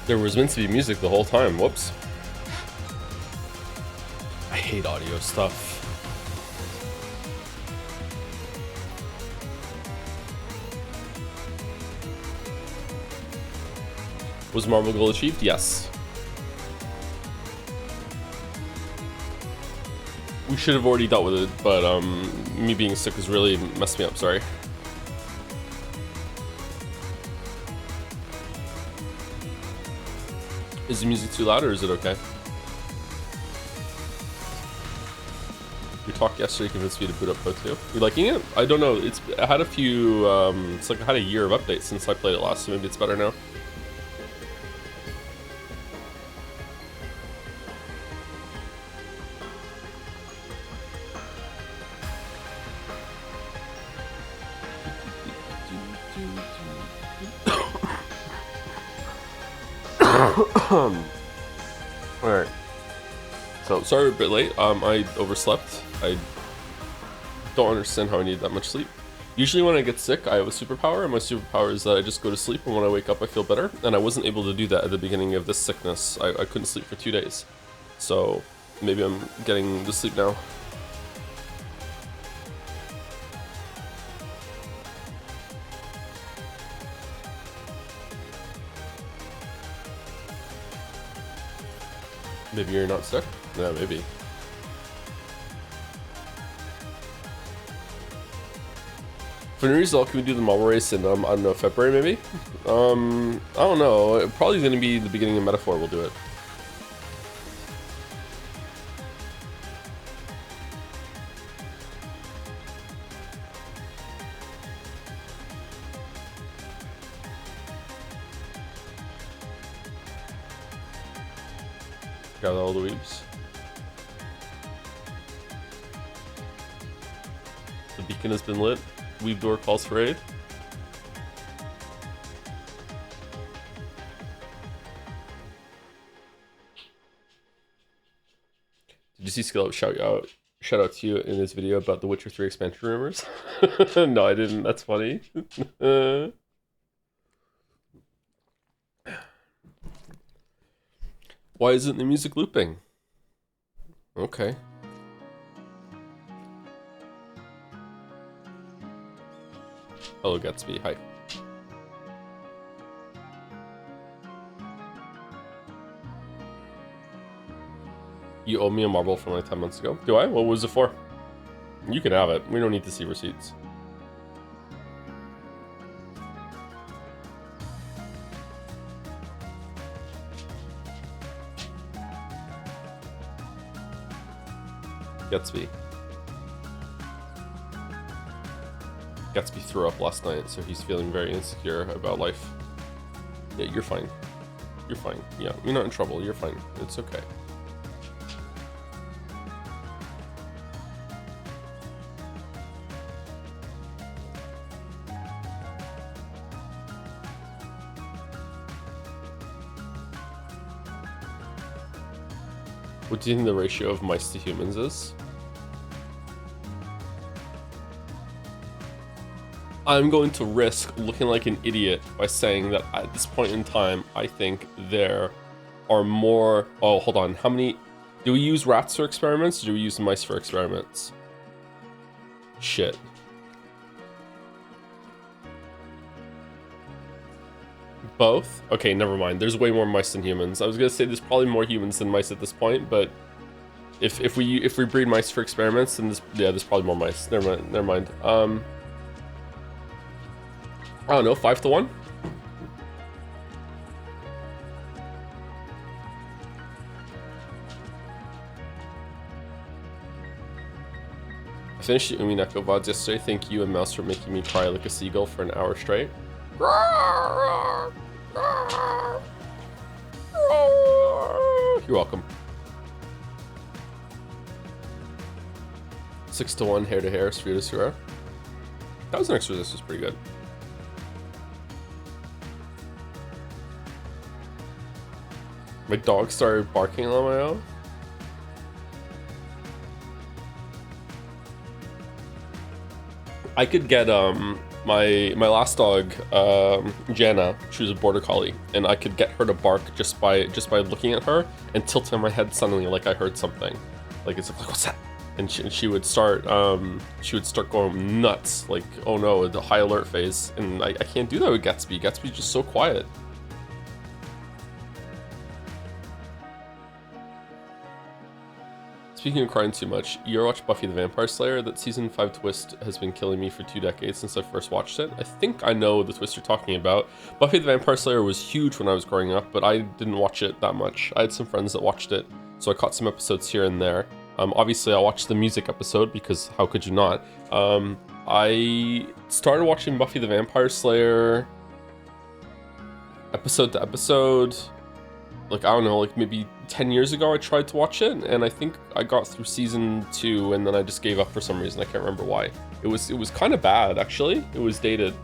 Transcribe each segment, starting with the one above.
There was meant to be music the whole time. Whoops. I hate audio stuff. Was Marvel goal achieved? Yes. We should have already dealt with it, but me being sick has really messed me up, sorry. Is the music too loud or is it okay? We talked yesterday, convinced me to boot up Pro 2. You liking it? I don't know, I had a few, it's like I had a year of updates since I played it last, so maybe it's better now. Alright. So, sorry, a bit late. I overslept. I don't understand how I need that much sleep. Usually when I get sick, I have a superpower, and my superpower is that I just go to sleep, and when I wake up, I feel better. And I wasn't able to do that at the beginning of this sickness. I couldn't sleep for 2 days. So, maybe I'm getting to sleep now. Maybe you're not sick? Yeah, maybe. For new result, can we do the marble race in, I don't know, February maybe? I don't know. Probably going to be the beginning of Metaphor we'll do it. Got all the weebs. The beacon has been lit. Weeb door calls for aid. Did you see Skill shout out to you in his video about the Witcher 3 expansion rumors? No, I didn't. That's funny. Why isn't the music looping? Okay. Hello, Gatsby. Hi. You owe me a marble from like 10 months ago. Do I? What was it for? You can have it. We don't need to see receipts. Gatsby. Gatsby threw up last night, so he's feeling very insecure about life. Yeah, you're fine. You're fine. Yeah, you're not in trouble. You're fine. It's okay. What do you think the ratio of mice to humans is? I'm going to risk looking like an idiot by saying that at this point in time, I think there are more... Oh, hold on. How many... Do we use rats for experiments, or do we use mice for experiments? Shit. Both? Okay, never mind. There's way more mice than humans. I was gonna say there's probably more humans than mice at this point, but if we breed mice for experiments, then there's probably more mice. Never mind. I don't know, 5 to 1? I finished the Umineko VODs yesterday. Thank you and Mouse for making me cry like a seagull for an hour straight. You're welcome. 6 to 1, hair to hair, sphere to sphere. That was an extra resist, was pretty good. My dog started barking on my own. I could get My last dog, Jana, she was a border collie, and I could get her to bark just by looking at her and tilting my head suddenly, like I heard something, like it's like, what's that? And she would start going nuts, like, oh no, the high alert phase, and I can't do that with Gatsby. Gatsby's just so quiet. Speaking of crying too much, you ever watch Buffy the Vampire Slayer? That season 5 twist has been killing me for 2 decades since I first watched it. I think I know the twist you're talking about. Buffy the Vampire Slayer was huge when I was growing up, but I didn't watch it that much. I had some friends that watched it, so I caught some episodes here and there. Obviously, I watched the music episode, because how could you not? I started watching Buffy the Vampire Slayer episode to episode, like, I don't know, like maybe 10 years ago I tried to watch it, and I think I got through season 2, and then I just gave up for some reason. I can't remember why. It was kind of bad, actually. It was dated.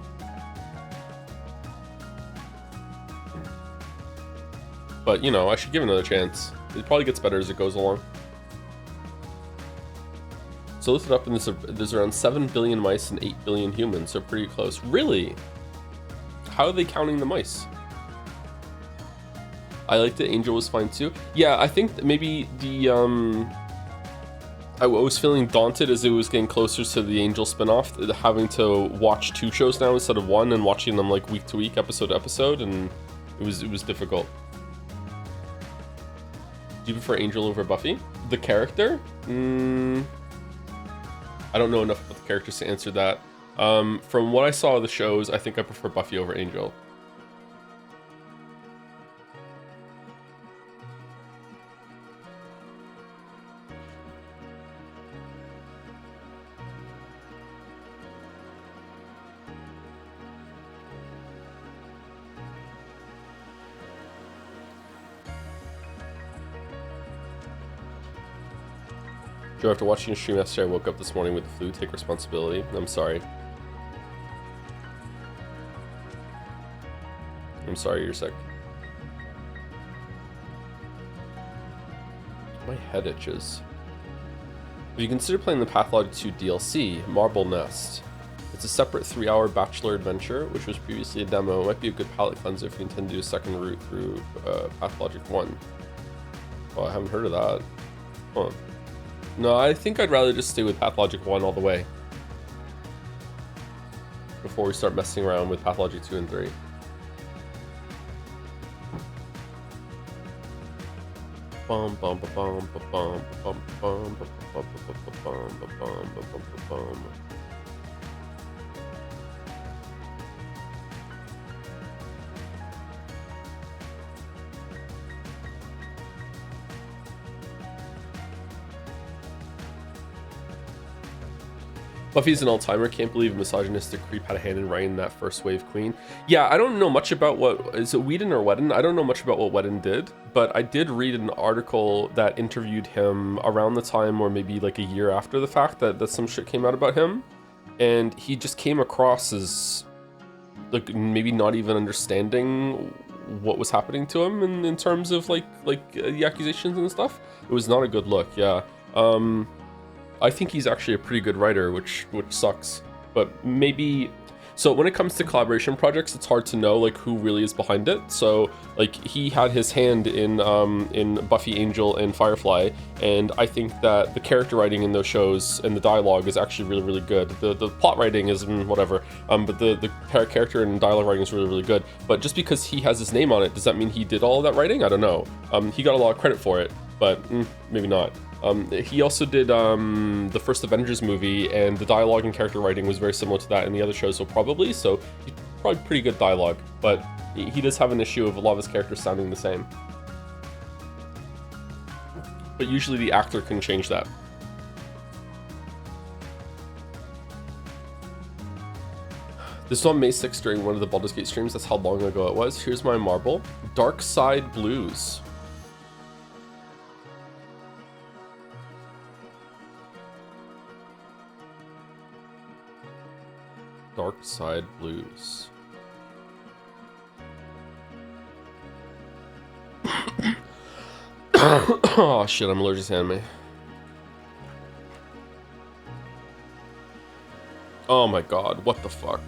But, you know, I should give it another chance. It probably gets better as it goes along. So looked it up, and there's around 7 billion mice and 8 billion humans, so pretty close. Really? How are they counting the mice? I liked it. Angel was fine too. Yeah, I think maybe the I was feeling daunted as it was getting closer to the Angel spinoff, having to watch 2 shows now instead of 1, and watching them like week to week, episode to episode, and it was difficult. Do you prefer Angel over Buffy? The character? I don't know enough about the characters to answer that. From what I saw of the shows, I think I prefer Buffy over Angel. Joe, after watching your stream yesterday, I woke up this morning with the flu. Take responsibility. I'm sorry. I'm sorry you're sick. My head itches. Have you considered playing the Pathologic 2 DLC, Marble Nest? It's a separate 3-hour Bachelor adventure, which was previously a demo. It might be a good palate cleanser if you intend to do a second route through Pathologic 1. Oh, I haven't heard of that. Huh. No, I think I'd rather just stay with Pathologic 1 all the way before we start messing around with Pathologic 2 and 3. Bum bum bum bum bum bum bum bum bum bum bum. Buffy's an all-timer. Can't believe a misogynistic creep had a hand in writing that first wave queen. Yeah, I don't know much about what... Is it Whedon or Whedon? I don't know much about what Whedon did, but I did read an article that interviewed him around the time, or maybe like a year after the fact, that some shit came out about him. And he just came across as, like, maybe not even understanding what was happening to him in terms of, like the accusations and stuff. It was not a good look, yeah. I think he's actually a pretty good writer, which sucks. But maybe... So when it comes to collaboration projects, it's hard to know like who really is behind it. So like he had his hand in Buffy, Angel, and Firefly, and I think that the character writing in those shows and the dialogue is actually really, really good. The plot writing is whatever, but the character and dialogue writing is really, really good. But just because he has his name on it, does that mean he did all of that writing? I don't know. He got a lot of credit for it, but maybe not. He also did the first Avengers movie, and the dialogue and character writing was very similar to that in the other shows, so probably pretty good dialogue, but he does have an issue of a lot of his characters sounding the same. But usually the actor can change that. This was on May 6th during one of the Baldur's Gate streams. That's how long ago it was. Here's my marble. Dark Side Blues. Dark Side Blues. Oh shit, I'm allergic to anime. Oh my god, what the fuck?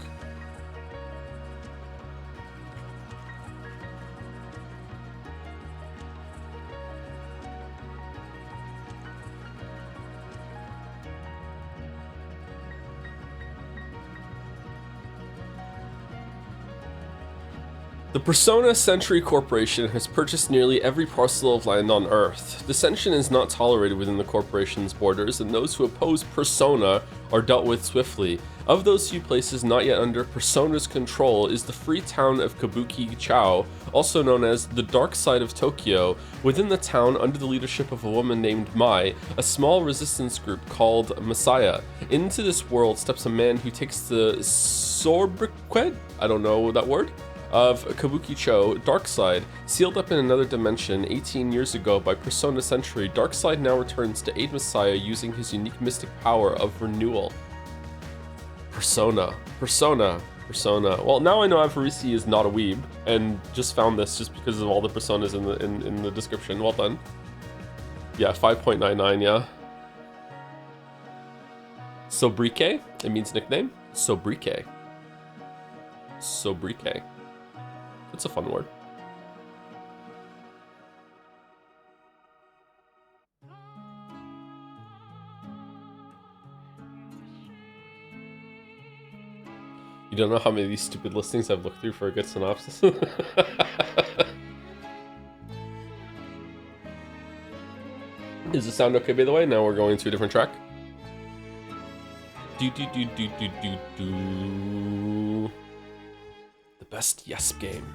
The Persona Century Corporation has purchased nearly every parcel of land on Earth. Dissension is not tolerated within the corporation's borders, and those who oppose Persona are dealt with swiftly. Of those few places not yet under Persona's control is the free town of Kabuki-Chao, also known as the Dark Side of Tokyo. Within the town, under the leadership of a woman named Mai, a small resistance group called Messiah. Into this world steps a man who takes the sobriquet, I don't know that word, of Kabuki-Cho, Darkside. Sealed up in another dimension 18 years ago by Persona Century, Darkside now returns to aid Messiah using his unique mystic power of renewal. Persona. Well, now I know Avarisi is not a weeb, and just found this just because of all the personas in the description. Well done. Yeah, 5.99, yeah. Sobriquet, it means nickname. Sobriquet. It's a fun word. You don't know how many of these stupid listings I've looked through for a good synopsis? Is the sound okay, by the way? Now we're going to a different track. The best yes game.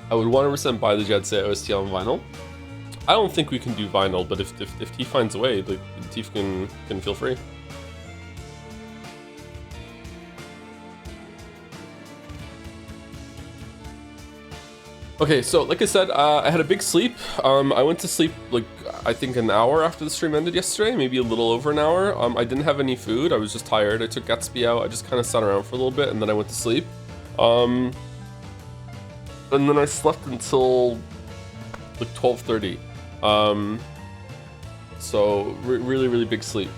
I would 100% buy the Jetsay OST on vinyl. I don't think we can do vinyl, but if he finds a way, like, Tief can feel free. Okay, so like I said, I had a big sleep. I went to sleep like I think an hour after the stream ended yesterday, maybe a little over an hour. I didn't have any food. I was just tired. I took Gatsby out. I just kind of sat around for a little bit, and then I went to sleep. And then I slept until like 12:30. So really big sleep.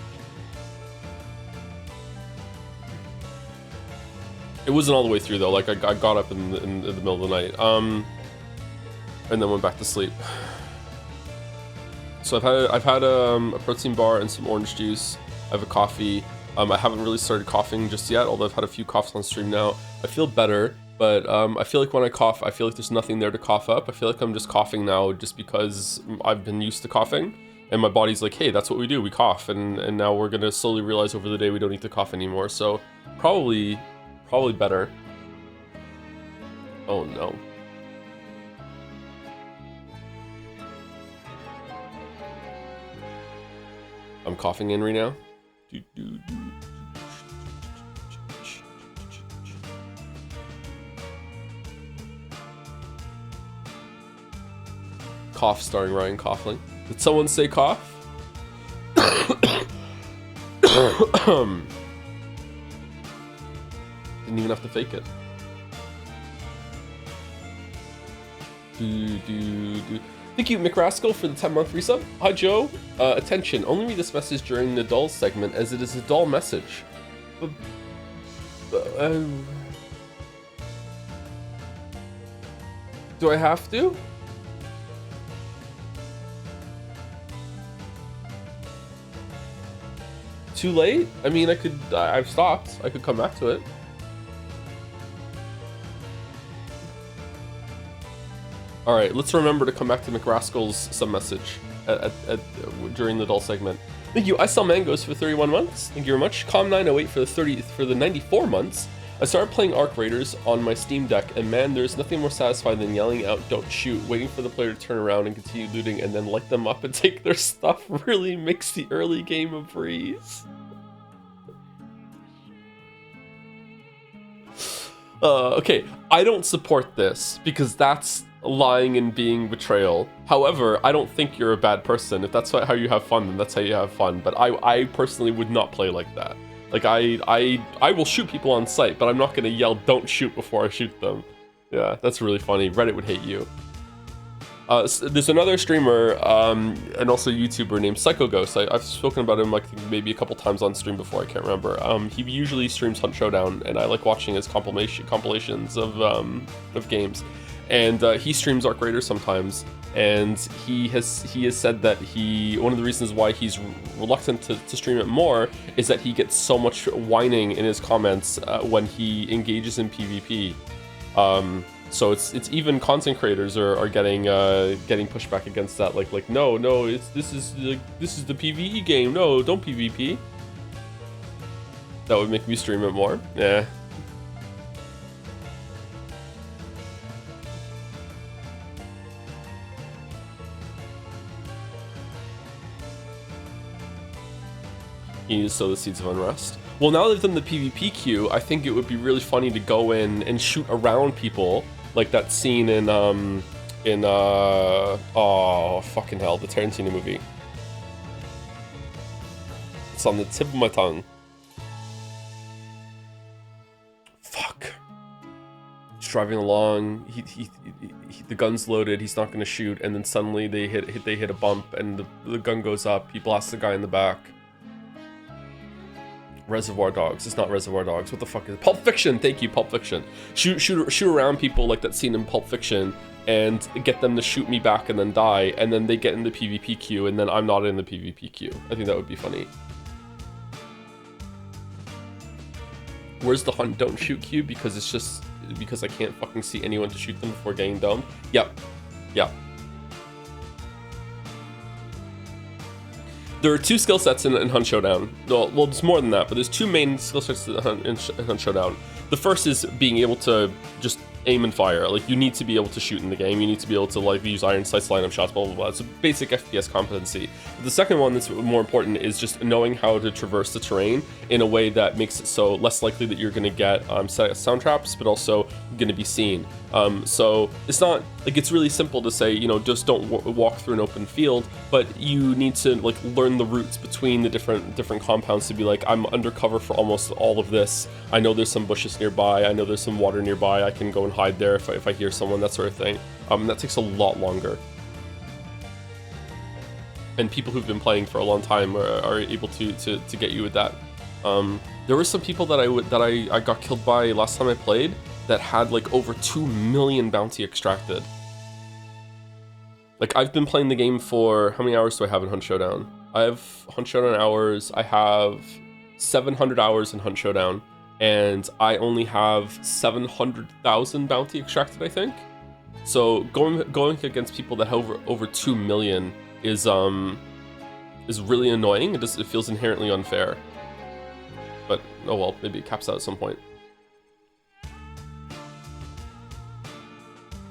It wasn't all the way through though. Like I got up in the middle of the night. And then went back to sleep. So I've had a protein bar and some orange juice. I have a coffee. I haven't really started coughing just yet, although I've had a few coughs on stream now. I feel better, but I feel like when I cough, I feel like there's nothing there to cough up. I feel like I'm just coughing now just because I've been used to coughing, and my body's like, hey, that's what we do, we cough, and now we're gonna slowly realize over the day we don't need to cough anymore. So probably better. Oh no. I'm coughing in right now. Cough starring Ryan Coughlin. Did someone say cough? Didn't even have to fake it. Thank you, McRascal, for the 10-month resub. Hi, Joe. Attention, only read this message during the doll segment, as it is a doll message. Do I have to? Too late? I mean, I've stopped. I could come back to it. Alright, let's remember to come back to McRascal's some message during the doll segment. Thank you. I sell mangoes for 31 months. Thank you very much. Com908 for the 94 months. I started playing Arc Raiders on my Steam Deck, and man, there's nothing more satisfying than yelling out, "Don't shoot," waiting for the player to turn around and continue looting, and then light them up and take their stuff. Really makes the early game a breeze. Okay, I don't support this, because that's lying and being betrayal. However, I don't think you're a bad person. If that's how you have fun, then that's how you have fun. But I personally would not play like that. Like, I will shoot people on sight, but I'm not gonna yell, "Don't shoot," before I shoot them. Yeah, that's really funny. Reddit would hate you. There's another streamer, and also YouTuber named Psycho Ghost. I've spoken about him, like, maybe a couple times on stream before, I can't remember. He usually streams Hunt Showdown, and I like watching his compilations of games. and he streams Arc Raiders sometimes, and he has said that one of the reasons why he's reluctant to stream it more is that he gets so much whining in his comments when he engages in PvP. So it's even content creators are getting pushback against that. Like no, this is the PvE game. No, don't PvP. That would make me stream it more. Yeah. You need to sow the seeds of unrest. Well, now they've done the PvP queue, I think it would be really funny to go in and shoot around people, like that scene in oh fucking hell, the Tarantino movie. It's on the tip of my tongue. Fuck. He's driving along. The gun's loaded. He's not going to shoot, and then suddenly they hit a bump, and the gun goes up. He blasts the guy in the back. Reservoir Dogs. It's not Reservoir Dogs. What the fuck is it? Pulp Fiction. Thank you, Pulp Fiction. Shoot around people like that scene in Pulp Fiction, and get them to shoot me back and then die, and then they get in the PvP queue, and then I'm not in the PvP queue. I think that would be funny. Where's the hunt don't shoot queue? Because it's just because I can't fucking see anyone to shoot them before getting domed. Yep. Yeah. There are two skill sets in Hunt Showdown. Well, there's more than that, but there's two main skill sets in Hunt Showdown. The first is being able to just aim and fire. Like, you need to be able to shoot in the game. You need to be able to, like, use iron sights, line up shots, blah, blah, blah. It's a basic FPS competency. The second one that's more important is just knowing how to traverse the terrain in a way that makes it so less likely that you're going to get sound traps, but also going to be seen. So it's not, like, it's really simple to say, you know, just don't walk through an open field, but you need to, like, learn the routes between the different compounds to be like, I'm undercover for almost all of this. I know there's some bushes nearby. I know there's some water nearby. I can go and hide there if I hear someone, that sort of thing. That takes a lot longer. And people who've been playing for a long time are able to get you with that. There were some people that I got killed by last time I played that had like over 2 million bounty extracted. Like, I've been playing the game for, how many hours do I have in Hunt Showdown? I have Hunt Showdown hours. I have 700 hours in Hunt Showdown, and I only have 700,000 bounty extracted, I think. So going against people that have over 2 million is really annoying. It feels inherently unfair. But oh well, maybe it caps out at some point.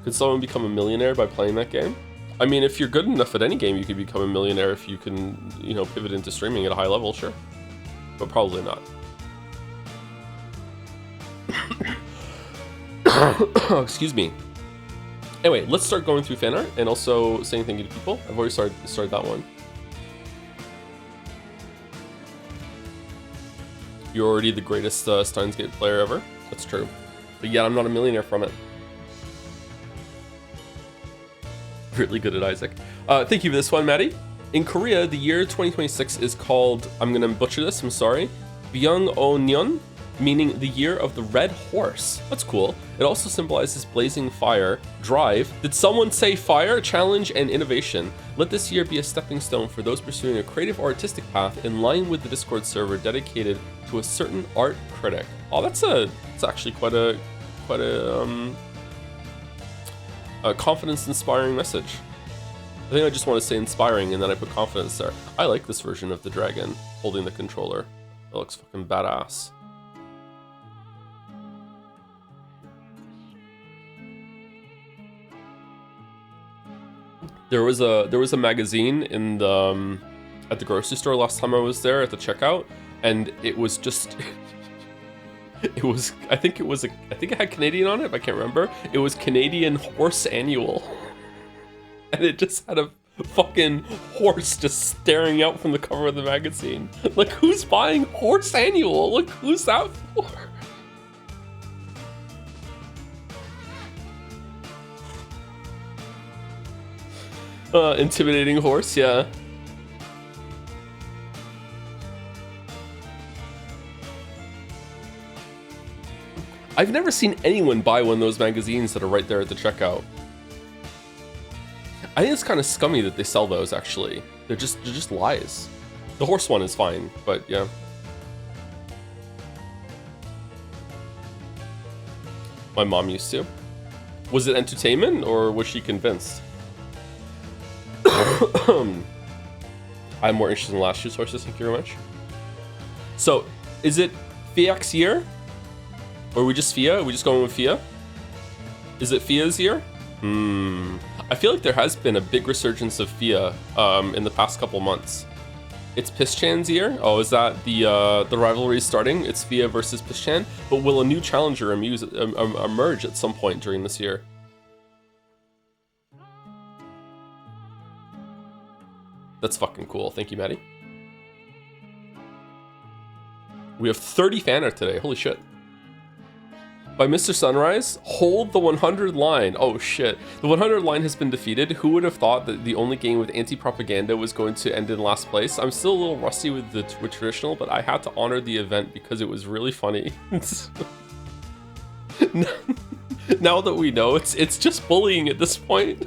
Could someone become a millionaire by playing that game? I mean, if you're good enough at any game, you could become a millionaire if you can, you know, pivot into streaming at a high level, sure. But probably not. Excuse me. Anyway, let's start going through fan art and also saying thank you to people. I've already started that one. You're already the greatest Steins Gate player ever. That's true. But yet I'm not a millionaire from it. Really good at Isaac. Thank you for this one, Maddie. In Korea, the year 2026 is called, I'm gonna butcher this, I'm sorry, Byung-o-nyeon, meaning the year of the red horse. That's cool. It also symbolizes blazing fire, drive. Did someone say fire? Challenge and innovation. Let this year be a stepping stone for those pursuing a creative or artistic path in line with the Discord server dedicated to a certain art critic. Oh, it's actually quite a confidence-inspiring message. I think I just want to say inspiring, and then I put confidence there. I like this version of the dragon holding the controller. It looks fucking badass. There was a magazine in the at the grocery store last time I was there at the checkout, and it was just I think it had Canadian on it, but I can't remember. It was Canadian Horse Annual. And it just had a fucking horse just staring out from the cover of the magazine. Like, who's buying Horse Annual? Like, who's that for? Intimidating horse, yeah. I've never seen anyone buy one of those magazines that are right there at the checkout. I think it's kind of scummy that they sell those, actually. They're just lies. The horse one is fine, but yeah. My mom used to. Was it entertainment, or was she convinced? I'm more interested in last year's horses, thank you very much. So, is it FIAC's year? Or are we just FIA? Are we just going with FIA? Is it FIA's year? I feel like there has been a big resurgence of FIA in the past couple months. It's Pischan's year? Oh, is that the rivalry is starting? It's FIA versus Pischan? But will a new challenger emerge at some point during this year? That's fucking cool. Thank you, Maddie. We have 30 Fanart today. Holy shit. By Mr. Sunrise, hold the 100 line. Oh shit. The 100 line has been defeated. Who would have thought that the only game with anti-propaganda was going to end in last place? I'm still a little rusty with the traditional, but I had to honor the event because it was really funny. Now that we know, it's just bullying at this point.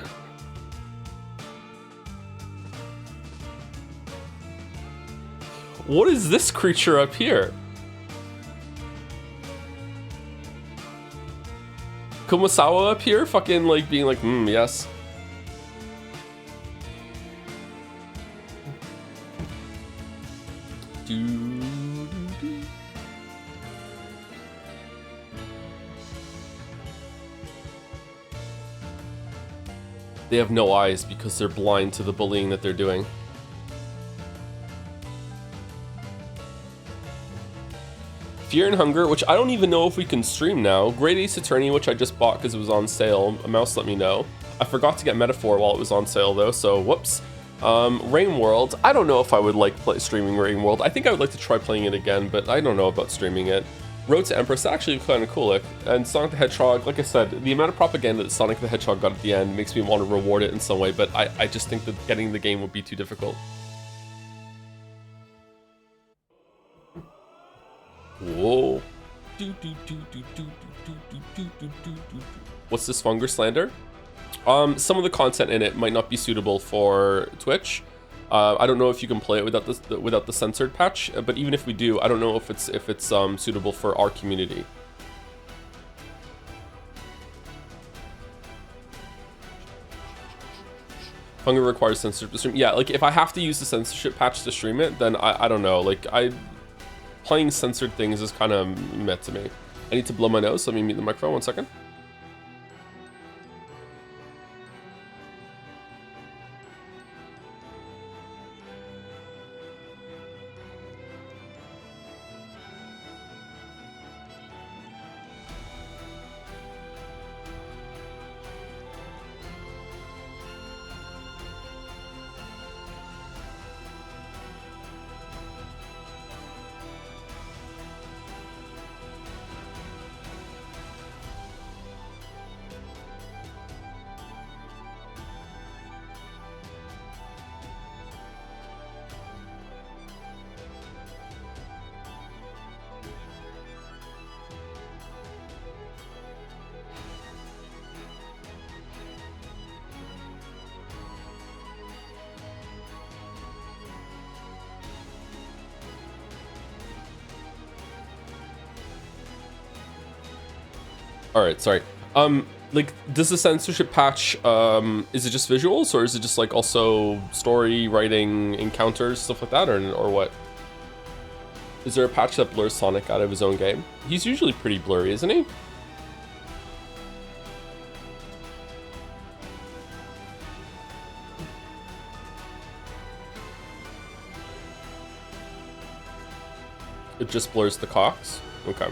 What is this creature up here? Kumasawa up here fucking like being like, yes. They have no eyes because they're blind to the bullying that they're doing. Fear and Hunger, which I don't even know if we can stream now. Great Ace Attorney, which I just bought because it was on sale. A mouse let me know. I forgot to get Metaphor while it was on sale though, so whoops. Rain World, I don't know if I would like streaming Rain World. I think I would like to try playing it again, but I don't know about streaming it. Road to Empress, actually kind of cool. And Sonic the Hedgehog, like I said, the amount of propaganda that Sonic the Hedgehog got at the end makes me want to reward it in some way, but I just think that getting the game would be too difficult. Whoa. What's this Fungus Slander? Some of the content in it might not be suitable for Twitch. I don't know if you can play it without the censored patch, but even if we do, I don't know if it's suitable for our community. Hunger requires censorship to stream. Yeah, like if I have to use the censorship patch to stream it, then I don't know. Like playing censored things is kind of meh to me. I need to blow my nose. Let me mute the microphone 1 second. All right, sorry. Like, does the censorship patch, is it just visuals, or is it just like also story, writing, encounters, stuff like that, or what? Is there a patch that blurs Sonic out of his own game? He's usually pretty blurry, isn't he? It just blurs the cocks? Okay.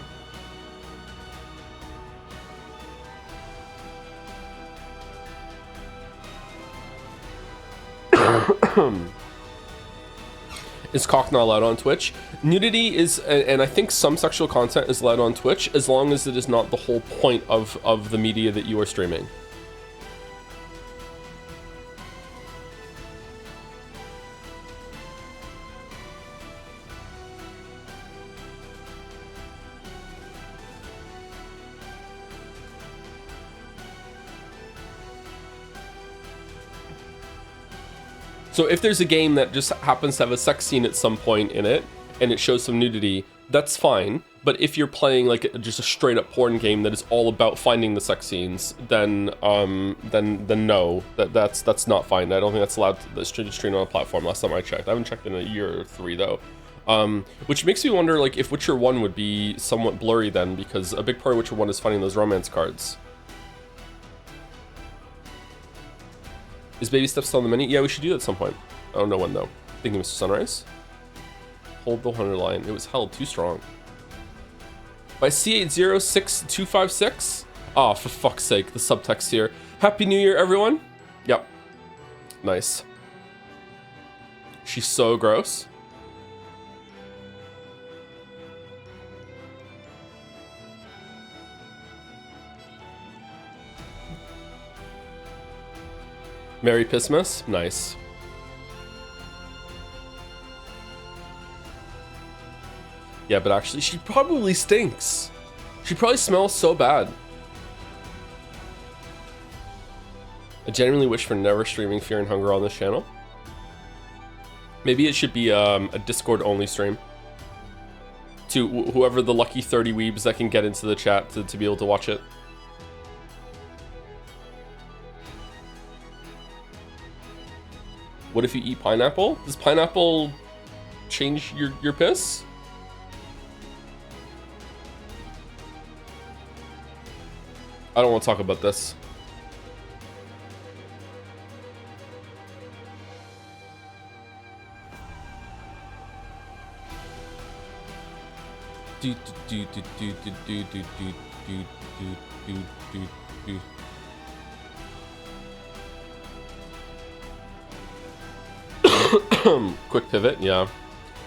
Is cock not allowed on Twitch? Nudity is, and I think some sexual content is allowed on Twitch, as long as it is not the whole point of the media that you are streaming. So if there's a game that just happens to have a sex scene at some point in it, and it shows some nudity, that's fine. But if you're playing like just a straight up porn game that is all about finding the sex scenes, then no, that's not fine. I don't think that's allowed to stream on a platform. Last time I checked, I haven't checked in a year or 3 though. Which makes me wonder like if Witcher 1 would be somewhat blurry then, because a big part of Witcher 1 is finding those romance cards. Is baby steps still on the menu? Yeah, we should do that at some point. I don't know when though. Thank you, Mr. Sunrise. Hold the 100 line. It was held too strong. By C806256? Oh, for fuck's sake, the subtext here. Happy New Year, everyone. Yep. Nice. She's so gross. Merry Pissmas? Nice. Yeah, but actually, she probably stinks. She probably smells so bad. I genuinely wish for never streaming Fear and Hunger on this channel. Maybe it should be a Discord-only stream. To whoever the lucky 30 weebs that can get into the chat to be able to watch it. What if you eat pineapple? Does pineapple change your piss? I don't want to talk about this. Quick pivot, yeah.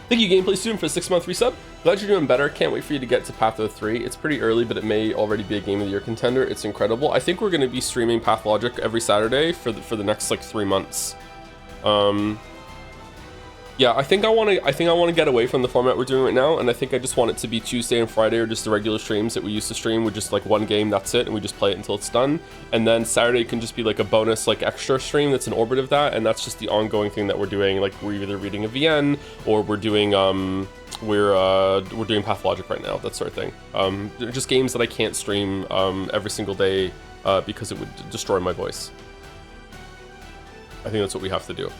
Thank you, Gameplay Student, for the 6-month resub. Glad you're doing better. Can't wait for you to get to Patho 3. It's pretty early, but it may already be a Game of the Year contender. It's incredible. I think we're going to be streaming Pathologic every Saturday for the next like 3 months. Yeah, I think I want to get away from the format we're doing right now, and I think I just want it to be Tuesday and Friday or just the regular streams that we used to stream with just like one game, that's it, and we just play it until it's done. And then Saturday can just be like a bonus like extra stream that's an orbit of that, and that's just the ongoing thing that we're doing. Like we're either reading a VN or we're doing we're doing Pathologic right now, that sort of thing. They're just games that I can't stream every single day because it would destroy my voice. I think that's what we have to do.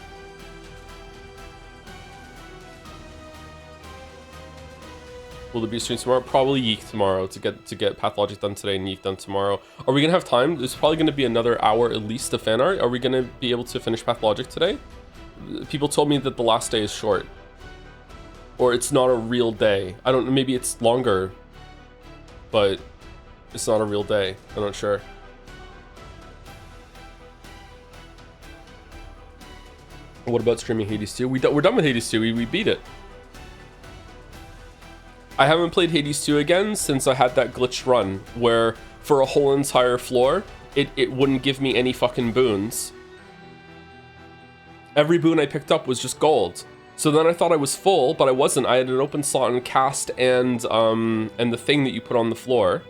Will there be a stream tomorrow? Probably Yeek tomorrow to get Pathologic done today and Yeek done tomorrow. Are we gonna have time? There's probably gonna be another hour at least of fan art. Are we gonna be able to finish Pathologic today? People told me that the last day is short. Or it's not a real day. I don't know, maybe it's longer, but it's not a real day. I'm not sure. What about streaming Hades 2? We're done with Hades 2, we beat it. I haven't played Hades 2 again since I had that glitched run where for a whole entire floor, it wouldn't give me any fucking boons. Every boon I picked up was just gold. So then I thought I was full, but I wasn't. I had an open slot in cast and the thing that you put on the floor.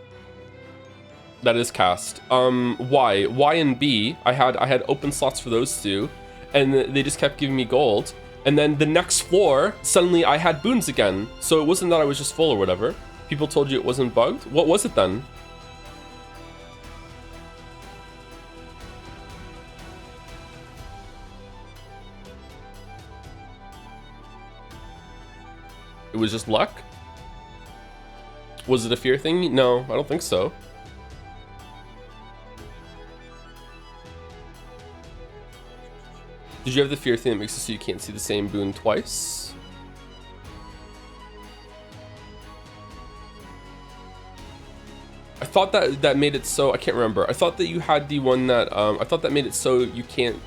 That is cast. Y and B, I had open slots for those two, and they just kept giving me gold. And then the next floor, suddenly I had boons again. So it wasn't that I was just full or whatever. People told you it wasn't bugged? What was it then? It was just luck? Was it a fear thing? No, I don't think so. Did you have the fear thing that makes it so you can't see the same boon twice? I thought that made it so, I can't remember. I thought that you had the one that, I thought that made it so you can't,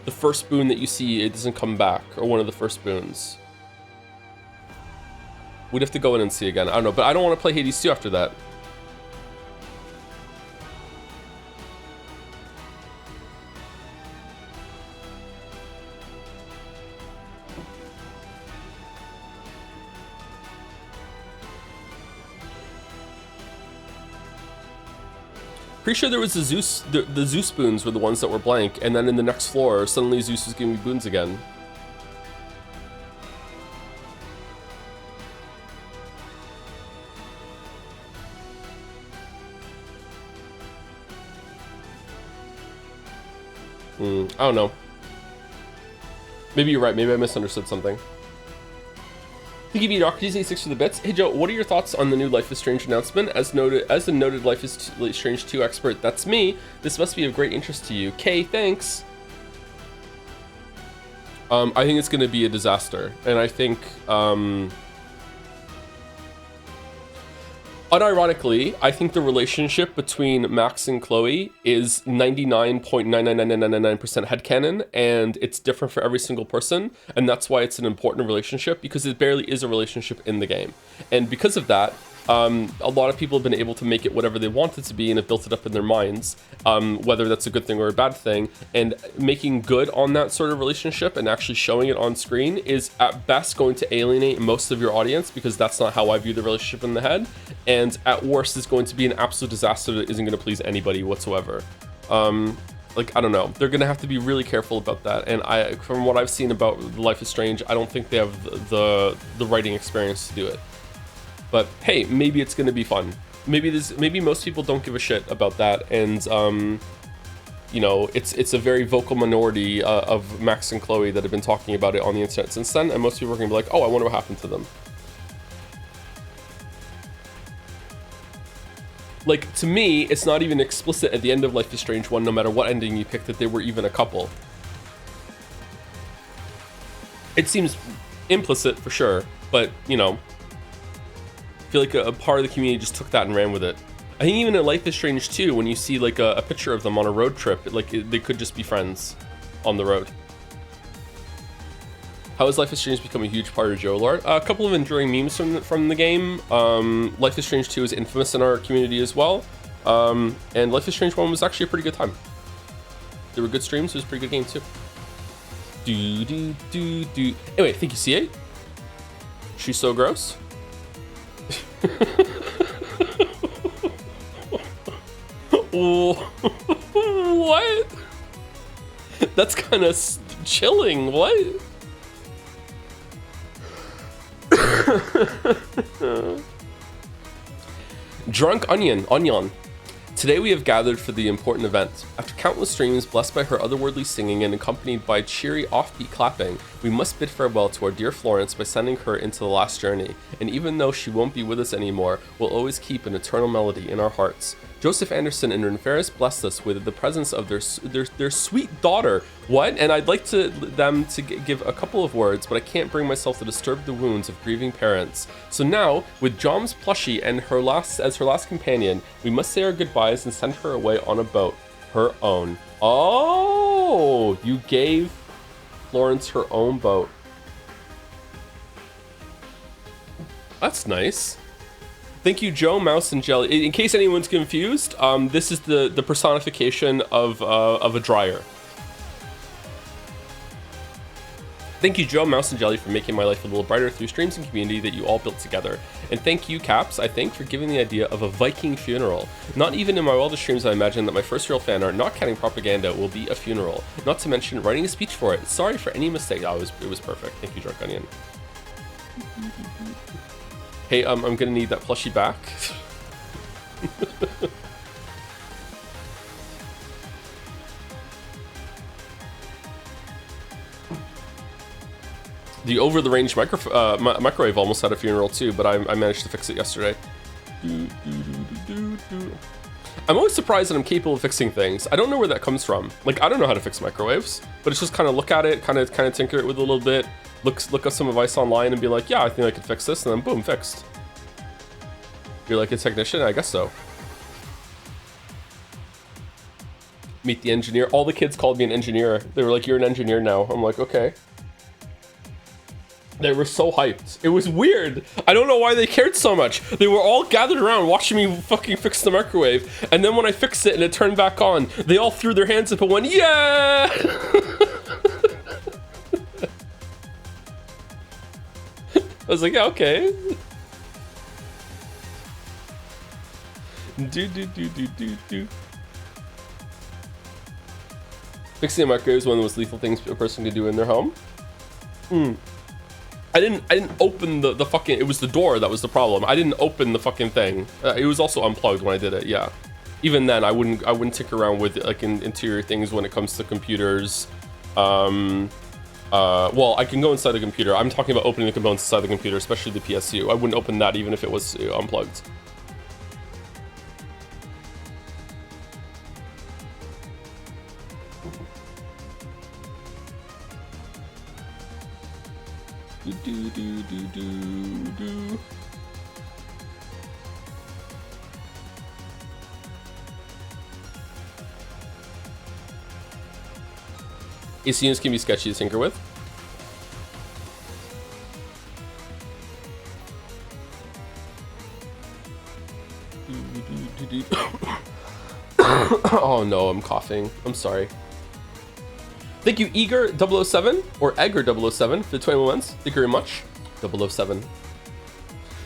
the first boon that you see, it doesn't come back, or one of the first boons. We'd have to go in and see again. I don't know, but I don't want to play Hades 2 after that. Pretty sure there was the Zeus boons were the ones that were blank, and then in the next floor, suddenly Zeus was giving me boons again. I don't know. Maybe you're right. Maybe I misunderstood something. Thank you, Doctor86 for the bits. Hey Joe, what are your thoughts on the new Life is Strange announcement? As the noted Life is Strange 2 expert, that's me. This must be of great interest to you. Kay, thanks. I think it's going to be a disaster, and I think, unironically, I think the relationship between Max and Chloe is 99.99999% headcanon, and it's different for every single person, and that's why it's an important relationship, because it barely is a relationship in the game. And because of that, a lot of people have been able to make it whatever they want it to be and have built it up in their minds, whether that's a good thing or a bad thing. And making good on that sort of relationship and actually showing it on screen is at best going to alienate most of your audience, because that's not how I view the relationship in the head. And at worst is going to be an absolute disaster that isn't going to please anybody whatsoever. Like, I don't know. They're going to have to be really careful about that. And from what I've seen about Life is Strange, I don't think they have the writing experience to do it. But hey, maybe it's going to be fun. Maybe most people don't give a shit about that, and you know, it's a very vocal minority of Max and Chloe that have been talking about it on the internet since then, and most people are going to be like, oh, I wonder what happened to them. Like, to me, it's not even explicit at the end of Life is Strange 1, no matter what ending you pick, that they were even a couple. It seems implicit for sure, but you know, I feel like a part of the community just took that and ran with it. I think even in Life is Strange 2, when you see like a picture of them on a road trip, they could just be friends on the road. How has Life is Strange become a huge part of Joe lore? A couple of enduring memes from the game. Life is Strange 2 is infamous in our community as well. And Life is Strange 1 was actually a pretty good time. There were good streams, it was a pretty good game too. Anyway, thank you, C8. She's so gross. What? That's kind of chilling. What? Drunk Onion. Today we have gathered for the important event. After countless streams blessed by her otherworldly singing and accompanied by cheery offbeat clapping, we must bid farewell to our dear Florence by sending her into the last journey. And even though she won't be with us anymore, we'll always keep an eternal melody in our hearts. Joseph Anderson and Ren Ferris blessed us with the presence of their sweet daughter. What? And I'd like them to give a couple of words, but I can't bring myself to disturb the wounds of grieving parents. So now, with Jom's plushie and her last companion, we must say our goodbyes and send her away on a boat, her own. Oh, you gave Florence her own boat. That's nice. Thank you, Joe, Mouse, and Jelly. In case anyone's confused, this is the personification of a dryer. Thank you, Joe, Mouse, and Jelly, for making my life a little brighter through streams and community that you all built together. And thank you, Caps, I think, for giving the idea of a Viking funeral. Not even in my wildest dreams I imagined that my first real fan art, not counting propaganda, will be a funeral. Not to mention writing a speech for it. Sorry for any mistake. Oh, it was perfect. Thank you, Drunk Onion. Hey, I'm gonna need that plushie back. The over-the-range microwave almost had a funeral too, but I managed to fix it yesterday. I'm always surprised that I'm capable of fixing things. I don't know where that comes from. Like, I don't know how to fix microwaves, but it's just kind of look at it, kind of tinker it with a little bit, look up some advice online and be like, yeah, I think I could fix this, and then boom, fixed. You're like a technician? I guess so. Meet the engineer. All the kids called me an engineer. They were like, you're an engineer now. I'm like, okay. They were so hyped. It was weird. I don't know why they cared so much. They were all gathered around watching me fucking fix the microwave. And then when I fixed it and it turned back on, they all threw their hands up and went, yeah! I was like, yeah, okay. Fixing a microwave is one of the most lethal things a person can do in their home. I didn't open the fucking, it was the door that was the problem. I didn't open the fucking thing. It was also unplugged when I did it, yeah. Even then, I wouldn't tick around with like interior things when it comes to computers. Well, I can go inside the computer. I'm talking about opening the components inside the computer, especially the PSU. I wouldn't open that even if it was unplugged. Do. AC units can be sketchy to tinker with. Oh no, I'm coughing. I'm sorry. Thank you, Eager007 or Egger007 for the 21 months. Thank you very much. 007.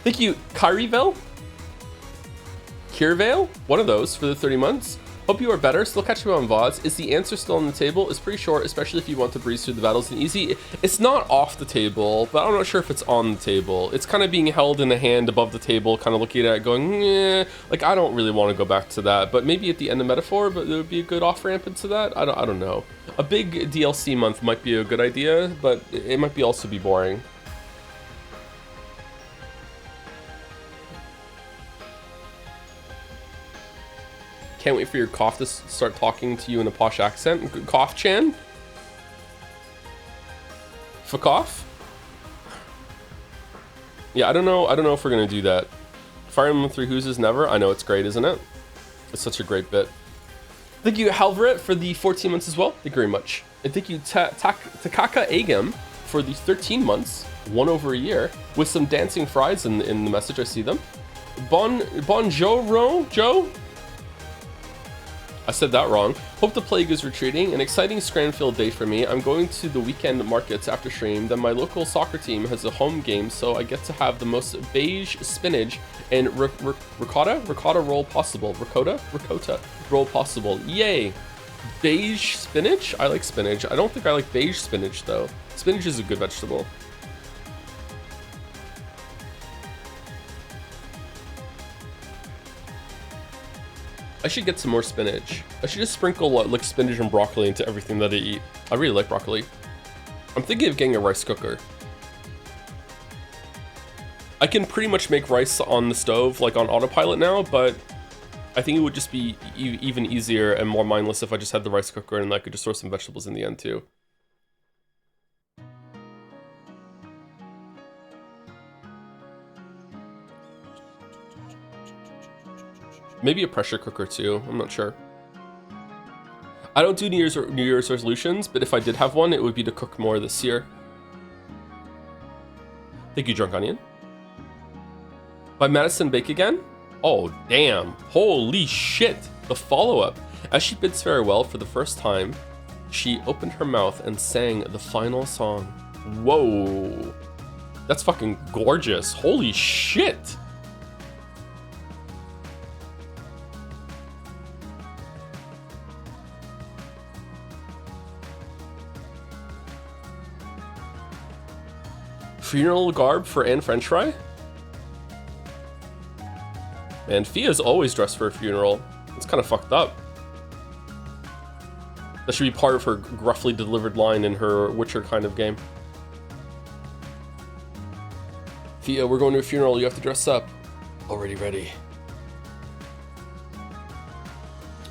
Thank you, Kyrivale. Kirvale, one of those for the 30 months. Hope you are better. Still catching up on VODs. Is the answer still on the table? It's pretty short, especially if you want to breeze through the battles and easy. It's not off the table, but I'm not sure if it's on the table. It's kind of being held in a hand above the table, kind of looking at it going, eh. Like, I don't really want to go back to that, but maybe at the end of Metaphor, but there would be a good off-ramp into that. I don't know. A big DLC month might be a good idea, but it might be also be boring. Can't wait for your cough to start talking to you in a posh accent. Cough Chan? Fuck. Yeah, I don't know if we're gonna do that. Fire Emblem 3 Who's is never. I know it's great, isn't it? It's such a great bit. Thank you, Halveret, for the 14 months as well. Thank you very much. And thank you, Takaka Agam, for the 13 months, one over a year, with some dancing fries in the message. I see them. Bonjour, Joe. I said that wrong. Hope the plague is retreating. An exciting Scranfield day for me. I'm going to the weekend markets after stream. Then my local soccer team has a home game, so I get to have the most beige spinach and ricotta roll possible. Ricotta roll possible. Yay! Beige spinach? I like spinach. I don't think I like beige spinach though. Spinach is a good vegetable. I should get some more spinach. I should just sprinkle like spinach and broccoli into everything that I eat. I really like broccoli. I'm thinking of getting a rice cooker. I can pretty much make rice on the stove, like on autopilot now, but I think it would just be even easier and more mindless if I just had the rice cooker and I could just throw some vegetables in the end too. Maybe a pressure cooker too, I'm not sure. I don't do New Year's resolutions, but if I did have one, it would be to cook more this year. Thank you, Drunk Onion. By Madison Bake again? Oh, damn. Holy shit. The follow-up. As she bids farewell for the first time, she opened her mouth and sang the final song. Whoa. That's fucking gorgeous. Holy shit. Funeral garb for Anne French Fry? Man, Fia's always dressed for a funeral. It's kind of fucked up. That should be part of her gruffly delivered line in her Witcher kind of game. Fia, we're going to a funeral. You have to dress up. Already ready.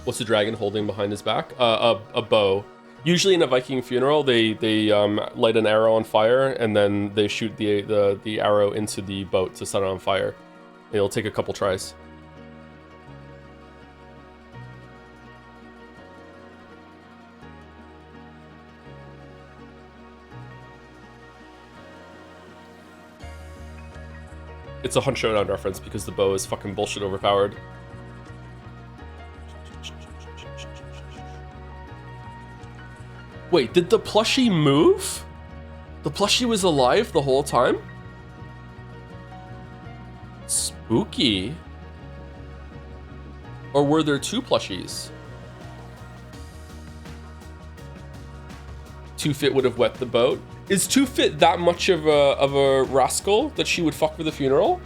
What's the dragon holding behind his back? A bow. Usually in a Viking funeral, they light an arrow on fire and then they shoot the arrow into the boat to set it on fire. It'll take a couple tries. It's a Hunt Showdown reference because the bow is fucking bullshit overpowered. Wait, did the plushie move? The plushie was alive the whole time? Spooky. Or were there two plushies? Two Fit would have wet the boat. Is Two Fit that much of a rascal that she would fuck for the funeral?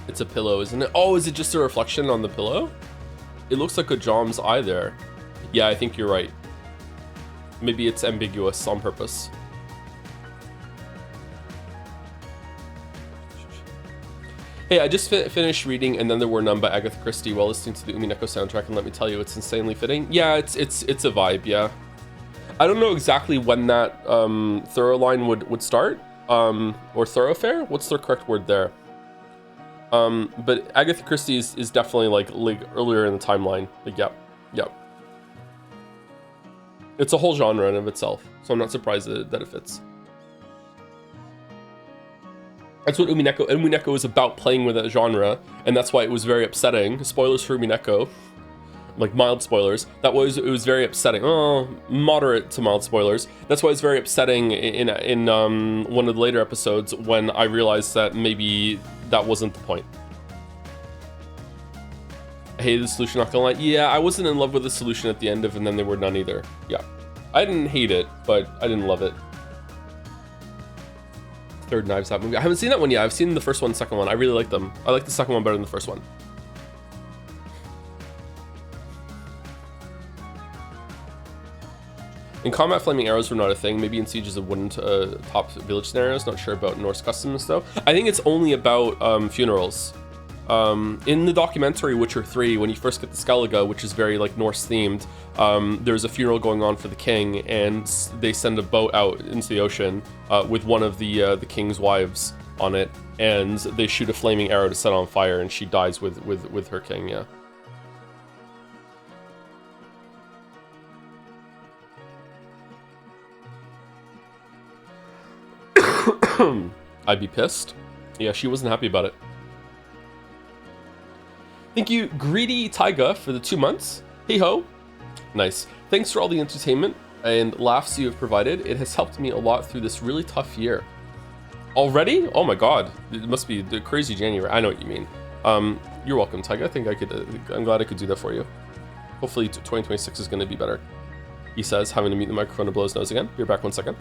It's a pillow, isn't it? Oh, is it just a reflection on the pillow? It looks like a Jom's eye there. Yeah, I think you're right. Maybe it's ambiguous on purpose. Hey, I just finished reading And Then There Were None by Agatha Christie while listening to the Umineko soundtrack, and let me tell you, it's insanely fitting. Yeah, it's a vibe, yeah. I don't know exactly when that thorough line would start, or thoroughfare. What's the correct word there? But Agatha Christie is definitely like earlier in the timeline. Like, yeah. It's a whole genre in of itself, so I'm not surprised that it fits. That's what Umineko is about, playing with that genre, and that's why it was very upsetting. Spoilers for Umineko, like mild spoilers. It was very upsetting. Oh, moderate to mild spoilers. That's why it's very upsetting in one of the later episodes when I realized that maybe that wasn't the point. I hated the solution, not gonna lie. Yeah, I wasn't in love with the solution at the end of And Then There Were None either. Yeah, I didn't hate it, but I didn't love it. Third Knives Out movie. I haven't seen that one yet. I've seen the first one, second one. I really like them. I like the second one better than the first one. In combat, flaming arrows were not a thing. Maybe in Sieges of wooden top village scenarios. Not sure about Norse customs though. I think it's only about funerals. In the documentary Witcher 3, when you first get the Skellige, which is very like Norse themed, there's a funeral going on for the king, and they send a boat out into the ocean with one of the king's wives on it, and they shoot a flaming arrow to set on fire, and she dies with her king. Yeah. I'd be pissed. Yeah, she wasn't happy about it. Thank you, Greedy Taiga, for the 2 months. Hey ho. Nice. Thanks for all the entertainment and laughs you have provided. It has helped me a lot through this really tough year. Already? Oh my god. It must be the crazy January. I know what you mean. You're welcome, Taiga. I think I could. I'm glad I could do that for you. Hopefully 2026 is going to be better. He says, having to mute the microphone to blow his nose again. Be back 1 second.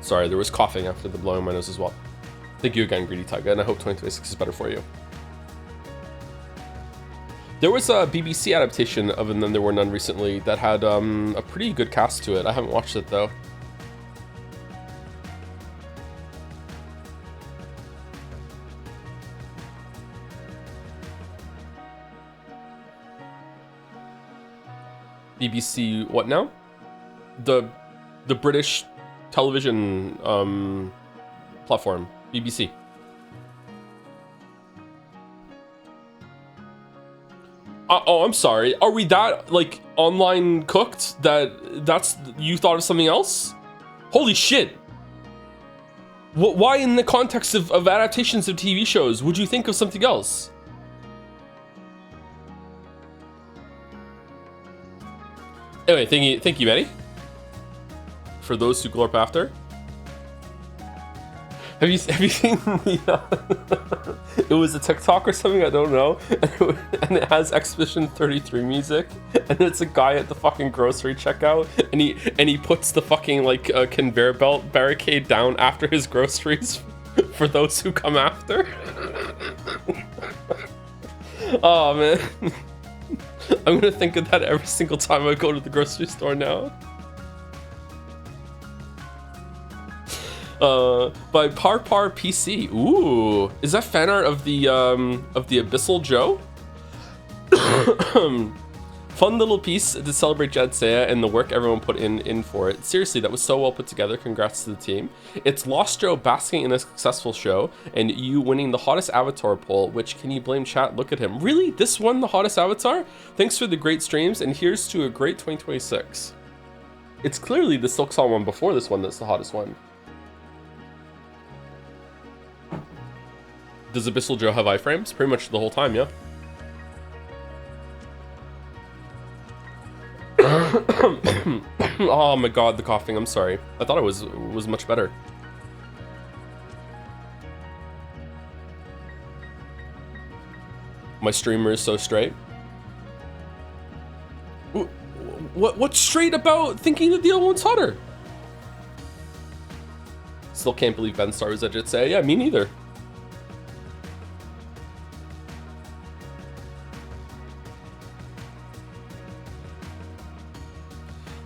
Sorry, there was coughing after the blowing my nose as well. Thank you again, Greedy Taiga, and I hope 2026 is better for you. There was a BBC adaptation of And Then There Were None recently that had a pretty good cast to it. I haven't watched it though. BBC what now? The British television platform, BBC. Oh, I'm sorry. Are we that like online cooked that's you thought of something else? Holy shit! Why in the context of adaptations of TV shows would you think of something else? Anyway, thank you, Maddie. For those who glorp after. Have you seen the, it was a TikTok or something, I don't know, and it has Expedition 33 music, and it's a guy at the fucking grocery checkout, and he puts the fucking like conveyor belt barricade down after his groceries for those who come after. Oh man, I'm gonna think of that every single time I go to the grocery store now. By Par PC. Ooh, is that fan art of the Abyssal Joe? Fun little piece to celebrate Jad Saya and the work everyone put in for it. Seriously, that was so well put together. Congrats to the team. It's Lost Joe basking in a successful show and you winning the hottest avatar poll, which can you blame chat? Look at him. Really? This won the hottest avatar? Thanks for the great streams and here's to a great 2026. It's clearly the Silk Song one before this one that's the hottest one. Does Abyssal Joe have iframes? Pretty much the whole time, yeah. Oh my god, the coughing, I'm sorry. I thought it was much better. My streamer is so straight. What's straight about thinking that the other one's hotter? Still can't believe Ben Star was at Jet Say. Yeah, me neither.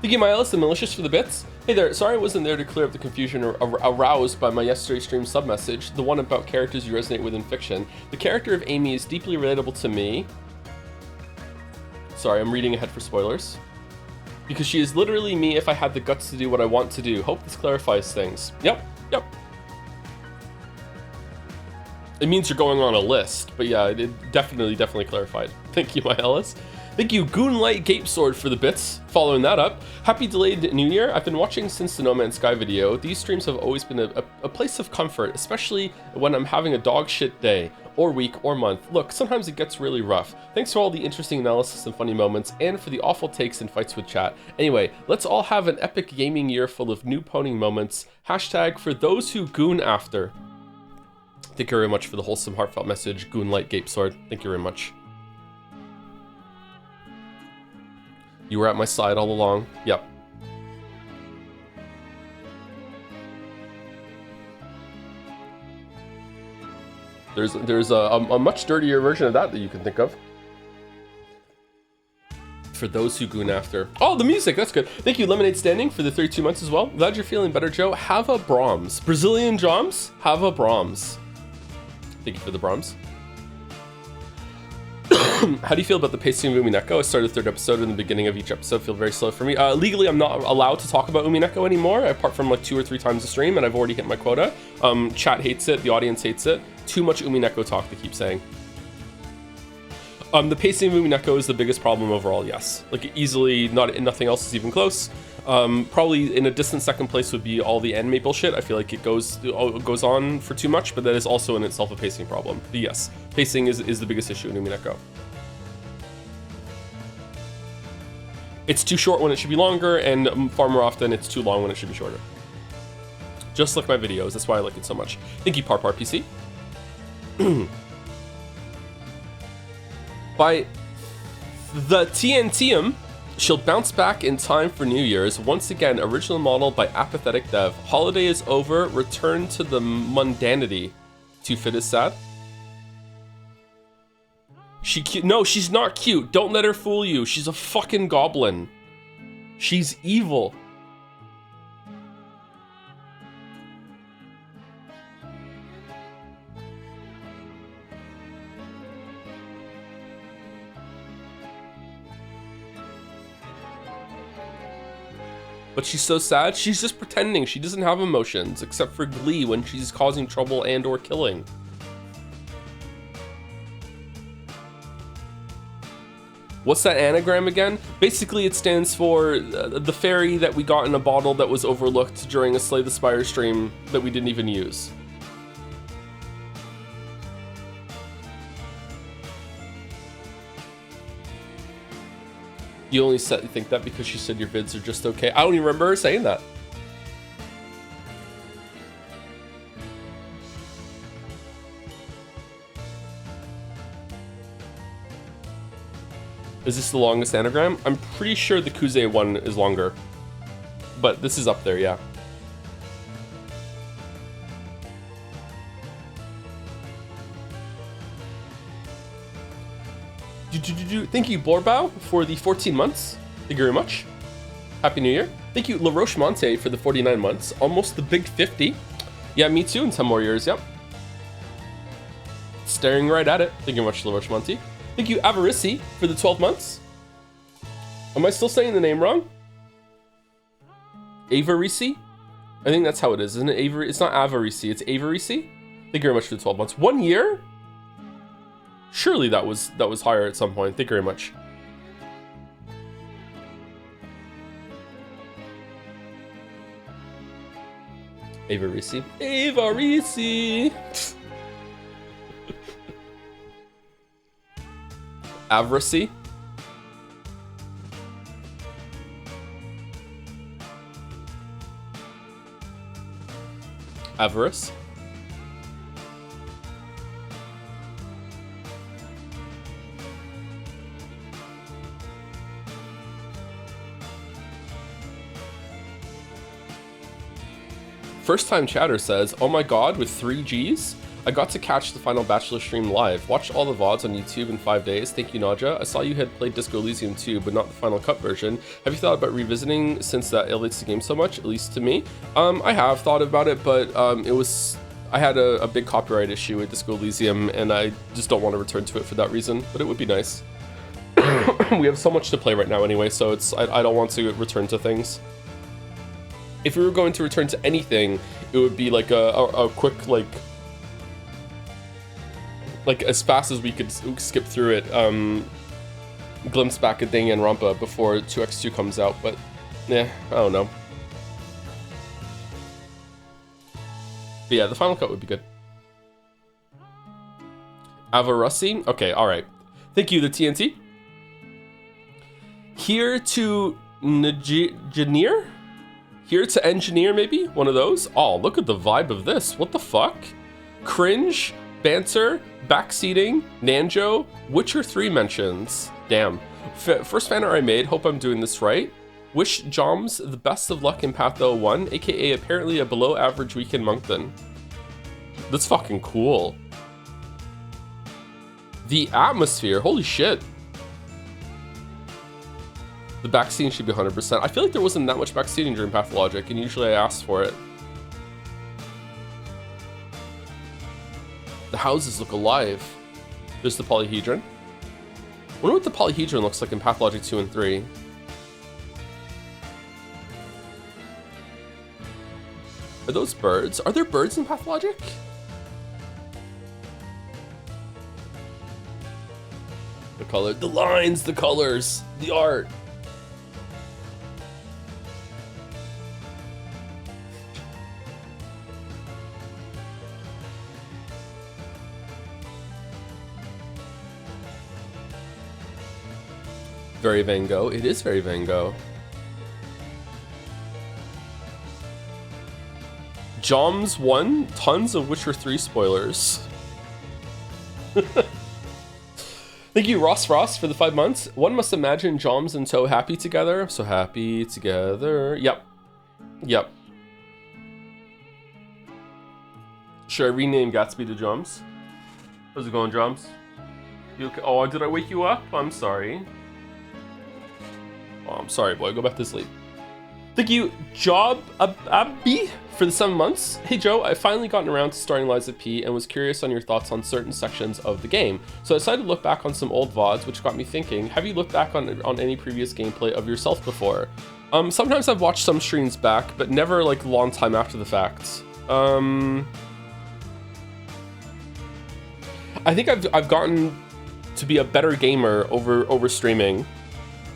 Thank you, Miles, and Malicious for the bits. Hey there, sorry I wasn't there to clear up the confusion aroused by my yesterday stream sub-message, the one about characters you resonate with in fiction. The character of Amy is deeply relatable to me. Sorry, I'm reading ahead for spoilers. Because she is literally me if I had the guts to do what I want to do. Hope this clarifies things. Yep. It means you're going on a list, but yeah, it definitely clarified. Thank you, my Ellis. Thank you, Goonlight Gape Sword, for the bits. Following that up, happy delayed New Year. I've been watching since the No Man's Sky video. These streams have always been a place of comfort, especially when I'm having a dog shit day, or week, or month. Look, sometimes it gets really rough. Thanks for all the interesting analysis and funny moments, and for the awful takes and fights with chat. Anyway, let's all have an epic gaming year full of new poning moments. Hashtag for those who goon after. Thank you very much for the wholesome, heartfelt message, Goonlight Gape Sword. Thank you very much. You were at my side all along. Yep. There's a much dirtier version of that you can think of. For those who goon after. Oh, the music, that's good. Thank you, Lemonade Standing, for the 32 months as well. Glad you're feeling better, Joe. Have a Brahms. Brazilian Joms, have a Brahms. Thank you for the Brahms. How do you feel about the pacing of Umineko? I started the third episode, and the beginning of each episode feel very slow for me. Legally, I'm not allowed to talk about Umineko anymore, apart from like 2 or 3 times a stream, and I've already hit my quota. Chat hates it, the audience hates it. Too much Umineko talk, they keep saying. The pacing of Umineko is the biggest problem overall, yes. Like easily, nothing else is even close. Probably in a distant second place would be all the anime bullshit. I feel like it goes on for too much, but that is also in itself a pacing problem. But yes, pacing is the biggest issue in Umineko. It's too short when it should be longer, and far more often it's too long when it should be shorter. Just like my videos, that's why I like it so much. Thank you, PC. By the TNTM, she'll bounce back in time for New Year's. Once again, original model by apathetic dev. Holiday is over, return to the mundanity. Too fit is sad. She cute? No, she's not cute. Don't let her fool you. She's a fucking goblin. She's evil. But she's so sad. She's just pretending. She doesn't have emotions, except for glee when she's causing trouble and or killing. What's that anagram again? Basically, it stands for the fairy that we got in a bottle that was overlooked during a Slay the Spire stream that we didn't even use. You only think that because she said your vids are just okay. I don't even remember her saying that. Is this the longest anagram? I'm pretty sure the Kuze one is longer. But this is up there, yeah. Thank you, Borbao, for the 14 months. Thank you very much. Happy New Year. Thank you, La Roche Monte, for the 49 months. Almost the big 50. Yeah, me too, in 10 more years, yep. Staring right at it. Thank you very much, La Roche Monte. Thank you, Avarici, for the 12 months. Am I still saying the name wrong? Avarisi? I think that's how it is, isn't it? It's not Avarisi, it's Avarisi. Thank you very much for the 12 months. 1 year? Surely that was higher at some point. Thank you very much. Avarisi. Avarisi! Avarice? Avarice? First time chatter says, oh my god, with 3 Gs? I got to catch the final Bachelor stream live. Watched all the VODs on YouTube in 5 days. Thank you, Naja. I saw you had played Disco Elysium too, but not the Final Cut version. Have you thought about revisiting since that elevates the game so much, at least to me? I have thought about it, but I had a big copyright issue with Disco Elysium, and I just don't want to return to it for that reason, but it would be nice. We have so much to play right now anyway, so I don't want to return to things. If we were going to return to anything, it would be like a quick, like as fast as we could skip through it, glimpse back at Danganronpa before 2x2 comes out, but yeah, I don't know. But yeah, the Final Cut would be good. Avarussi? Okay, alright. Thank you, the TNT. Here to engineer? Here to engineer, maybe? One of those? Oh, look at the vibe of this. What the fuck? Cringe, banter, backseating, Nanjo, Witcher 3 mentions. Damn. First fan art I made, hope I'm doing this right. Wish Joms the best of luck in Patho 1, aka apparently a below average weekend Moncton. That's fucking cool. The atmosphere, holy shit. The backseating should be 100%. I feel like there wasn't that much backseating during Pathologic, and usually I asked for it. The houses look alive. There's the polyhedron. I wonder what the polyhedron looks like in Pathologic 2 and 3. Are those birds? Are there birds in Pathologic? The color, the lines, the colors, the art. Very Van Gogh. It is very Van Gogh. Joms 1, tons of Witcher 3 spoilers. Thank you, Ross, for the 5 months. One must imagine Joms and So happy together. So happy together. Yep. Yep. Should I rename Gatsby to Joms? How's it going, Joms? You okay? Oh, did I wake you up? I'm sorry. Oh, I'm sorry, boy. Go back to sleep. Thank you, Job Abby, for the 7 months. Hey, Joe, I've finally gotten around to starting Lies of P and was curious on your thoughts on certain sections of the game. So I decided to look back on some old VODs, which got me thinking, have you looked back on any previous gameplay of yourself before? Sometimes I've watched some streams back, but never like a long time after the fact. I think I've gotten to be a better gamer over streaming,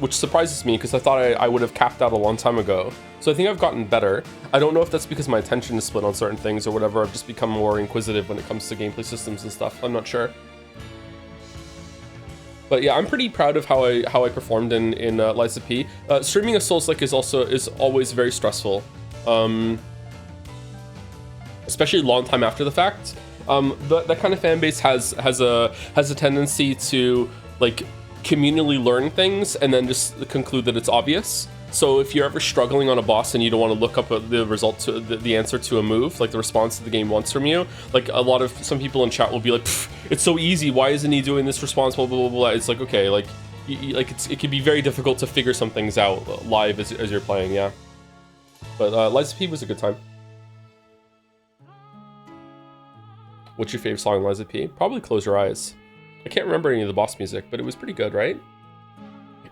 which surprises me because I thought I would have capped out a long time ago. So I think I've gotten better. I don't know if that's because my attention is split on certain things or whatever. I've just become more inquisitive when it comes to gameplay systems and stuff. I'm not sure. But yeah, I'm pretty proud of how I performed in Lies of P. Streaming a Souls-like is always very stressful, especially a long time after the fact. That kind of fan base has a tendency to like communally learn things and then just conclude that it's obvious. So if you're ever struggling on a boss and you don't want to look up the result to the answer to a move, like the response that the game wants from you, like some people in chat will be like, it's so easy, why isn't he doing this response, blah blah blah blah. It's like, okay, like it can be very difficult to figure some things out live as you're playing. Yeah, but Lies of P was a good time. What's your favorite song in Lies of P? Probably Close Your Eyes. I can't remember any of the boss music, but it was pretty good, right?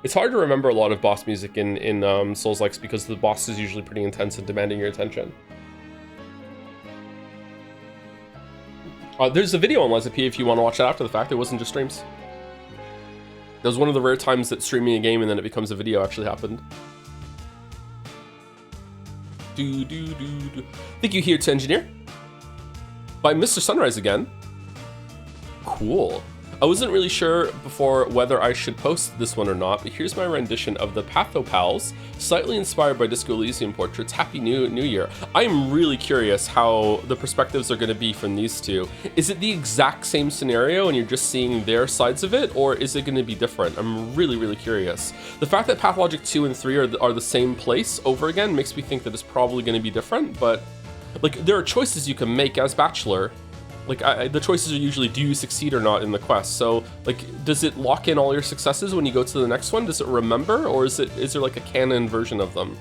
It's hard to remember a lot of boss music in Souls-likes because the boss is usually pretty intense and demanding your attention. There's a video on Lesapia if you want to watch it after the fact. It wasn't just streams. That was one of the rare times that streaming a game and then it becomes a video actually happened. Thank you here to Engineer. By Mr. Sunrise again. Cool. I wasn't really sure before whether I should post this one or not, but here's my rendition of the Patho Pals, slightly inspired by Disco Elysium portraits. Happy New Year. I'm really curious how the perspectives are going to be from these two. Is it the exact same scenario and you're just seeing their sides of it, or is it going to be different? I'm really, really curious. The fact that Pathologic 2 and 3 are the same place over again makes me think that it's probably going to be different, but like there are choices you can make as Bachelor. Like, the choices are usually, do you succeed or not in the quest? So, like, does it lock in all your successes when you go to the next one? Does it remember? Or is there like a canon version of them?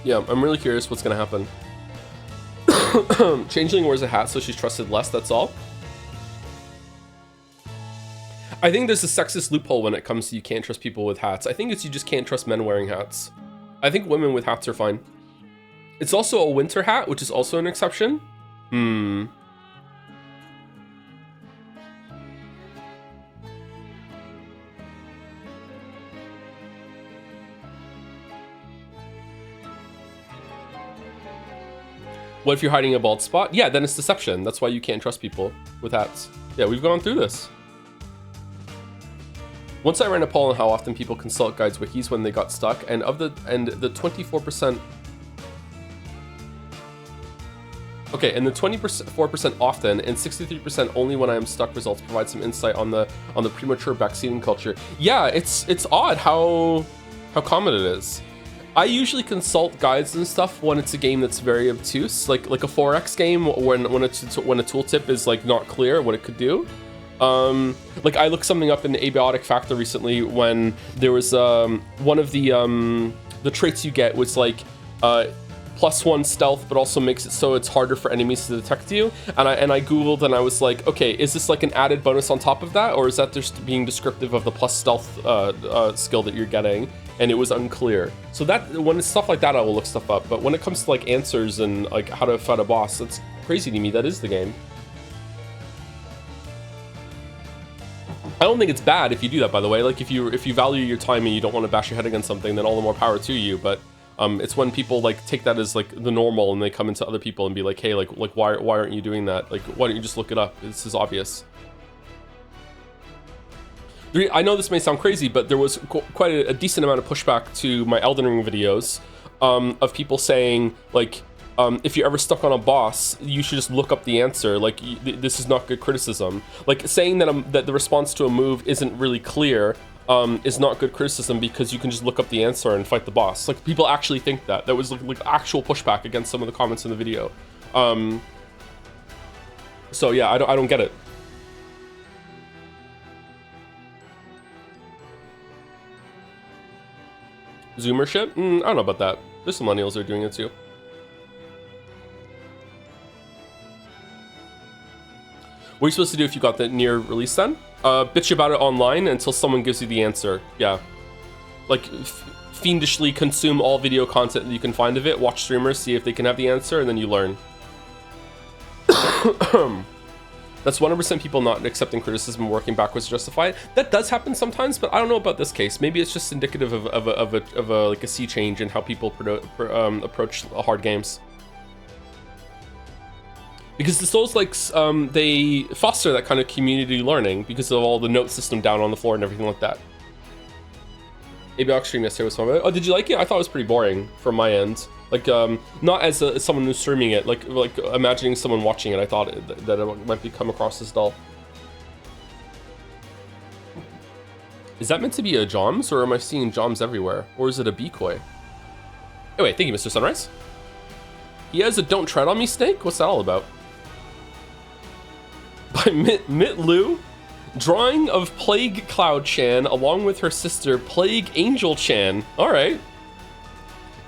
Yeah, I'm really curious what's gonna happen. Changeling wears a hat, so she's trusted less, that's all. I think there's a sexist loophole when it comes to you can't trust people with hats. I think it's you just can't trust men wearing hats. I think women with hats are fine. It's also a winter hat, which is also an exception. What if you're hiding a bald spot? Yeah, then it's deception. That's why you can't trust people with hats. Yeah, we've gone through this. Once I ran a poll on how often people consult guides wikis when they got stuck, and the 24%. Okay, and the 24% often and 63% only when I am stuck results provide some insight on the premature backseating culture. Yeah, it's odd how common it is. I usually consult guides and stuff when it's a game that's very obtuse, like a 4X game when a tooltip is like not clear what it could do. Like I looked something up in the abiotic factor recently when there was one of the traits you get was like +1 stealth, but also makes it so it's harder for enemies to detect you. And I googled and I was like, okay, is this like an added bonus on top of that, or is that just being descriptive of the plus stealth skill that you're getting? And it was unclear. So that when it's stuff like that, I will look stuff up. But when it comes to like answers and like how to fight a boss, that's crazy to me. That is the game. I don't think it's bad if you do that, by the way. Like if you value your time and you don't want to bash your head against something, then all the more power to you. But it's when people like take that as like the normal and they come into other people and be like, hey, like why aren't you doing that? Like why don't you just look it up? This is obvious. I know this may sound crazy, but there was quite a decent amount of pushback to my Elden Ring videos of people saying like, if you're ever stuck on a boss, you should just look up the answer. Like this is not good criticism. Like saying that the response to a move isn't really clear is not good criticism because you can just look up the answer and fight the boss. Like people actually think that. That was like actual pushback against some of the comments in the video. So yeah, I don't get it. Zoomer shit? I don't know about that. There's some millennials that are doing it too. What are you supposed to do if you got the near release then? Bitch about it online until someone gives you the answer. Yeah. Like, fiendishly consume all video content that you can find of it, watch streamers, see if they can have the answer, and then you learn. That's 100% people not accepting criticism and working backwards to justify it. That does happen sometimes, but I don't know about this case. Maybe it's just indicative of a sea change in how people approach hard games. Because the Souls-likes, they foster that kind of community learning because of all the note system down on the floor and everything like that. ABOX stream yesterday was fun. Oh, did you like it? I thought it was pretty boring from my end. Like, not as someone who's streaming it, like imagining someone watching it, I thought that it might come across as dull. Is that meant to be a Joms, or am I seeing Joms everywhere? Or is it a decoy? Anyway, thank you, Mr. Sunrise. He has a don't tread on me snake? What's that all about? By Mitlu? Drawing of Plague Cloud Chan along with her sister Plague Angel Chan. All right.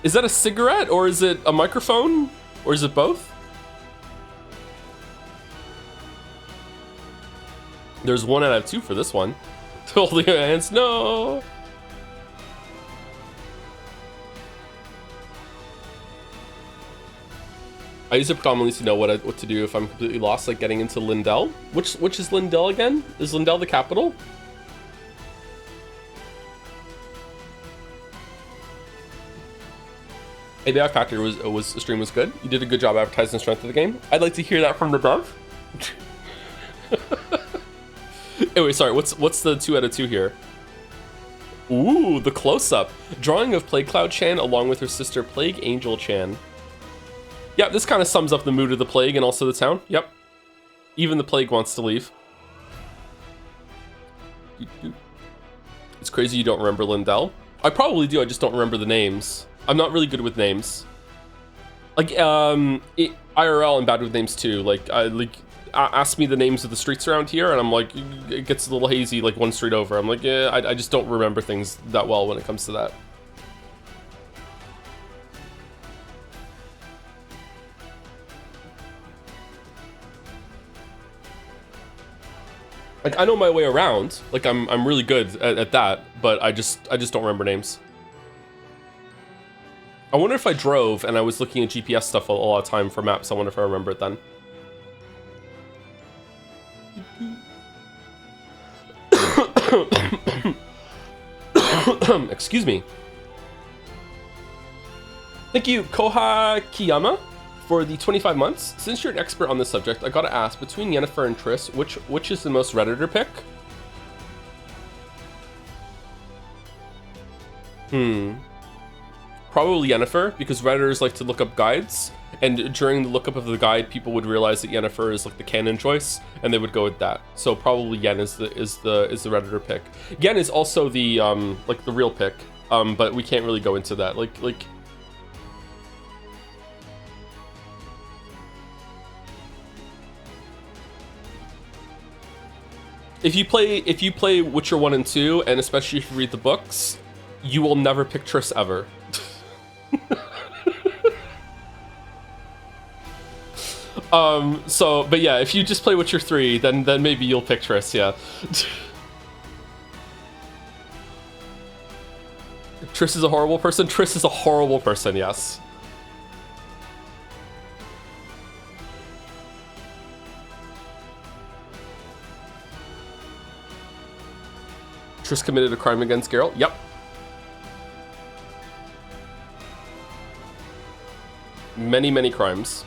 Is that a cigarette or is it a microphone or is it both? There's 1 out of 2 for this one. Holding your hands, no. I use it predominantly to know what to do if I'm completely lost, like getting into Lindell. Which is Lindell again? Is Lindell the capital? Hey, the Factor stream was good. You did a good job advertising the strength of the game. I'd like to hear that from the dev. Anyway, sorry. What's the 2 out of 2 here? Ooh, the close-up. Drawing of Plague Cloud Chan along with her sister Plague Angel Chan. Yeah, this kind of sums up the mood of the plague and also the town. Yep. Even the plague wants to leave. It's crazy you don't remember Lindell. I probably do, I just don't remember the names. I'm not really good with names. Like, IRL, I'm bad with names too. Like, ask me the names of the streets around here, and I'm like, it gets a little hazy, like one street over. I'm like, yeah, I just don't remember things that well when it comes to that. Like, I know my way around. Like, I'm really good at that, but I just don't remember names. I wonder if I drove and I was looking at GPS stuff a lot of time for maps. I wonder if I remember it then. Excuse me. Thank you, Koha Kiyama, for the 25 months. Since you're an expert on this subject, I gotta ask, between Yennefer and Triss, which is the most Redditor pick? Probably Yennefer, because Redditors like to look up guides, and during the lookup of the guide, people would realize that Yennefer is like the canon choice, and they would go with that. So probably Yen is the Redditor pick. Yen is also the like the real pick, but we can't really go into that. Like. If you play Witcher 1 and 2, and especially if you read the books, you will never pick Triss ever. But yeah, if you just play Witcher 3, then maybe you'll pick Triss, yeah. Triss is a horrible person? Triss is a horrible person, yes. Triss committed a crime against Geralt? Yep. Many, many crimes.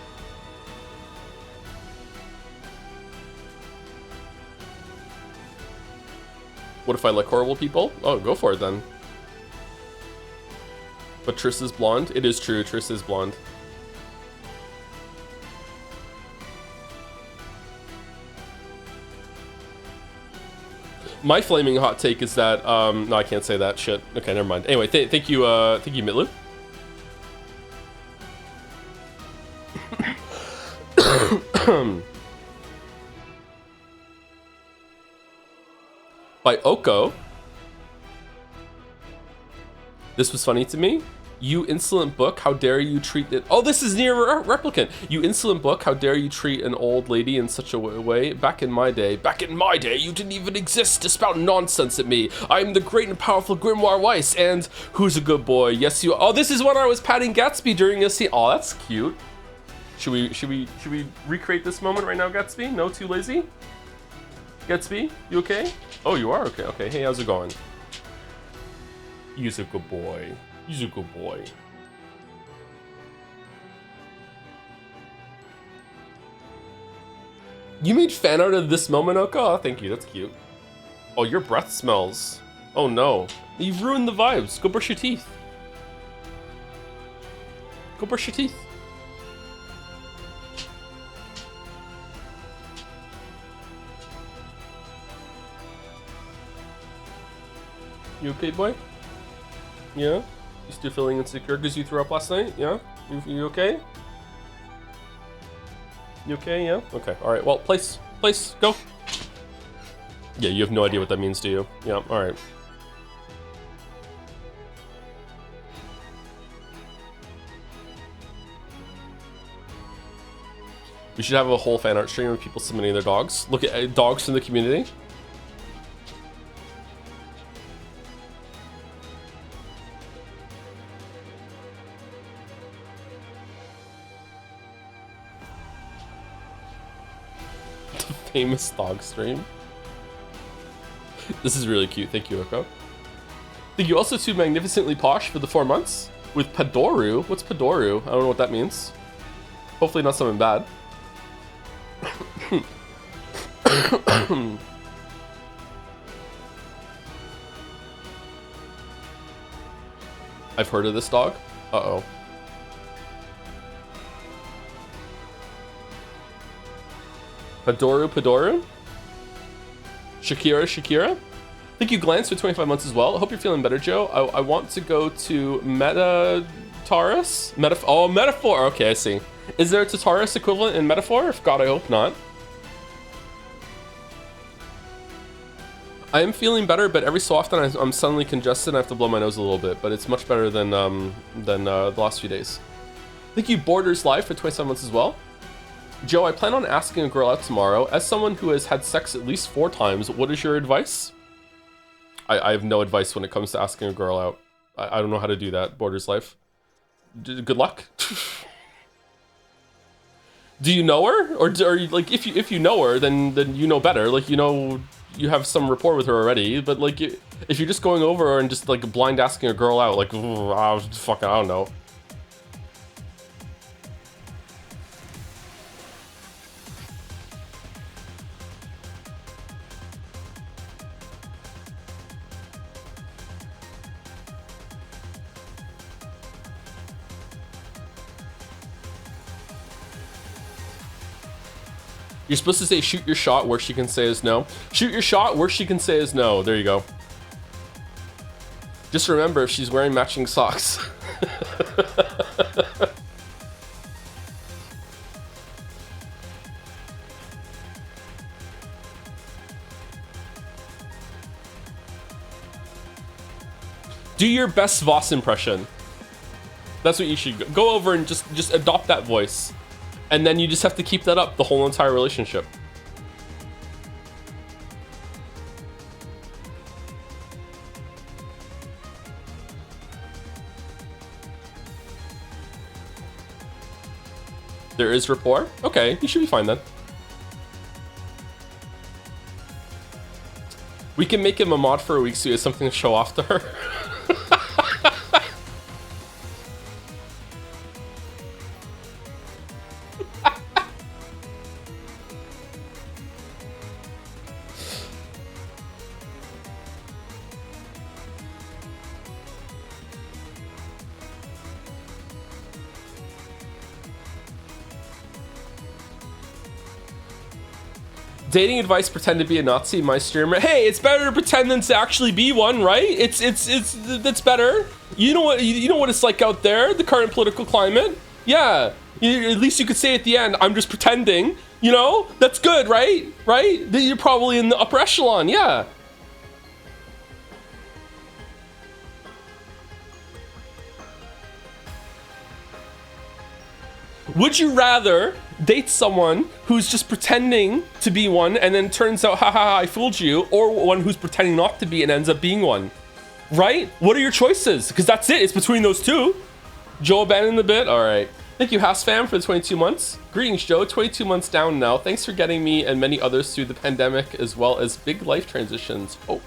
What if I like horrible people? Oh, go for it then. But Triss is blonde? It is true, Triss is blonde. My flaming hot take is that, no, I can't say that, shit. Okay, never mind. Anyway, thank you, Mitlu. By Oko. This was funny to me. You insolent book, how dare you treat it? Oh, this is near replicant. You insolent book, how dare you treat an old lady in such a way? Back in my day, you didn't even exist to spout nonsense at me. I am the great and powerful Grimoire Weiss, and who's a good boy? Yes, you. Oh, this is when I was patting Gatsby during a scene. Oh, that's cute. Should we recreate this moment right now, Gatsby? No, too lazy. Gatsby, you okay? Oh, you are okay. Okay, hey, how's it going? He's a good boy. He's a good boy. You made fan art of this moment, Oko? Oh, thank you, that's cute. Oh, your breath smells. Oh no. You've ruined the vibes. Go brush your teeth. Go brush your teeth. You okay, boy? Yeah? You still feeling insecure because you threw up last night? Yeah? You okay? You okay, yeah? Okay, alright, well, place, go. Yeah, you have no idea what that means, do you? Yeah, alright. We should have a whole fan art stream of people submitting their dogs. Look at dogs from the community. The famous dog stream. This is really cute. Thank you, Oko. Thank you also to Magnificently Posh for the 4 months. With Padoru. What's Padoru? I don't know what that means. Hopefully not something bad. I've heard of this dog. Uh-oh. Padoru? Shakira? Thank you, Glance, for 25 months as well. I hope you're feeling better, Joe. I want to go to Metatarus? Metaphor. Okay, I see. Is there a Tataris equivalent in Metaphor? If God, I hope not. I am feeling better, but every so often I'm suddenly congested and I have to blow my nose a little bit, but it's much better than the last few days. Thank you, Borders Live, for 27 months as well. Joe, I plan on asking a girl out tomorrow. As someone who has had sex at least 4 times, what is your advice? I have no advice when it comes to asking a girl out. I don't know how to do that, Borders Life. Good luck. Do you know her? Or like, if you know her, then you know better. Like, you know, you have some rapport with her already. But like, if you're just going over and just like blind asking a girl out, like, fucking, I don't know. You're supposed to say shoot your shot where she can say is no. Shoot your shot where she can say is no. There you go. Just remember if she's wearing matching socks. Do your best Voss impression. That's what you should go over and just adopt that voice. And then you just have to keep that up the whole entire relationship. There is rapport? Okay, you should be fine then. We can make him a mod for a week so he has something to show off to her. Dating advice: pretend to be a Nazi. My streamer. Hey, it's better to pretend than to actually be one, right? That's better. You know what? You know what it's like out there. The current political climate. Yeah. At least you could say at the end, "I'm just pretending." You know, that's good, right? Right? You're probably in the upper echelon. Yeah. Would you rather date someone who's just pretending to be one and then turns out, haha, I fooled you, or one who's pretending not to be and ends up being one? Right? What are your choices? Because that's it. It's between those two. Joe abandoned the bit. All right. Thank you, Hasfam, for the 22 months. Greetings, Joe. 22 months down now. Thanks for getting me and many others through the pandemic, as well as big life transitions. Hope.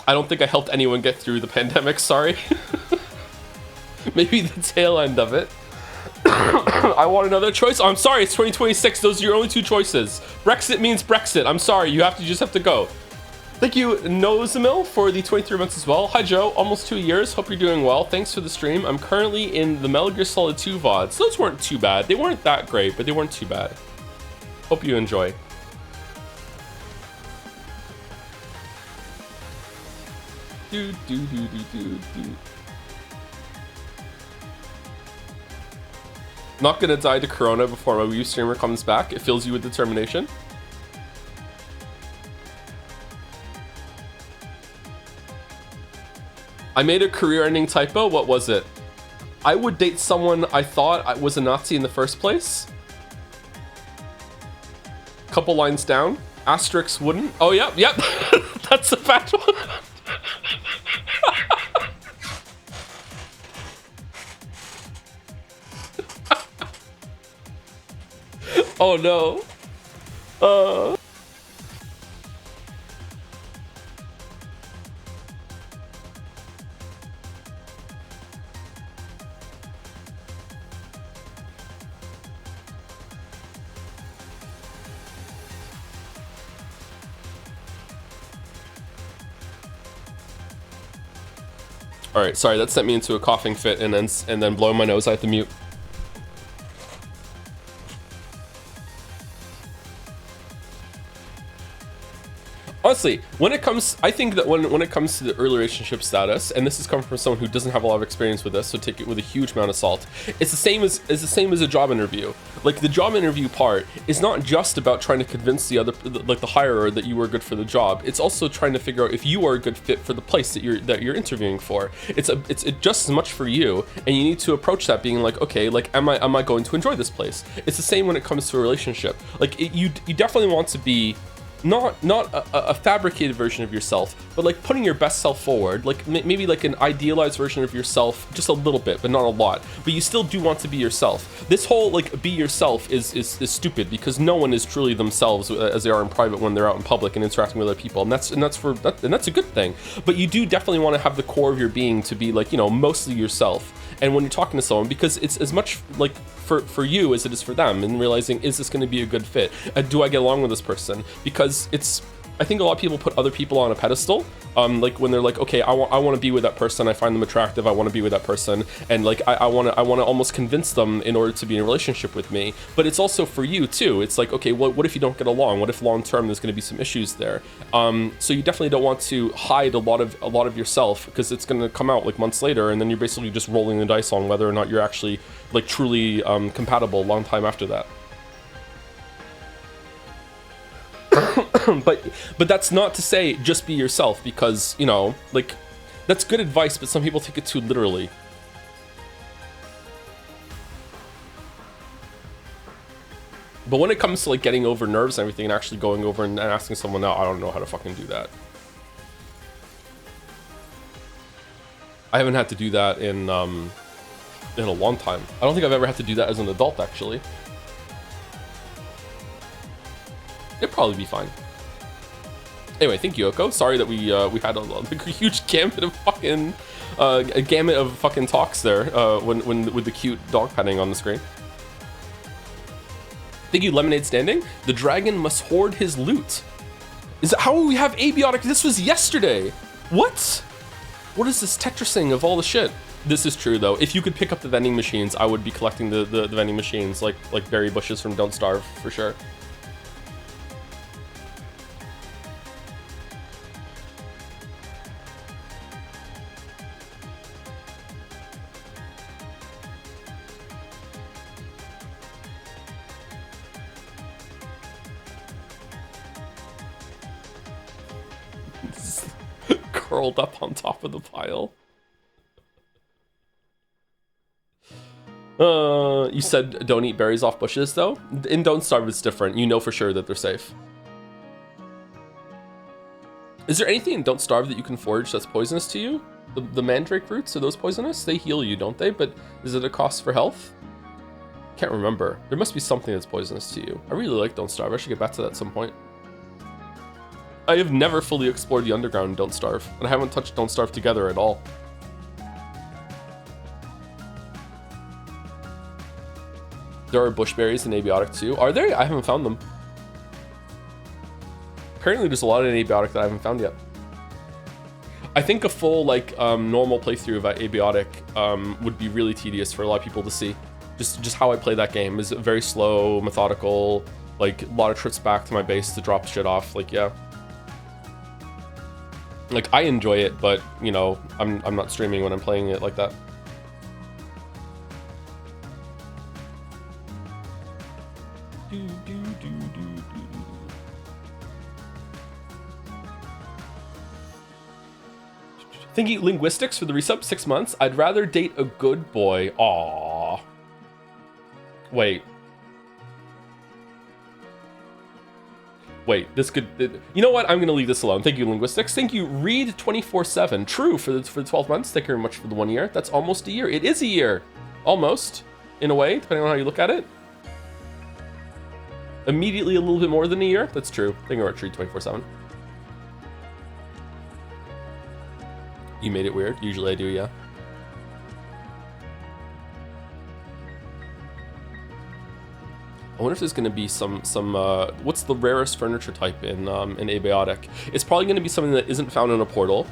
I don't think I helped anyone get through the pandemic. Sorry. Maybe the tail end of it. I want another choice. Oh, I'm sorry, it's 2026. Those are your only 2 choices. Brexit means Brexit. I'm sorry, you just have to go. Thank you, Nozamil, for the 23 months as well. Hi, Joe. Almost 2 years. Hope you're doing well. Thanks for the stream. I'm currently in the Metal Gear Solid 2 VODs. Those weren't too bad. They weren't that great, but they weren't too bad. Hope you enjoy. Not gonna die to Corona before my Wii streamer comes back. It fills you with determination. I made a career-ending typo. What was it? I would date someone I thought was a Nazi in the first place. Couple lines down. Asterix wouldn't. Oh, yep. That's a fact one. Oh, no. All right, sorry, that sent me into a coughing fit, and then blowing my nose. I have to mute. Honestly, when it comes, I think that when it comes to the early relationship status, and this is coming from someone who doesn't have a lot of experience with this, so take it with a huge amount of salt. It's the same as a job interview. Like, the job interview part is not just about trying to convince the hirer that you are good for the job. It's also trying to figure out if you are a good fit for the place that you're interviewing for. It's just as much for you, and you need to approach that being like, okay, like, am I going to enjoy this place? It's the same when it comes to a relationship. Like, you definitely want to be not a fabricated version of yourself, but like putting your best self forward, like maybe like an idealized version of yourself, just a little bit, but not a lot. But you still do want to be yourself. This whole like be yourself is stupid, because no one is truly themselves as they are in private when they're out in public and interacting with other people, and that's a good thing. But you do definitely want to have the core of your being to be like, you know, mostly yourself. And when you're talking to someone, because it's as much like for you as it is for them, and realizing, is this going to be a good fit? Do I get along with this person? Because I think a lot of people put other people on a pedestal, like when they're like, okay, I want to be with that person, I find them attractive, I want to be with that person, and like I want to almost convince them in order to be in a relationship with me. But it's also for you too. It's like, okay, what if you don't get along? What if long term there's going to be some issues there? So you definitely don't want to hide a lot of yourself, because it's going to come out like months later, and then you're basically just rolling the dice on whether or not you're actually like truly compatible a long time after that. but that's not to say just be yourself, because, you know, like, that's good advice, but some people take it too literally. But when it comes to like getting over nerves and everything, and actually going over and asking someone out, I don't know how to fucking do that. I haven't had to do that in a long time. I don't think I've ever had to do that as an adult, actually. It'd probably be fine. Anyway, thank you, Yoko. Sorry that we had a huge gamut of fucking talks there when with the cute dog petting on the screen. Thank you, Lemonade Standing. The dragon must hoard his loot. Is that how we have abiotic? This was yesterday. What? What is this Tetrising of all the shit? This is true though. If you could pick up the vending machines, I would be collecting the vending machines, like berry bushes from Don't Starve for sure. Curled up on top of the pile. You said don't eat berries off bushes though? In Don't Starve it's different. You know for sure that they're safe. Is there anything in Don't Starve that you can forage that's poisonous to you? The mandrake roots, are those poisonous? They heal you, don't they? But is it a cost for health? Can't remember. There must be something that's poisonous to you. I really like Don't Starve. I should get back to that at some point. I have never fully explored the underground in Don't Starve, and I haven't touched Don't Starve together at all. There are bushberries in abiotic too. Are there? I haven't found them. Apparently there's a lot in abiotic that I haven't found yet. I think a full like normal playthrough of abiotic would be really tedious for a lot of people to see. Just how I play that game is very slow, methodical, like a lot of trips back to my base to drop shit off. Like, yeah. Like, I enjoy it, but, you know, I'm not streaming when I'm playing it like that. Thank you, Linguistics, for the resub, 6 months. I'd rather date a good boy. Aww. Wait. Wait, this could... You know what? I'm going to leave this alone. Thank you, Linguistics. Thank you, Read247. True, for the 12 months. Thank you very much for the 1 year. That's almost a year. It is a year. Almost, in a way, depending on how you look at it. Immediately a little bit more than a year. That's true. Thank you, Read247. You made it weird. Usually I do, yeah. I wonder if there's going to be some what's the rarest furniture type in Abiotic? It's probably going to be something that isn't found in a portal,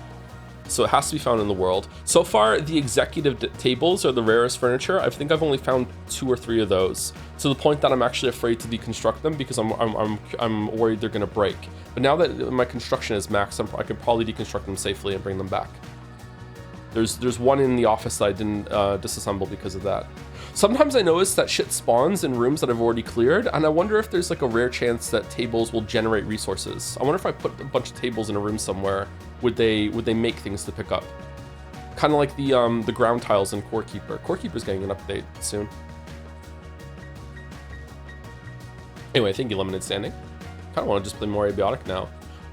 so it has to be found in the world. So far, the executive tables are the rarest furniture. I think I've only found 2 or 3 of those, to the point that I'm actually afraid to deconstruct them because I'm worried they're going to break. But now that my construction is max, I can probably deconstruct them safely and bring them back. There's one in the office that I didn't disassemble because of that. Sometimes I notice that shit spawns in rooms that I've already cleared, and I wonder if there's like a rare chance that tables will generate resources. I wonder if I put a bunch of tables in a room somewhere, would they make things to pick up? Kind of like the ground tiles in Core Keeper. Core Keeper's getting an update soon. Anyway, thank you, Limited Standing. Kind of want to just play more Abiotic now.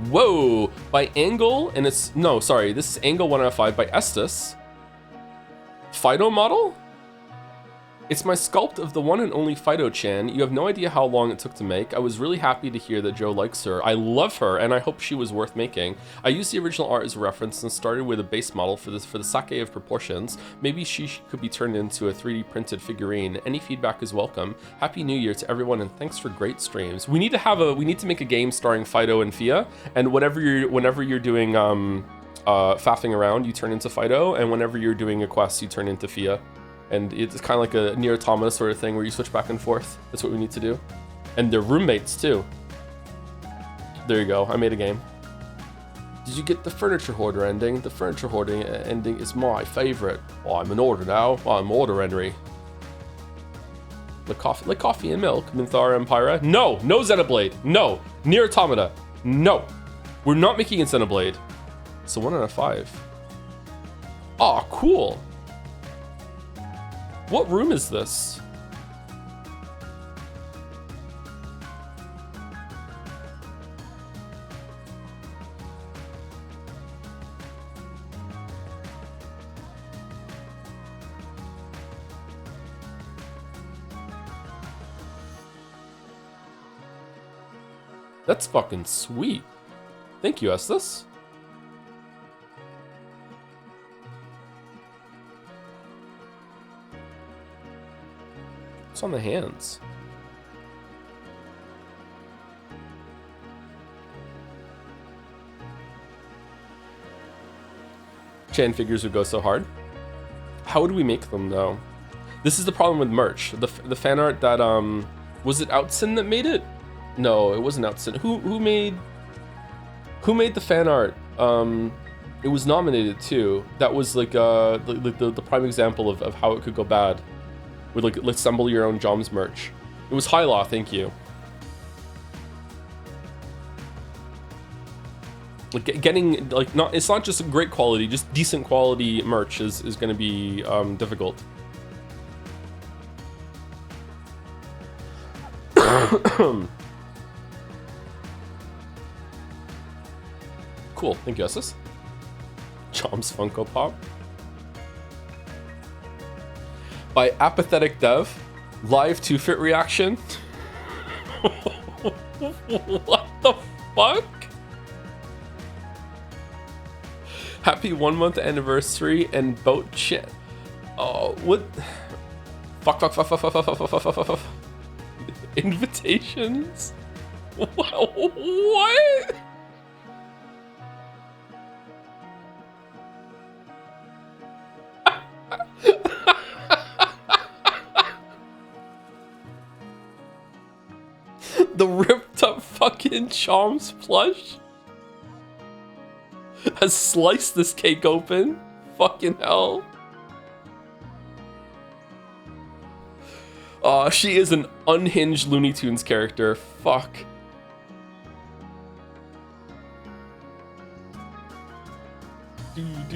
Whoa! By Angle, and it's... No, sorry. This is Angle 1 out of 5 by Estes. Fido model? It's my sculpt of the one and only Fido-chan. You have no idea how long it took to make. I was really happy to hear that Joe likes her. I love her, and I hope she was worth making. I used the original art as a reference and started with a base model for the sake of proportions. Maybe she could be turned into a 3D printed figurine. Any feedback is welcome. Happy New Year to everyone, and thanks for great streams. We need to make a game starring Fido and Fia, and whenever you're doing faffing around, you turn into Fido, and whenever you're doing a quest, you turn into Fia. And it's kind of like a Nier Automata sort of thing where you switch back and forth. That's what we need to do. And they're roommates too. There you go, I made a game. Did you get the Furniture Hoarder ending? The Furniture Hoarding ending is my favorite. Oh, I'm an order now. Oh, I'm order entry. Like coffee and milk. Minthara and Pyra. No, no Xenoblade. No. Nier Automata. No. We're not making a Xenoblade. So 1 out of 5. Oh, cool. What room is this? That's fucking sweet. Thank you, Estes. On the hands. Chan figures would go so hard. How would we make them though? This is the problem with merch. The fan art that was it Outsin that made it? No, it wasn't Outsin. Who made the fan art? It was nominated too. That was like the prime example of how it could go bad. With like assemble your own Joms merch. It was High Law, thank you. Like getting like it's not just great quality, just decent quality merch is going to be difficult. Cool, thank you, Estes. Joms Funko Pop. By Apathetic Dev, live 2-fit reaction. What the fuck? Happy 1 month anniversary and boat shit. Oh, what? Fuck. Invitations? What? The ripped up fucking Choms plush has sliced this cake open. Fucking hell. She is an unhinged Looney Tunes character. Fuck. Dude.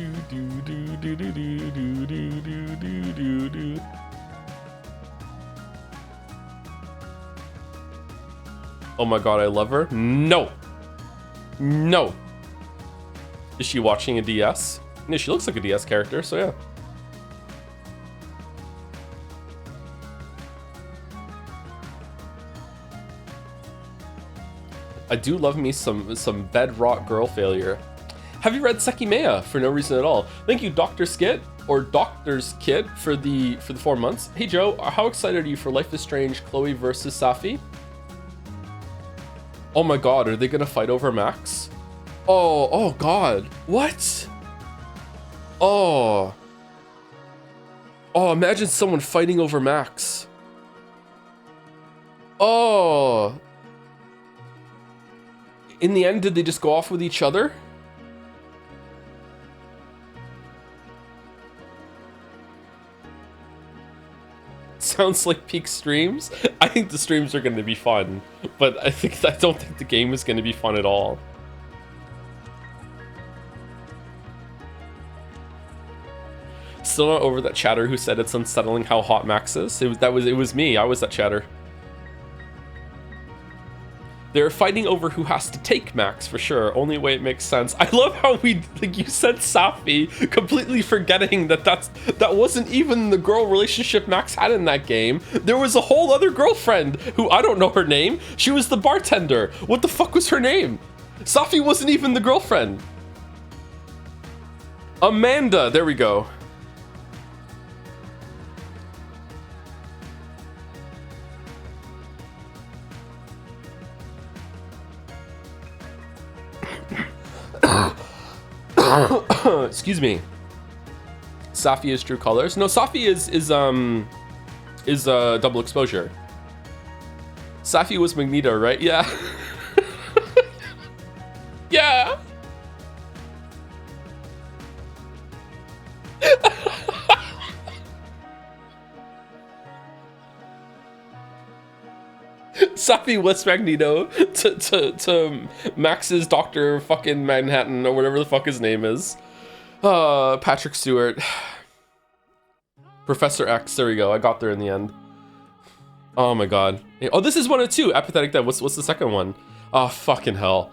Oh my god, I love her. No. No. Is she watching a DS? No, she looks like a DS character, so yeah. I do love me some bedrock girl failure. Have you read Sekimea for no reason at all? Thank you, Dr. Skit or Doctor's Kid for the 4 months. Hey Joe, how excited are you for Life is Strange Chloe versus Safi? Oh my god, are they gonna fight over Max? Oh god. What? Oh, imagine someone fighting over Max. Oh. In the end, did they just go off with each other? Sounds like peak streams. I think the streams are going to be fun, but I don't think the game is going to be fun at all. Still not over that chatter who said it's unsettling how hot Max is. It was me. I was that chatter. They're fighting over who has to take Max for sure. Only way it makes sense. I love how you said Safi, completely forgetting that wasn't even the girl relationship Max had in that game. There was a whole other girlfriend who I don't know her name. She was the bartender. What the fuck was her name? Safi wasn't even the girlfriend. Amanda, there we go. Excuse me. Safi is True Colors. No, Safi is double exposure. Safi was Magneto, right? Yeah. Yeah. Safi was Magneto to Max's Dr. fucking Manhattan or whatever the fuck his name is. Patrick Stewart. Professor X, there we go. I got there in the end. Oh my god. Oh, this is 1 of 2. Apathetic Dead. What's the second one? Oh, fucking hell.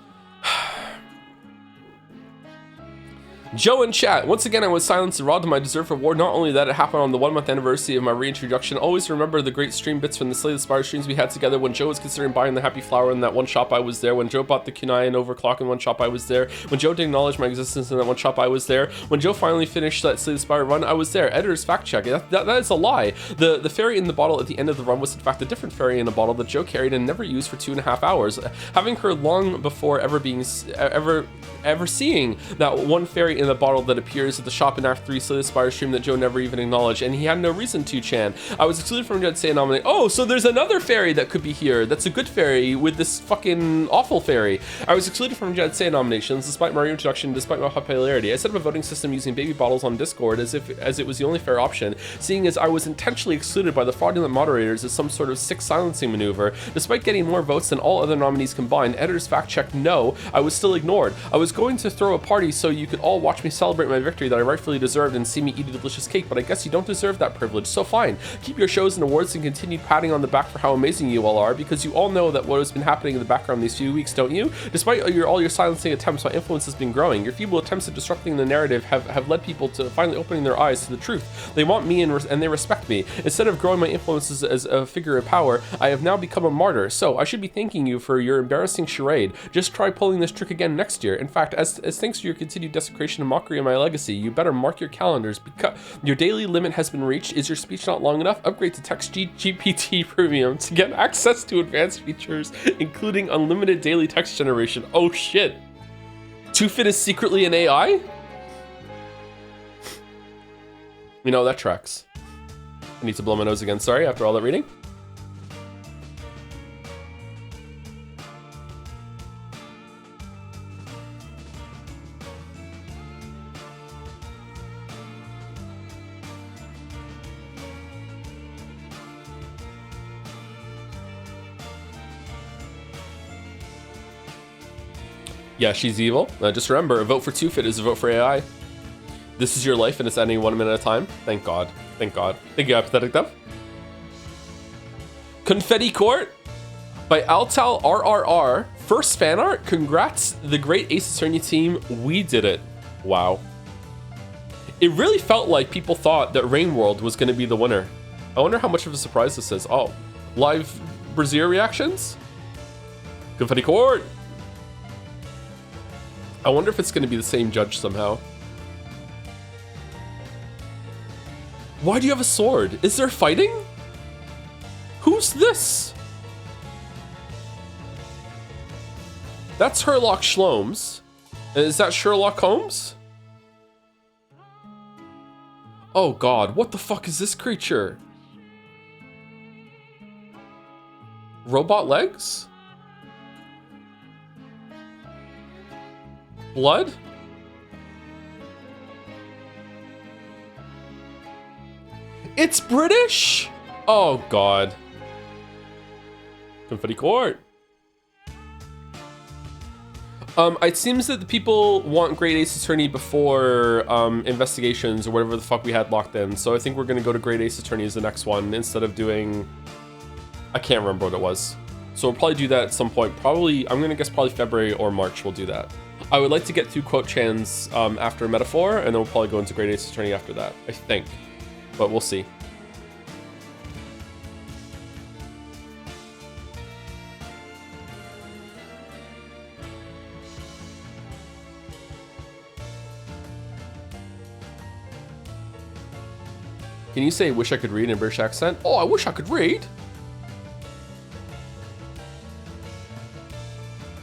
Joe in chat, once again I was silenced and robbed of my deserved reward. Not only that, it happened on the 1 month anniversary of my reintroduction. Always remember the great stream bits from the Slay the Spire streams we had together. When Joe was considering buying the Happy Flower in that one shop, I was there. When Joe bought the kunai and overclock in one shop, I was there. When Joe didn't acknowledge my existence in that one shop, I was there. When Joe finally finished that Slay the Spire run, I was there. Editor's fact check. That is a lie. The fairy in the bottle at the end of the run was in fact a different fairy in a bottle that Joe carried and never used for 2.5 hours. Having her long before ever seeing that one fairy in the bottle that appears at the shop in Act 3 Slay the Spire stream that Joe never even acknowledged, and he had no reason to, Chan. I was excluded from Jed Say nominate. Oh, so there's another fairy that could be here. That's a good fairy with this fucking awful fairy. I was excluded from Jed Say nominations despite my reintroduction, despite my popularity. I set up a voting system using baby bottles on Discord as it was the only fair option, seeing as I was intentionally excluded by the fraudulent moderators as some sort of sick silencing maneuver. Despite getting more votes than all other nominees combined, editor's fact check, no, I was still ignored. I was going to throw a party so you could all watch me celebrate my victory that I rightfully deserved and see me eat a delicious cake, but I guess you don't deserve that privilege, so fine. Keep your shows and awards and continue patting on the back for how amazing you all are, because you all know that what has been happening in the background these few weeks, don't you? Despite all your silencing attempts, my influence has been growing. Your feeble attempts at disrupting the narrative have led people to finally opening their eyes to the truth. They want me and they respect me. Instead of growing my influence as a figure of power, I have now become a martyr, so I should be thanking you for your embarrassing charade. Just try pulling this trick again next year. In fact, as thanks to your continued desecration and mockery of my legacy, you better mark your calendars because your daily limit has been reached. Is your speech not long enough? Upgrade to Text GPT Premium to get access to advanced features, including unlimited daily text generation. Oh shit. Two-Fit is secretly an AI? You know, that tracks. I need to blow my nose again, sorry, after all that reading. Yeah, she's evil. Just remember, a vote for Two-Fit is a vote for AI. This is your life and it's ending 1 minute at a time. Thank God. Thank God. Thank you, Pathologic Dev. Confetti Court by Altal RRR. First fan art. Congrats, the great Ace Attorney team. We did it. Wow. It really felt like people thought that Rain World was going to be the winner. I wonder how much of a surprise this is. Oh, live Brazier reactions? Confetti Court. I wonder if it's going to be the same judge somehow. Why do you have a sword? Is there fighting? Who's this? That's Herlock Shlomes. Is that Sherlock Holmes? Oh God, what the fuck is this creature? Robot legs? Blood? It's British? Oh God. Confetti Court. It seems that the people want Great Ace Attorney before investigations or whatever the fuck we had locked in. So I think we're gonna go to Great Ace Attorney as the next one instead of doing... I can't remember what it was. So we'll probably do that at some point. Probably, I'm gonna guess probably February or March we'll do that. I would like to get through Quote Chans after Metaphor, and then we'll probably go into Great Ace Attorney after that, I think. But we'll see. Can you say wish I could read in a British accent? Oh, I wish I could read.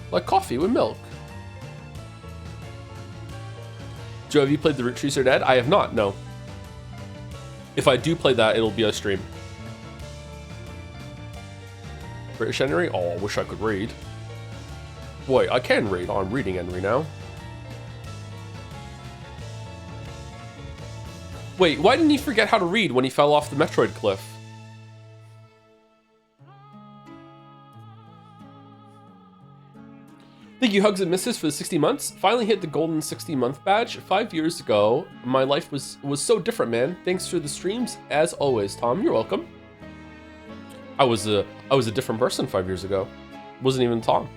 Like coffee with milk. Joe, have you played The Root Trees Are Dead? I have not, no. If I do play that, it'll be a stream. British Henry? Oh, I wish I could read. Boy, I can read. Oh, I'm reading Henry now. Wait, why didn't he forget how to read when he fell off the Metroid cliff? Thank you, Hugs and Misses, for the 60 months. Finally hit the golden 60-month badge. 5 years ago, my life was so different, man. Thanks for the streams, as always, Tom. You're welcome. I was a different person 5 years ago. Wasn't even Tom.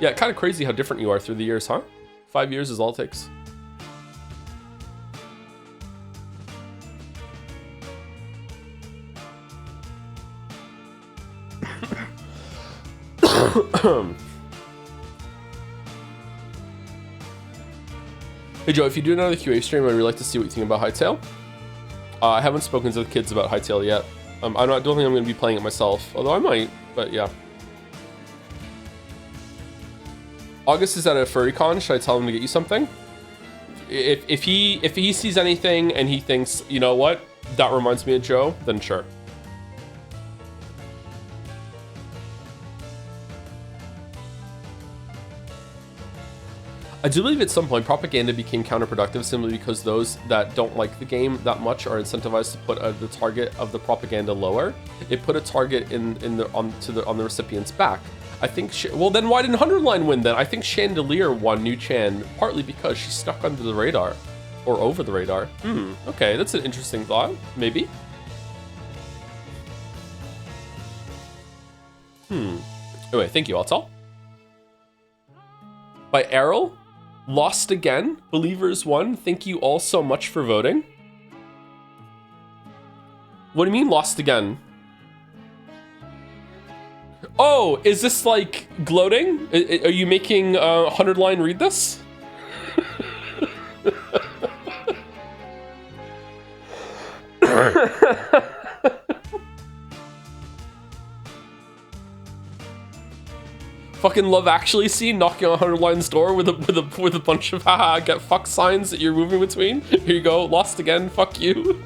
Yeah, kind of crazy how different you are through the years, huh? 5 years is all it takes. Hey Joe, if you do another QA stream, I'd really like to see what you think about Hytale. I haven't spoken to the kids about Hytale yet. I don't think I'm going to be playing it myself, although I might, but yeah. August is at a furry con. Should I tell him to get you something? If he sees anything and he thinks, you know what, that reminds me of Joe, then sure. I do believe at some point propaganda became counterproductive simply because those that don't like the game that much are incentivized to put the target of the propaganda lower. It put a target on the recipient's back. I think well then why didn't Hunterline win then? I think Chandelier won New Chan partly because she's stuck under the radar or over the radar. Okay, that's an interesting thought. Maybe. Anyway, thank you, Altal. By Errol. Lost again. Believers won. Thank you all so much for voting. What do you mean lost again? Oh, is this like gloating? Are you making 100line read this? Fucking Love Actually scene knocking on 100line's door with a bunch of haha get fucked signs that you're moving between. Here you go, lost again, fuck you.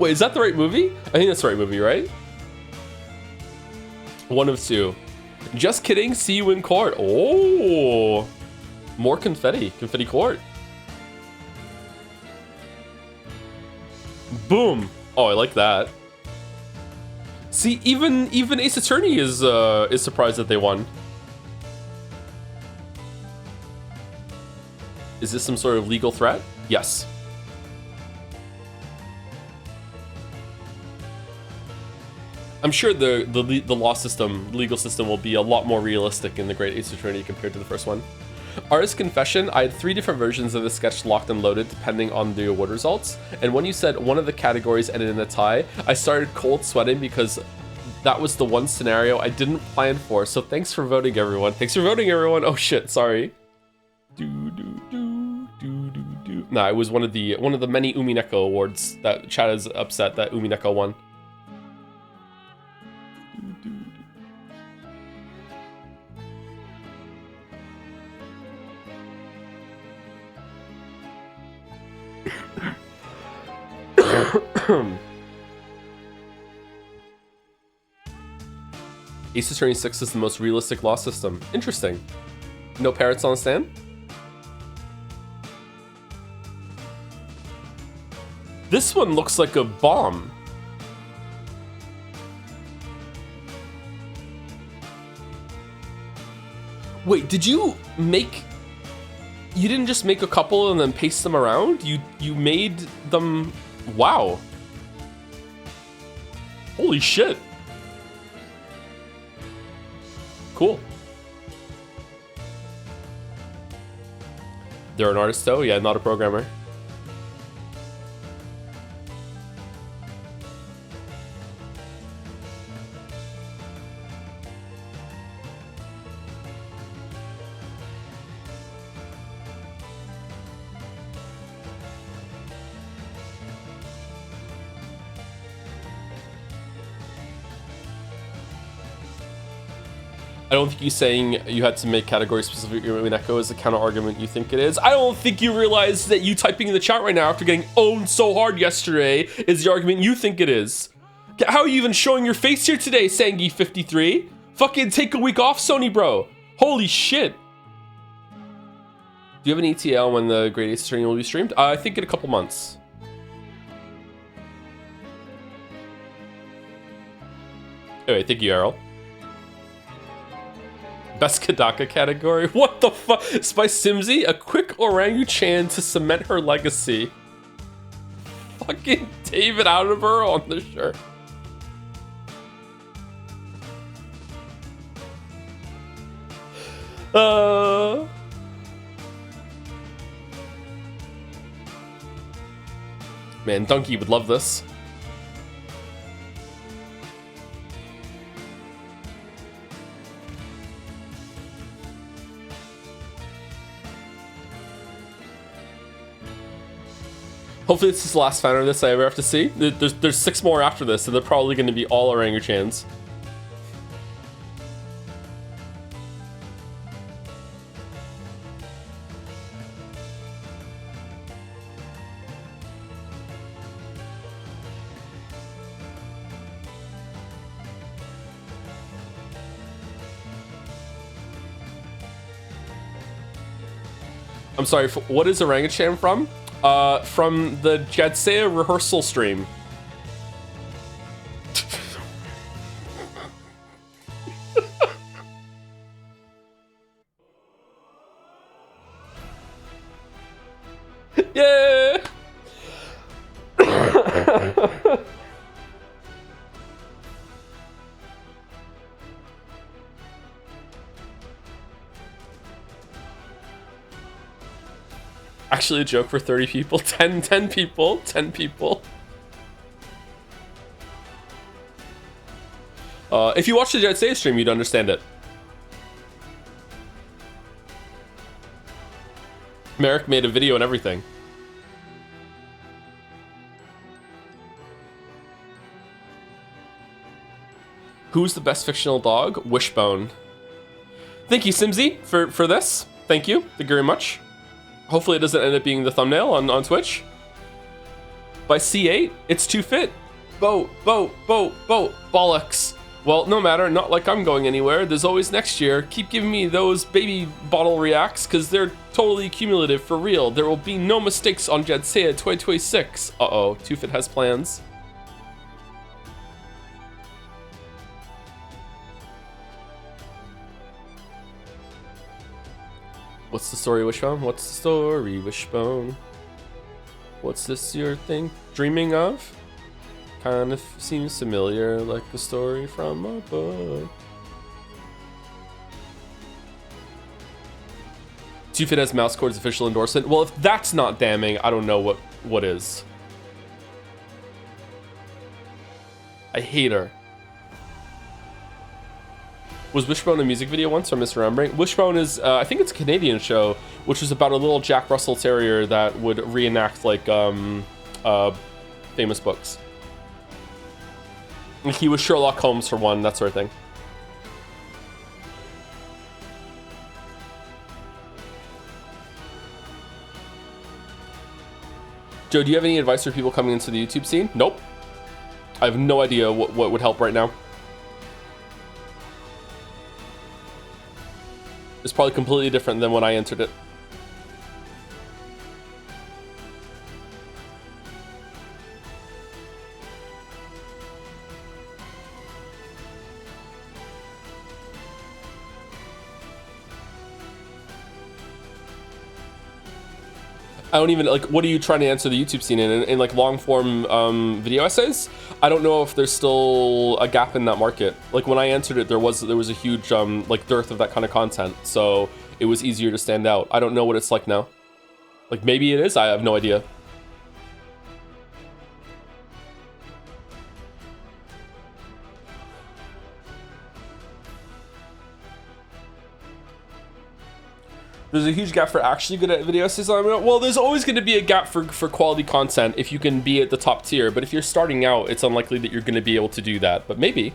Wait, is that the right movie? I think that's the right movie, right? One of two. Just kidding, see you in court. Oh, more confetti. Confetti court. Boom. Oh, I like that. See, even Ace Attorney is surprised that they won. Is this some sort of legal threat? Yes. I'm sure the law system, legal system will be a lot more realistic in the Great Ace Attorney compared to the first one. Artist confession, I had 3 different versions of the sketch locked and loaded depending on the award results. And when you said one of the categories ended in a tie, I started cold sweating because that was the one scenario I didn't plan for. So thanks for voting, everyone. Thanks for voting, everyone. Oh shit, sorry. Nah, it was one of the many Umineko awards that Chad is upset that Umineko won. Ace Attorney 6 is the most realistic law system. Interesting. No parrots on the stand? This one looks like a bomb. Wait, did you make... You didn't just make a couple and then paste them around? You made them... Wow. Holy shit. Cool. They're an artist though? Yeah, not a programmer. I don't think you saying you had to make category specific Umineko is the counter argument you think it is. I don't think you realize that you typing in the chat right now after getting owned so hard yesterday is the argument you think it is. How are you even showing your face here today, Sangi53? Fucking take a week off, Sony bro. Holy shit. Do you have an ETL when the Great Ace Attorney will be streamed? I think in a couple months. Anyway, thank you, Errol. Best Kadaka category? What the fuck? Spice Simsy, a quick orangutan to cement her legacy. Fucking David Attenborough on the shirt. Man, Donkey would love this. Hopefully this is the last fan of this I ever have to see. There's 6 more after this, and they're probably going to be all orangutans. I'm sorry, what is orangutan from? From the Jadsea rehearsal stream. Yeah. Actually a joke for 30 people, 10 people, 10 people. If you watch the Jet Save stream, you'd understand it. Merrick made a video and everything. Who's the best fictional dog? Wishbone. Thank you, Simsy, for this. Thank you. Thank you very much. Hopefully it doesn't end up being the thumbnail on Twitch. By C8, it's too fit. Boat, bollocks. Well, no matter, not like I'm going anywhere. There's always next year. Keep giving me those baby bottle reacts, because they're totally cumulative for real. There will be no mistakes on Jadsea 2026. Uh-oh, Too Fit has plans. What's the story, Wishbone? What's the story, Wishbone? What's this your thing? Dreaming of? Kind of seems familiar, like a story from a book. Tufit has mouse cord's official endorsement. Well, if that's not damning, I don't know what is. I hate her. Was Wishbone a music video once, or misremembering? Wishbone is, I think it's a Canadian show, which was about a little Jack Russell Terrier that would reenact, like, famous books. Like, he was Sherlock Holmes for one, that sort of thing. Joe, do you have any advice for people coming into the YouTube scene? Nope. I have no idea what would help right now. It's probably completely different than when I entered it. I don't even, like, what are you trying to answer the YouTube scene in like long form video essays? I don't know if there's still a gap in that market. Like when I entered it, there was a huge like dearth of that kind of content, so it was easier to stand out. I don't know what it's like now. Like maybe it is, I have no idea. There's a huge gap for actually good at video essays. Well, there's always going to be a gap for quality content if you can be at the top tier. But if you're starting out, it's unlikely that you're going to be able to do that. But maybe.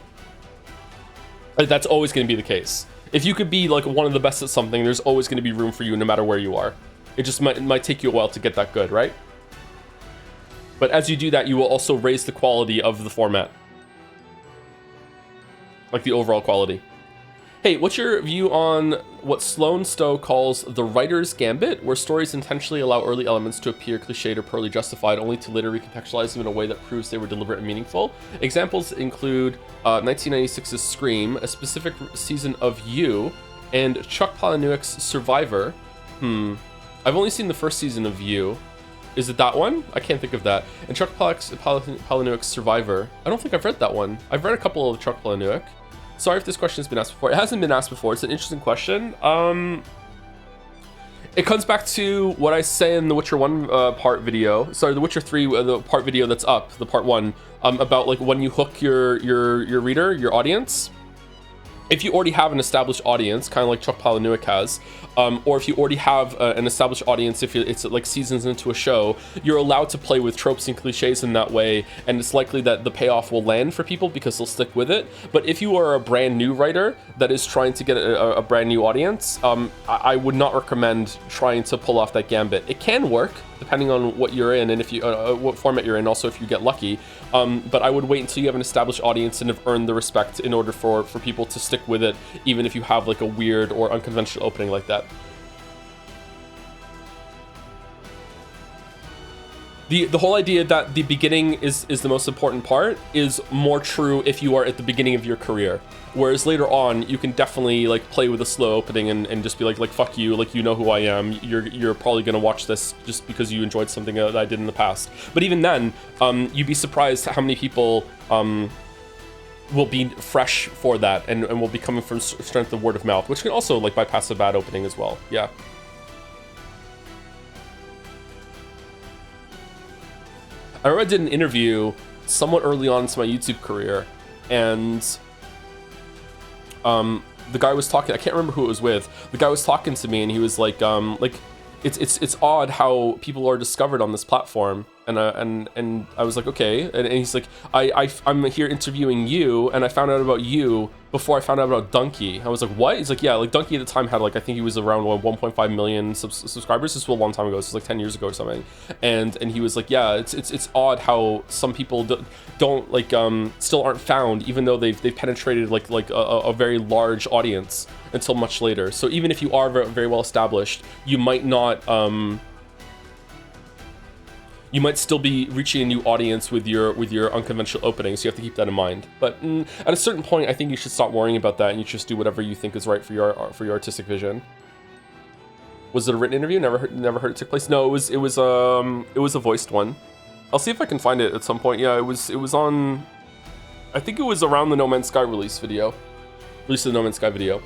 That's always going to be the case. If you could be like one of the best at something, there's always going to be room for you no matter where you are. It just might take you a while to get that good, right? But as you do that, you will also raise the quality of the format. Like the overall quality. Hey, what's your view on what Sloane Stowe calls the writer's gambit, where stories intentionally allow early elements to appear cliched or poorly justified, only to later recontextualize them in a way that proves they were deliberate and meaningful? Examples include 1996's Scream, a specific season of You, and Chuck Palahniuk's Survivor. I've only seen the first season of You. Is it that one? I can't think of that. And Chuck Palahniuk's Survivor. I don't think I've read that one. I've read a couple of Chuck Palahniuk. Sorry if this question has been asked before. It hasn't been asked before. It's an interesting question. It comes back to what I say in the Witcher 1 part video. Sorry, the Witcher 3 the part video that's up, the part 1, about like when you hook your reader, your audience. If you already have an established audience, kind of like Chuck Palahniuk has, or if you already have an established audience, if it's like seasons into a show, you're allowed to play with tropes and cliches in that way, and it's likely that the payoff will land for people because they'll stick with it. But if you are a brand new writer that is trying to get a brand new audience, I would not recommend trying to pull off that gambit. It can work, depending on what you're in and if you what format you're in, also if you get lucky. But I would wait until you have an established audience and have earned the respect in order for people to stick with it, even if you have like a weird or unconventional opening like that. The whole idea that the beginning is the most important part is more true if you are at the beginning of your career. Whereas later on, you can definitely like play with a slow opening and just be like fuck you, like you know who I am. You're probably gonna watch this just because you enjoyed something that I did in the past. But even then, you'd be surprised how many people will be fresh for that and will be coming from strength of word of mouth, which can also like bypass a bad opening as well. Yeah. I remember I did an interview somewhat early on into my YouTube career, and the guy was talking, I can't remember who it was with. The guy was talking to me and he was like it's odd how people are discovered on this platform. And I was like, okay. And he's like, I'm here interviewing you, and I found out about you before I found out about Donkey. I was like, what? He's like, yeah, like Donkey at the time had like, I think he was around 1.5 million subscribers. This was a long time ago. This was like 10 years ago or something. And he was like, yeah, it's odd how some people don't like still aren't found, even though they've penetrated like a very large audience until much later. So even if you are very, very well established, you might not you might still be reaching a new audience with your unconventional openings. So you have to keep that in mind. But at a certain point, I think you should stop worrying about that and you just do whatever you think is right for your artistic vision. Was it a written interview? Never heard it took place. No, it was a voiced one. I'll see if I can find it at some point. Yeah, it was on. I think it was around the No Man's Sky release of the No Man's Sky video.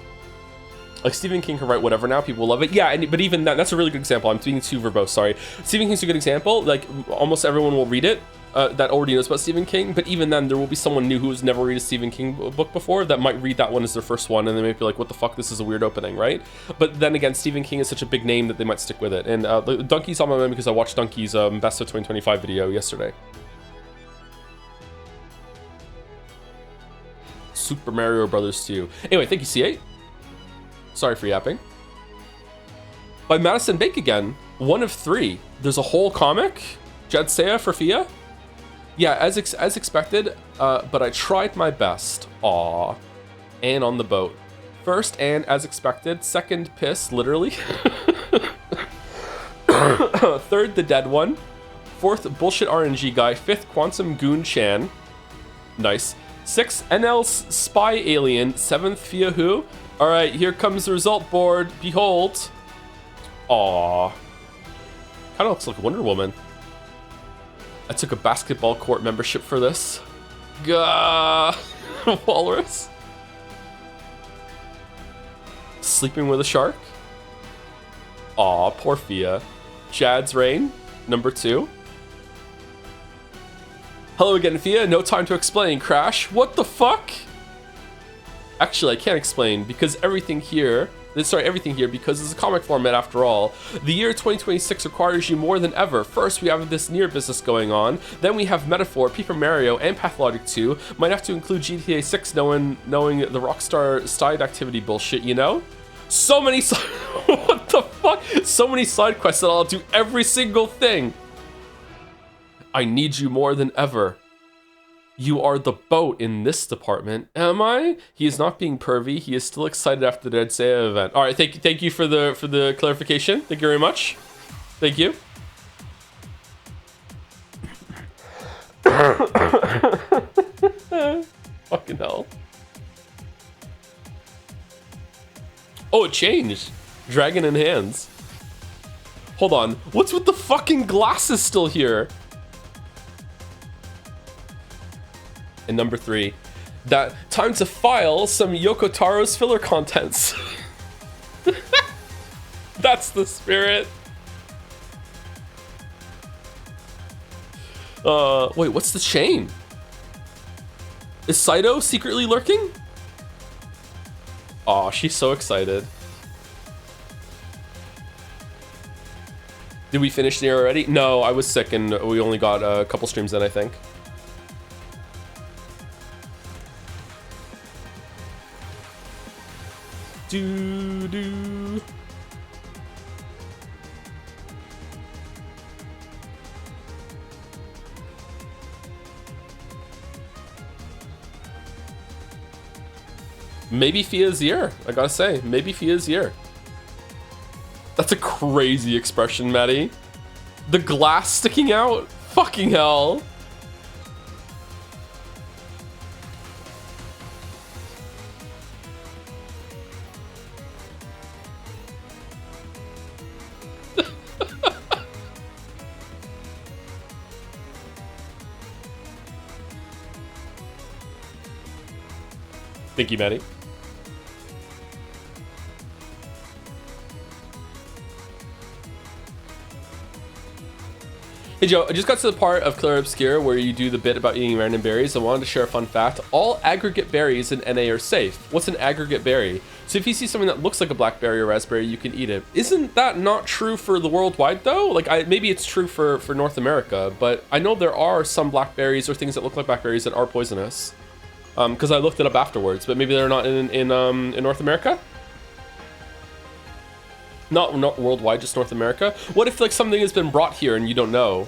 Like, Stephen King can write whatever now, people love it. Yeah, but even that's a really good example. I'm speaking too verbose, sorry. Stephen King's a good example. Like, almost everyone will read it that already knows about Stephen King, but even then, there will be someone new who's never read a Stephen King book before that might read that one as their first one, and they might be like, what the fuck, this is a weird opening, right? But then again, Stephen King is such a big name that they might stick with it. And Donkey's on my mind because I watched Donkey's Best of 2025 video yesterday. Super Mario Brothers 2. Anyway, thank you, C8. Sorry for yapping. By Madison Bake again. 1 of 3. There's a whole comic. Jadsea for Fia. Yeah, as expected, but I tried my best. Aw. Anne on the boat. First, Anne as expected. Second, piss, literally. Third, the dead one. Fourth, bullshit RNG guy. Fifth, Quantum Goon Chan. Nice. Sixth, NL's spy alien. Seventh, Fia Who. Alright, here comes the result board. Behold. Aww. Kinda looks like Wonder Woman. I took a basketball court membership for this. Gah! Walrus. Sleeping with a shark. Aw, poor Fia. Chad's Rain, number 2. Hello again, Fia. No time to explain. Crash. What the fuck? Actually, I can't explain because everything here, because it's a comic format after all. The year 2026 requires you more than ever. First, we have this near business going on. Then we have Metaphor, Paper Mario, and Pathologic 2. Might have to include GTA 6 knowing the Rockstar side activity bullshit, you know? So many what the fuck? So many side quests that I'll do every single thing. I need you more than ever. You are the boat in this department. Am I? He is not being pervy. He is still excited after the Dead Seiya event. All right, thank you for the clarification. Thank you very much. Thank you. Fucking hell. Oh, it changed. Dragon in hands. Hold on. What's with the fucking glasses still here? And number 3, that time to file some Yoko Taro's filler contents. That's the spirit. Wait, what's the chain? Is Saito secretly lurking? Aw, she's so excited. Did we finish the year already? No, I was sick and we only got a couple streams in, I think. Do. Maybe Fia's year. I gotta say, maybe Fia's year. That's a crazy expression, Maddie. The glass sticking out? Fucking hell. Thank you, Maddie. Hey Joe, I just got to the part of Clear Obscure where you do the bit about eating random berries. I wanted to share a fun fact. All aggregate berries in NA are safe. What's an aggregate berry? So if you see something that looks like a blackberry or raspberry, you can eat it. Isn't that not true for the worldwide though? Like maybe it's true for North America, but I know there are some blackberries or things that look like blackberries that are poisonous. Because I looked it up afterwards, but maybe they're not in North America? Not worldwide, just North America. What if like something has been brought here and you don't know?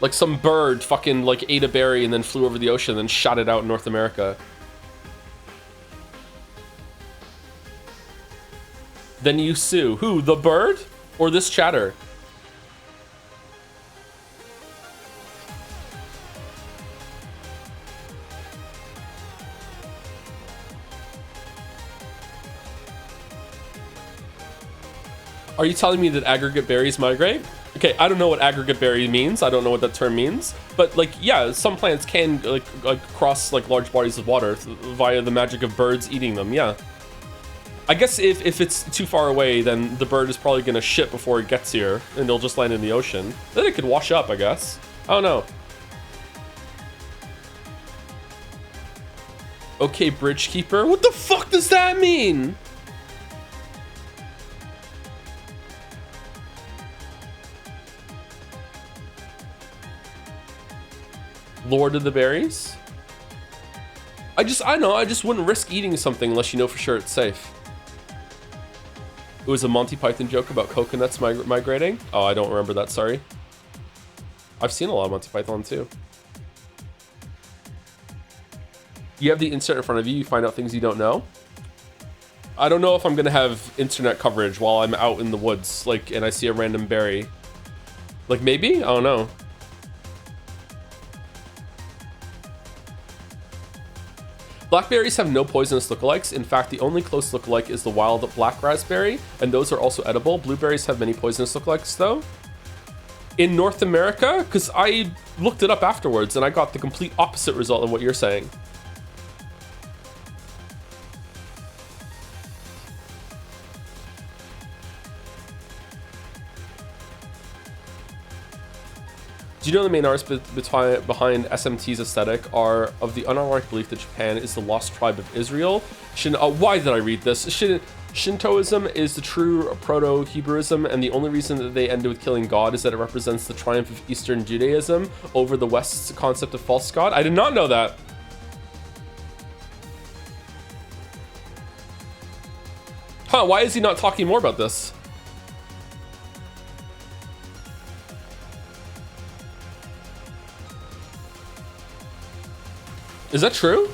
Like some bird fucking like ate a berry and then flew over the ocean and then shot it out in North America. Then you sue. Who, the bird? Or this chatter? Are you telling me that aggregate berries migrate? Okay, I don't know what aggregate berry means. I don't know what that term means. But like, yeah, some plants can like cross like large bodies of water via the magic of birds eating them. Yeah. I guess if it's too far away, then the bird is probably gonna shit before it gets here, and it'll just land in the ocean. Then it could wash up, I guess. I don't know. Okay, bridge keeper. What the fuck does that mean? Lord of the Berries? I don't know, I just wouldn't risk eating something unless you know for sure it's safe. It was a Monty Python joke about coconuts migrating. Oh, I don't remember that, sorry. I've seen a lot of Monty Python too. You have the internet in front of you, you find out things you don't know. I don't know if I'm gonna have internet coverage while I'm out in the woods, like, and I see a random berry. Like, maybe? I don't know. Blackberries have no poisonous lookalikes. In fact, the only close lookalike is the wild black raspberry, and those are also edible. Blueberries have many poisonous lookalikes, though. In North America, because I looked it up afterwards, and I got the complete opposite result of what you're saying. Do you know the main artists behind SMT's aesthetic are of the unironic belief that Japan is the lost tribe of Israel? Why did I read this? Shintoism is the true proto-Hebrewism, and the only reason that they ended with killing God is that it represents the triumph of Eastern Judaism over the West's concept of false God. I did not know that. Huh, why is he not talking more about this? Is that true?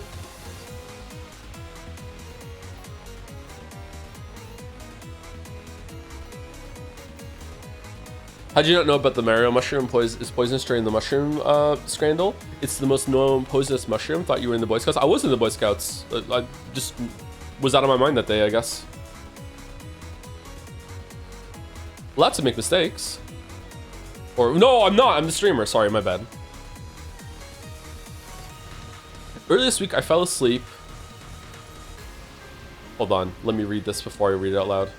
How do you not know about the Mario mushroom is poisonous during the mushroom scandal? It's the most known poisonous mushroom. Thought you were in the Boy Scouts. I was in the Boy Scouts. I just was out of my mind that day, I guess. Allowed to make mistakes. Or no, I'm not. I'm the streamer. Sorry, my bad. Earlier this week, I fell asleep. Hold on, let me read this before I read it out loud.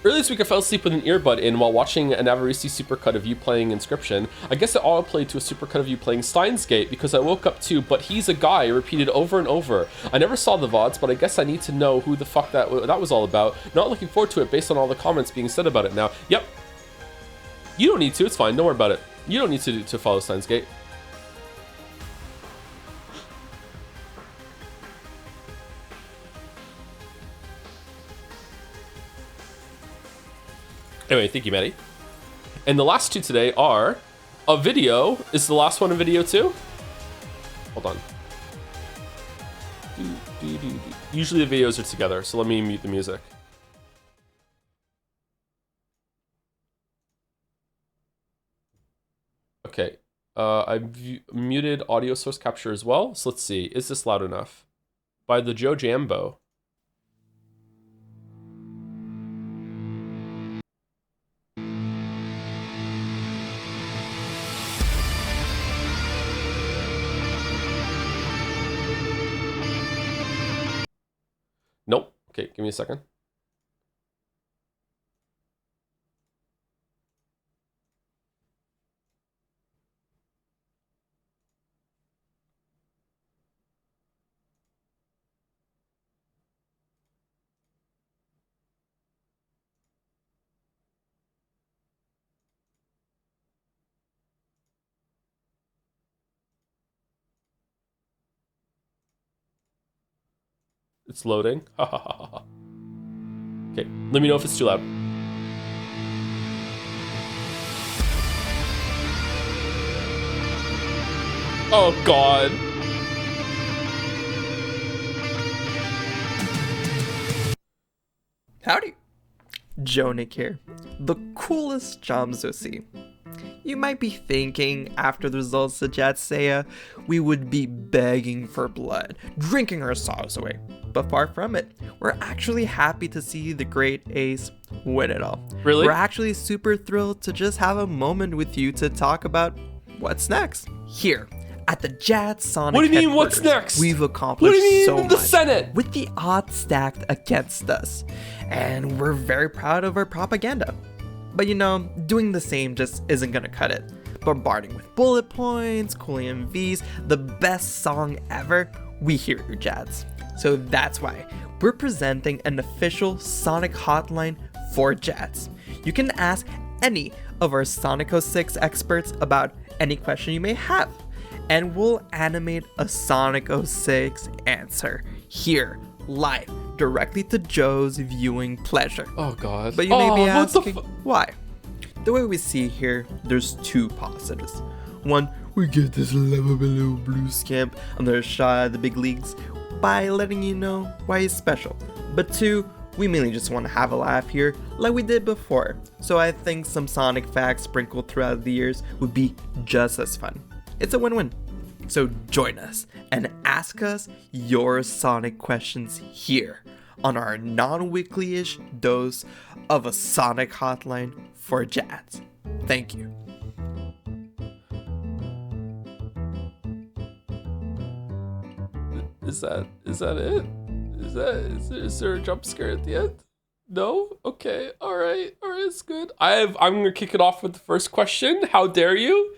Earlier this week, I fell asleep with an earbud in while watching an Avarisi supercut of you playing Inscription. I guess it auto-played to a supercut of you playing Steins Gate because I woke up to "but he's a guy" repeated over and over. I never saw the VODs, but I guess I need to know who the fuck that was all about. Not looking forward to it based on all the comments being said about it now. Yep. You don't need to, it's fine, don't worry about it. You don't need to follow Steins Gate. Anyway, thank you, Maddie. And the last two today are a video. Is the last one a video too? Hold on. Usually the videos are together, so let me mute the music. Okay. I've muted audio source capture as well. So let's see. Is this loud enough? By the Joe Jambo. Nope. Okay, give me a second. It's loading. Okay, let me know if it's too loud. Oh God. Howdy. Jonik here, the coolest Jamzusi. you might be thinking after the results of Jetsaya, we would be begging for blood, drinking our sorrows away. But far from it. We're actually happy to see the great Ace win it all. Really? We're actually super thrilled to just have a moment with you to talk about what's next. Here, at the Jad Sonic What do you mean, headquarters, what's next? we've accomplished What do you mean, so the much Senate? with the odds stacked against us. And we're very proud of our propaganda. But doing the same just isn't gonna cut it. Bombarding with bullet points, cool MVs, the best song ever, we hear your Jads. So that's why we're presenting an official Sonic hotline for Jads. You can ask any of our Sonic 06 experts about any question you may have, and we'll animate a Sonic 06 answer here, live, directly to Joe's viewing pleasure. Oh god. But you may be what the asking, why? The way we see here, there's two positives. One, we get this lovable little blue scamp another shot at the big leagues by letting you know why he's special. But two, we mainly just want to have a laugh here like we did before. So I think some Sonic facts sprinkled throughout the years would be just as fun. It's a win-win. So join us and ask us your Sonic questions here on our non-weekly-ish dose of a Sonic hotline for Jads. Thank you. Is that it? Is there a jump scare at the end? No? Okay. All right, it's good. I'm gonna kick it off with the first question. How dare you?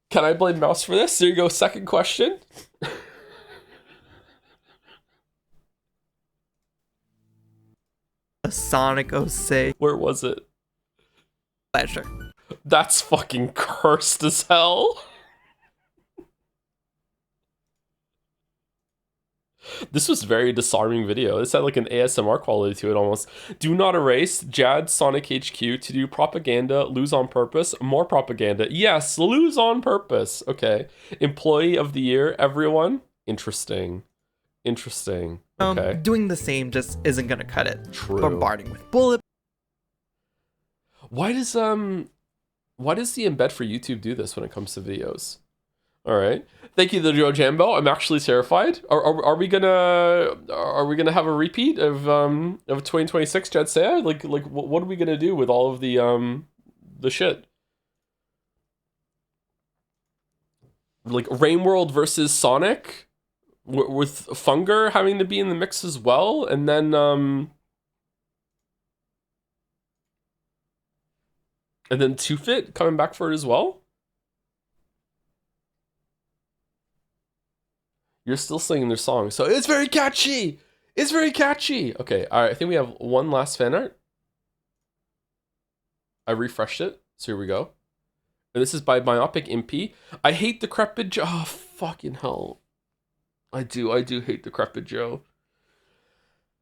Can I blame Mouse for this? There you go, second question. A Sonic 06 Where was it? pleasure. That's fucking cursed as hell. This was very disarming video. This had like an ASMR quality to it almost. Do not erase Jad Sonic HQ to do propaganda, lose on purpose, more propaganda. Yes, lose on purpose. Okay. Employee of the year, everyone. Interesting. Okay. Doing the same just isn't gonna cut it. True. Bombarding with bullet. Why does the embed for YouTube do this when it comes to videos? All right. Thank you, the Joe Jambo. I'm actually terrified. Are we gonna have a repeat of 2026 Jetsaya? Like what are we gonna do with all of the shit? Like Rain World versus Sonic, with Funger having to be in the mix as well, and then Two Fit coming back for it as well. You're still singing their song, so it's very catchy. It's very catchy. Okay, all right. I think we have one last fan art. I refreshed it, so here we go. And this is by Myopic Impy. I hate Decrepit Joe. Oh, fucking hell. I do hate Decrepit Joe.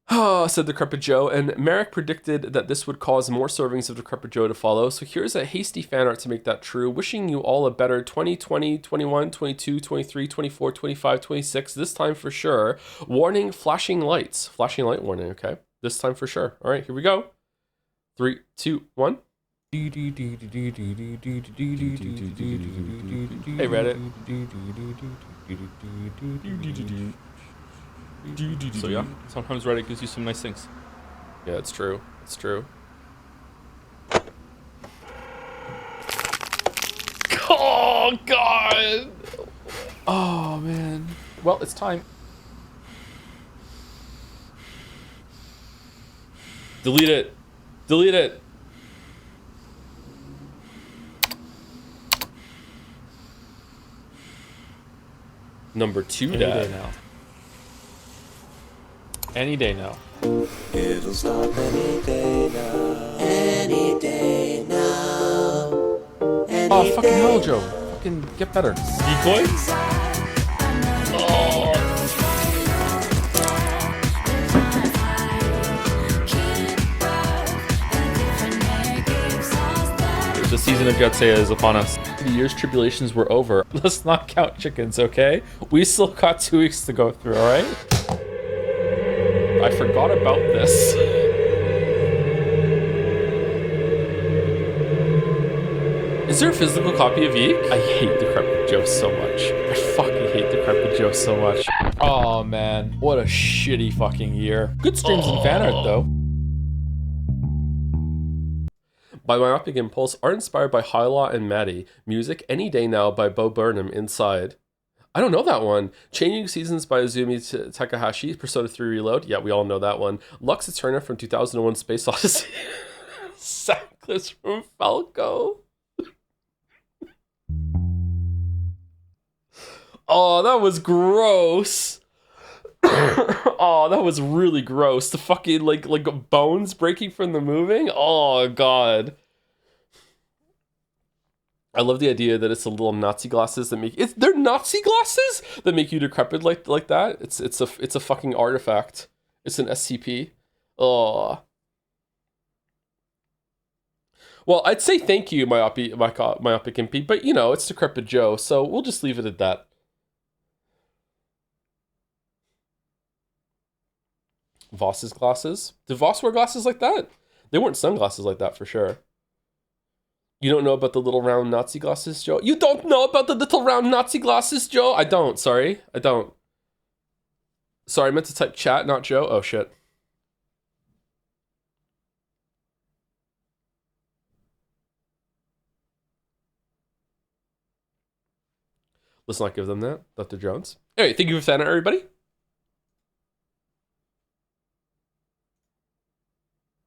Oh, said Decrepit Joe, and Merrick predicted that this would cause more servings of Decrepit Joe to follow, so here's a hasty fan art to make that true. Wishing you all a better 2020, 21, 22, 23, 24, 25, 26, this time for sure. Warning, flashing lights. Flashing light warning, okay? This time for sure. All right, here we go. 3, 2, 1. Hey, Reddit. So yeah, sometimes Reddit gives you some nice things. Yeah, it's true. It's true. Oh, God. Oh, man. Well, it's time. Delete it. Delete it. Number 2, Any Dad. day now. Any day now. It'll stop any day now. Any day now. Any Oh, fucking day. hell, Joe. Fucking get better. Decoy? Oh. The season of Jetsaya is upon us. The year's tribulations were over. Let's not count chickens, okay? We still got 2 weeks to go through, alright? I forgot about this. Is there a physical copy of Yeek? I hate Decrepit Joe so much. I fucking hate Decrepit Joe so much. Oh man, what a shitty fucking year. Good streams in Fanart though. By Myopic Impulse, are inspired by Hyla and Maddie. Music Any Day Now by Bo Burnham inside. I don't know that one. Changing Seasons by Azumi Takahashi. Persona 3 Reload. Yeah, we all know that one. Lux Eterna from 2001 Space Odyssey. Sackless from Falco. Oh, that was gross. Oh, that was really gross. The fucking like bones breaking from the moving. Oh god. I love the idea that it's the little Nazi glasses that make they're Nazi glasses that make you decrepit like that. It's a fucking artifact. It's an SCP. Oh. Well, I'd say thank you, Myopic MP, but you know, it's Decrepit Joe, so we'll just leave it at that. Voss's glasses? Did Voss wear glasses like that? They weren't sunglasses like that for sure. You don't know about the little round Nazi glasses, Joe? You don't know about the little round Nazi glasses, Joe? I don't, sorry. I don't. Sorry, I meant to type chat, not Joe. Oh, shit. Let's not give them that. Dr. Jones. Anyway, thank you for Fanart, everybody.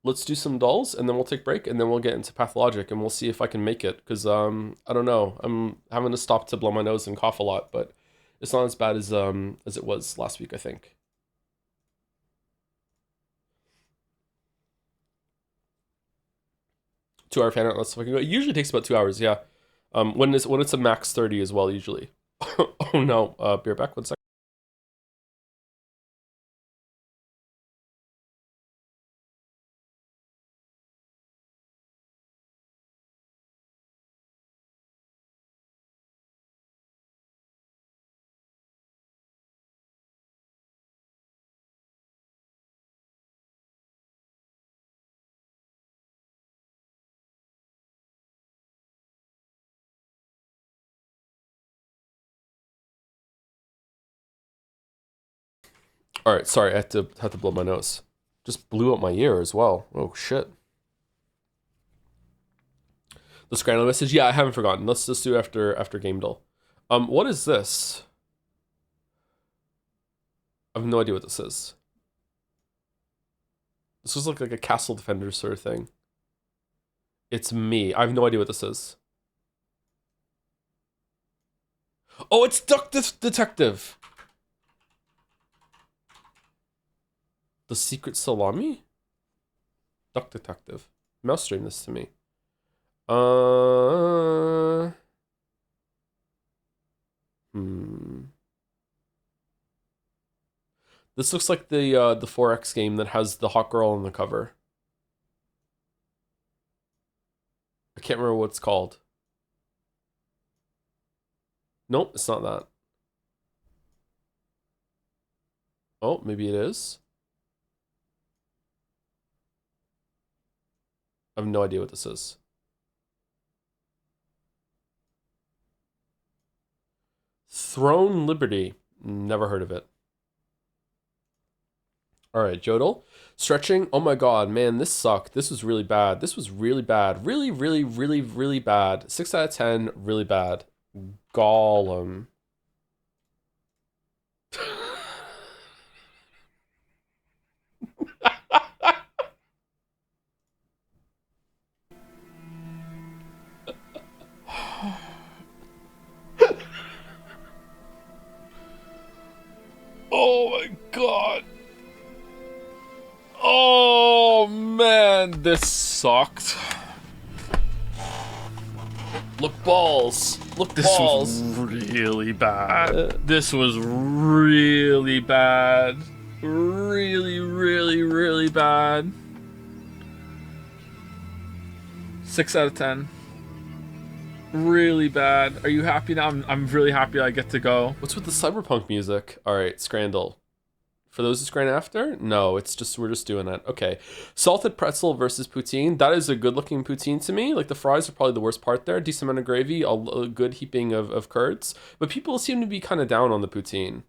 Let's do some dolls, and then we'll take a break, and then we'll get into Pathologic, and we'll see if I can make it, because, I don't know. I'm having to stop to blow my nose and cough a lot, but it's not as bad as it was last week, I think. Two-hour Fanart, let's fucking go. It usually takes about 2 hours, yeah. When it's a max 30 as well, usually. Oh no, be right back, 1 second. All right, sorry, I had to blow my nose. Just blew out my ear as well. Oh shit. The Scrandle message. Yeah, I haven't forgotten. Let's just do after Game Dull. What is this? I have no idea what this is. This was like a Castle Defender sort of thing. It's me. I have no idea what this is. Oh, it's Duck Detective. The Secret Salami? Duck Detective. Mouse stream this to me. This looks like the 4X game that has the hot girl on the cover. I can't remember what it's called. Nope, it's not that. Oh, maybe it is. I have no idea what this is. Throne Liberty. Never heard of it. Alright, Jodel. Stretching. Oh my god, man, this sucked. This was really bad. This was really bad. Really, really, really, really bad. 6 out of 10, really bad. Gollum. Oh my god. Oh man, this sucked. Look balls. Look balls. This was really bad. This was really bad. Really, really, really bad. 6 out of 10. Really bad. Are you happy now? I'm really happy I get to go. What's with the cyberpunk music? Alright, Scrandle. For those who scran after? No, it's just, we're just doing that. Okay. Salted pretzel versus poutine. That is a good looking poutine to me. Like the fries are probably the worst part there. Decent amount of gravy, a good heaping of curds. But people seem to be kind of down on the poutine.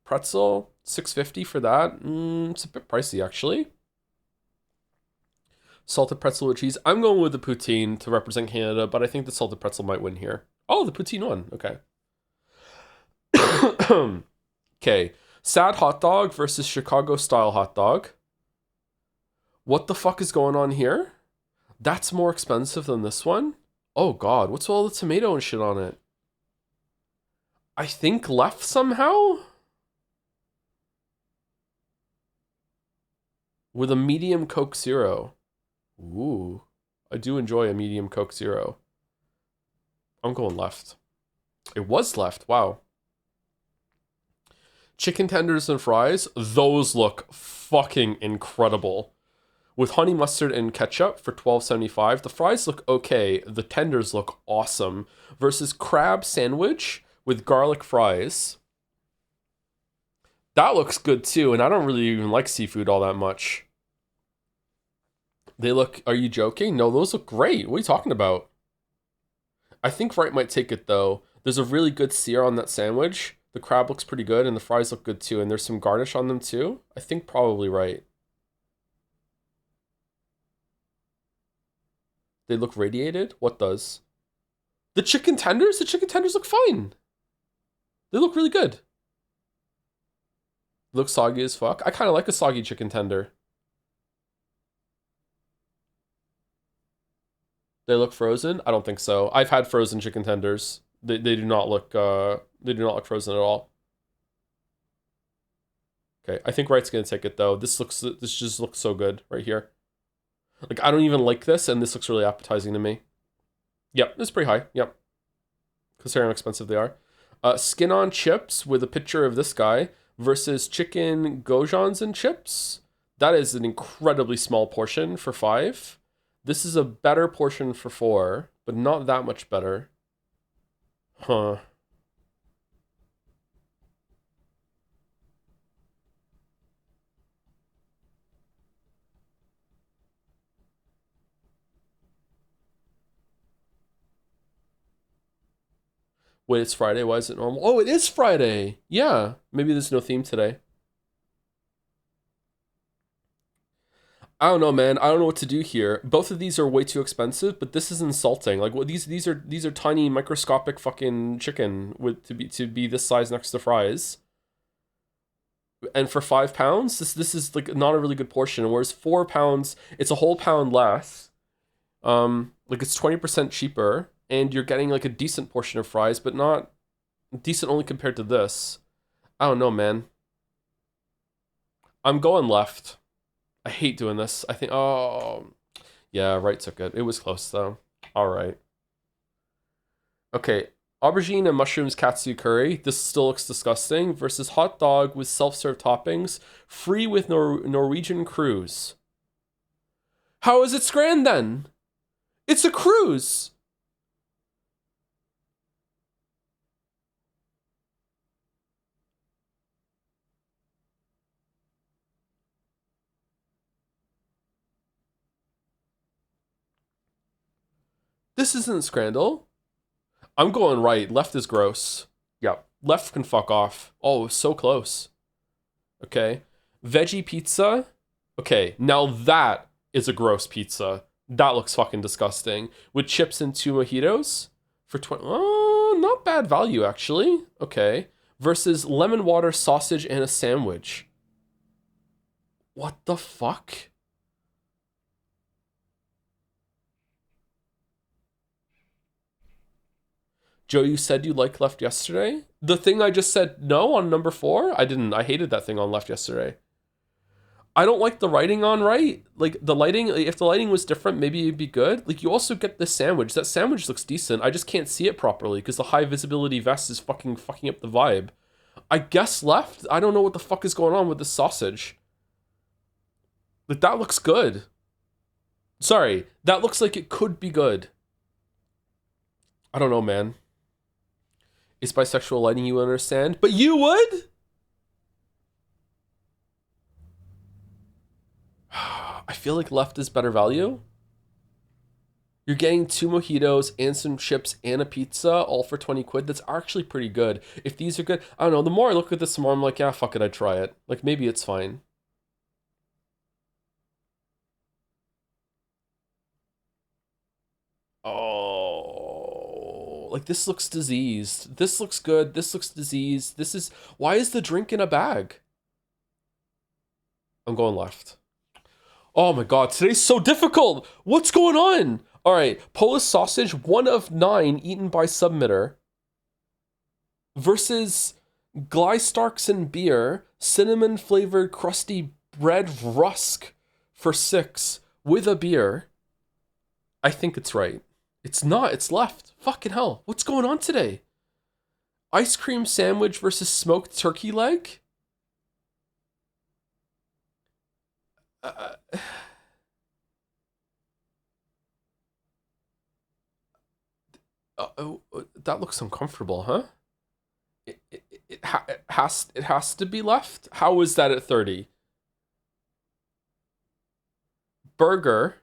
Pretzel, $6.50 for that. It's a bit pricey actually. Salted pretzel with cheese. I'm going with the poutine to represent Canada, but I think the salted pretzel might win here. Oh, the poutine won. Okay. Okay. Sad hot dog versus Chicago style hot dog. What the fuck is going on here? That's more expensive than this one? Oh god, what's all the tomato and shit on it? I think left somehow? With a medium Coke Zero. Ooh, I do enjoy a medium Coke Zero. I'm going left. It was left, wow. Chicken tenders and fries, those look fucking incredible. With honey mustard and ketchup for $12.75. The fries look okay. The tenders look awesome. Versus crab sandwich with garlic fries. That looks good too, and I don't really even like seafood all that much. They look, are you joking? No, those look great. What are you talking about? I think Wright might take it though. There's a really good sear on that sandwich. The crab looks pretty good, and the fries look good too, and there's some garnish on them too. I think probably right. They look radiated? What does? The chicken tenders? The chicken tenders look fine. They look really good. Look soggy as fuck. I kind of like a soggy chicken tender. They look frozen? I don't think so. I've had frozen chicken tenders. They do not look frozen at all. Okay, I think Wright's gonna take it though. This just looks so good right here. Like I don't even like this, and this looks really appetizing to me. Yep, it's pretty high. Yep, considering how expensive they are. Skin on chips with a picture of this guy versus chicken goujons and chips. That is an incredibly small portion for $5. This is a better portion for $4, but not that much better. Huh. Wait, it's Friday. Why is it normal? Oh, it is Friday. Yeah. Maybe there's no theme today. I don't know, man. I don't know what to do here. Both of these are way too expensive, but this is insulting. Like, what these are tiny microscopic fucking chicken with to be this size next to fries. And for £5, this is like not a really good portion. Whereas £4, it's a whole pound less. Like it's 20% cheaper, and you're getting like a decent portion of fries, but not decent only compared to this. I don't know, man. I'm going left. I hate doing this. I think, oh, yeah, Wright took it. It was close though. All right. Okay, aubergine and mushrooms katsu curry. This still looks disgusting. Versus hot dog with self-serve toppings, free with Norwegian cruise. How is it scran then? It's a cruise. This isn't Scrandle. I'm going right. Left is gross. Yep. Left can fuck off. Oh, so close. Okay. Veggie pizza. Okay, now that is a gross pizza. That looks fucking disgusting. With chips and 2 mojitos for 20. Oh, not bad value actually. Okay. Versus lemon water sausage and a sandwich. What the fuck? Joe, you said you liked Left yesterday? The thing I just said no on number 4? I didn't. I hated that thing on Left yesterday. I don't like the writing on right. Like the lighting, if the lighting was different, maybe it'd be good. Like you also get the sandwich. That sandwich looks decent. I just can't see it properly because the high visibility vest is fucking up the vibe. I guess Left. I don't know what the fuck is going on with the sausage. Like that looks good. Sorry, that looks like it could be good. I don't know, man. It's bisexual lighting, you understand? But you would? I feel like left is better value. You're getting 2 mojitos and some chips and a pizza, all for 20 quid. That's actually pretty good. If these are good, I don't know. The more I look at this, the more I'm like, yeah, fuck it, I'd try it. Like, maybe it's fine. Oh, like this looks diseased. This looks good. This looks diseased. This is, why is the drink in a bag? I'm going left. Oh my God, today's so difficult. What's going on? All right, Polish sausage, 1 of 9 eaten by submitter versus Gleistarksen beer, cinnamon flavored crusty bread rusk for 6 with a beer. I think it's right. It's not, it's left. Fucking hell, what's going on today? Ice cream sandwich versus smoked turkey leg? That looks uncomfortable, huh? It has to be left. How is that at 30? Burger,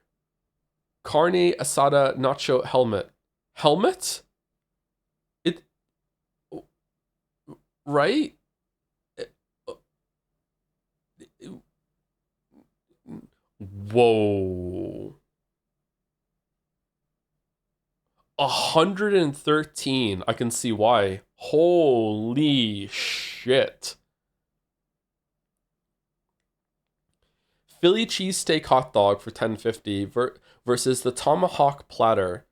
carne asada nacho helmet. It right. Whoa. 113. I can see why. Holy shit. Philly cheesesteak hot dog for $10.50 versus the tomahawk platter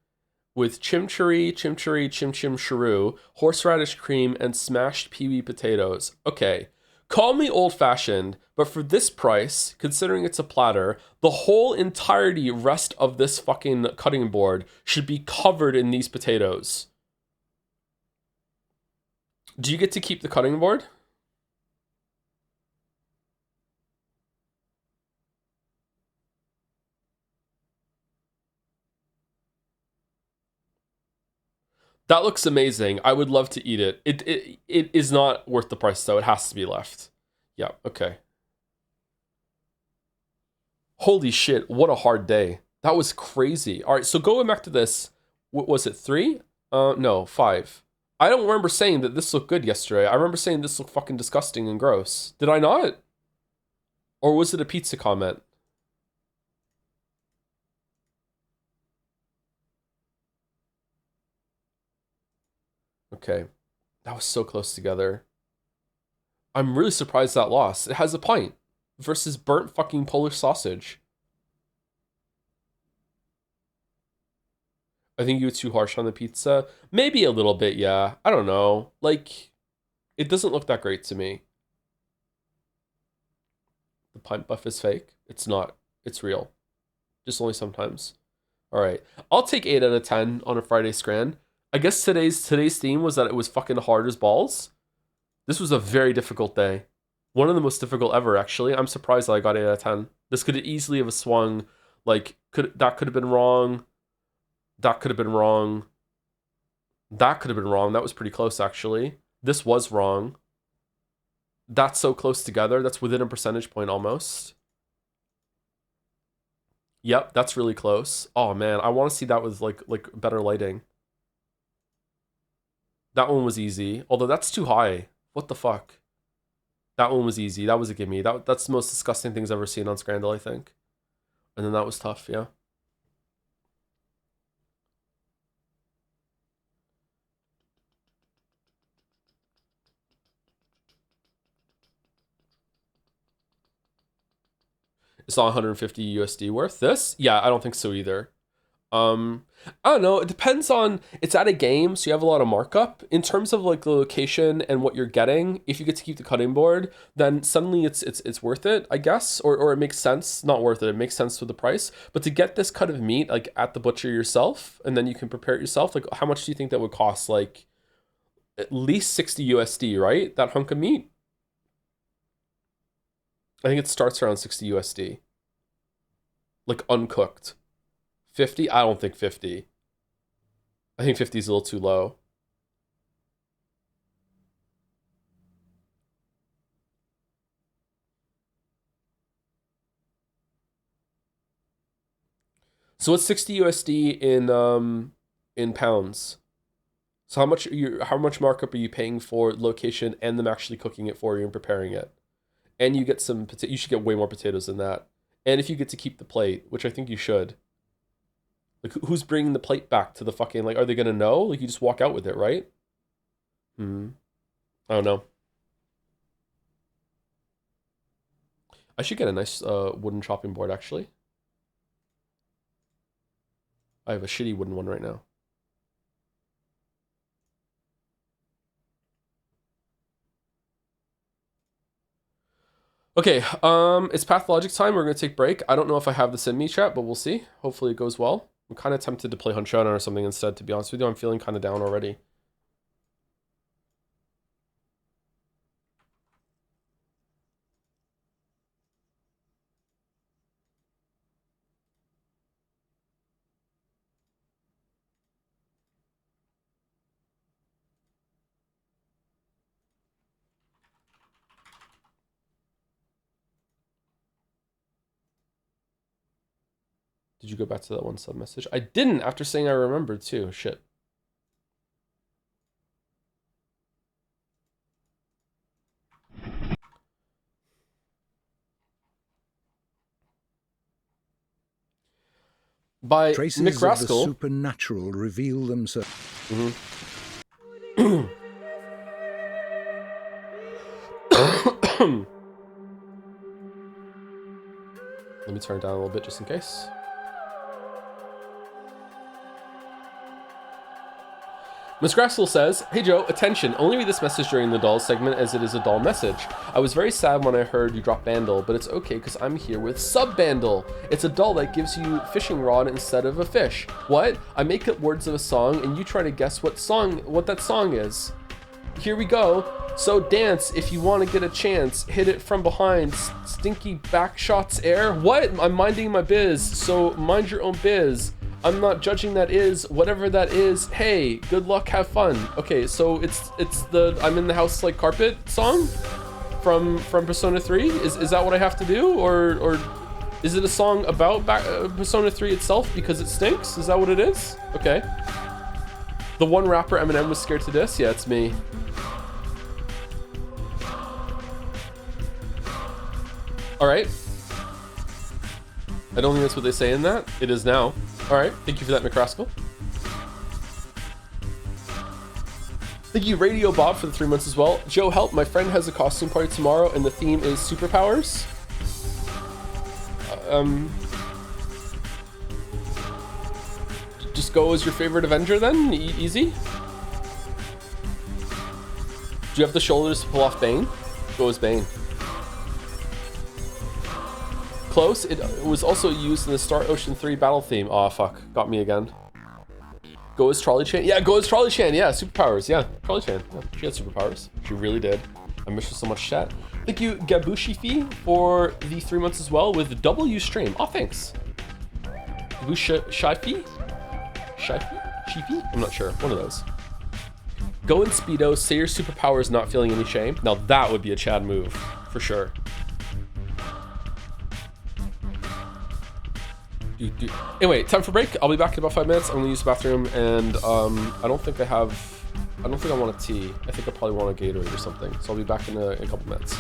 with chimichurri, chim churro, horseradish cream, and smashed peewee potatoes. Okay, call me old-fashioned, but for this price, considering it's a platter, the whole entirety rest of this fucking cutting board should be covered in these potatoes. Do you get to keep the cutting board? That looks amazing. I would love to eat it. It is not worth the price, though. It has to be left. Yeah, okay. Holy shit, what a hard day. That was crazy. All right, so going back to this, what was it, 3? No, 5. I don't remember saying that this looked good yesterday. I remember saying this looked fucking disgusting and gross. Did I not? Or was it a pizza comment? Okay, that was so close together. I'm really surprised that lost. It has a pint versus burnt fucking Polish sausage. I think you were too harsh on the pizza. Maybe a little bit, yeah. I don't know. Like, it doesn't look that great to me. The pint buff is fake. It's not. It's real. Just only sometimes. All right. I'll take 8 out of 10 on a Friday Scran. I guess today's theme was that it was fucking hard as balls. This was a very difficult day. One of the most difficult ever, actually. I'm surprised that I got 8 out of 10. This could easily have swung. Like, that could have been wrong. That could have been wrong. That could have been wrong. That was pretty close, actually. This was wrong. That's so close together. That's within a percentage point almost. Yep, that's really close. Oh man, I want to see that with like better lighting. That one was easy. Although that's too high. What the fuck? That one was easy. That was a gimme. That's the most disgusting things I've ever seen on Scrandal, I think. And then that was tough, yeah. It's not 150 USD worth. This? Yeah, I don't think so either. I don't know. It depends on, it's at a game, so you have a lot of markup. In terms of like the location and what you're getting, if you get to keep the cutting board, then suddenly it's worth it, I guess, or it makes sense. Not worth it. It makes sense with the price. But to get this cut of meat like at the butcher yourself, and then you can prepare it yourself, like how much do you think that would cost? Like at least 60 USD, right? That hunk of meat. I think it starts around 60 USD. Like uncooked. 50? I don't think 50. I think 50 is a little too low. So what's 60 USD in pounds? So how much markup are you paying for location and them actually cooking it for you and preparing it? And you get you should get way more potatoes than that. And if you get to keep the plate, which I think you should. Like, who's bringing the plate back to the fucking, like, are they gonna know? Like, you just walk out with it, right? I don't know. I should get a nice wooden chopping board, actually. I have a shitty wooden one right now. Okay, it's Pathologic time. We're gonna take a break. I don't know if I have this in me, chat, but we'll see. Hopefully it goes well. I'm kind of tempted to play Hunt Showdown or something instead, to be honest with you. I'm feeling kind of down already. Did you go back to that one sub message? I didn't, after saying I remembered too. Shit. By Traces Mick of the Rascal. supernatural reveal themselves. Let me turn it down a little bit just in case. Miss Grassel says, "Hey Joe, attention, only read this message during the doll segment as it is a doll message. I was very sad when I heard you drop Bandle, but it's okay because I'm here with Sub Bandle. It's a doll that gives you fishing rod instead of a fish. What? I make up words of a song and you try to guess what that song is. Here we go. So dance if you want to get a chance. Hit it from behind. Stinky back shots air. What? I'm minding my biz, so mind your own biz. I'm not judging that is, whatever that is. Hey, good luck, have fun." Okay, so it's the I'm in the house like carpet song from Persona 3? Is that what I have to do? Or is it a song about Persona 3 itself because it stinks? Is that what it is? Okay. The one rapper Eminem was scared to diss? Yeah, it's me. Alright. I don't think that's what they say in that. It is now. Alright, thank you for that, McRascal. Thank you, Radio Bob, for the 3 months as well. Joe, help. My friend has a costume party tomorrow, and the theme is superpowers. Just go as your favorite Avenger, then? Easy? Do you have the shoulders to pull off Bane? Go as Bane. Close. It was also used in the Star Ocean 3 battle theme. Aw, fuck. Got me again. Go as Trolley Chan. Yeah, go as Trolley Chan. Yeah, superpowers. Yeah, Trolley Chan. Yeah, she had superpowers. She really did. I miss her so much, chat. Thank you, Gabushi for the 3 months as well with W stream. Aw, thanks. Shifey? Sheepy? I'm not sure. One of those. Go in Speedo. Say your superpowers, not feeling any shame. Now that would be a Chad move. For sure. Anyway, time for break. I'll be back in about 5 minutes. I'm gonna use the bathroom, and I don't think I want a tea. I think I probably want a Gatorade or something. So I'll be back in a couple minutes.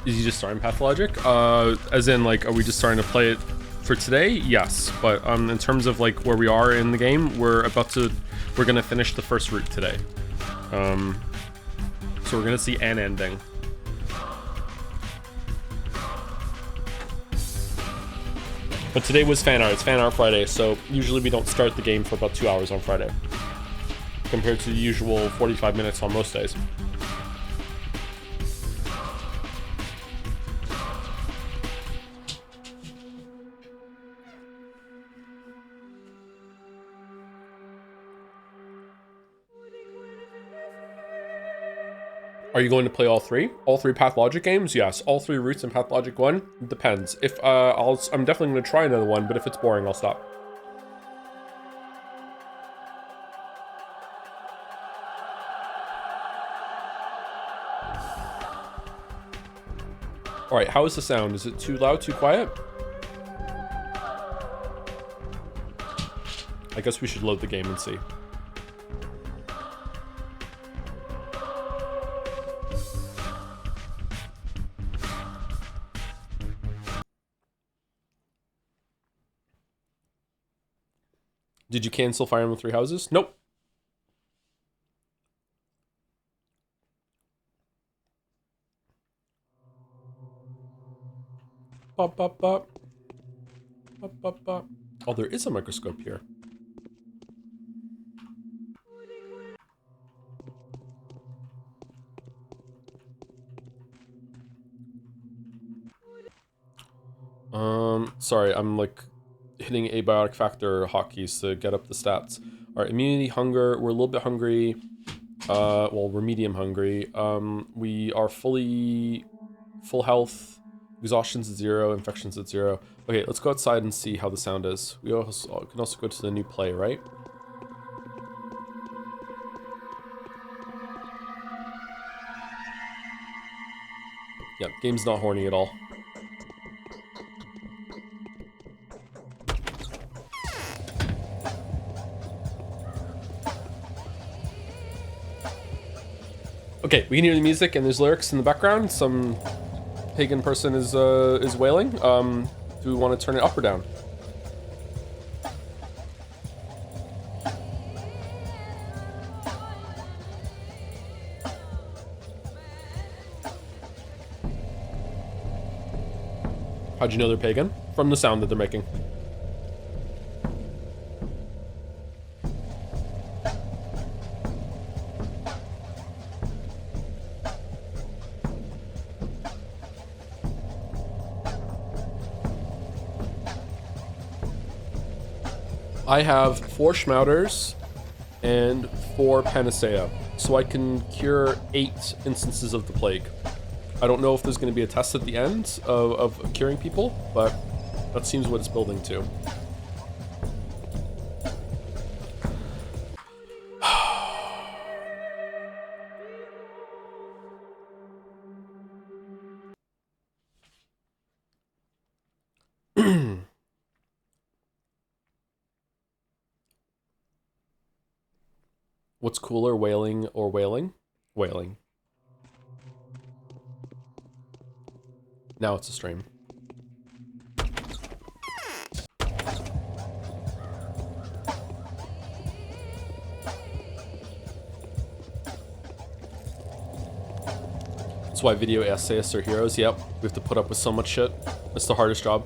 Is he just starting Pathologic? As in, like, are we just starting to play it for today? Yes, but in terms of like where we are in the game, we're gonna finish the first route today. So we're gonna see an ending. But today was Fanart. It's Fanart Friday, so usually we don't start the game for about 2 hours on Friday, compared to the usual 45 minutes on most days. Are you going to play all three? All three Pathologic games? Yes. All three routes in Pathologic 1? Depends. If I'm definitely going to try another one, but if it's boring, I'll stop. All right, how is the sound? Is it too loud, too quiet? I guess we should load the game and see. Did you cancel Fire Emblem Three Houses? Nope. Bop, bop, bop. Bop, bop, bop. Oh, there is a microscope here. Sorry, I'm like hitting abiotic factor hotkeys to get up the stats. All right, immunity, hunger. We're a little bit hungry. Well, we're medium hungry. We are full health. Exhaustion's at 0. Infection's at 0. Okay, let's go outside and see how the sound is. We also can also go to the new play, right? Yep, game's not horny at all. Okay, we can hear the music and there's lyrics in the background. Some pagan person is wailing. Do we want to turn it up or down? How'd you know they're pagan? From the sound that they're making. I have 4 Schmouters and 4 Panacea, so I can cure 8 instances of the plague. I don't know if there's going to be a test at the end of curing people, but that seems what it's building to. What's cooler, wailing or wailing? Wailing. Now it's a stream. That's why video essayists are heroes. Yep, we have to put up with so much shit. It's the hardest job.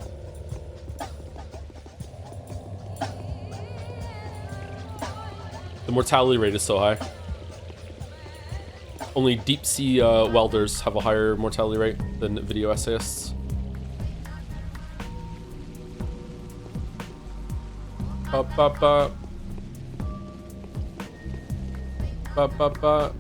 The mortality rate is so high. Only deep sea welders have a higher mortality rate than video essayists. Ba ba ba. Ba ba ba.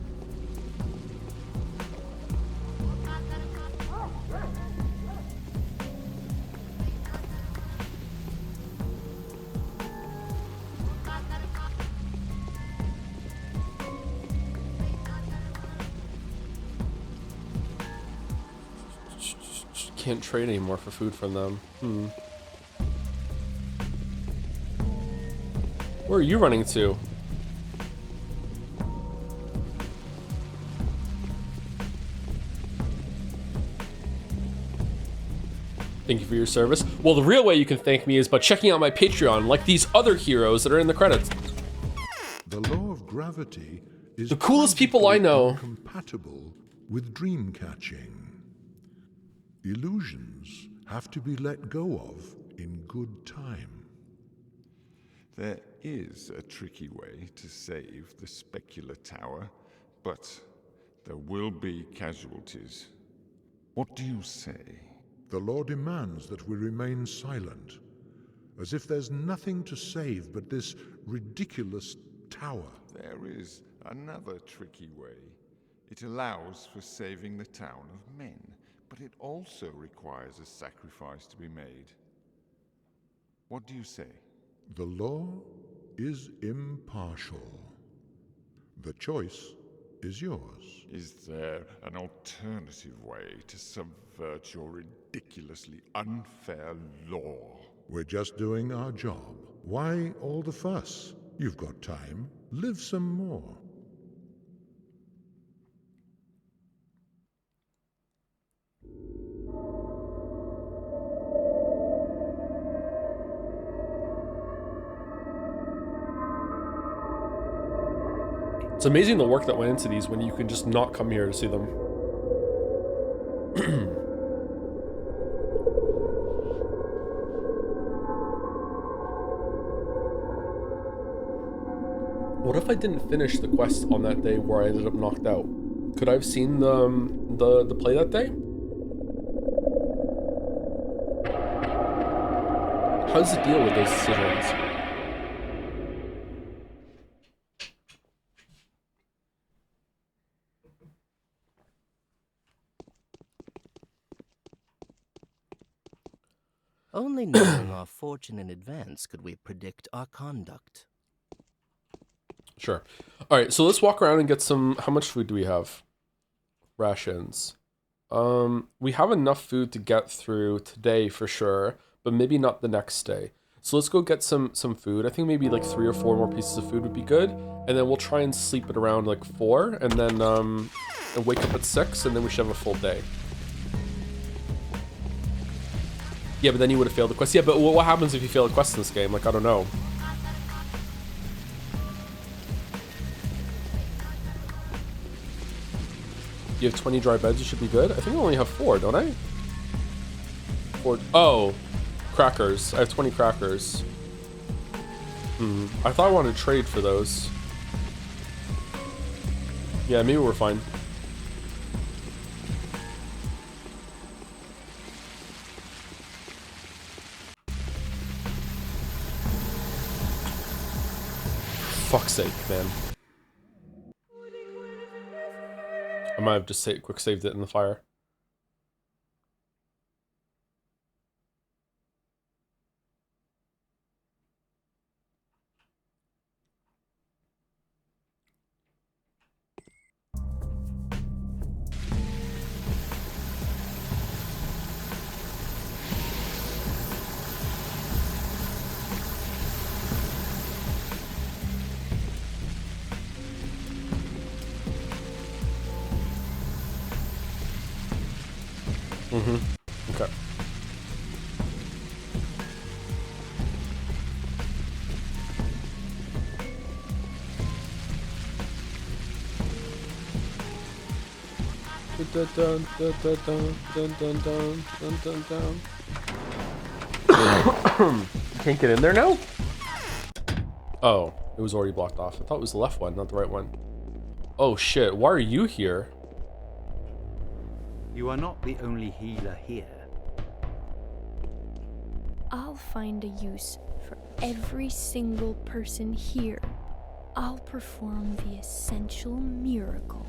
Can't trade anymore for food from them. Where are you running to? Thank you for your service. Well, the real way you can thank me is by checking out my Patreon, like these other heroes that are in the credits. The law of gravity is The coolest people I know. compatible with dream catching. Illusions have to be let go of in good time. There is a tricky way to save the specular tower, but there will be casualties. What do you say? The law demands that we remain silent, as if there's nothing to save but this ridiculous tower. There is another tricky way. It allows for saving the town of men, but it also requires a sacrifice to be made. What do you say? The law is impartial. The choice is yours. Is there an alternative way to subvert your ridiculously unfair law? We're just doing our job. Why all the fuss? You've got time. Live some more. It's amazing the work that went into these when you can just not come here to see them. What if I didn't finish the quest on that day where I ended up knocked out? Could I have seen the play that day? How's the deal with those decisions? Only knowing our fortune in advance could we predict our conduct. Sure. All right, so let's walk around and get some. How much food do we have? Rations. We have enough food to get through today for sure, but maybe not the next day. So let's go get some food. I think maybe like 3 or 4 more pieces of food would be good, and then we'll try and sleep at around like 4, and then and wake up at 6, and then we should have a full day. Yeah, but then you would have failed the quest. Yeah, but what happens if you fail a quest in this game? Like, I don't know. You have 20 dry beds, you should be good. I think I only have 4, don't I? 4. Oh, crackers. I have 20 crackers. I thought I wanted to trade for those. Yeah, maybe we're fine. Fuck's sake, man. I might have just quick saved it in the fire. Okay. Can't get in there now? Oh, it was already blocked off. I thought it was the left one, not the right one. Oh shit, why are you here? You are not the only healer here. I'll find a use for every single person here. I'll perform the essential miracle.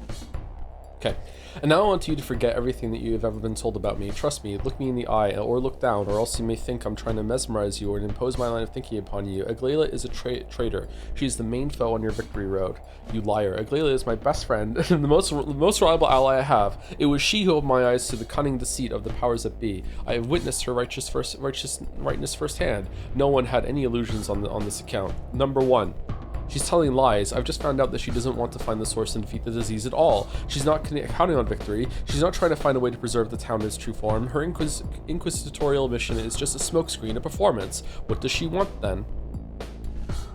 Okay, and now I want you to forget everything that you have ever been told about me. Trust me, look me in the eye, or look down, or else you may think I'm trying to mesmerize you or impose my line of thinking upon you. Aglaela is a traitor. She is the main foe on your victory road. You liar. Aglaela is my best friend, and the most reliable ally I have. It was she who opened my eyes to the cunning deceit of the powers that be. I have witnessed her rightness firsthand. No one had any illusions on this account. Number 1. She's telling lies. I've just found out that she doesn't want to find the source and defeat the disease at all. She's not counting on victory. She's not trying to find a way to preserve the town in its true form. Her inquisitorial mission is just a smokescreen, a performance. What does she want then?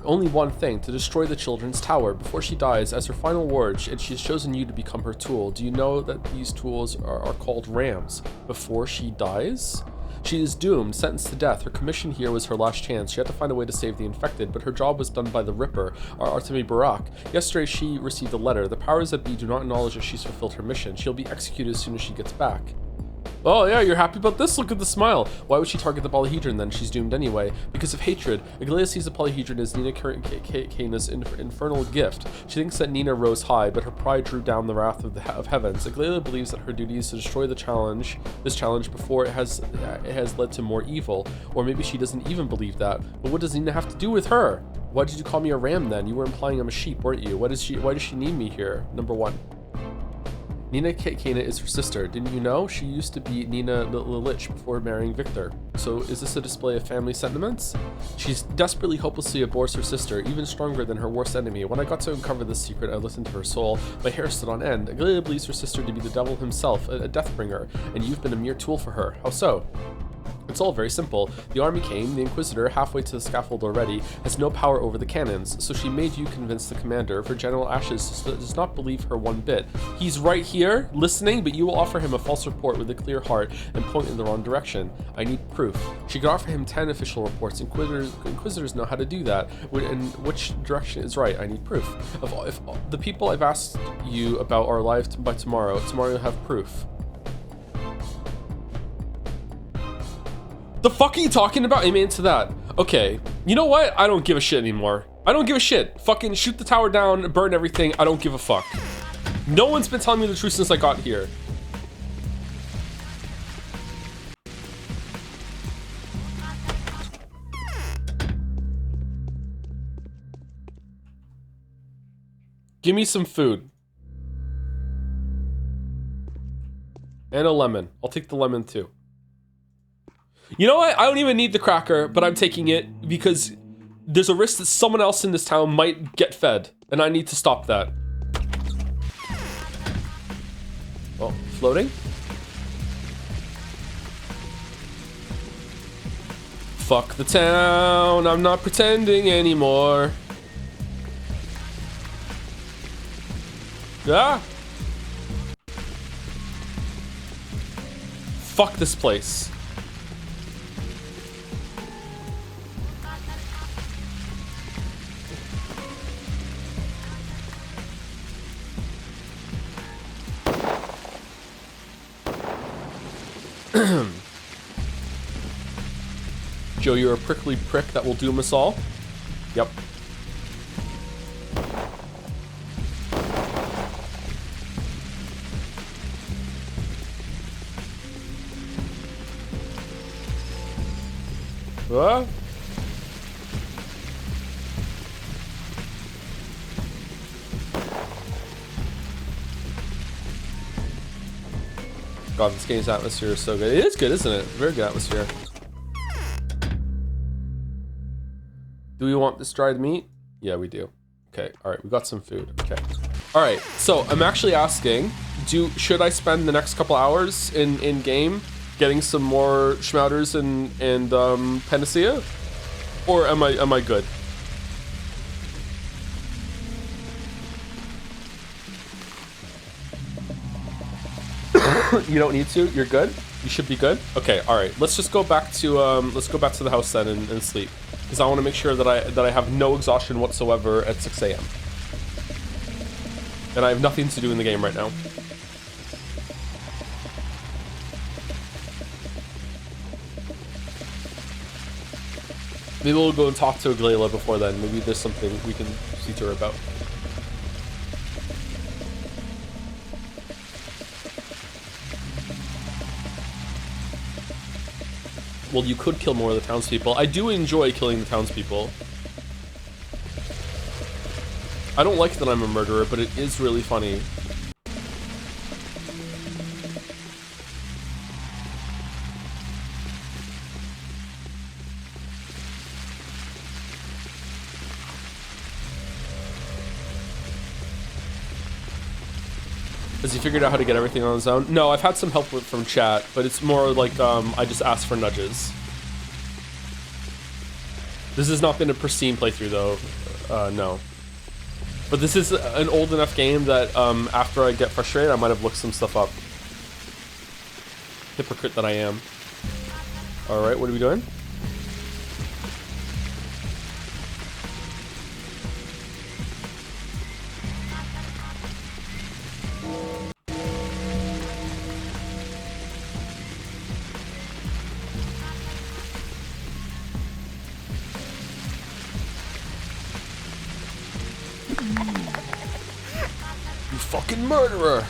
Only one thing, to destroy the children's tower before she dies as her final word, and she has chosen you to become her tool. Do you know that these tools are called rams? Before she dies? She is doomed, sentenced to death. Her commission here was her last chance. She had to find a way to save the infected, but her job was done by the Ripper, Artemi Barak. Yesterday she received a letter. The powers that be do not acknowledge that she's fulfilled her mission. She'll be executed as soon as she gets back. Oh yeah, you're happy about this? Look at the smile. Why would she target the polyhedron then? She's doomed anyway. Because of hatred. Aglaia sees the polyhedron as Nina Kaina's infernal gift. She thinks that Nina rose high, but her pride drew down the wrath of heavens. Aglaia believes that her duty is to destroy this challenge before it has led to more evil. Or maybe she doesn't even believe that. But what does Nina have to do with her? Why did you call me a ram then? You were implying I'm a sheep, weren't you? Why does she need me here? Number 1. Nina Kaina is her sister. Didn't you know? She used to be Nina Lilich before marrying Victor. So is this a display of family sentiments? She's desperately, hopelessly abhors her sister, even stronger than her worst enemy. When I got to uncover this secret, I listened to her soul. My hair stood on end. Aglaia believes her sister to be the devil himself, a deathbringer, and you've been a mere tool for her. How so? It's all very simple. The army came, the Inquisitor, halfway to the scaffold already, has no power over the cannons, so she made you convince the commander, for General Ashes does not believe her one bit. He's right here, listening, but you will offer him a false report with a clear heart and point in the wrong direction. I need proof. She could offer him 10 official reports. Inquisitors know how to do that. And which direction is right? I need proof. If the people I've asked you about are alive by tomorrow you'll have proof. The fuck are you talking about? Amen to that. Okay, you know what? I don't give a shit anymore. I don't give a shit. Fucking shoot the tower down, burn everything. I don't give a fuck. No one's been telling me the truth since I got here. Give me some food. And a lemon. I'll take the lemon too. You know what? I don't even need the cracker, but I'm taking it because there's a risk that someone else in this town might get fed, and I need to stop that. Oh, floating? Fuck the town, I'm not pretending anymore. Ah! Fuck this place. Joe, you're a prickly prick that will doom us all. Yep. What? God, this game's atmosphere is so good. It is good, isn't it? Very good atmosphere. Do we want this dried meat? Yeah, we do. Okay, all right, we got some food. Okay. All right, so I'm actually asking, should I spend the next couple hours in game getting some more schmouters and panacea, or am I good? You don't need to. You're good. You should be good. Okay. All right. Let's just go back to the house then and sleep, because I want to make sure that I have no exhaustion whatsoever at 6 a.m. and I have nothing to do in the game right now. Maybe we'll go and talk to Aglaia before then. Maybe there's something we can speak to her about. Well, you could kill more of the townspeople. I do enjoy killing the townspeople. I don't like that I'm a murderer, but it is really funny. Has he figured out how to get everything on his own? No, I've had some help from chat, but it's more like I just ask for nudges. This has not been a pristine playthrough though, no. But this is an old enough game that after I get frustrated, I might have looked some stuff up. Hypocrite that I am. All right, what are we doing? You fucking murderer!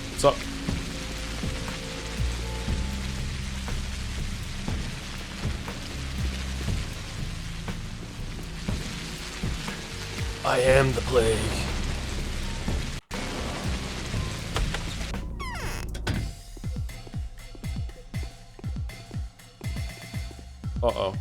What's up? I am the plague. Uh-oh.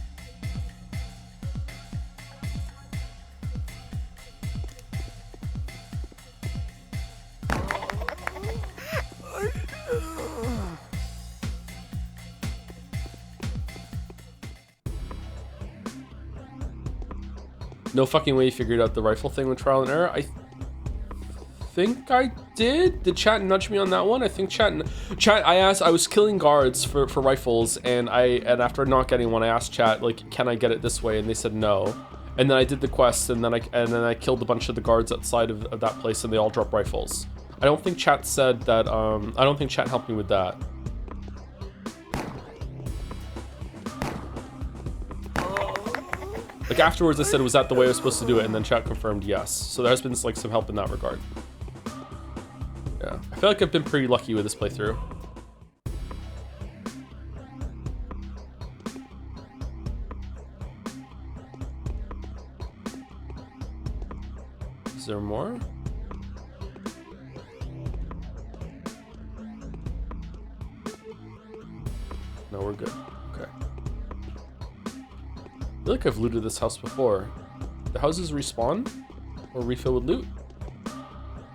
No fucking way you figured out the rifle thing with trial and error. I think I did. Did chat nudge me on that one? I think chat. I was killing guards for rifles, and after not getting one, I asked chat like, can I get it this way? And they said no. And then I did the quest, and then I killed a bunch of the guards outside of that place, and they all dropped rifles. I don't think chat said that. I don't think chat helped me with that. Like afterwards I said, was that the way I was supposed to do it? And then chat confirmed yes. So there has been like some help in that regard. Yeah, I feel like I've been pretty lucky with this playthrough. Is there more? No, we're good. Okay. I feel like I've looted this house before. The houses respawn or refill with loot?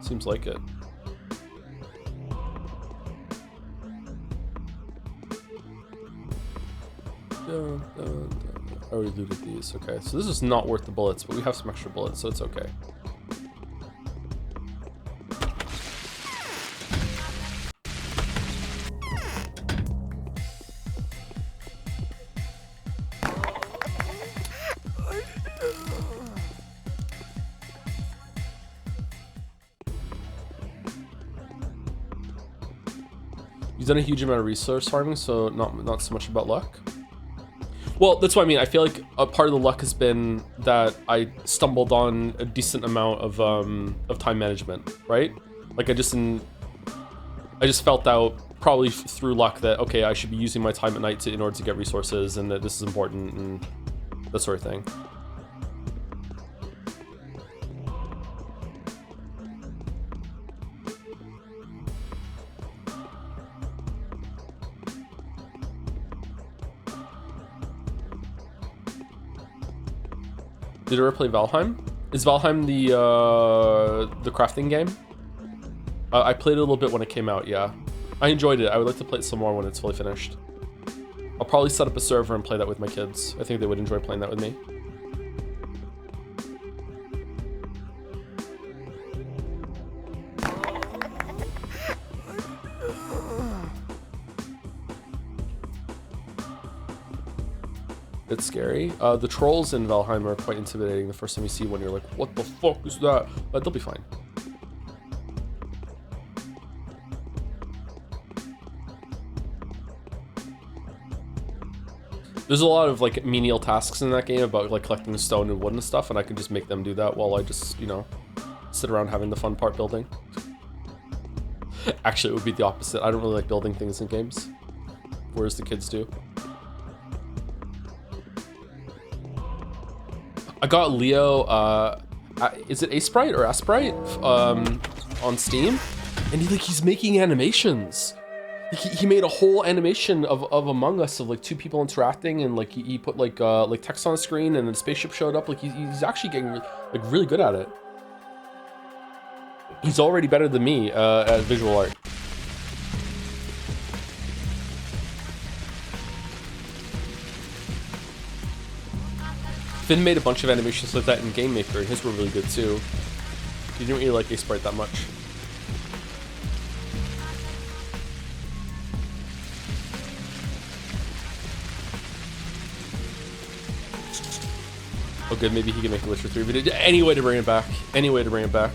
Seems like it. I already looted these. Okay, so this is not worth the bullets, but we have some extra bullets, so it's okay. You've done a huge amount of resource farming, so not so much about luck. Well, that's what I mean. I feel like a part of the luck has been that I stumbled on a decent amount of time management, right? Like I just felt out probably through luck that okay, I should be using my time at night in order to get resources, and that this is important and that sort of thing. Did you ever play Valheim? Is Valheim the crafting game? I played it a little bit when it came out, yeah. I enjoyed it. I would like to play it some more when it's fully finished. I'll probably set up a server and play that with my kids. I think they would enjoy playing that with me. It's scary. The trolls in Valheim are quite intimidating. The first time you see one, you're like, what the fuck is that? But they'll be fine. There's a lot of like menial tasks in that game about like collecting stone and wood and stuff, and I can just make them do that while I just, you know, sit around having the fun part building. Actually, it would be the opposite. I don't really like building things in games, whereas the kids do. I got Leo, is it Asprite or Asprite, on Steam, and he's making animations. He made a whole animation of Among Us of like two people interacting, and like he put like text on the screen, and then the spaceship showed up. Like he's actually getting like really good at it. He's already better than me at visual art. Finn made a bunch of animations like that in Game Maker, and his were really good too. He didn't really like Asprite that much. Oh good, maybe he can make a Witcher 3 video. Any way to bring it back. Any way to bring it back.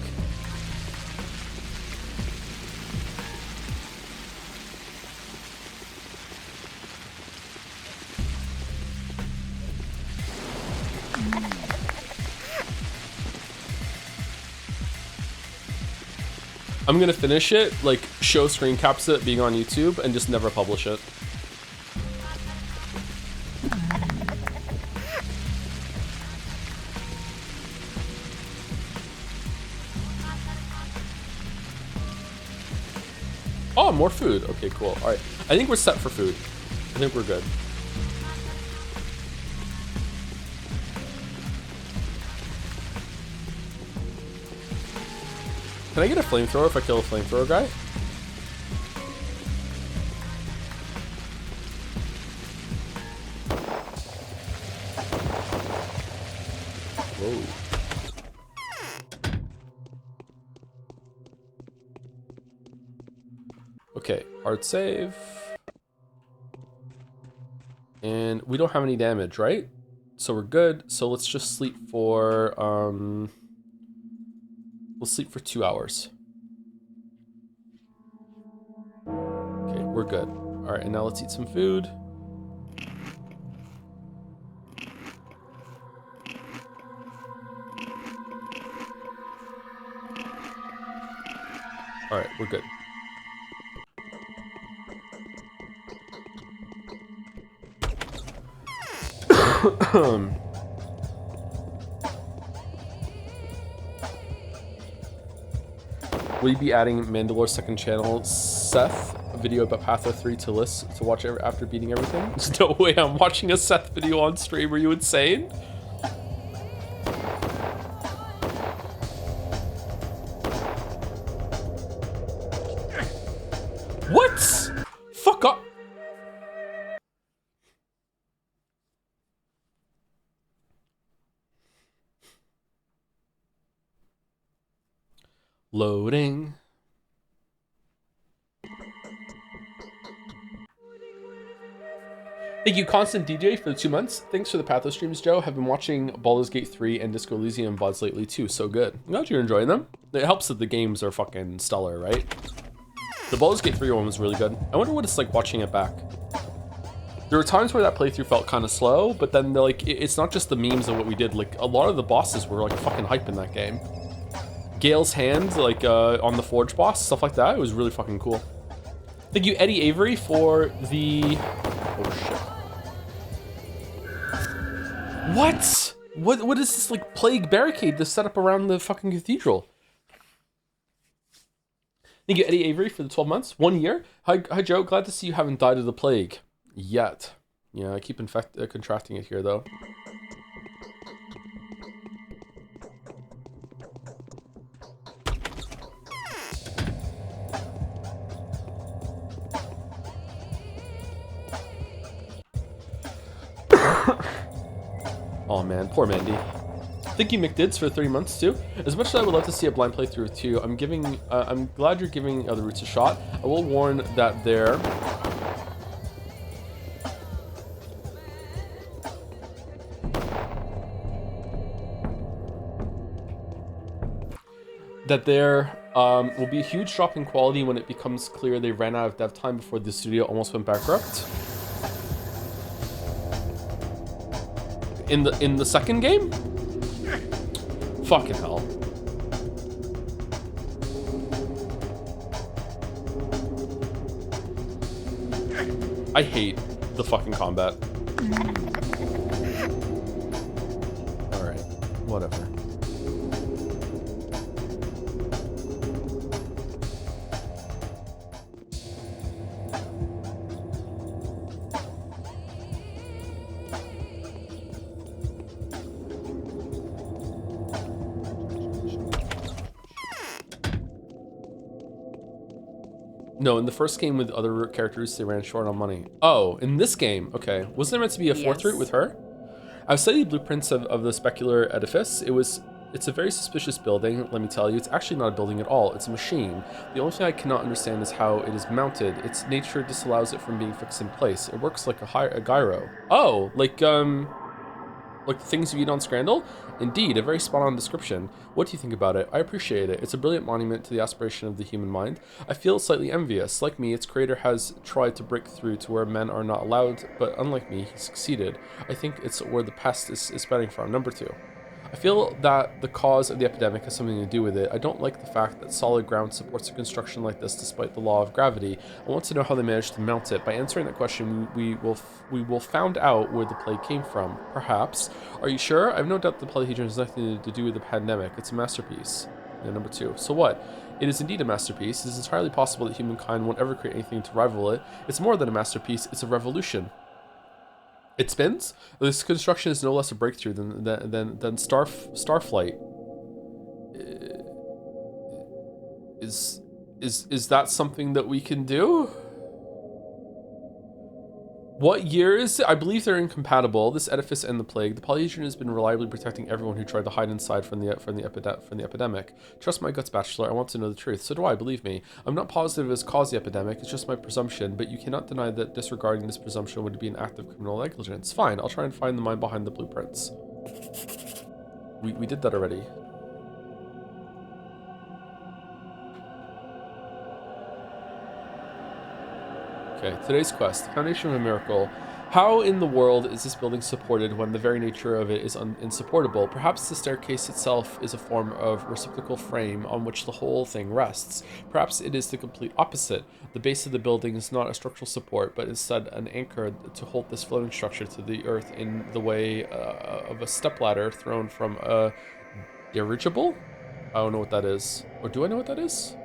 I'm gonna finish it, like show screen caps it being on YouTube, and just never publish it. Oh, more food. Okay, cool. All right. I think we're set for food. I think we're good. Can I get a flamethrower if I kill a flamethrower guy? Whoa. Okay, hard save. And we don't have any damage, right? So we're good. So let's just sleep for, we'll sleep for 2 hours. Okay, we're good. All right, and now let's eat some food. All right, we're good. Will you be adding Mandalore second channel, Seth? A video about Pathologic 3 to list to watch after beating everything? There's no way I'm watching a Seth video on stream. Are you insane? What? Fuck up. Loading. Thank you, Constant DJ, for the 2 months. Thanks for the Patho streams, Joe. Have been watching Baldur's Gate 3 and Disco Elysium VODs lately too. So good. I'm glad you're enjoying them. It helps that the games are fucking stellar, right? The Baldur's Gate 3 one was really good. I wonder what it's like watching it back. There were times where that playthrough felt kind of slow, but then like it's not just the memes of what we did. Like a lot of the bosses were like fucking hype in that game. Gale's hand, like on the Forge boss, stuff like that. It was really fucking cool. Thank you, Eddie Avery, for the... Oh shit. What? What is this like plague barricade that's set up around the fucking cathedral? Thank you, Eddie Avery, for the 12 months. 1 year. Hi Joe. Glad to see you haven't died of the plague yet. Yeah, I keep contracting it here though. Oh man, poor Mandy. Thank you, McDids, for 3 months too. As much as I would love to see a blind playthrough too, I'm glad you're giving other routes a shot. I will warn that there will be a huge drop in quality when it becomes clear they ran out of dev time before the studio almost went bankrupt. In the second game? Fucking hell. I hate the fucking combat. Alright. No, in the first game with other characters, they ran short on money. Oh, in this game, okay. Wasn't there meant to be a fourth route with her? I've studied blueprints of the specular edifice. It's a very suspicious building, let me tell you. It's actually not a building at all, it's a machine. The only thing I cannot understand is how it is mounted. Its nature disallows it from being fixed in place. It works like a gyro. Oh, like the things you eat on Scrandle? Indeed, a very spot-on description. What do you think about it? I appreciate it. It's a brilliant monument to the aspiration of the human mind. I feel slightly envious. Like me, its creator has tried to break through to where men are not allowed, but unlike me, he succeeded. I think it's where the pest is spreading from. Number 2. I feel that the cause of the epidemic has something to do with it. I don't like the fact that solid ground supports a construction like this despite the law of gravity. I want to know how they managed to mount it. By answering that question, we will find out where the plague came from. Perhaps. Are you sure? I have no doubt the Pathologic has nothing to do with the pandemic. It's a masterpiece. And number 2. So what? It is indeed a masterpiece. It is entirely possible that humankind won't ever create anything to rival it. It's more than a masterpiece. It's a revolution. It spins? This construction is no less a breakthrough than Starflight. Is that something that we can do? What year is it? I believe they're incompatible. This edifice and the plague. The Pathologic has been reliably protecting everyone who tried to hide inside from the epidemic. Trust my guts, Bachelor. I want to know the truth. So do I. Believe me. I'm not positive it has caused the epidemic. It's just my presumption. But you cannot deny that disregarding this presumption would be an act of criminal negligence. Fine. I'll try and find the mind behind the blueprints. We did that already. Okay, today's quest, Foundation of a Miracle. How in the world is this building supported when the very nature of it is insupportable? Perhaps the staircase itself is a form of reciprocal frame on which the whole thing rests. Perhaps it is the complete opposite. The base of the building is not a structural support, but instead an anchor to hold this floating structure to the earth in the way of a stepladder thrown from a dirigible? I don't know what that is. Or do I know what that is?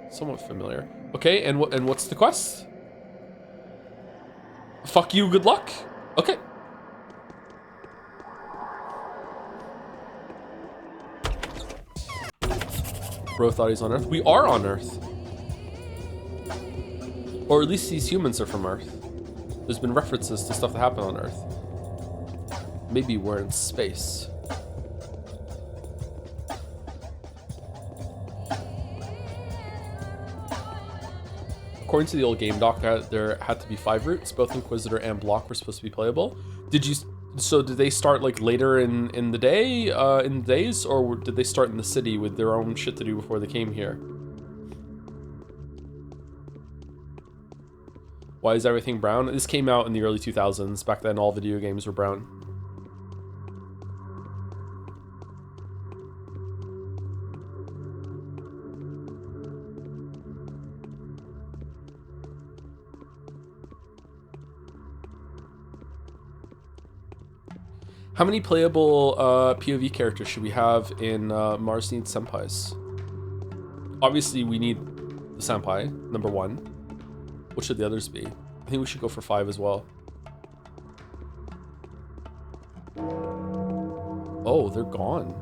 Somewhat familiar. Okay, and what's the quest? Fuck you, good luck. Okay. Bro thought he's on Earth. We are on Earth. Or at least these humans are from Earth. There's been references to stuff that happened on Earth. Maybe we're in space. According to the old game doc, there had to be 5 routes. Both Inquisitor and Block were supposed to be playable. So did they start like later in the day, in the days, or did they start in the city with their own shit to do before they came here? Why is everything brown? This came out in the early 2000s. Back then, all video games were brown. How many playable POV characters should we have in Mars Needs Senpais? Obviously, we need the Senpai, number 1. What should the others be? I think we should go for 5 as well. Oh, they're gone.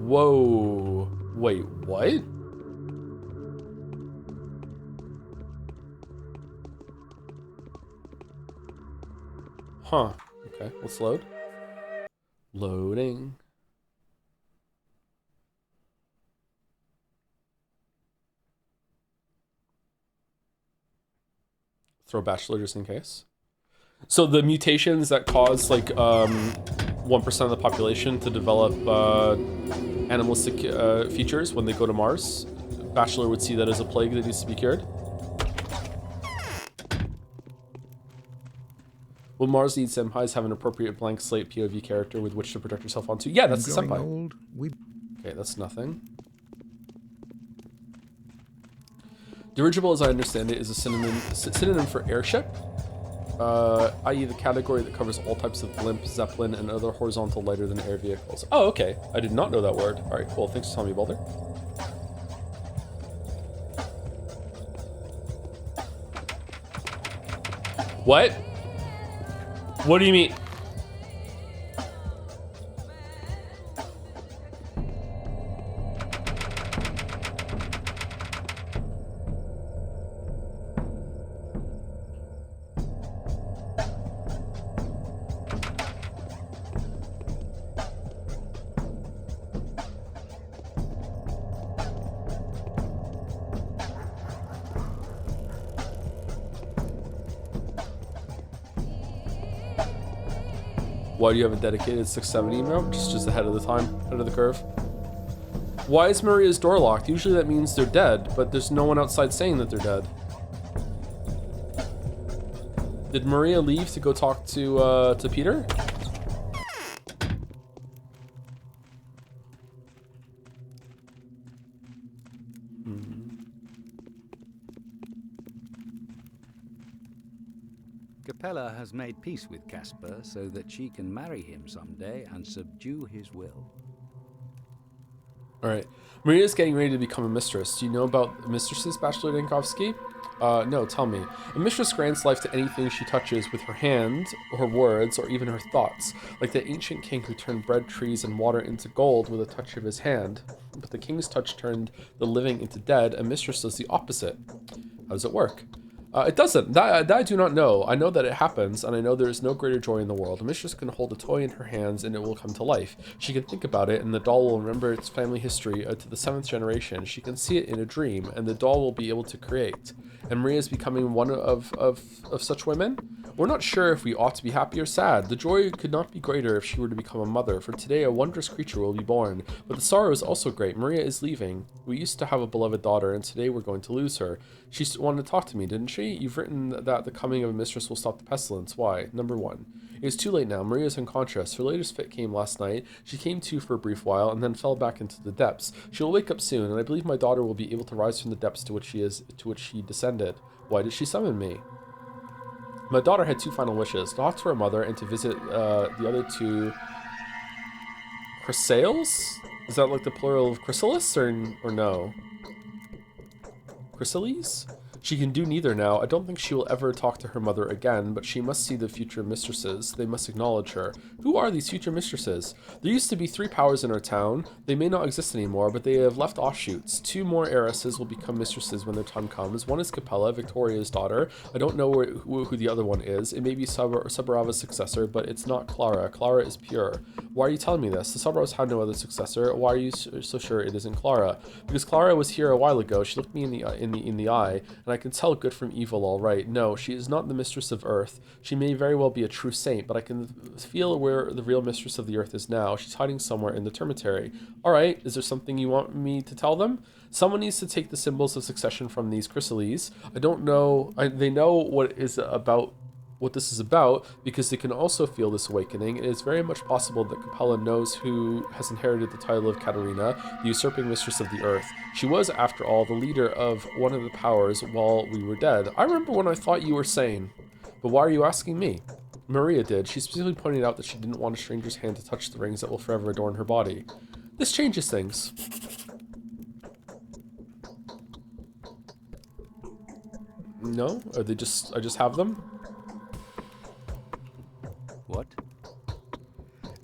Whoa. Wait, what? Huh. Okay, let's load. Loading. Throw Bachelor just in case. So the mutations that cause like 1% of the population to develop animalistic features when they go to Mars, Bachelor would see that as a plague that needs to be cured. Will Mars Needs Senpais have an appropriate blank slate POV character with which to project yourself onto? Yeah, that's the Senpai. Okay, that's nothing. Dirigible, as I understand it, is a synonym for airship, i.e. the category that covers all types of blimp, zeppelin, and other horizontal lighter than air vehicles. Oh, okay. I did not know that word. All right, cool. Thanks for telling me, Boulder. What? What do you mean? Why do you have a dedicated 670 email? Just ahead of the time, ahead of the curve. Why is Maria's door locked? Usually that means they're dead, but there's no one outside saying that they're dead. Did Maria leave to go talk to Peter? Capella has made peace with Caspar so that she can marry him someday and subdue his will. Alright. Maria's getting ready to become a mistress. Do you know about mistresses, Bachelor Dankovsky? No, tell me. A mistress grants life to anything she touches with her hand, her words, or even her thoughts, like the ancient king who turned bread, trees, and water into gold with a touch of his hand. But the king's touch turned the living into dead. A mistress does the opposite. How does it work? It doesn't. That I do not know. I know that it happens, and I know there is no greater joy in the world. A mistress can hold a toy in her hands, and it will come to life. She can think about it, and the doll will remember its family history to the 7th generation. She can see it in a dream, and the doll will be able to create. And Maria is becoming one of such women? We're not sure if we ought to be happy or sad. The joy could not be greater if she were to become a mother, for today a wondrous creature will be born. But the sorrow is also great. Maria is leaving. We used to have a beloved daughter, and today we're going to lose her. She wanted to talk to me, didn't she? You've written that the coming of a mistress will stop the pestilence. Why? Number 1. It is too late now. Maria is unconscious. Her latest fit came last night. She came to for a brief while, and then fell back into the depths. She will wake up soon, and I believe my daughter will be able to rise from the depths to which she descended. Why did she summon me? My daughter had 2 final wishes, to talk to her mother and to visit the other 2 chrysales? Is that like the plural of chrysalis or no? Chrysales? She can do neither now. I don't think she will ever talk to her mother again, but she must see the future mistresses. They must acknowledge her. Who are these future mistresses? There used to be 3 powers in our town. They may not exist anymore, but they have left offshoots. 2 more heiresses will become mistresses when their time comes. One is Capella, Victoria's daughter. I don't know who the other one is. It may be Subarava's successor, but it's not Clara. Clara is pure. Why are you telling me this? The Subaravas had no other successor. Why are you so sure it isn't Clara? Because Clara was here a while ago. She looked me in the eye, and I can tell good from evil all right. No, she is not the mistress of Earth. She may very well be a true saint, but I can feel where the real mistress of the Earth is now. She's hiding somewhere in the termitary. All right, is there something you want me to tell them? Someone needs to take the symbols of succession from these chrysales. I don't know. They know what this is about, because they can also feel this awakening. It is very much possible that Capella knows who has inherited the title of Katerina, the usurping mistress of the earth. She was, after all, the leader of one of the powers while we were dead. I remember when I thought you were sane. But why are you asking me? Maria did. She specifically pointed out that she didn't want a stranger's hand to touch the rings that will forever adorn her body. This changes things. No? Are they just... I just have them? What?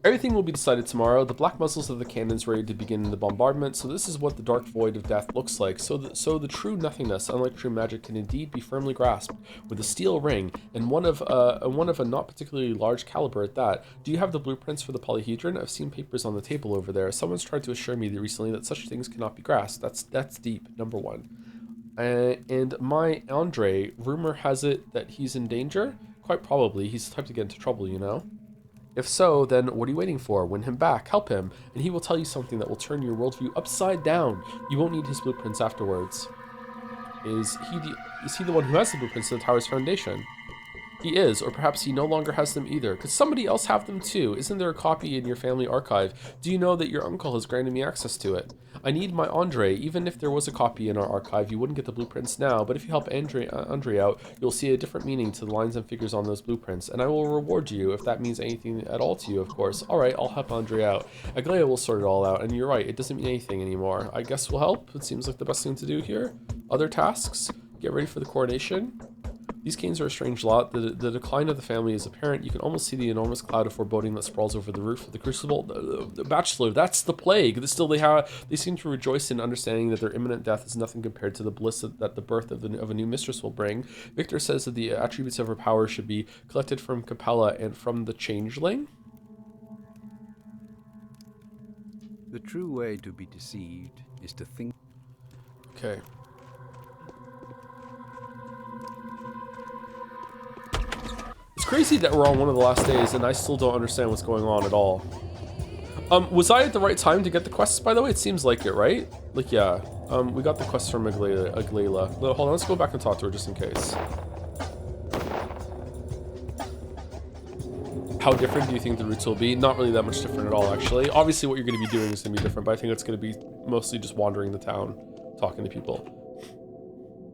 Everything will be decided tomorrow. The black muzzles of the cannons ready to begin the bombardment. So this is what the dark void of death looks like. So the true nothingness, unlike true magic, can indeed be firmly grasped with a steel ring, and one of a not particularly large caliber at that. Do you have the blueprints for the polyhedron? I've seen papers on the table over there. Someone's tried to assure me recently that such things cannot be grasped. That's deep. Number 1. And my Andre, rumor has it that he's in danger. Quite probably. He's the type to get into trouble, you know. If so, then what are you waiting for? Win him back, help him, and he will tell you something that will turn your worldview upside down. You won't need his blueprints afterwards. Is he the one who has the blueprints to the tower's foundation? He is, or perhaps he no longer has them either. Could somebody else have them too? Isn't there a copy in your family archive? Do you know that your uncle has granted me access to it? I need my Andre. Even if there was a copy in our archive, you wouldn't get the blueprints now, but if you help Andre out, you'll see a different meaning to the lines and figures on those blueprints, and I will reward you if that means anything at all to you, of course. Alright, I'll help Andre out. Aglaya will sort it all out, and you're right, it doesn't mean anything anymore. I guess we'll help. It seems like the best thing to do here. Other tasks? Get ready for the coronation. These canes are a strange lot. The decline of the family is apparent. You can almost see the enormous cloud of foreboding that sprawls over the roof of the crucible. The Bachelor, that's the plague. Still, they seem to rejoice in understanding that their imminent death is nothing compared to the bliss that the birth of a new mistress will bring. Victor says that the attributes of her power should be collected from Capella and from the Changeling. The true way to be deceived is to think. Okay. crazy that we're on one of the last days and I still don't understand what's going on at all. Was I at the right time to get the quests, by the way? It seems like it, right? Like, yeah. We got the quest from Aglaila. Hold on, let's go back and talk to her just in case. How different do you think the routes will be? Not really that much different at all, actually. Obviously, what you're going to be doing is going to be different, but I think it's going to be mostly just wandering the town, talking to people.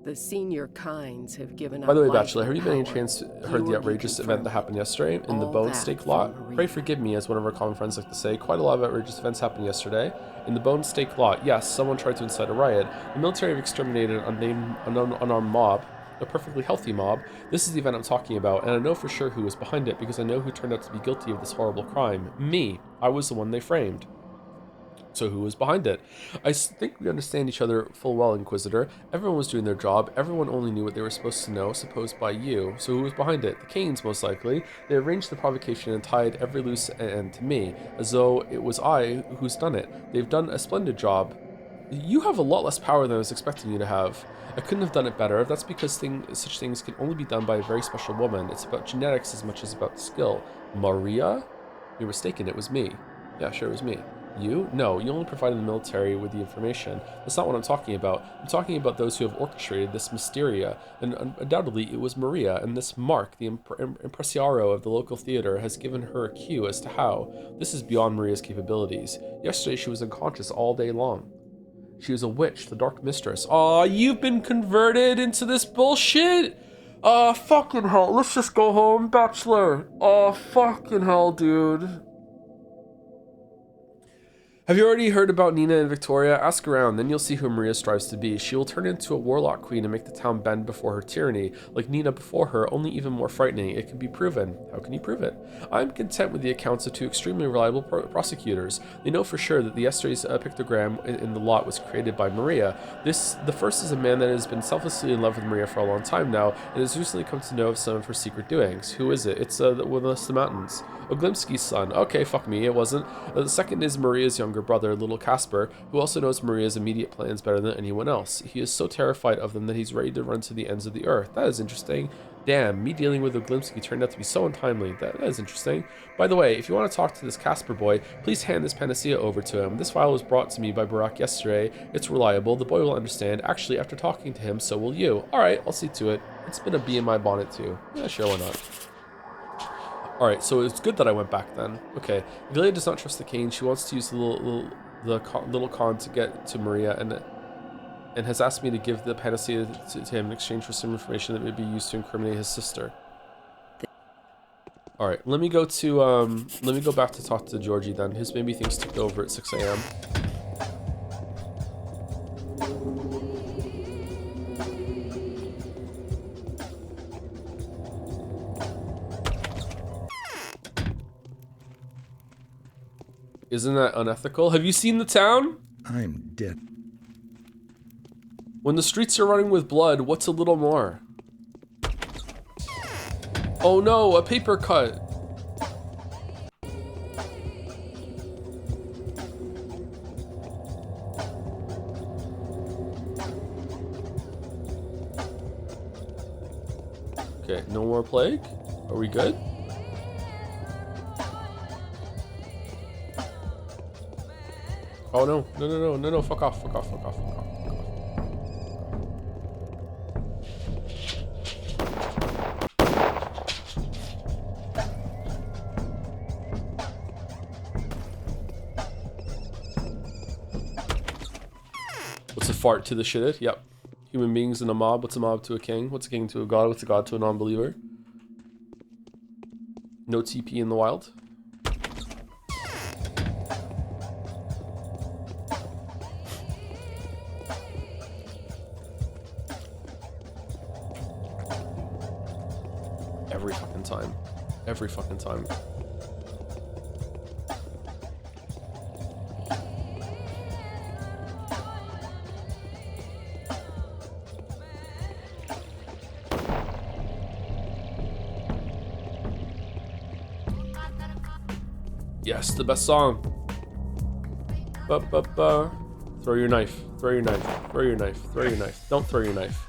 The senior kinds have given up. By the way, life Bachelor, have you by any chance heard the outrageous event that happened yesterday in the Bone Steak lot? Pray forgive me, as one of our common friends like to say. Quite a lot of outrageous events happened yesterday. In the Bone Steak lot, yes, someone tried to incite a riot. The military have exterminated an unarmed mob, a perfectly healthy mob. This is the event I'm talking about, and I know for sure who was behind it, because I know who turned out to be guilty of this horrible crime. Me. I was the one they framed. So who was behind it? I think we understand each other full well, Inquisitor. Everyone was doing their job. Everyone only knew what they were supposed to know, supposed by you. So who was behind it? The Canes, most likely. They arranged the provocation and tied every loose end to me, as though it was I who's done it. They've done a splendid job. You have a lot less power than I was expecting you to have. I couldn't have done it better. That's because such things can only be done by a very special woman. It's about genetics as much as about skill. Maria? You're mistaken, it was me. Yeah, sure, it was me. You? No, you only provided the military with the information. That's not what I'm talking about. I'm talking about those who have orchestrated this mysteria, and undoubtedly it was Maria, and this Mark, the impresario of the local theater, has given her a cue as to how. This is beyond Maria's capabilities. Yesterday she was unconscious all day long. She was a witch, the Dark Mistress. Aw, you've been converted into this bullshit? Aw, fucking hell, let's just go home, Bachelor. Aw, fucking hell, dude. Have you already heard about Nina and Victoria? Ask around, then you'll see who Maria strives to be. She will turn into a warlock queen and make the town bend before her tyranny, like Nina before her, only even more frightening. It can be proven. How can you prove it? I'm content with the accounts of two extremely reliable prosecutors. They know for sure that the yesterday's pictogram in the lot was created by Maria. The first is a man that has been selflessly in love with Maria for a long time now, and has recently come to know of some of her secret doings. Who is it? It's one of the mountains. Oglimski's son. Okay, fuck me, it wasn't. The second is Maria's younger brother, little Casper, who also knows Maria's immediate plans better than anyone else. He is so terrified of them that he's ready to run to the ends of the earth. That is interesting. Damn, me dealing with Oglimski turned out to be so untimely. That is interesting. By the way, if you want to talk to this Casper boy, please hand this panacea over to him. This file was brought to me by Barack yesterday. It's reliable. The boy will understand. Actually, after talking to him, so will you. Alright, I'll see to it. It's been a bee in my bonnet too. Yeah, sure, why not? Alright, so it's good that I went back then. Okay, Amelia does not trust the cane. She wants to use the little con to get to Maria, and has asked me to give the panacea to him in exchange for some information that may be used to incriminate his sister. Alright, let me go back to talk to Georgie then. His maybe things took over at 6 a.m. Isn't that unethical? Have you seen the town? I'm dead. When the streets are running with blood, what's a little more? Oh no, a paper cut. Okay, no more plague? Are we good? Oh no, fuck off. What's a fart to the shitted? Yep. Human beings in a mob. What's a mob to a king? What's a king to a god? What's a god to a non-believer? No TP in the wild. Every fucking time. Yes, the best song. Throw your knife. Throw your knife. Throw your knife. Throw your knife. Don't throw your knife.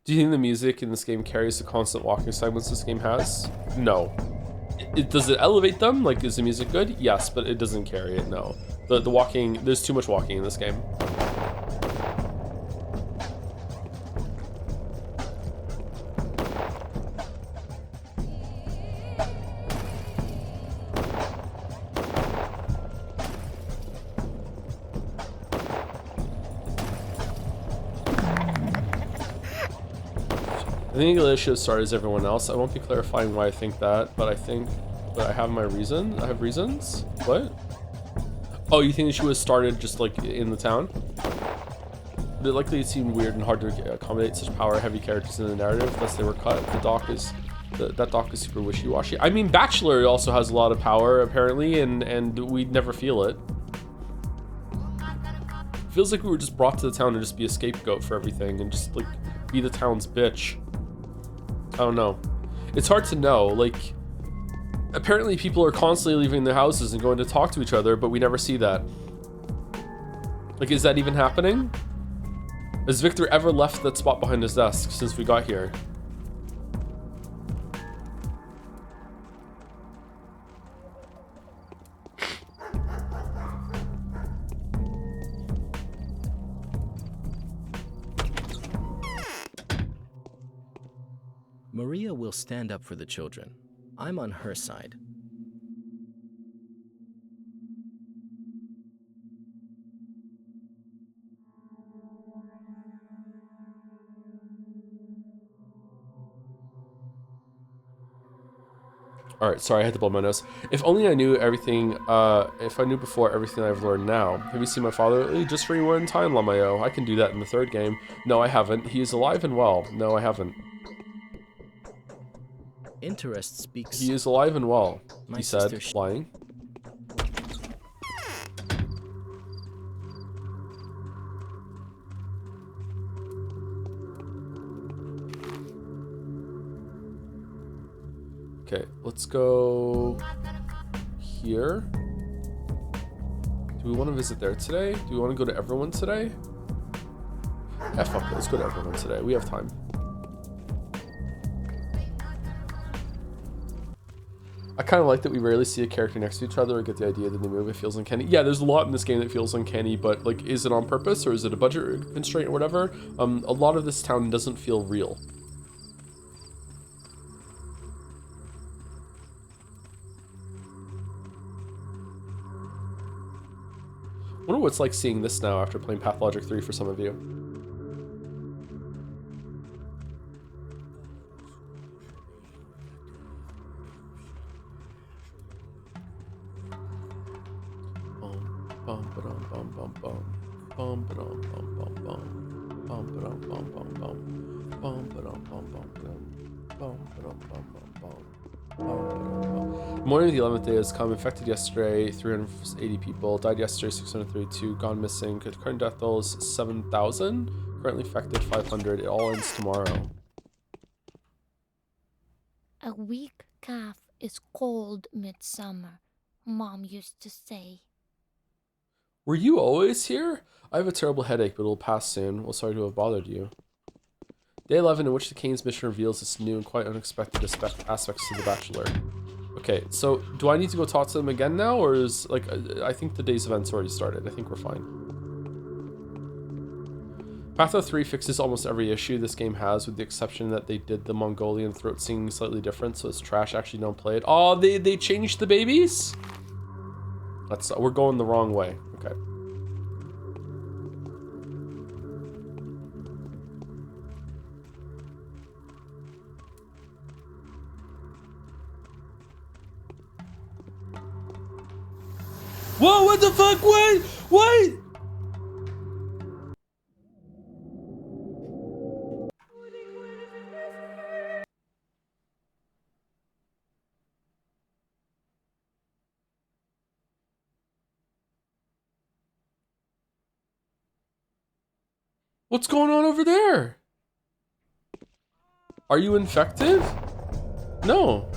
Do you think the music in this game carries the constant walking segments this game has? No. Does it elevate them? Like, is the music good? Yes, but it doesn't carry it, no. The walking, there's too much walking in this game. I think Alicia should start as everyone else. I won't be clarifying why I think that, but I think that I have my reason. I have reasons. What? Oh, you think that she was started just like in the town? But likely it seemed weird and hard to accommodate such power-heavy characters in the narrative, thus they were cut. The doc is that doc is super wishy-washy. I mean, Bachelor also has a lot of power apparently, and we never feel it. Feels like we were just brought to the town to just be a scapegoat for everything and just like be the town's bitch. I don't know. It's hard to know. Like, apparently people are constantly leaving their houses and going to talk to each other, but we never see that. Like, is that even happening? Has Victor ever left that spot behind his desk since we got here? Maria will stand up for the children. I'm on her side. All right, sorry, I had to blow my nose. If only I knew everything, if I knew before everything I've learned now. Have you seen my father lately? Just rewind time, Lamayo. I can do that in the third game. No, I haven't. He is alive and well. No, I haven't. Interest speaks. He is alive and well, My he said, sister lying. Okay, let's go here. Do we want to visit there today? Do we want to go to everyone today? Yeah, fuck it, let's go to everyone today. We have time. I kind of like that we rarely see a character next to each other or get the idea that they move. It feels uncanny. Yeah, there's a lot in this game that feels uncanny, but like, is it on purpose or is it a budget constraint or whatever? A lot of this town doesn't feel real. I wonder what it's like seeing this now after playing Pathologic 3 for some of you. Morning of the 11th day has come. Infected yesterday, 380 people. Died yesterday, 632. Gone missing. Current death toll is 7,000. Currently infected, 500. It all ends tomorrow. A weak calf is cold midsummer, Mom used to say. Were you always here? I have a terrible headache, but it'll pass soon. Well, sorry to have bothered you. Day 11, in which the Kane's mission reveals its new and quite unexpected aspects to the Bachelor. Okay, so do I need to go talk to them again now, or is, like, I think the day's event's already started. I think we're fine. Patho 3 fixes almost every issue this game has, with the exception that they did the Mongolian throat singing slightly different, so it's trash. Actually, don't play it. Oh, they changed the babies? We're going the wrong way. Okay. Whoa, what the fuck? Wait! Wait! What's going on over there? Are you infected? No.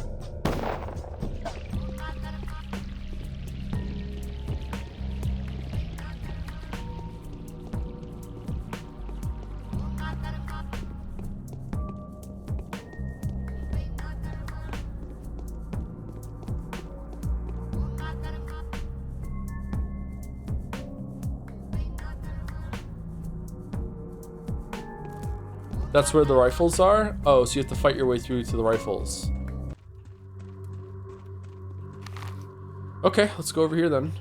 That's where the rifles are? Oh, so you have to fight your way through to the rifles. Okay, let's go over here then.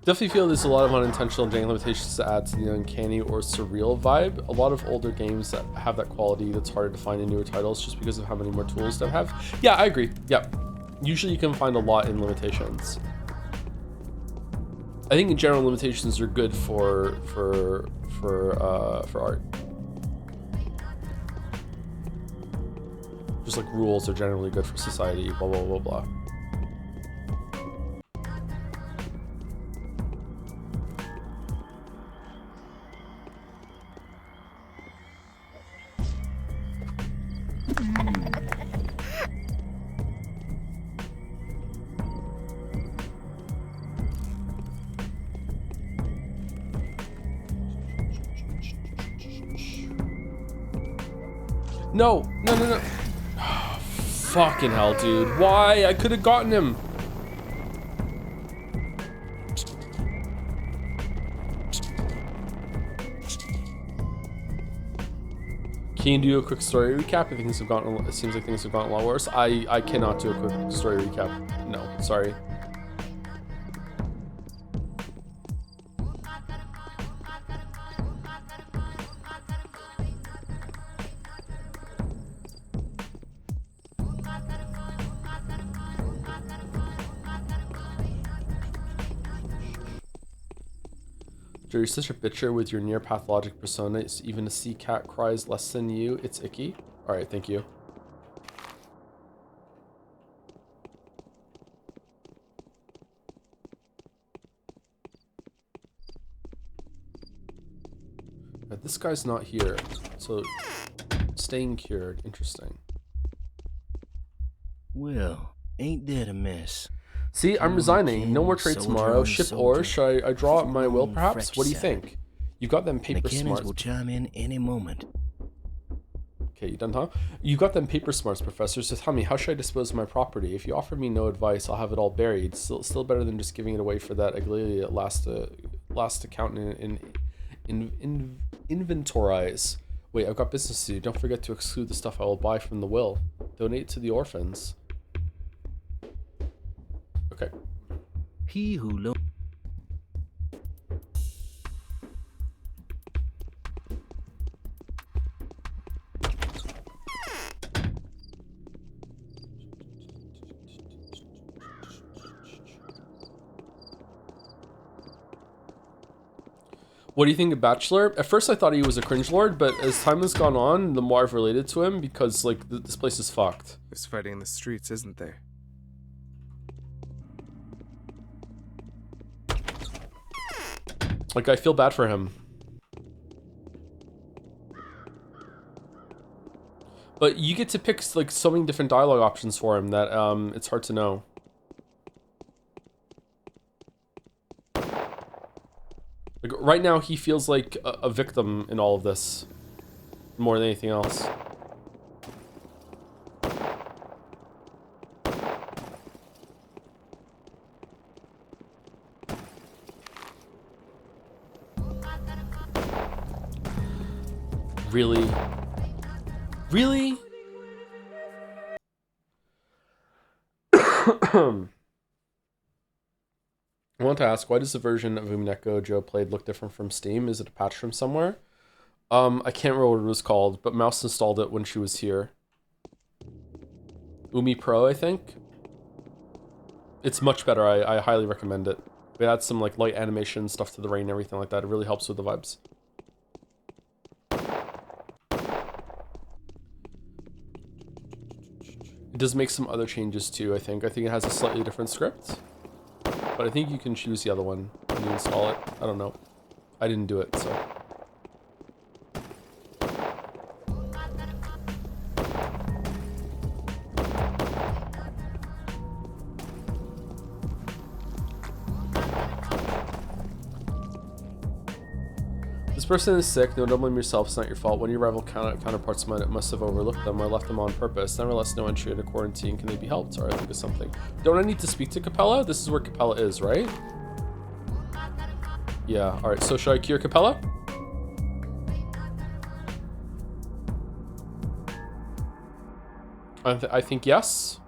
Definitely feel there's a lot of unintentional game limitations to add to the uncanny or surreal vibe. A lot of older games that have that quality that's harder to find in newer titles just because of how many more tools they have. Yeah, I agree. Yeah. Usually you can find a lot in limitations. I think in general limitations are good for art. Just like rules are generally good for society, blah blah blah blah. No, no, no, no. Fucking hell, dude. Why? I could have gotten him. Can you do a quick story recap? I think things have gotten, it seems like things have gotten a lot worse. I cannot do a quick story recap. No, sorry. You're such a bitcher with your near pathologic persona. Even a sea cat cries less than you. It's icky. All right, thank you. But this guy's not here, so staying cured. Interesting. Well, ain't that a mess? See, I'm resigning. No more trade tomorrow. Ship ore. Should I draw up my will, perhaps? What do you think? You've got them paper smarts. Will chime in any moment. Okay, you done, huh? You got them paper smarts, Professor. So tell me, how should I dispose of my property? If you offer me no advice, I'll have it all buried. Still better than just giving it away for that ugly last account in inventorize. Wait, I've got business to do. Don't forget to exclude the stuff I will buy from the will. Donate to the orphans. Okay. He who lo- What do you think of Bachelor? At first I thought he was a cringelord, but as time has gone on, the more I've related to him, because like this place is fucked. There's fighting in the streets, isn't there? Like, I feel bad for him. But you get to pick like so many different dialogue options for him that it's hard to know. Like right now he feels like a victim in all of this more than anything else. Really? Really? I want to ask, why does the version of Umineko Joe played look different from Steam? Is it a patch from somewhere? I can't remember what it was called, but Mouse installed it when she was here. Umi Pro, I think. It's much better. I highly recommend it. We add some like light animation stuff to the rain and everything like that. It really helps with the vibes. It does make some other changes too, I think. I think it has a slightly different script. But I think you can choose the other one when you install it. I don't know. I didn't do it, so. person is sick. No, don't blame yourself. It's not your fault. One of your rival counterparts must have overlooked them or left them on purpose. Nevertheless, no entry into quarantine. Can they be helped? Or I think of something. Don't I need to speak to Capella? This is where Capella is, right? Yeah. All right. So should I cure Capella? I think yes.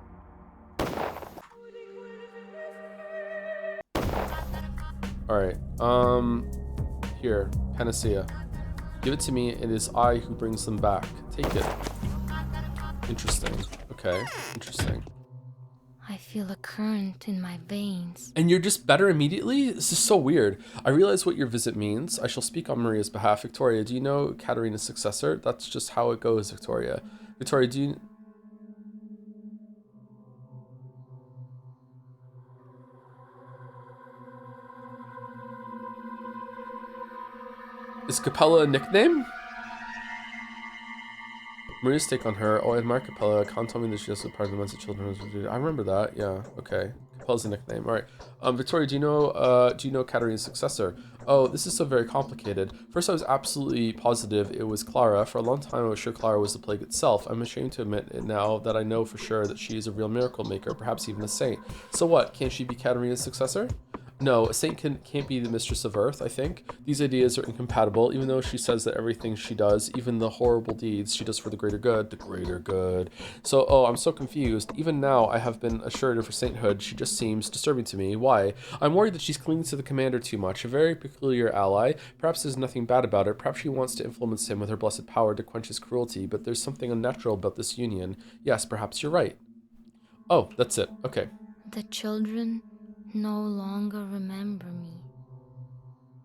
All right. Here, panacea. Give it to me. It is I who brings them back. Take it. Interesting. Okay. Interesting. I feel a current in my veins. And you're just better immediately? This is so weird. I realize what your visit means. I shall speak on Maria's behalf. Victoria, do you know Katerina's successor? That's just how it goes, Victoria. Victoria, do you... Is Capella a nickname? Maria's take on her. Oh, I admire Capella. Khan told me that she also part of the Mensa Children. I remember that. Yeah. Okay. Capella's a nickname. All right. Victoria, do you know Katerina's successor? Oh, this is so very complicated. First, I was absolutely positive it was Clara. For a long time, I was sure Clara was the plague itself. I'm ashamed to admit it now that I know for sure that she is a real miracle maker, perhaps even a saint. So what? Can't she be Katerina's successor? No, a saint can't be the mistress of Earth, I think. These ideas are incompatible, even though she says that everything she does, even the horrible deeds she does for the greater good. The greater good. So, oh, I'm so confused. Even now, I have been assured of her sainthood. She just seems disturbing to me. Why? I'm worried that she's clinging to the commander too much. A very peculiar ally. Perhaps there's nothing bad about it. Perhaps she wants to influence him with her blessed power to quench his cruelty, but there's something unnatural about this union. Yes, perhaps you're right. Oh, that's it. Okay. The children no longer remember me.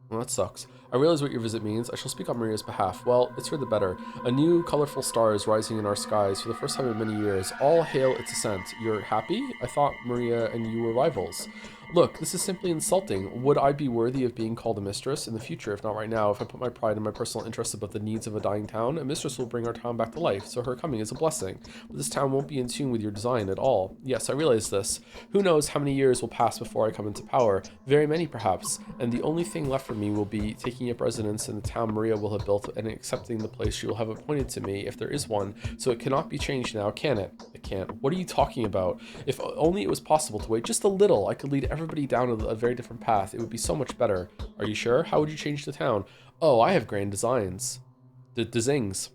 Well, that sucks. I realize what your visit means. I shall speak on Maria's behalf. Well, it's for the better. A new, colorful star is rising in our skies for the first time in many years. All hail its ascent. You're happy? I thought Maria and you were rivals. Look, this is simply insulting. Would I be worthy of being called a mistress in the future, if not right now? If I put my pride and my personal interests above the needs of a dying town, a mistress will bring our town back to life, so her coming is a blessing. But this town won't be in tune with your design at all. Yes, I realize this. Who knows how many years will pass before I come into power? Very many, perhaps. And the only thing left for me will be taking up residence in the town Maria will have built and accepting the place she will have appointed to me, if there is one. So it cannot be changed now, can it? It can't. What are you talking about? If only it was possible to wait just a little, I could lead everybody down a very different path. It would be so much better. Are you sure? How would you change the town? Oh, I have grand designs. The zings.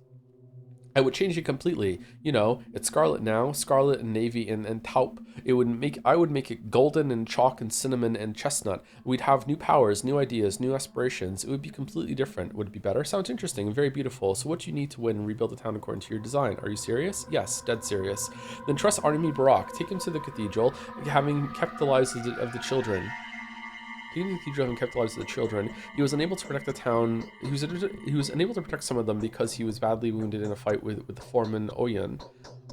I would change it completely. You know, it's scarlet now, scarlet and navy and taupe. I would make it golden and chalk and cinnamon and chestnut. We'd have new powers, new ideas, new aspirations. It would be completely different. Would it be better? Sounds interesting and very beautiful. So what do you need to win and rebuild the town according to your design? Are you serious? Yes, dead serious. Then trust Artemi Barak. Take him to the cathedral, having kept the lives of the children. Having kept the lives of the children, he was unable to protect the town. He was unable to protect some of them because he was badly wounded in a fight with the foreman Oyen.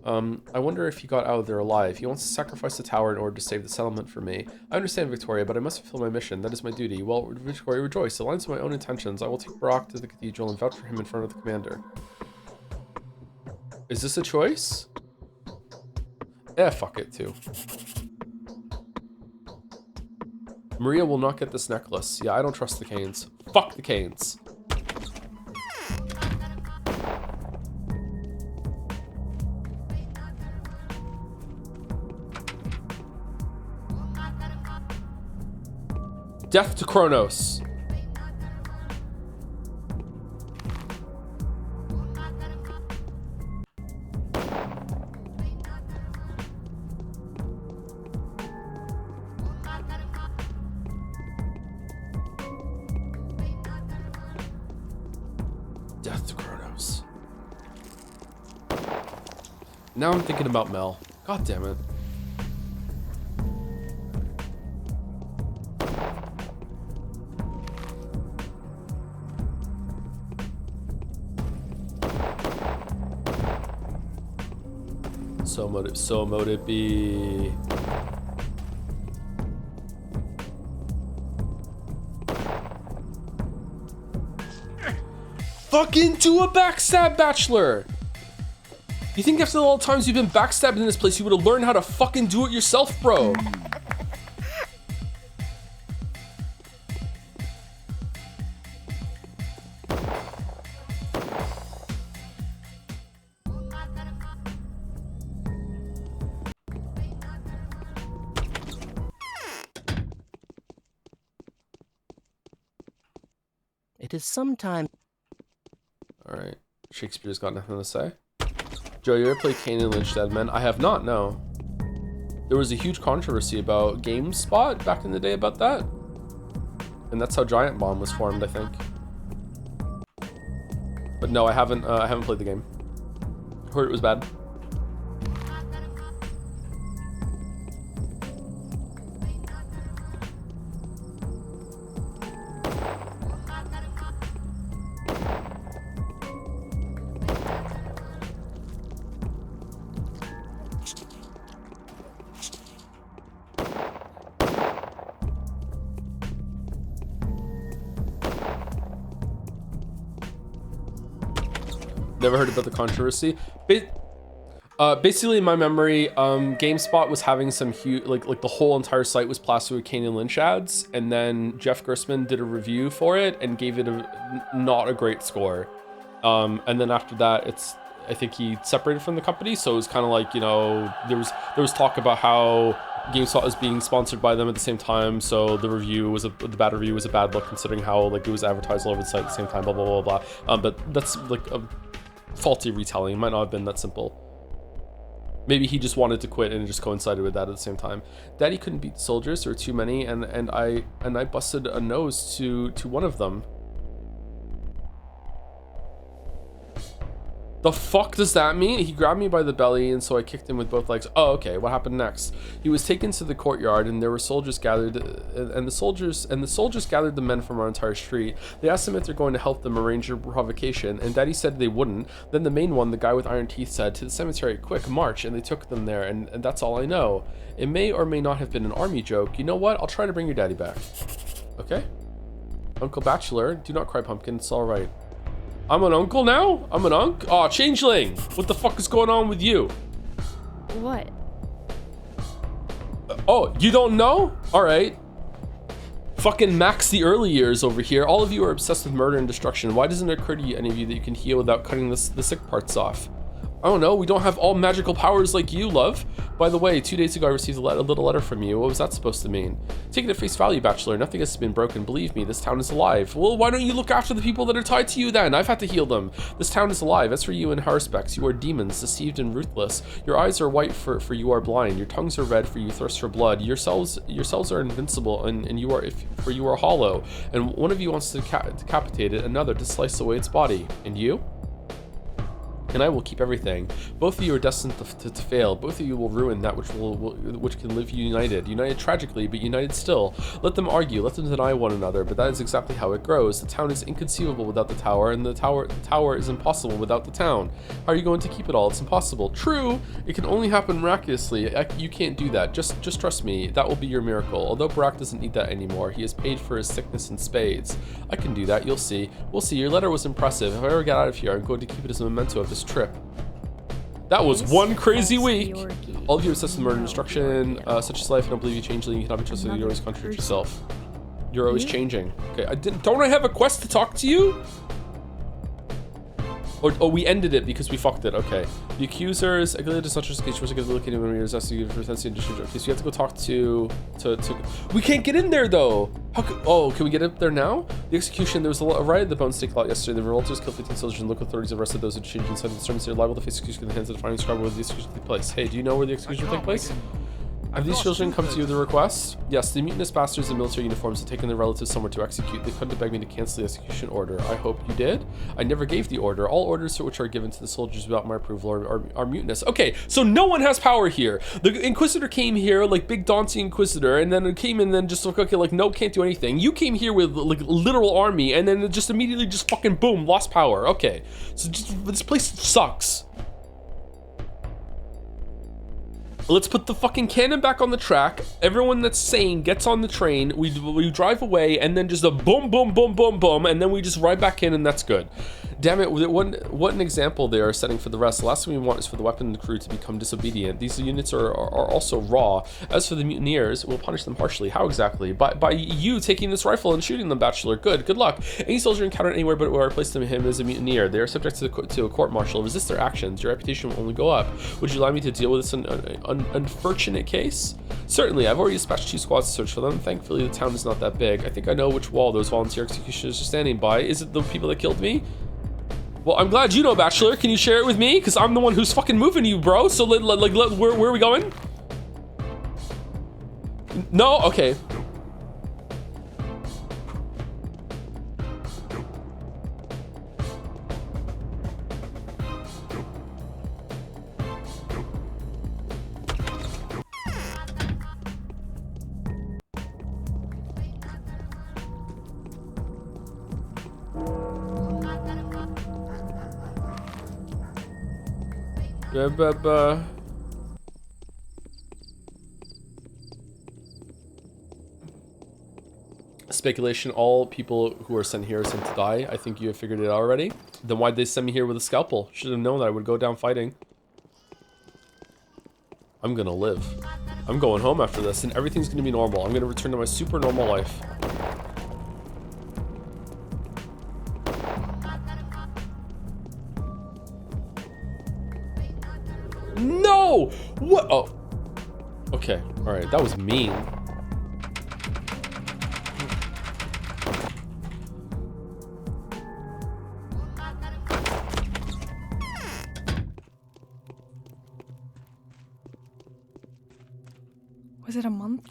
I wonder if he got out of there alive. He wants to sacrifice the tower in order to save the settlement for me. I understand, Victoria, but I must fulfill my mission. That is my duty. Well, Victoria, rejoice. Aligns with my own intentions. I will take Barak to the cathedral and vouch for him in front of the commander. Is this a choice? Eh, fuck it too. Maria will not get this necklace. Yeah, I don't trust the Canes. Fuck the Canes. Death to Kronos. Death to Kronos. Now I'm thinking about Mel. God damn it. So mote it be. Fucking do a backstab, Bachelor! You think after all the times you've been backstabbed in this place, you would have learned how to fucking do it yourself, bro? It is sometimes... Alright. Shakespeare's got nothing to say. Joe, you ever played Kane and Lynch Dead Men? I have not, no. There was a huge controversy about GameSpot back in the day about that. And that's how Giant Bomb was formed, I think. But no, I haven't played the game. Heard it was bad. Never heard about the controversy. Basically, in my memory, GameSpot was having some huge, like the whole entire site was plastered with Kane and Lynch ads, and then Jeff Gerstmann did a review for it and gave it not a great score. And then after that, I think he separated from the company, so it was kind of like, you know, there was talk about how GameSpot was being sponsored by them at the same time, so the bad review was a bad look considering how like it was advertised all over the site at the same time, blah blah blah blah. But that's like a faulty retelling. It might not have been that simple. Maybe he just wanted to quit and it just coincided with that at the same time. Daddy couldn't beat soldiers, there were too many, and I busted a nose to one of them. The fuck does that mean? He grabbed me by the belly, and so I kicked him with both legs. Oh, okay. What happened next? He was taken to the courtyard, and there were soldiers gathered, and the soldiers gathered the men from our entire street. They asked him if they're going to help them arrange a provocation, and Daddy said they wouldn't. Then the main one, the guy with iron teeth, said, "To the cemetery, quick, march!" And they took them there, and that's all I know. It may or may not have been an army joke. You know what? I'll try to bring your daddy back. Okay. Uncle Bachelor, do not cry, pumpkin. It's all right. I'm an uncle now? I'm an unk? Aw, changeling! What the fuck is going on with you? What? Oh, you don't know? Alright. Fucking Max the early years over here. All of you are obsessed with murder and destruction. Why doesn't it occur to you, any of you, that you can heal without cutting the sick parts off? I don't know, we don't have all magical powers like you, love. By the way, 2 days ago I received a little letter from you. What was that supposed to mean? Take it at face value, Bachelor. Nothing has been broken. Believe me, this town is alive. Well, why don't you look after the people that are tied to you then? I've had to heal them. This town is alive. As for you in how respects, you are demons, deceived and ruthless. Your eyes are white for you are blind. Your tongues are red for you thirst for blood. Your cells are invincible and you are hollow. And one of you wants to decapitate it, another to slice away its body. And you? And I will keep everything. Both of you are destined to fail. Both of you will ruin that which can live united. United tragically, but united still. Let them argue, let them deny one another, but that is exactly how it grows. The town is inconceivable without the tower, and the tower is impossible without the town. How are you going to keep it all? It's impossible. True, it can only happen miraculously. You can't do that. Just trust me, that will be your miracle. Although Barack doesn't need that anymore. He has paid for his sickness in spades. I can do that, you'll see. We'll see, your letter was impressive. If I ever get out of here, I'm going to keep it as a memento of this trip. That was one crazy week. All of you are obsessed with murder and destruction. Such is life. I don't believe you changeling. You cannot be trusted. You always contradict yourself. You're always changing. Okay, don't I have a quest to talk to you? Oh, we ended it because we fucked it. Okay. The accusers. I believe it's not just a case. We're going to look at him when we are asking you for sentencing. Okay, so you have to go talk to. We can't get in there though. Can we get up there now? The execution. There was a riot at the Bone Steak lot yesterday. The revolters killed 15 soldiers and local authorities arrested those who changed inside the sermons. They're liable to face execution in the hands of the defining scribe where the execution took place. Hey, do you know where the execution will take place? Have these children come to you with a request? Yes, the mutinous bastards in military uniforms have taken their relatives somewhere to execute. They come to beg me to cancel the execution order. I hope you did. I never gave the order. All orders which are given to the soldiers without my approval are mutinous. Okay, so no one has power here. The Inquisitor came here, like big daunting Inquisitor, and then it came in and then just okay, like no, can't do anything. You came here with like literal army, and then it just immediately just fucking boom, lost power. Okay, so this place sucks. Let's put the fucking cannon back on the track. Everyone that's sane gets on the train. We drive away, and then just a boom, boom, boom, boom, boom, and then we just ride back in, and that's good. Damn it, what an example they are setting for the rest. The last thing we want is for the weapon crew to become disobedient. These units are also raw. As for the mutineers, we'll punish them harshly. How exactly? By you taking this rifle and shooting them, Bachelor. Good luck. Any soldier encountered anywhere but where I placed him as a mutineer, they are subject to a court-martial. Resist their actions. Your reputation will only go up. Would you allow me to deal with this unfortunate case? Certainly, I've already dispatched 2 squads to search for them. Thankfully, the town is not that big. I think I know which wall those volunteer executioners are standing by. Is it the people that killed me? Well, I'm glad you know, Bachelor. Can you share it with me? Because I'm the one who's fucking moving you, bro. So, where are we going? No? Okay. Speculation, all people who are sent here are sent to die. I think you have figured it out already. Then why'd they send me here with a scalpel? Should have known that I would go down fighting. I'm gonna live. I'm going home after this and everything's gonna be normal. I'm gonna return to my super normal life. No! What? Oh. Okay. Alright, that was mean. Was it a month?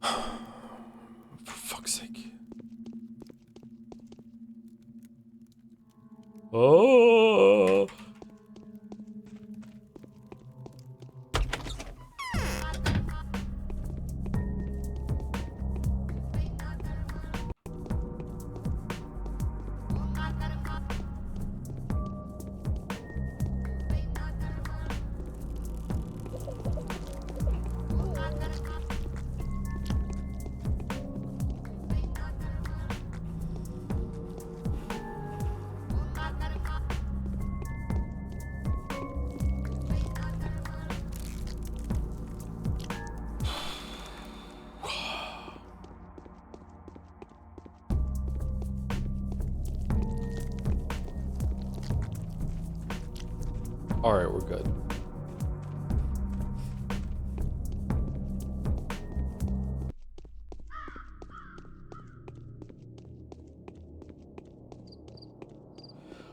For fuck's sake. Oh. Alright, we're good.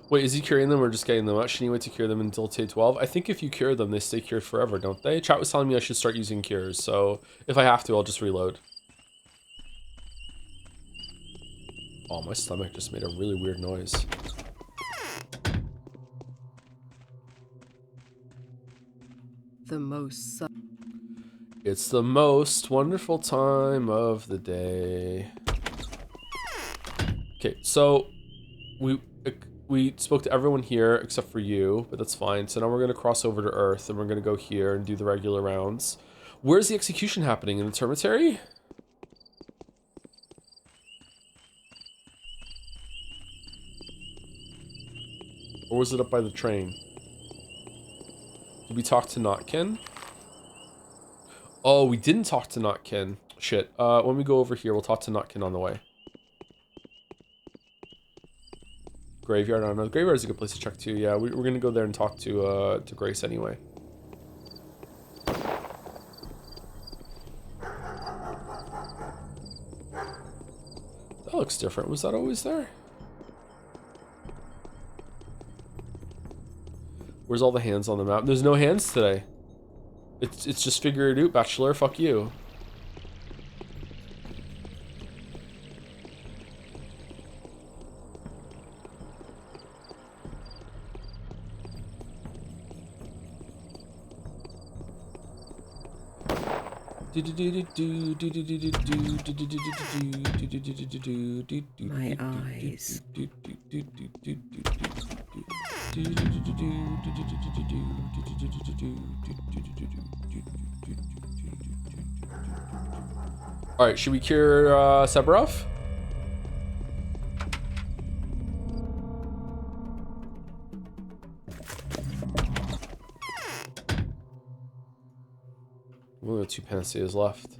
Wait, is he curing them or just getting them out? Should he wait to cure them until day 12? I think if you cure them, they stay cured forever, don't they? Chat was telling me I should start using cures, so if I have to, I'll just reload. Oh, my stomach just made a really weird noise. It's the most wonderful time of the day. Okay, so we spoke to everyone here except for you, but that's fine. So now we're gonna cross over to Earth and we're gonna go here and do the regular rounds. Where's the execution happening? In the termitary? Or was it up by the train? Did we talk to Notkin? Oh, we didn't talk to Notkin. Shit. When we go over here, we'll talk to Notkin on the way. Graveyard, I don't know. The graveyard is a good place to check too. Yeah, we're gonna go there and talk to Grace anyway. That looks different. Was that always there? Where's all the hands on the map? There's no hands today. It's just figure it out, Bachelor. Fuck you. My eyes. All right, should we cure Severov? We only have 2 panaceas left.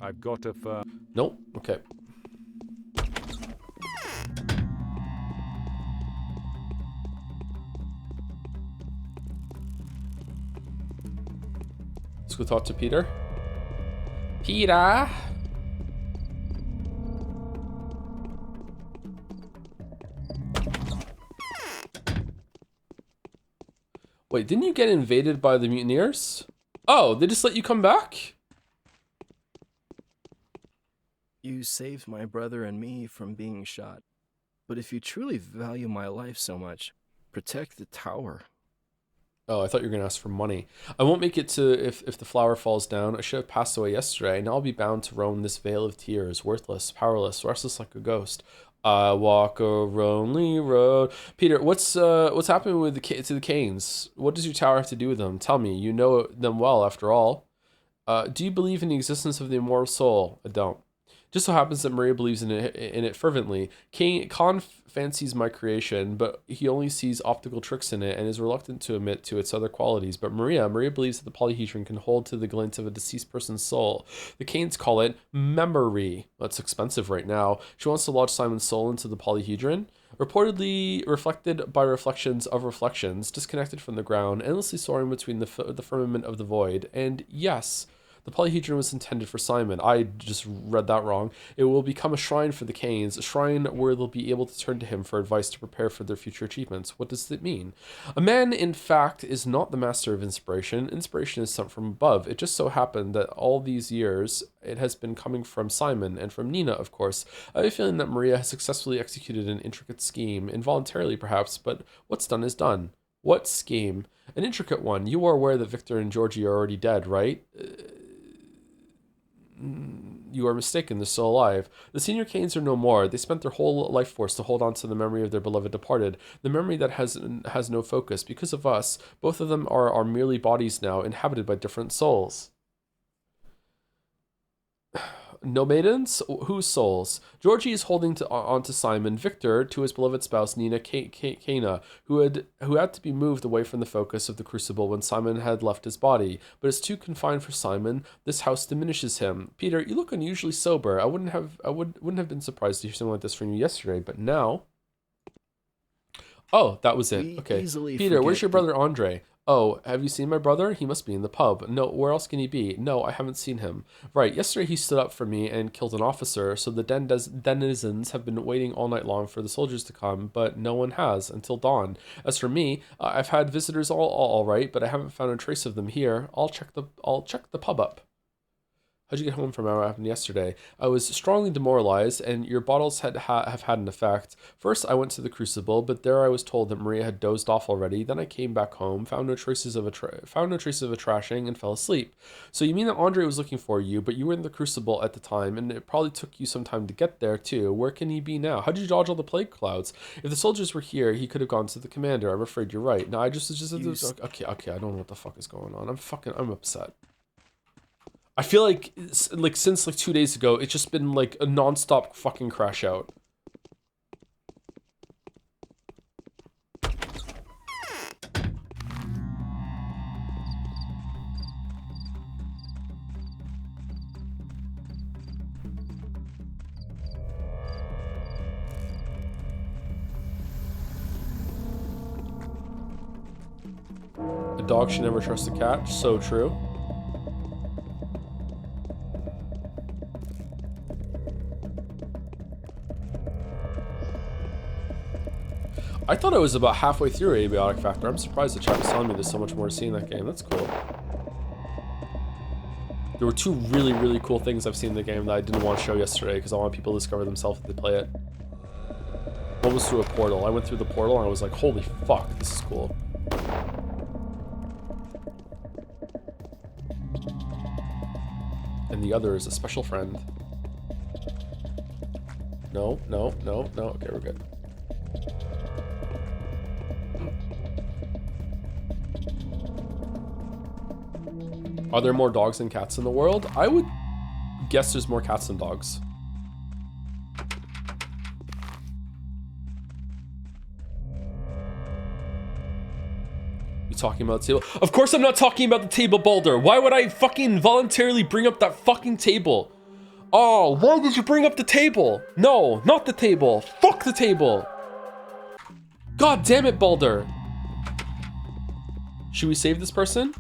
I've got a fur. Nope. Okay. Let's go talk to Peter. Peter! Wait, didn't you get invaded by the mutineers? Oh, they just let you come back? You saved my brother and me from being shot. But if you truly value my life so much, protect the tower. Oh, I thought you were going to ask for money. I won't make it to if the flower falls down. I should have passed away yesterday. Now I'll be bound to roam this vale of tears, worthless, powerless, restless like a ghost. I walk a lonely road. Peter, what's happening with the Canes? What does your tower have to do with them? Tell me. You know them well, after all. Do you believe in the existence of the immortal soul? I don't. Just so happens that Maria believes in it fervently. Khan fancies my creation, but he only sees optical tricks in it and is reluctant to admit to its other qualities. But Maria believes that the polyhedron can hold to the glint of a deceased person's soul. The Canes call it memory. That's expensive right now. She wants to lodge Simon's soul into the polyhedron. Reportedly reflected by reflections of reflections, disconnected from the ground, endlessly soaring between the firmament of the void. And yes, the polyhedron was intended for Simon. I just read that wrong. It will become a shrine for the Canes, a shrine where they'll be able to turn to him for advice to prepare for their future achievements. What does it mean? A man, in fact, is not the master of inspiration. Inspiration is sent from above. It just so happened that all these years, it has been coming from Simon and from Nina, of course. I have a feeling that Maria has successfully executed an intricate scheme, involuntarily perhaps, but what's done is done. What scheme? An intricate one. You are aware that Victor and Georgie are already dead, right? You are mistaken, they're still alive. The senior Canes are no more. They spent their whole life force to hold on to the memory of their beloved departed, the memory that has no focus. Because of us, both of them are merely bodies now, inhabited by different souls. No maidens? Whose souls? Georgie is holding on to Simon, Victor to his beloved spouse Nina Kana, who had to be moved away from the focus of the crucible when Simon had left his body. But it's too confined for Simon. This house diminishes him. Peter, you look unusually sober. I wouldn't have been surprised to hear something like this from you yesterday, but now. Oh, that was it. Okay. Peter, where's your brother Andre? Oh, have you seen my brother? He must be in the pub. No, where else can he be? No, I haven't seen him. Right, yesterday he stood up for me and killed an officer, so the denizens have been waiting all night long for the soldiers to come, but no one has, until dawn. As for me, I've had visitors all right, but I haven't found a trace of them here. I'll check the pub up. How'd you get home from what happened yesterday? I was strongly demoralized, and your bottles have had an effect. First, I went to the crucible, but there I was told that Maria had dozed off already. Then I came back home, found no traces of a trashing, and fell asleep. So you mean that Andre was looking for you, but you were in the crucible at the time, and it probably took you some time to get there too. Where can he be now? How did you dodge all the plague clouds? If the soldiers were here, he could have gone to the commander. I'm afraid you're right. No, okay. I don't know what the fuck is going on. I'm upset. I feel like since 2 days ago, it's just been like a non-stop fucking crash out. A dog should never trust a cat. So true. I thought I was about halfway through Abiotic Factor. I'm surprised the chat was telling me there's so much more to see in that game. That's cool. There were 2 really, really cool things I've seen in the game that I didn't want to show yesterday because I want people to discover themselves if they play it. One was through a portal. I went through the portal and I was like, holy fuck, this is cool. And the other is a special friend. No. Okay, we're good. Are there more dogs than cats in the world? I would guess there's more cats than dogs. You talking about the table? Of course I'm not talking about the table, Baldur. Why would I fucking voluntarily bring up that fucking table? Oh, why did you bring up the table? No, not the table. Fuck the table. God damn it, Baldur. Should we save this person?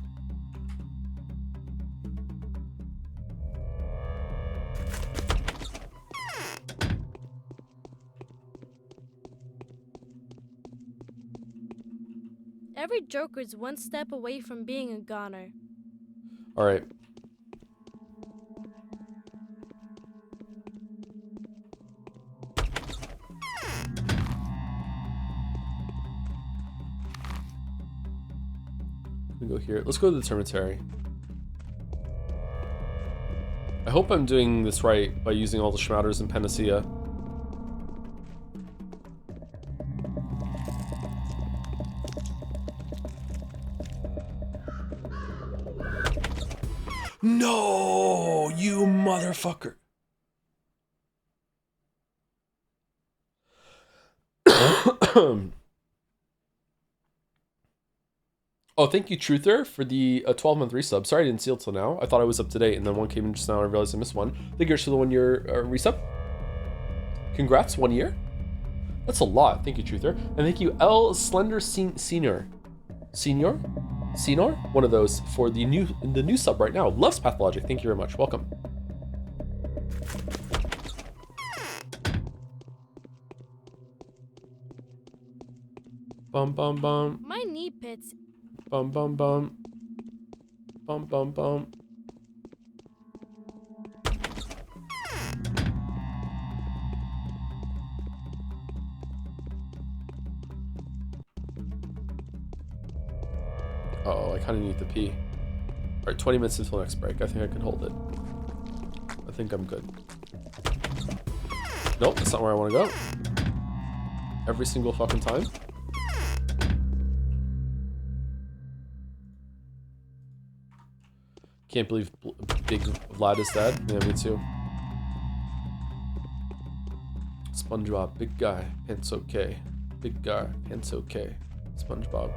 Every Joker's one step away from being a goner. All right. We go here. Let's go to the Termitary. I hope I'm doing this right by using all the Schmatters and Panacea. No, you motherfucker. Oh, thank you, Truther, for the 12-month resub. Sorry I didn't see it till now. I thought I was up to date, and then one came in just now. I realized I missed one. Thank you for the 1 year resub. Congrats, 1 year. That's a lot. Thank you, Truther. And thank you, L Slender Senior. Senior? One of those for the new sub right now. Loves Pathologic. Thank you very much. Welcome. Bum bum bum. My knee pits. Bum bum bum. Bum bum bum. Oh, I kind of need to pee. All right, 20 minutes until next break. I think I can hold it. I think I'm good. Nope, that's not where I want to go. Every single fucking time. Can't believe Big Vlad is dead. Yeah, me too. SpongeBob, big guy, pants okay. Big guy, pants okay. SpongeBob.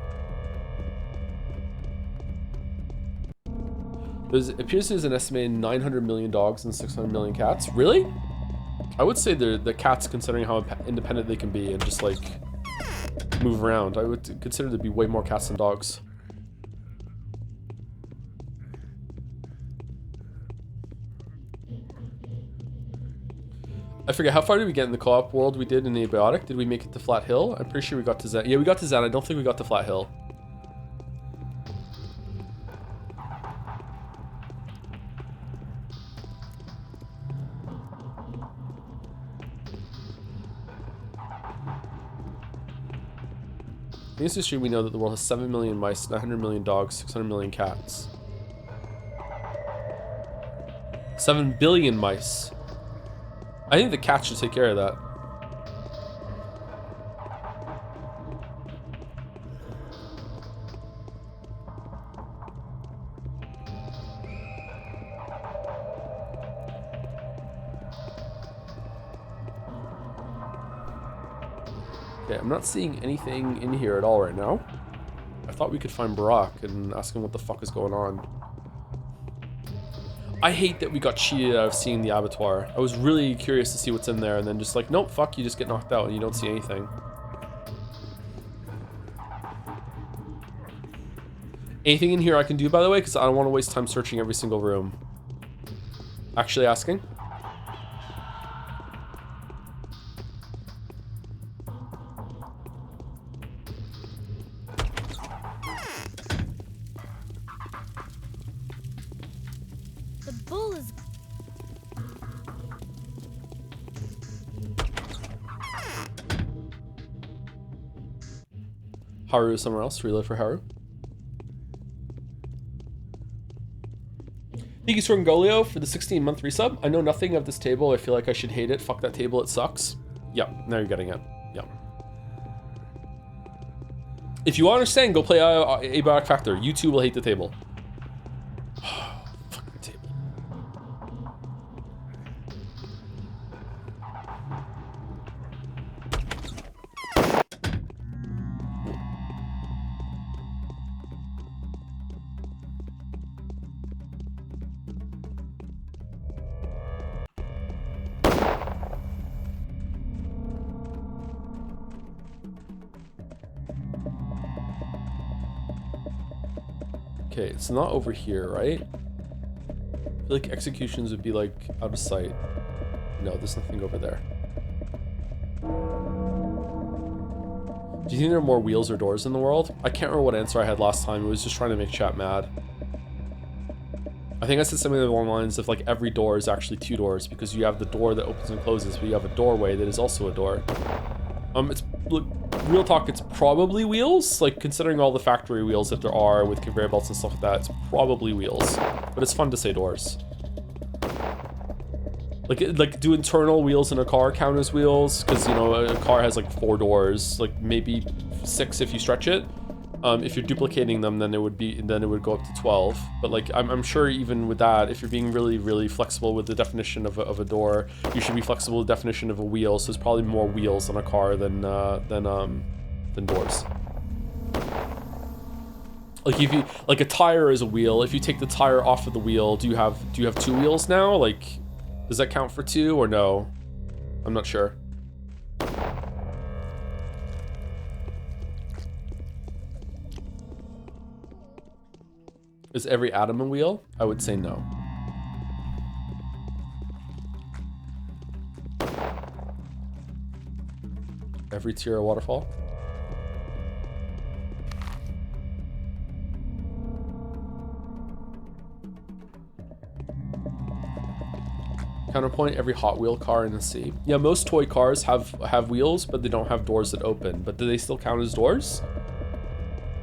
It appears there's an estimated 900 million dogs and 600 million cats. Really? I would say the cats, considering how independent they can be and just like move around, I would consider there to be way more cats than dogs. I forget, how far did we get in the co-op world we did in the Abiotic? Did we make it to Flat Hill? I'm pretty sure we got to Zen. Yeah, we got to Zen. I don't think we got to Flat Hill. In this history, we know that the world has 7 million mice, 900 million dogs, 600 million cats. 7 billion mice. I think the cats should take care of that. Okay, I'm not seeing anything in here at all right now. I thought we could find Barack and ask him what the fuck is going on. I hate that we got cheated out of seeing the abattoir. I was really curious to see what's in there, and then just like, nope, fuck, you just get knocked out and you don't see anything. Anything in here I can do, by the way, because I don't want to waste time searching every single room. Actually asking. Haru somewhere else. Reload for Haru. Thank you, Sorgolio, for the 16-month resub. I know nothing of this table. I feel like I should hate it. Fuck that table. It sucks. Yep. Now you're getting it. Yep. If you understand, go play Abiotic Factor. You too will hate the table. Fuck the table. Okay, it's not over here, right? I feel like executions would be like out of sight. No, there's nothing over there. Do you think there are more wheels or doors in the world? I can't remember what answer I had last time. It was just trying to make chat mad. I think I said something along the lines of like every door is actually 2 doors because you have the door that opens and closes, but you have a doorway that is also a door. It's look, real talk, it's probably wheels. Like considering all the factory wheels that there are with conveyor belts and stuff like that, it's probably wheels. But it's fun to say doors. Like do internal wheels in a car count as wheels? Because you know a car has like 4 doors, like maybe 6 if you stretch it. If you're duplicating them, then it would go up to 12. But like I'm sure even with that, if you're being really flexible with the definition of a door, you should be flexible with the definition of a wheel. So there's probably more wheels on a car than doors. Like if you like a tire is a wheel. If you take the tire off of the wheel, do you have 2 wheels now? Like, does that count for 2 or no? I'm not sure. Is every atom a wheel? I would say no. Every tier a waterfall? Counterpoint, every Hot Wheel car in the sea. Yeah, most toy cars have wheels, but they don't have doors that open. But do they still count as doors?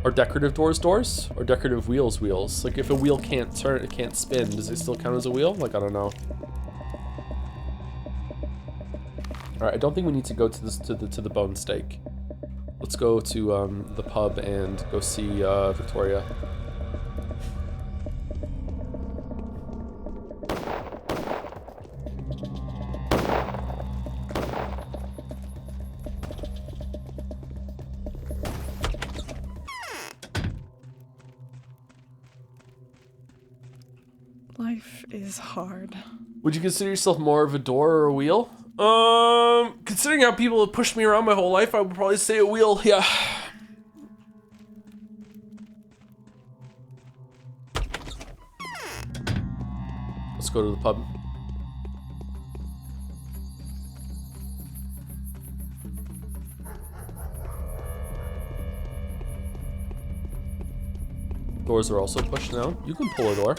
Are decorative doors doors? Or decorative wheels wheels? Like if a wheel can't turn, it can't spin, does it still count as a wheel? Like, I don't know. Alright, I don't think we need to go to this to the bone steak. Let's go to the pub and go see Victoria. Life is hard. Would you consider yourself more of a door or a wheel? Considering how people have pushed me around my whole life, I would probably say a wheel, yeah. Let's go to the pub. Doors are also pushed now. You can pull a door.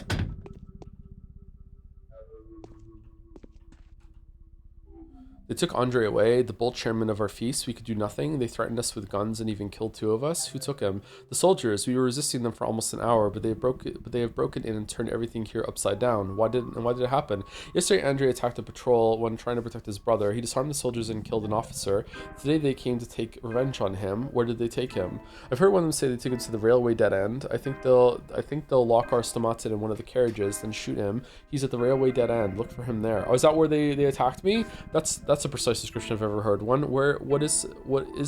They took Andre away, the bold chairman of our feast. We could do nothing. They threatened us with guns and even killed 2 of us. Who took him? The soldiers. We were resisting them for almost an hour, but they have broken in and turned everything here upside down. Why did it happen? Yesterday, Andre attacked a patrol when trying to protect his brother. He disarmed the soldiers and killed an officer. Today, they came to take revenge on him. Where did they take him? I've heard one of them say they took him to the railway dead end. I think they'll lock our Stomatin in one of the carriages, then shoot him. He's at the railway dead end. Look for him there. Oh, is that where they attacked me? That's a precise description I've ever heard. What is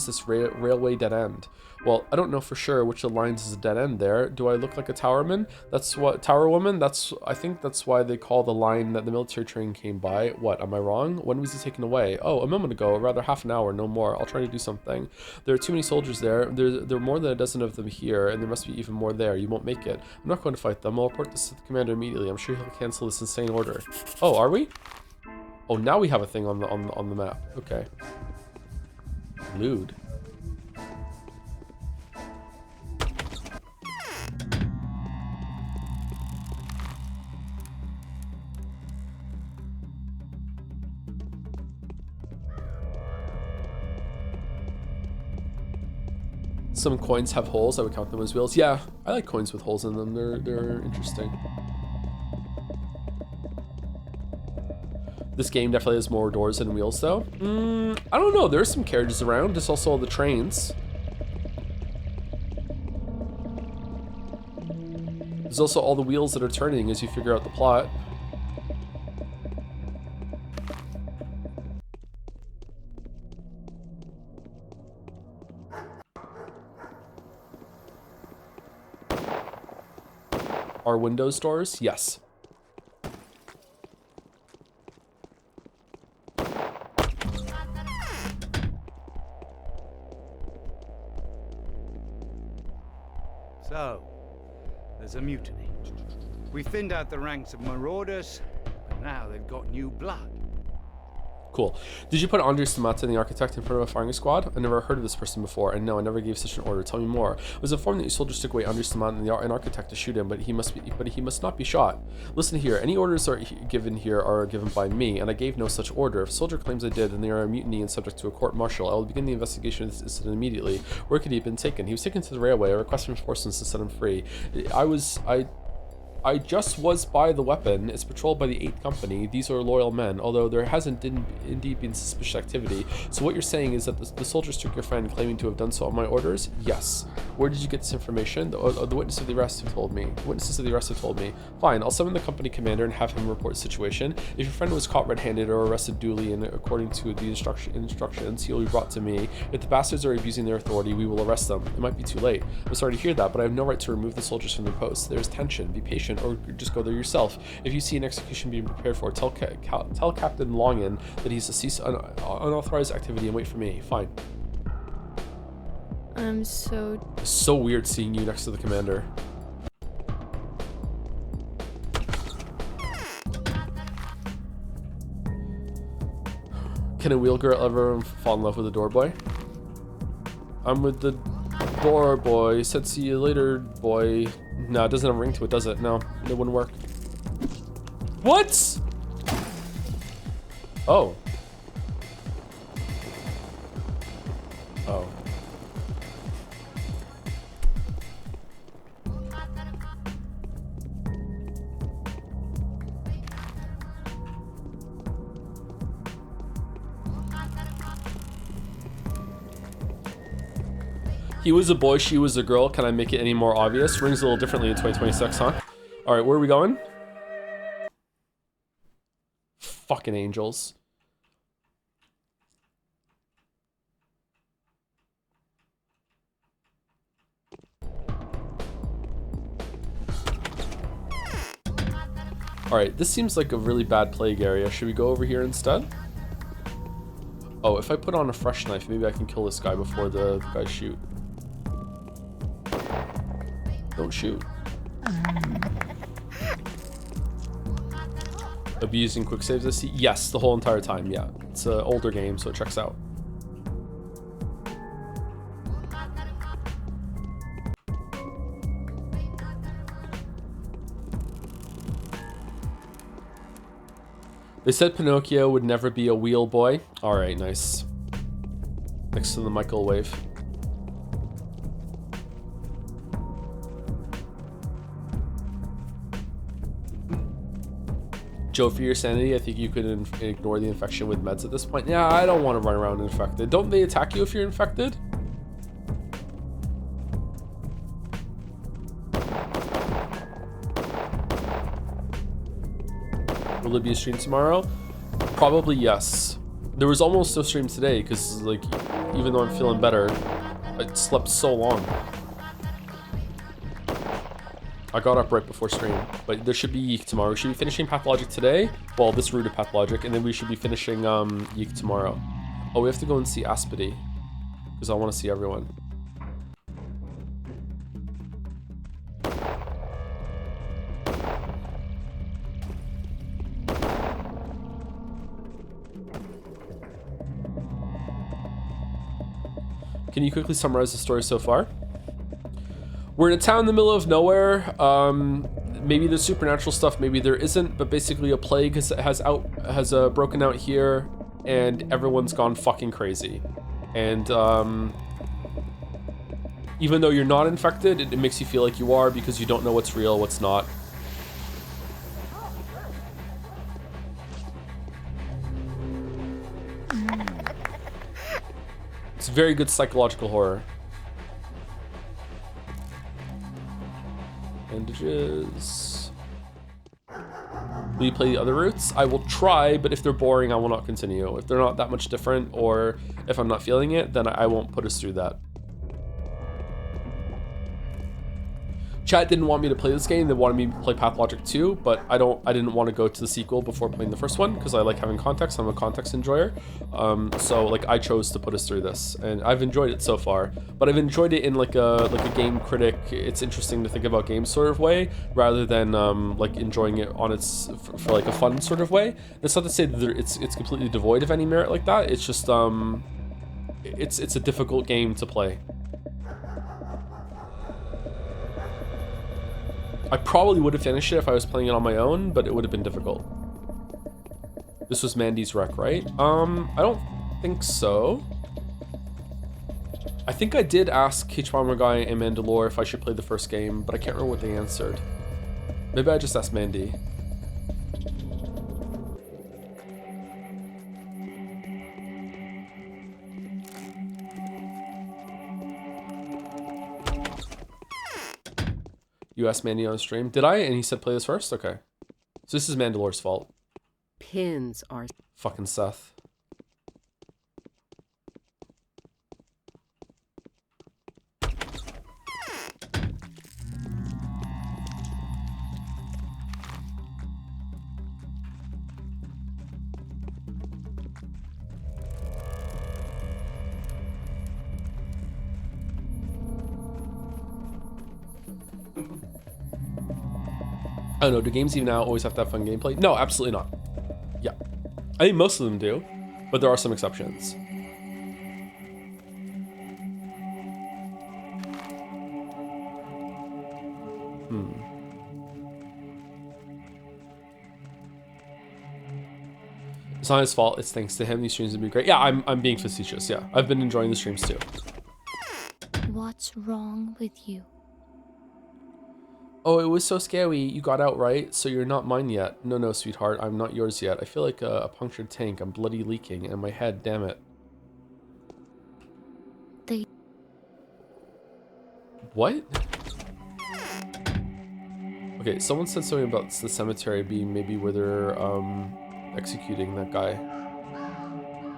this railway dead end? Well, I don't know for sure which of the lines is a dead end there. Do I look like a towerman? Tower woman? I think that's why they call the line that the military train came by. What, am I wrong? When was he taken away? Oh, a moment ago, or rather half an hour, no more. I'll try to do something. There are too many soldiers there. There are more than a dozen of them here, and there must be even more there. You won't make it. I'm not going to fight them. I'll report this to the commander immediately. I'm sure he'll cancel this insane order. Oh, are we? Oh, now we have a thing on the map. Okay. Lewd. Some coins have holes. I would count them as wheels. Yeah, I like coins with holes in them. They're interesting. This game definitely has more doors than wheels, though. I don't know. There's some carriages around. There's also all the trains. There's also all the wheels that are turning as you figure out the plot. Are windows doors? Yes. So, There's a mutiny. We thinned out the ranks of marauders, but now they've got new blood. Cool. Did you put Andres Stamata, the architect, in front of a firing squad? I never heard of this person before, and no, I never gave such an order. Tell me more. I was informed that you soldiers took away Andres Stamata and an architect to shoot him, but he must not be shot. Listen here. Any orders given here are given by me, and I gave no such order. If a soldier claims I did, then they are a mutiny and subject to a court-martial. I will begin the investigation of this incident immediately. Where could he have been taken? He was taken to the railway. I request reinforcements to set him free. I just was by the weapon. It's patrolled by the 8th Company. These are loyal men, although there hasn't indeed been suspicious activity. So what you're saying is that the soldiers took your friend, claiming to have done so on my orders? Yes. Where did you get this information? The witness of the arrest have told me. The witnesses of the arrest have told me. Fine, I'll summon the company commander and have him report the situation. If your friend was caught red-handed or arrested duly and according to the instructions, he will be brought to me. If the bastards are abusing their authority, we will arrest them. It might be too late. I'm sorry to hear that, but I have no right to remove the soldiers from their posts. There's tension. Be patient, or just go there yourself. If you see an execution being prepared for, tell Captain Longin that he's to cease unauthorized activity and wait for me. Fine. I'm so... It's so weird seeing you next to the commander. Can a wheel girl ever fall in love with a door boy? I'm with the door boy. Said see you later, boy. No, it doesn't have a ring to it, does it? No, it wouldn't work. What? Oh. Oh. He was a boy, she was a girl. Can I make it any more obvious? Rings a little differently in 2026, huh? All right, where are we going? Fucking angels. All right, this seems like a really bad plague area. Should we go over here instead? Oh, if I put on a fresh knife, maybe I can kill this guy before the guys shoot. Don't shoot. Abusing quick saves, I see. Yes, the whole entire time, yeah. It's an older game, so it checks out. They said Pinocchio would never be a wheel boy. Alright, nice. Next to the microwave. Joe, for your sanity, I think you could ignore the infection with meds at this point. Yeah, I don't want to run around infected. Don't they attack you if you're infected? Will there be a stream tomorrow? Probably yes. There was almost no stream today because, like, even though I'm feeling better, I slept so long. I got up right before stream, but there should be Yeek tomorrow. We should be finishing Pathologic today. Well, this route of Pathologic, and then we should be finishing Yeek tomorrow. Oh, we have to go and see Aspity because I want to see everyone. Can you quickly summarize the story so far? We're in a town in the middle of nowhere. Maybe there's supernatural stuff, maybe there isn't, but basically a plague has broken out here, and everyone's gone fucking crazy. And even though you're not infected, it makes you feel like you are because you don't know what's real, what's not. It's very good psychological horror. Bandages. Will you play the other routes? I will try, but if they're boring, I will not continue. If they're not that much different, or if I'm not feeling it, then I won't put us through that. Chat didn't want me to play this game. They wanted me to play Pathologic 2, but I didn't want to go to the sequel before playing the first one because I like having context. I'm a context enjoyer. So like I chose to put us through this, and I've enjoyed it so far. But I've enjoyed it in like a game critic. It's interesting to think about games sort of way, rather than like enjoying it on its for like a fun sort of way. That's not to say that it's completely devoid of any merit like that. It's just it's a difficult game to play. I probably would have finished it if I was playing it on my own, but it would have been difficult. This was Mandy's rec, right? I don't think so. I think I did ask H Bomber Guy and Mandalore if I should play the first game, but I can't remember what they answered. Maybe I just asked Mandy. You asked Mandy on stream. Did I? And he said play this first? Okay. So this is Mandalore's fault. Pins are... Fucking Seth. I don't know, do games even now always have to have fun gameplay? No, absolutely not. Yeah. I think most of them do, but there are some exceptions. It's not his fault, it's thanks to him. These streams would be great. Yeah, I'm being facetious, yeah. I've been enjoying the streams too. What's wrong with you? Oh, it was so scary. You got out, right? So you're not mine yet. No, sweetheart. I'm not yours yet. I feel like a punctured tank. I'm bloody leaking. And my head, damn it. What? Okay, someone said something about the cemetery being maybe where they're executing that guy.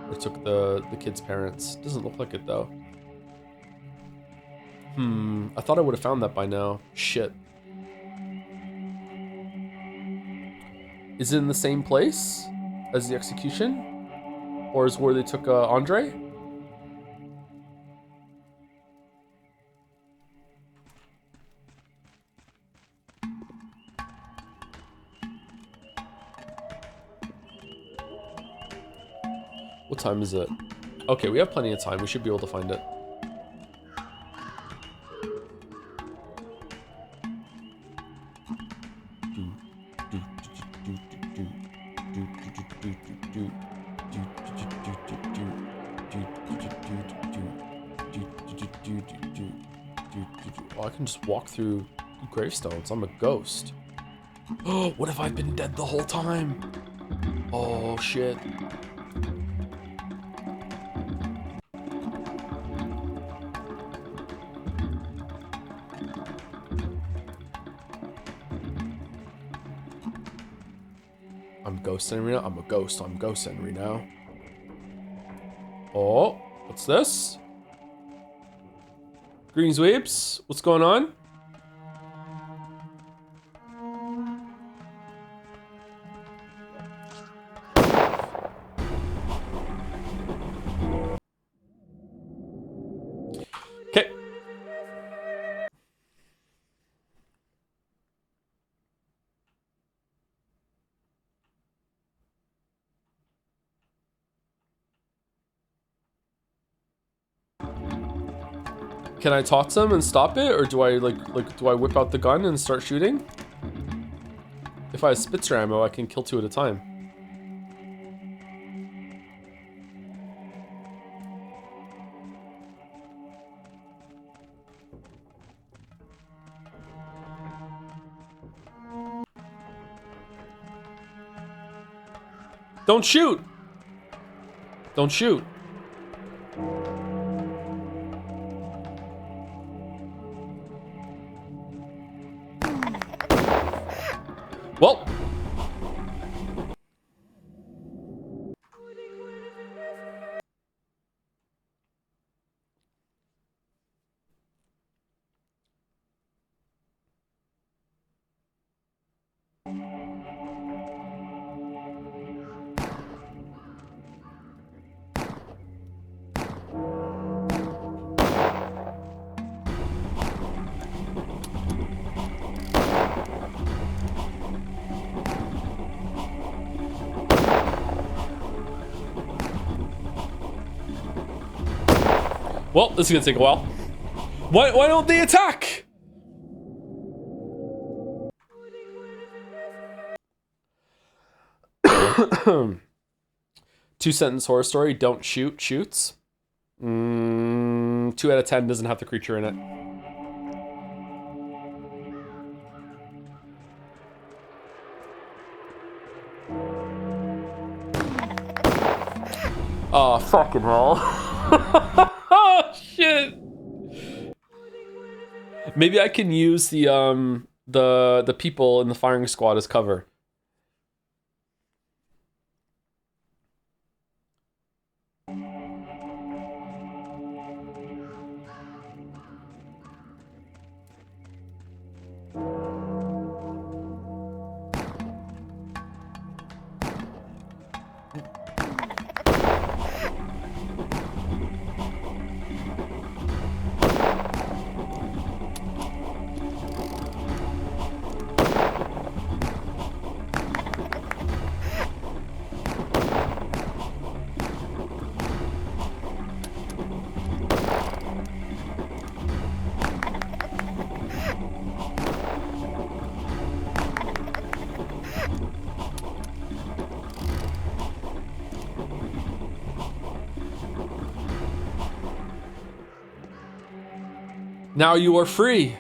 Or took the kid's parents. Doesn't look like it, though. I thought I would have found that by now. Shit. Is it in the same place as the execution? Or is where they took Andre? What time is it? Okay, we have plenty of time. We should be able to find it. Oh, I can just walk through gravestones. I'm a ghost. Oh, what if I've been dead the whole time? Oh, shit. I'm ghost Henry now. I'm a ghost. I'm ghost Henry now. Oh, what's this? Greens Weeps, what's going on? Okay. Can I talk to him and stop it, or do I do I whip out the gun and start shooting? If I have Spitzer ammo, I can kill 2 at a time. Don't shoot! Don't shoot. Well. Well, this is gonna take a while. Why don't they attack? Two-sentence horror story. Don't shoot. Shoots. 2 out of 10 doesn't have the creature in it. Oh, fucking hell. Oh, shit. Maybe I can use the people in the firing squad as cover. Now you are free.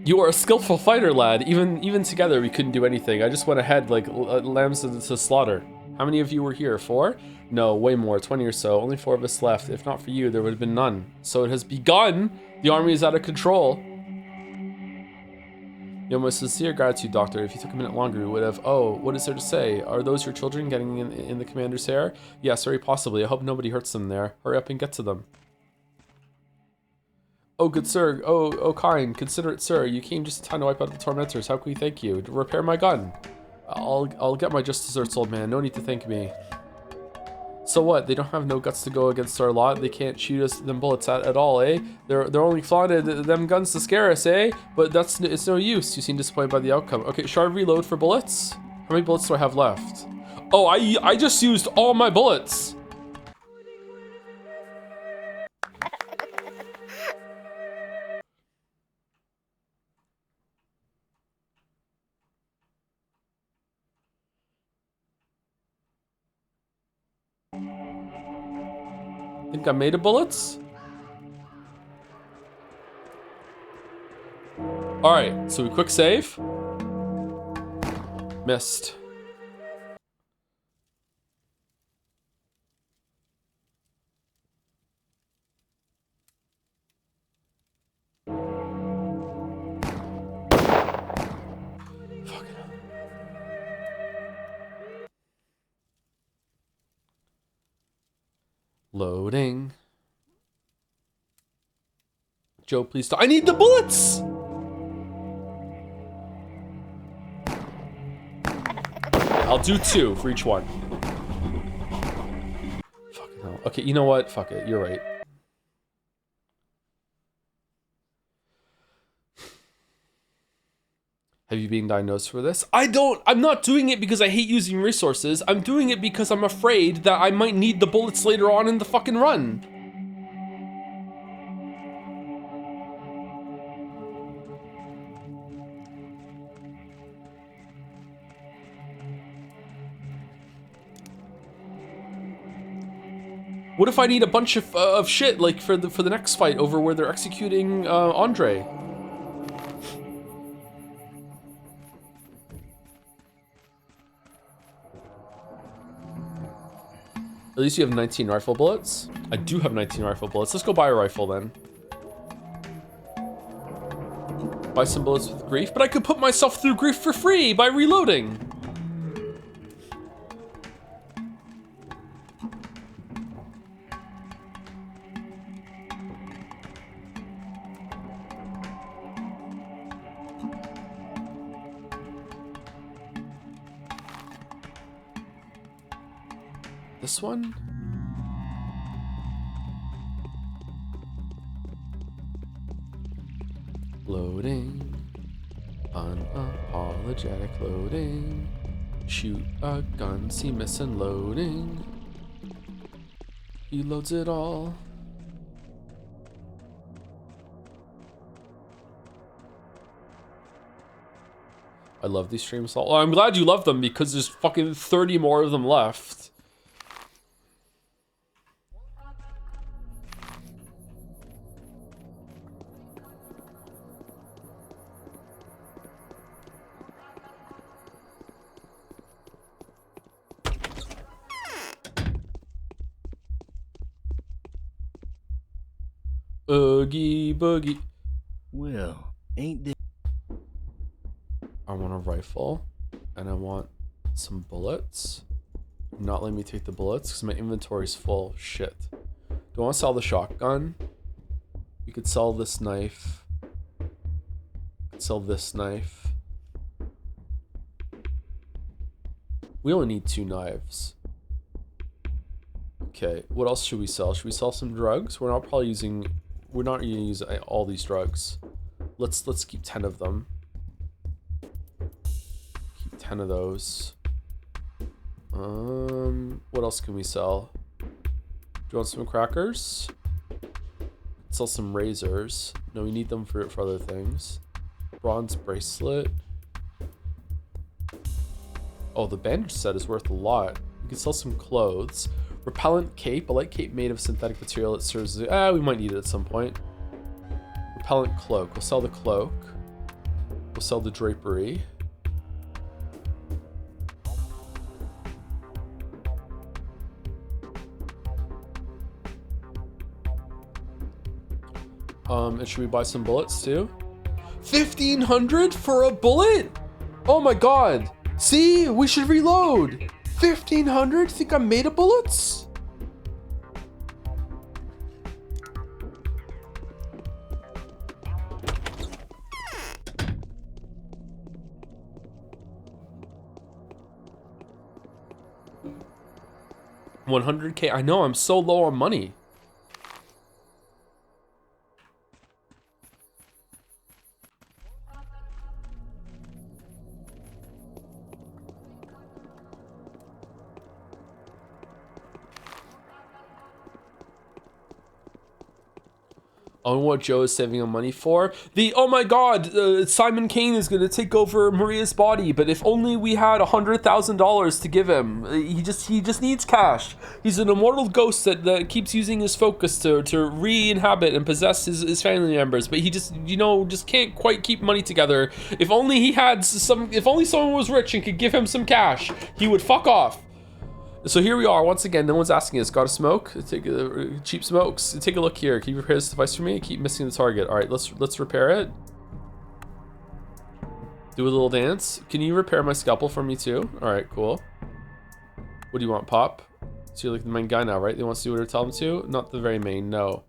You are a skillful fighter, lad. Even together, we couldn't do anything. I just went ahead like lambs to slaughter. How many of you were here? 4? No, way more. 20 or so. Only 4 of us left. If not for you, there would have been none. So it has begun. The army is out of control. Yo, my sincere gratitude, Doctor. If you took a minute longer, we would have... Oh, what is there to say? Are those your children getting in the commander's hair? Yes, very possibly. I hope nobody hurts them there. Hurry up and get to them. Oh, good sir. Oh, kind. Considerate sir. You came just in time to wipe out the tormentors. How can we thank you? To repair my gun. I'll get my just desserts, old man. No need to thank me. So what? They don't have no guts to go against our lot. They can't shoot us them bullets at all, eh? They're only flaunted them guns to scare us, eh? But it's no use. You seem disappointed by the outcome. Okay, should I reload for bullets? How many bullets do I have left? Oh, I just used all my bullets. Think I'm made of bullets? Alright, so we quick save. Missed. Loading. Joe, please stop. I need the bullets! I'll do 2 for each one. Fucking hell. Okay, you know what? Fuck it. You're right. Have you been diagnosed for this? I'm not doing it because I hate using resources. I'm doing it because I'm afraid that I might need the bullets later on in the fucking run. What if I need a bunch of shit like for the next fight over where they're executing Andre? At least you have 19 rifle bullets. I do have 19 rifle bullets. Let's go buy a rifle then. Buy some bullets with grief, but I could put myself through grief for free by reloading. This one? Loading. Unapologetic loading. Shoot a gun, see missing loading. He loads it all. I love these stream assault. Well, I'm glad you love them because there's fucking 30 more of them left. Oogie boogie. Well, ain't this... I want a rifle, and I want some bullets. Not let me take the bullets, because my inventory's full. Shit. Do I want to sell the shotgun? You could sell this knife. You could sell this knife. We only need 2 knives. Okay, what else should we sell? Should we sell some drugs? We're not probably using... We're not going to use all these drugs. Let's keep 10 of them. Keep 10 of those. What else can we sell? Do you want some crackers? Sell some razors. No, we need them for other things. Bronze bracelet. Oh, the bandage set is worth a lot. We can sell some clothes. Repellent cape. A light cape made of synthetic material that serves as... we might need it at some point. Repellent cloak. We'll sell the cloak. We'll sell the drapery. And should we buy some bullets too? 1,500 for a bullet? Oh my god. See? We should reload. 1,500? Think I'm made of bullets? $100K. I know, I'm so low on money. On what Joe is saving on money for. Oh my god, Simon Kane is gonna take over Maria's body, but if only we had $100,000 to give him. He just needs cash. He's an immortal ghost that keeps using his focus to re-inhabit and possess his family members, but he just, just can't quite keep money together. If only he had if only someone was rich and could give him some cash, he would fuck off. So here we are, once again, no one's asking us. Got a smoke? Take cheap smokes. Take a look here. Can you repair this device for me? Keep missing the target. All right, let's repair it. Do a little dance. Can you repair my scalpel for me too? All right, cool. What do you want, Pop? So you're like the main guy now, right? They want to do what I tell them to? Not the very main, no.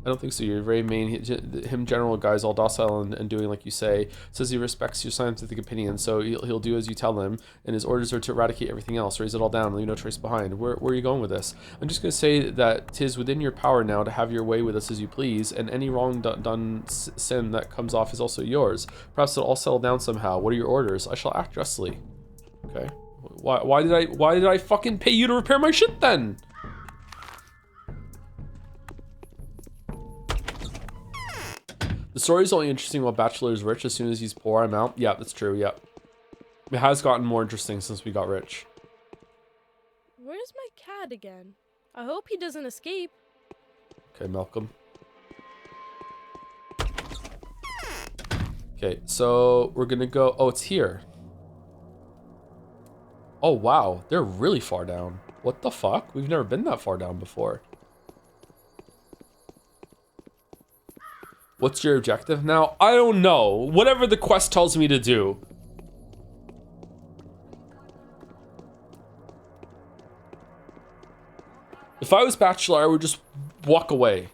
I don't think so. You're very main. Him general guy's all docile and doing like you say. Says he respects your scientific opinion, so he'll do as you tell him. And his orders are to eradicate everything else, raise it all down, leave no trace behind. Where are you going with this? I'm just gonna say that 'tis within your power now to have your way with us as you please, and any wrong done sin that comes off is also yours. Perhaps it'll all settle down somehow. What are your orders? I shall act justly. Okay. Why did I fucking pay you to repair my shit then? The story is only interesting while Bachelor is rich. As soon as he's poor, I'm out. Yeah, that's true. Yeah. It has gotten more interesting since we got rich. Where's my cat again? I hope he doesn't escape. Okay, Malcolm. Okay, so we're gonna go... Oh, it's here. Oh, wow. They're really far down. What the fuck? We've never been that far down before. What's your objective now? I don't know. Whatever the quest tells me to do. If I was Bachelor, I would just walk away.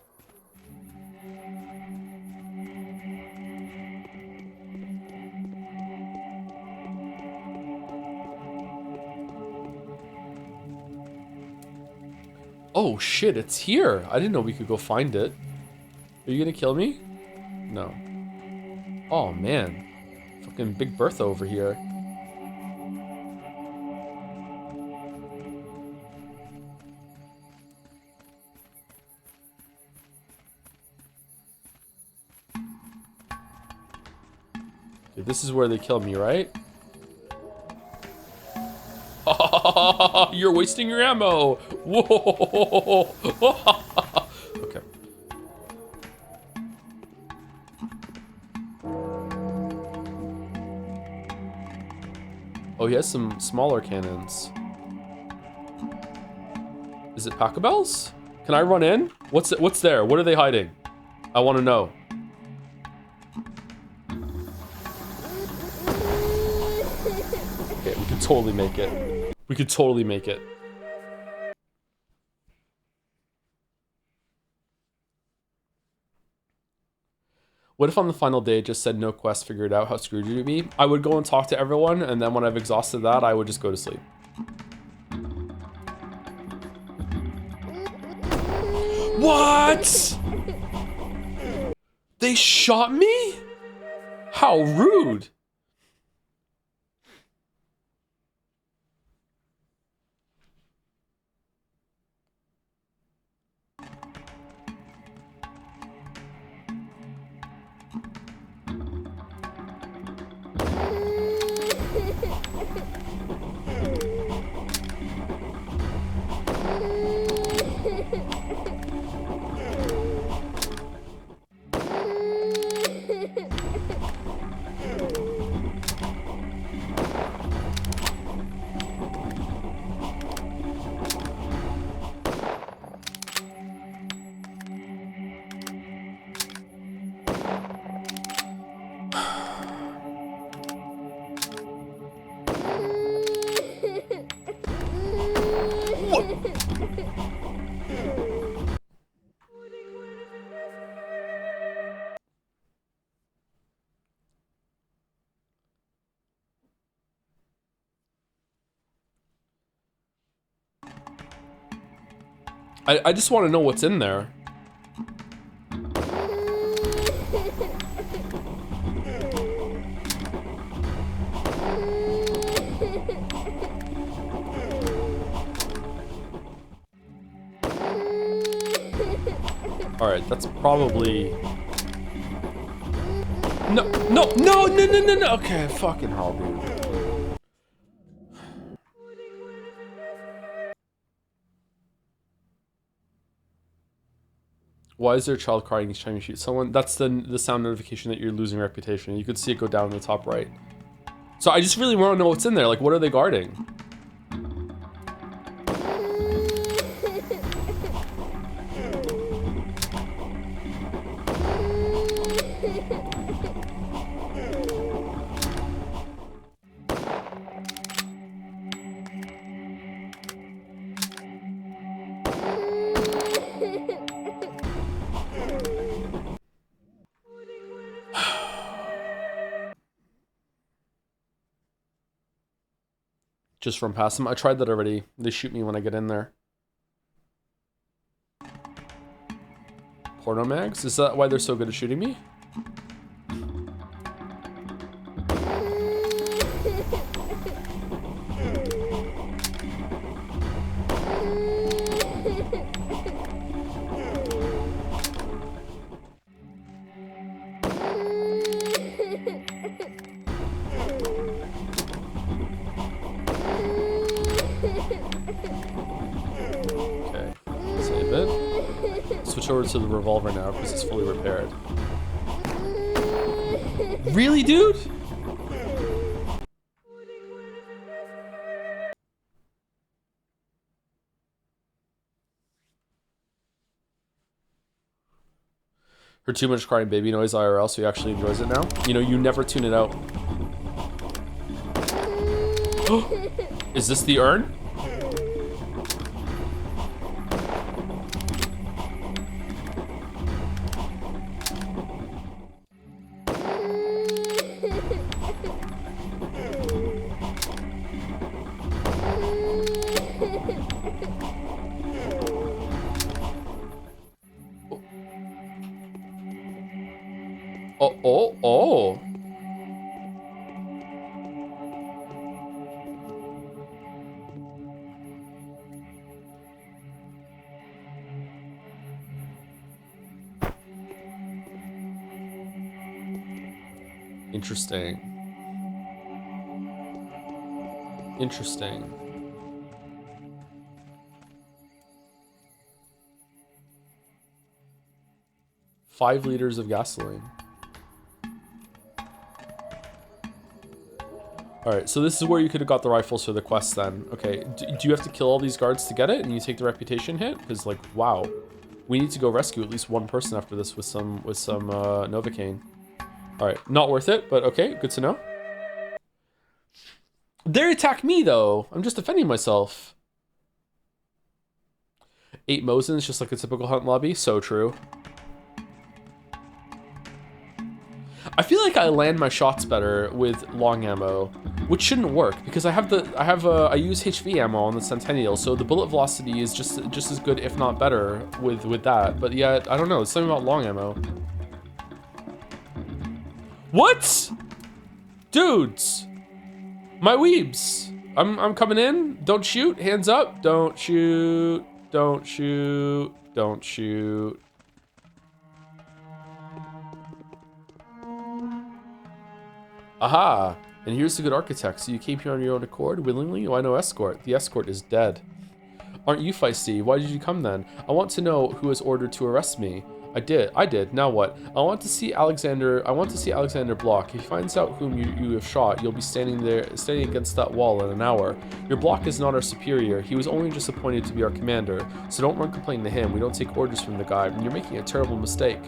Oh shit, it's here. I didn't know we could go find it. Are you gonna kill me? No. Oh man. Fucking Big Bertha over here. Okay, this is where they kill me, right? You're wasting your ammo. Whoa. Okay. Oh, he has some smaller cannons. Is it Pachelbels? Can I run in? What's there? What are they hiding? I want to know. Okay, we could totally make it. We could totally make it. What if on the final day it just said no quest figured out, how screwed you'd be? I would go and talk to everyone, and then when I've exhausted that, I would just go to sleep. What? They shot me? How rude. I just want to know what's in there. Alright, that's probably... No. Okay, fucking hell, dude. Why is there a child crying each time you shoot someone? That's the sound notification that you're losing reputation. You could see it go down in the top right. So I just really want to know what's in there. Like, what are they guarding? Just from past them. I tried that already. They shoot me when I get in there. Porno mags? Is that why they're so good at shooting me? Over to the revolver now because it's fully repaired. Really, dude? Heard too much crying baby noise IRL, so he actually enjoys it now. You know, you never tune it out. Is this the urn? Oh. Interesting. 5 liters of gasoline. Alright, so this is where you could have got the rifles for the quest then. Okay, do you have to kill all these guards to get it and you take the reputation hit? Because, like, wow. We need to go rescue at least one person after this with some Novocaine. Alright, not worth it, but okay, good to know. They attack me, though. I'm just defending myself. 8 Mosins, just like a typical hunt lobby. So true. I feel like I land my shots better with long ammo, which shouldn't work because I use HV ammo on the Centennial, so the bullet velocity is just as good, if not better, with that. But yeah, I don't know. It's something about long ammo. What? Dudes, my weebs. I'm coming in. Don't shoot. Hands up. Don't shoot. Don't shoot. Don't shoot. Aha! And here's the good architect. So you came here on your own accord, willingly? Why no escort? The escort is dead. Aren't you feisty? Why did you come then? I want to know who has ordered to arrest me. I did. Now what? I want to see Alexander Block. If he finds out whom you have shot, you'll be standing against that wall in an hour. Your Block is not our superior. He was only just appointed to be our commander. So don't run complaining to him. We don't take orders from the guy, and you're making a terrible mistake.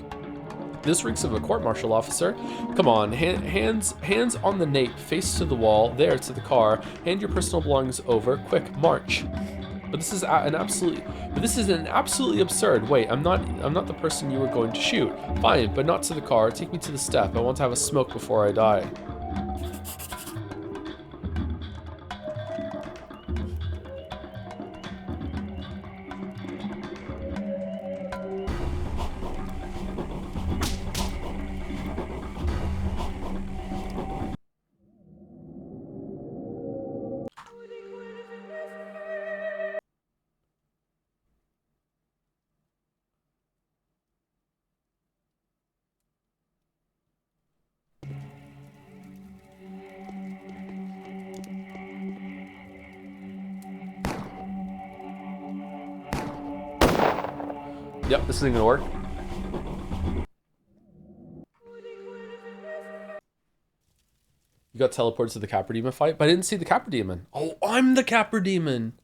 This reeks of a court-martial, officer. Come on, hands on the nape, face to the wall, there to the car. Hand your personal belongings over. Quick, march. But this is an absolutely absurd. Wait, I'm not the person you were going to shoot. Fine, but not to the car. Take me to the step. I want to have a smoke before I die. Yep, this isn't gonna work. You got teleported to the Capra Demon fight, but I didn't see the Capra Demon. Oh, I'm the Capra Demon.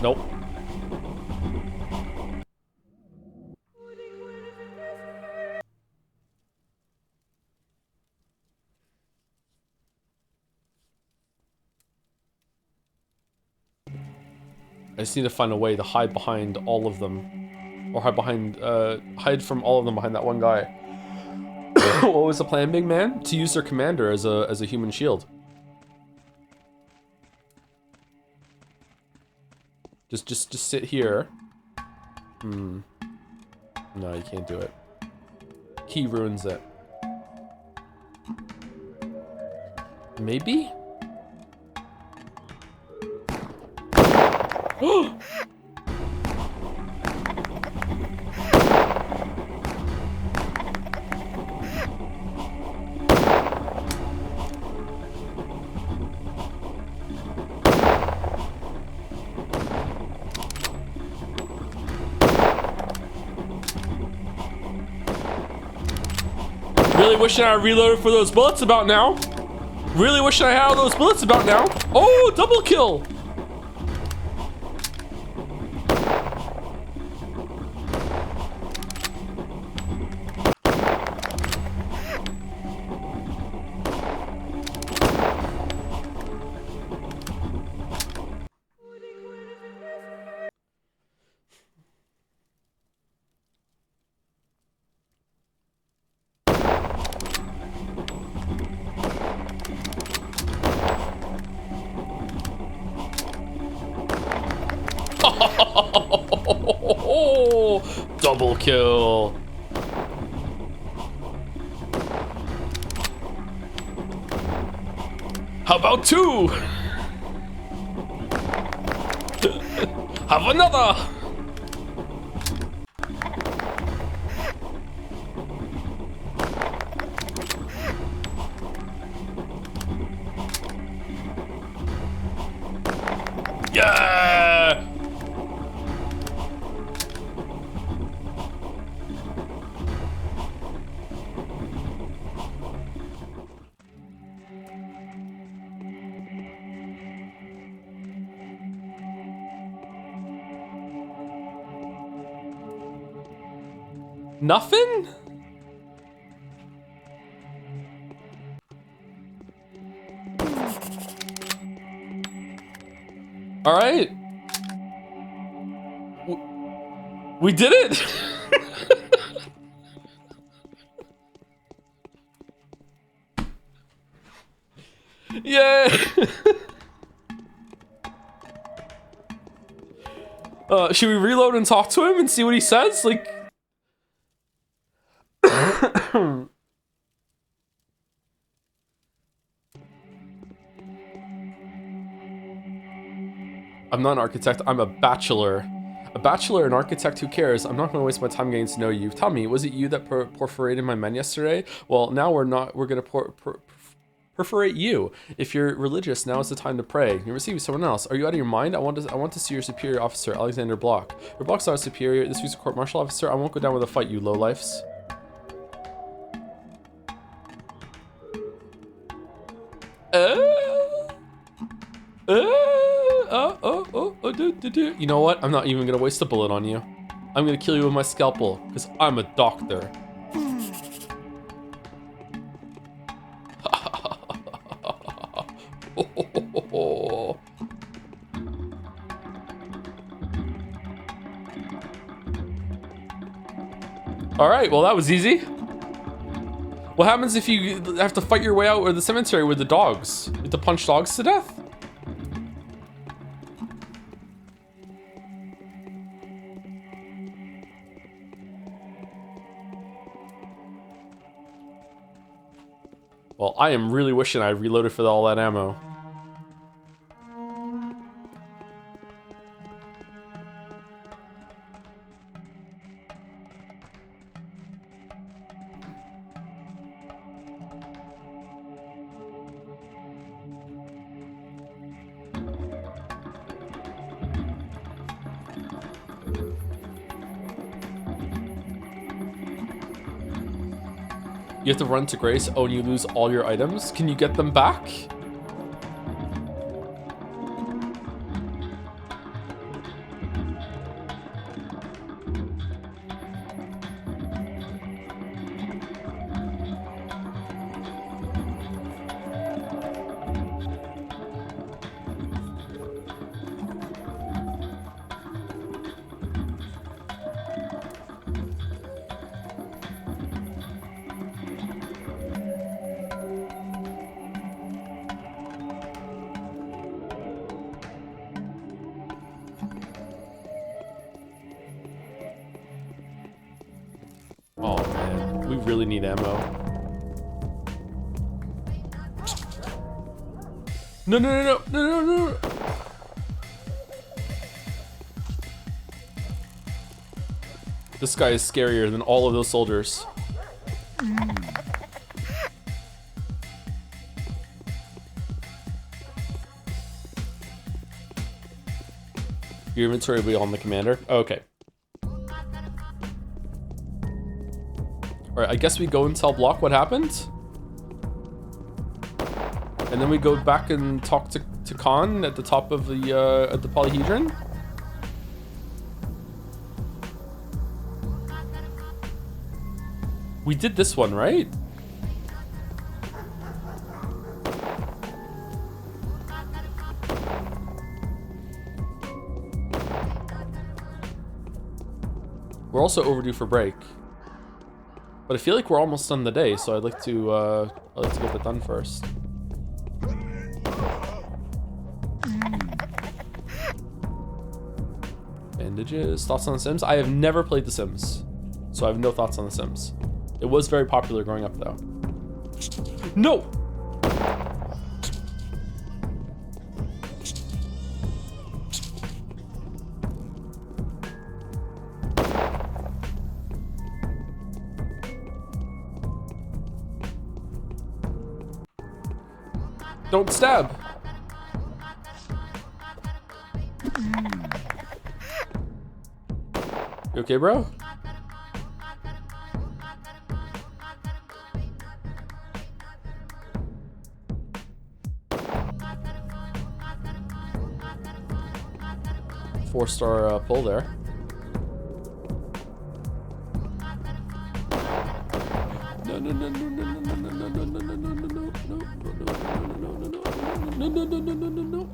Nope. I just need to find a way to hide behind all of them. Or hide from all of them behind that one guy. What was the plan, big man? To use their commander as a human shield. Just sit here. No, you can't do it. Key ruins it. Maybe? Really wishing I reloaded for those bullets about now. Really wishing I had all those bullets about now. Oh, double kill. Double kill. How about 2? Have another. Yeah! Nothing? All right. We did it. Yay. Should we reload and talk to him and see what he says? Like, I'm not an architect, I'm a bachelor. A bachelor, an architect, who cares? I'm not gonna waste my time getting to know you. Tell me, was it you that perforated my men yesterday? Well, now we're gonna perforate you. If you're religious, now is the time to pray. You receive someone else. Are you out of your mind? I want to see your superior officer, Alexander Block. Your Block's not a superior. This week's a court-martial officer. I won't go down with a fight, you lowlifes. You know what? I'm not even gonna waste a bullet on you. I'm gonna kill you with my scalpel, because I'm a doctor. Alright, well that was easy. What happens if you have to fight your way out of the cemetery with the dogs? You have to punch dogs to death? Well, I am really wishing I reloaded for all that ammo. You have to run to Grace. Oh, and you lose all your items. Can you get them back? Oh man, we really need ammo. No, no, no, no, no, no, no. This guy is scarier than all of those soldiers. Your inventory will be on the commander. Okay. Alright, I guess we go and tell Block what happened. And then we go back and talk to Khan at the top of the polyhedron. We did this one, right? We're also overdue for break. But I feel like we're almost done the day, so I'd like to get that done first. Bandages. Thoughts on The Sims? I have never played The Sims, so I have no thoughts on The Sims. It was very popular growing up, though. No! Don't stab! You okay, bro? Four-star pull there. No, no, no, no, no, no, no, no, no, no, no, no, no, no, no.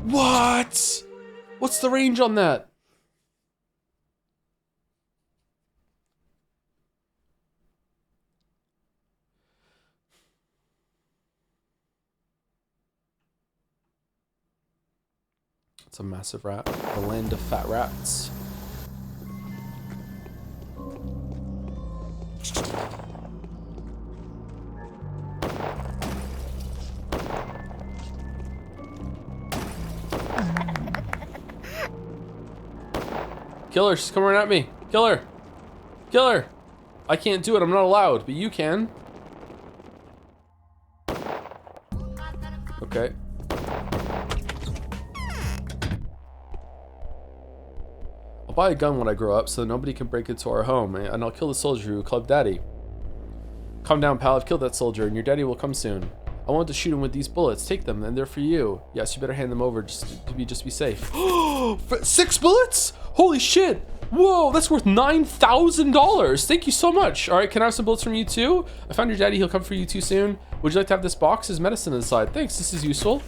What? What's the range on that? It's a massive rat. The land of fat rats. Kill her, she's coming right at me. Kill her. Kill her. I can't do it, I'm not allowed, but you can. Okay. I'll buy a gun when I grow up so nobody can break into our home, and I'll kill the soldier who clubbed Daddy. Calm down, pal, I've killed that soldier, and your daddy will come soon. I want to shoot him with these bullets. Take them, and they're for you. Yes, you better hand them over just to be safe. 6 bullets? Holy shit! Whoa, that's worth $9,000. Thank you so much. All right, can I have some bullets from you too? I found your daddy. He'll come for you too soon. Would you like to have this box? There's medicine inside. Thanks, this is useful.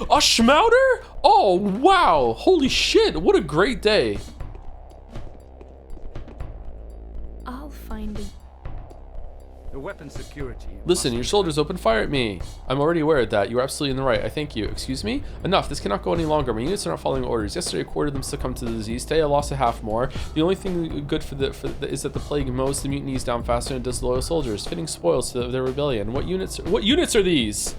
A schmouder? Oh, wow. Holy shit, what a great day. I'll find it. The weapon security. Listen, your soldiers open fire at me. I'm already aware of that. You're absolutely in the right. I thank you. Excuse me? Enough. This cannot go any longer. My units are not following orders. Yesterday, a quarter of them succumbed to the disease. Today, I lost a half more. The only thing good is that the plague mows the mutinies down faster than it does the loyal soldiers, fitting spoils to their rebellion. What units are these?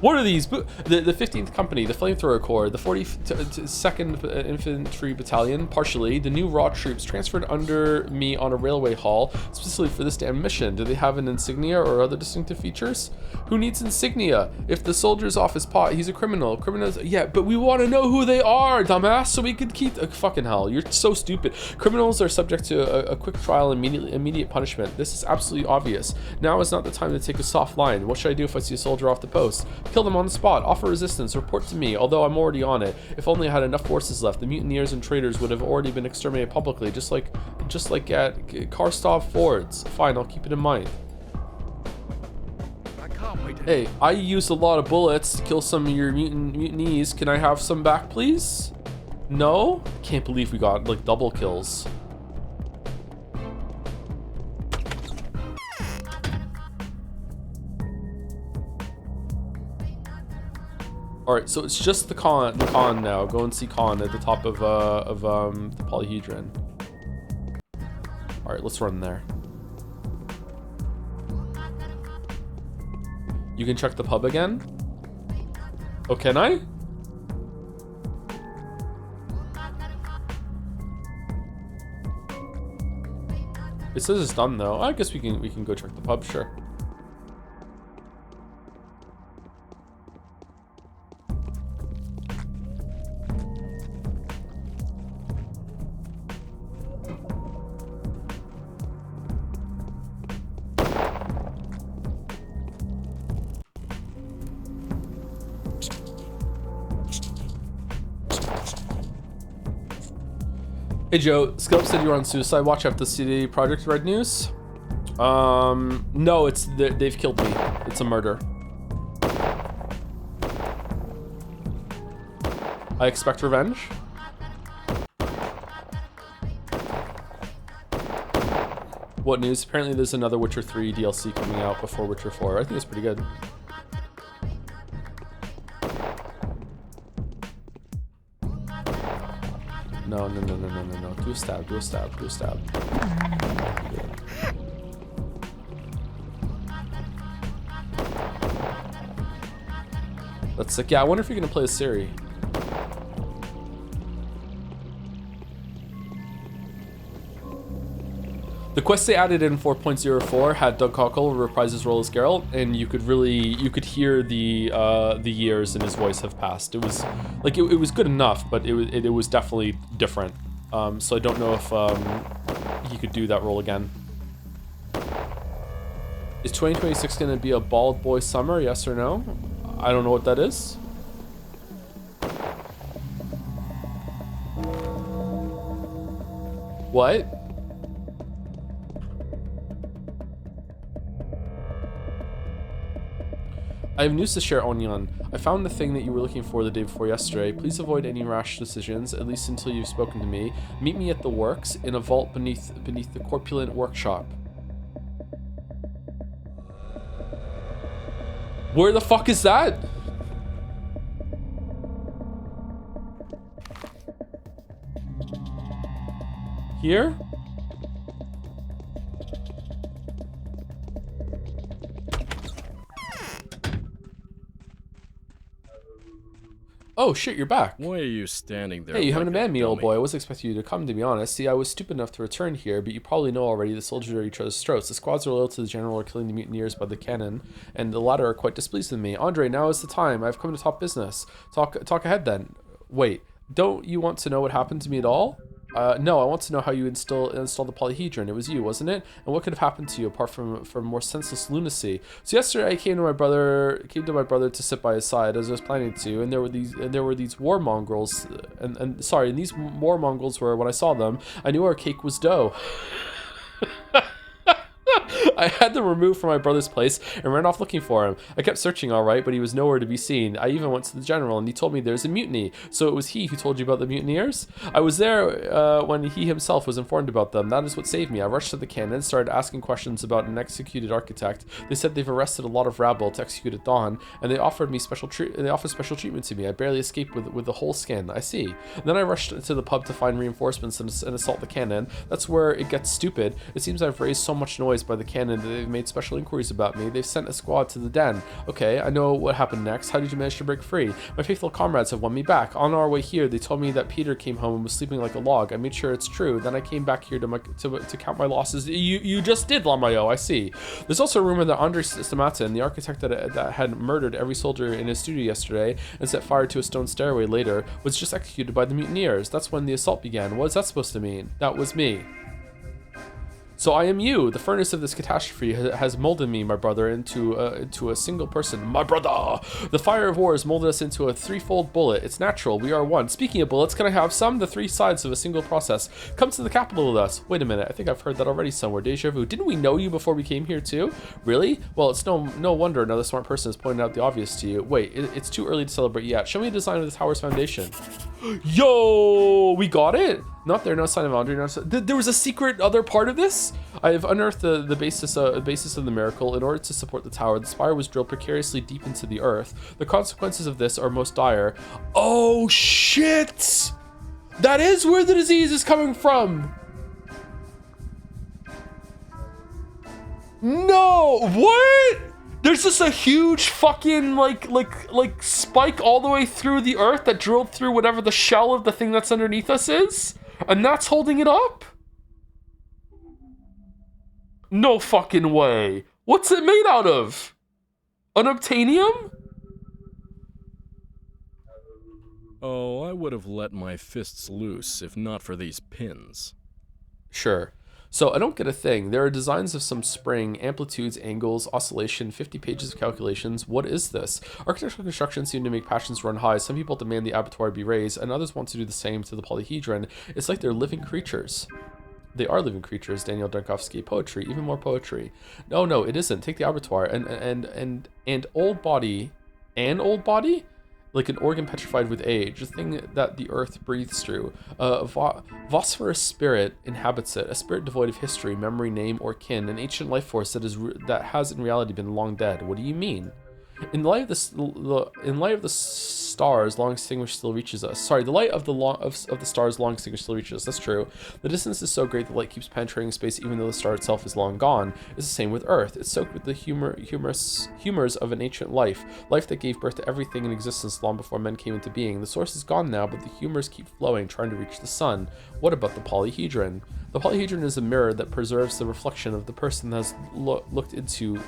What are these? The 15th Company, the Flamethrower Corps, the 42nd Infantry Battalion, partially, the new raw troops transferred under me on a railway haul, specifically for this damn mission. Do they have an insignia or other distinctive features? Who needs insignia? If the soldier's off his pot, he's a criminal. Criminals, yeah, but we want to know who they are, dumbass, so we could keep... fucking hell, you're so stupid. Criminals are subject to a quick trial and immediate punishment. This is absolutely obvious. Now is not the time to take a soft line. What should I do if I see a soldier off the post? Kill them on the spot, offer resistance, report to me, although I'm already on it. If only I had enough forces left, the mutineers and traitors would have already been exterminated publicly, just like at Karstov Fords. Fine, I'll keep it in mind. Hey, I used a lot of bullets to kill some of your mutinees. Can I have some back, please? No? Can't believe we got, like, double kills. Alright, so it's just the con now. Go and see Con at the top of the polyhedron. Alright, let's run there. You can check the pub again? Oh, can I? It says it's done though. I guess we can go check the pub, sure. Hey Joe, Skilp said you were on Suicide Watch after the CD Projekt Red news. No, they've killed me. It's a murder. I expect revenge. What news? Apparently there's another Witcher 3 DLC coming out before Witcher 4. I think it's pretty good. No. Do a stab. That's sick. Yeah, I wonder if you're gonna play as Ciri. The quest they added in 4.04 had Doug Cockle reprise his role as Geralt, and you could hear the years in his voice have passed. It was like it was good enough, but it was definitely different. So I don't know if he could do that role again. Is 2026 gonna be a bald boy summer? Yes or no? I don't know what that is. What? I have news to share, Onyan. I found the thing that you were looking for the day before yesterday. Please avoid any rash decisions, at least until you've spoken to me. Meet me at the works, in a vault beneath the corpulent workshop. Where the fuck is that? Here? Oh shit, you're back. Why are you standing there? Hey, you haven't like a abandoned me, old dummy? boy. I wasn't expecting you to come, to be honest. See, I was stupid enough to return here, but you probably know already the soldiers are each other's throats. The squads are loyal to the general or killing the mutineers by the cannon, and the latter are quite displeased with me. Andre, now is the time. I've come to talk business. Talk ahead then. Wait, don't you want to know what happened to me at all? No, I want to know how you installed the polyhedron. It was you, wasn't it? And what could have happened to you apart from more senseless lunacy? So yesterday I came to my brother to sit by his side as I was planning to, and there were these war mongrels, and these war mongrels were, when I saw them, I knew our cake was dough. I had them removed from my brother's place and ran off looking for him. I kept searching all right, but he was nowhere to be seen. I even went to the general and he told me there's a mutiny. So it was he who told you about the mutineers? I was there when he himself was informed about them. That is what saved me. I rushed to the cannon, started asking questions about an executed architect. They said they've arrested a lot of rabble to execute at dawn, and they offered special treatment to me. I barely escaped with the whole skin. I see. And then I rushed to the pub to find reinforcements and assault the cannon. That's where it gets stupid. It seems I've raised so much noise by the cannon that they've made special inquiries about me. They've sent a squad to the den. Okay, I know what happened next. How did you manage to break free? My faithful comrades have won me back. On our way here, they told me that Peter came home and was sleeping like a log. I made sure it's true. Then I came back here to count my losses. You just did, Lamayo, I see. There's also a rumor that Andrei Stamatin, the architect that had murdered every soldier in his studio yesterday and set fire to a stone stairway later, was just executed by the mutineers. That's when the assault began. What is that supposed to mean? That was me. So I am you. The furnace of this catastrophe has molded me, my brother, into a single person. My brother! The fire of war has molded us into a threefold bullet. It's natural. We are one. Speaking of bullets, can I have some? The three sides of a single process. Come to the capital with us. Wait a minute. I think I've heard that already somewhere. Deja vu. Didn't we know you before we came here too? Really? Well, it's no wonder another smart person is pointing out the obvious to you. Wait, it's too early to celebrate yet. Show me the design of the tower's foundation. Yo! We got it? Not there, no sign of Andre. There was a secret other part of this? I have unearthed the basis of the miracle. In order to support the tower, the spire was drilled precariously deep into the earth. The consequences of this are most dire. Oh shit! That is where the disease is coming from! No! What? There's just a huge fucking like spike all the way through the earth that drilled through whatever the shell of the thing that's underneath us is? And that's holding it up? No fucking way. What's it made out of? Unobtainium? Oh, I would have let my fists loose if not for these pins. Sure. So I don't get a thing. There are designs of some spring, amplitudes, angles, oscillation, 50 pages of calculations. What is this? Architectural construction seem to make passions run high. Some people demand the abattoir be raised, and others want to do the same to the polyhedron. It's like they're living creatures. They are living creatures, Daniel Dunkovsky. Poetry, even more poetry. No, it isn't. Take the abattoir and old body. An old body? like an organ petrified with age, a thing that the earth breathes through. A phosphorus spirit inhabits it, a spirit devoid of history, memory, name, or kin, an ancient life force that has in reality been long dead. What do you mean? In light of the stars, long extinguished still reaches us. Sorry, the light of the stars, long extinguished still reaches us. That's true. The distance is so great the light keeps penetrating space, even though the star itself is long gone. It's the same with Earth. It's soaked with the humors of an ancient life that gave birth to everything in existence long before men came into being. The source is gone now, but the humors keep flowing, trying to reach the sun. What about the polyhedron? The polyhedron is a mirror that preserves the reflection of the person that has looked into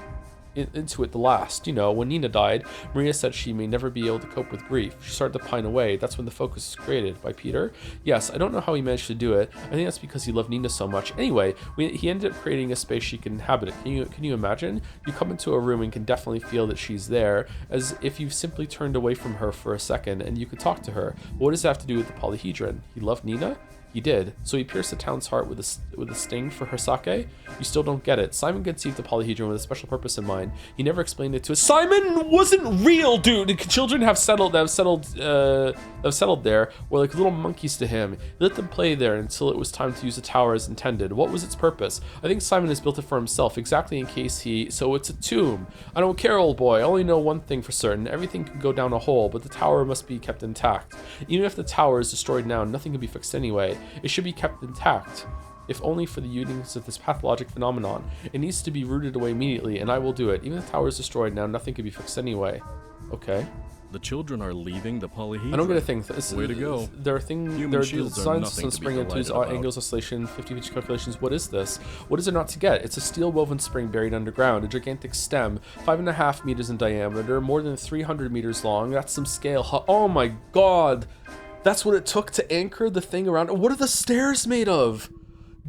it the last. You know, when Nina died, Maria said she may never be able to cope with grief. She started to pine away. That's when the focus was created. By Peter? Yes, I don't know how he managed to do it. I think that's because he loved Nina so much. Anyway, he ended up creating a space she can inhabit it. Can you imagine? You come into a room and can definitely feel that she's there, as if you've simply turned away from her for a second and you could talk to her. But what does that have to do with the polyhedron? He loved Nina? He did. So he pierced the town's heart with a sting for her sake? You still don't get it. Simon conceived the polyhedron with a special purpose in mind. He never explained it to us. Simon wasn't real, dude! Children have settled there were like little monkeys to him. He let them play there until it was time to use the tower as intended. What was its purpose? I think Simon has built it for himself, exactly in case so it's a tomb. I don't care, old boy. I only know one thing for certain. Everything can go down a hole, but the tower must be kept intact. Even if the tower is destroyed now, nothing can be fixed anyway. It should be kept intact, if only for the uniqueness of this pathologic phenomenon. It needs to be rooted away immediately, and I will do it. Even if the tower is destroyed now, nothing can be fixed anyway. Okay. The children are leaving the polyhedron. I don't get a thing. Way to go. There are design systems spring into angles, oscillation, 50-50 calculations. What is this? What is there not to get? It's a steel woven spring buried underground, a gigantic stem, 5.5 meters in diameter, more than 300 meters long. That's some scale. Oh my god. That's what it took to anchor the thing around. What are the stairs made of?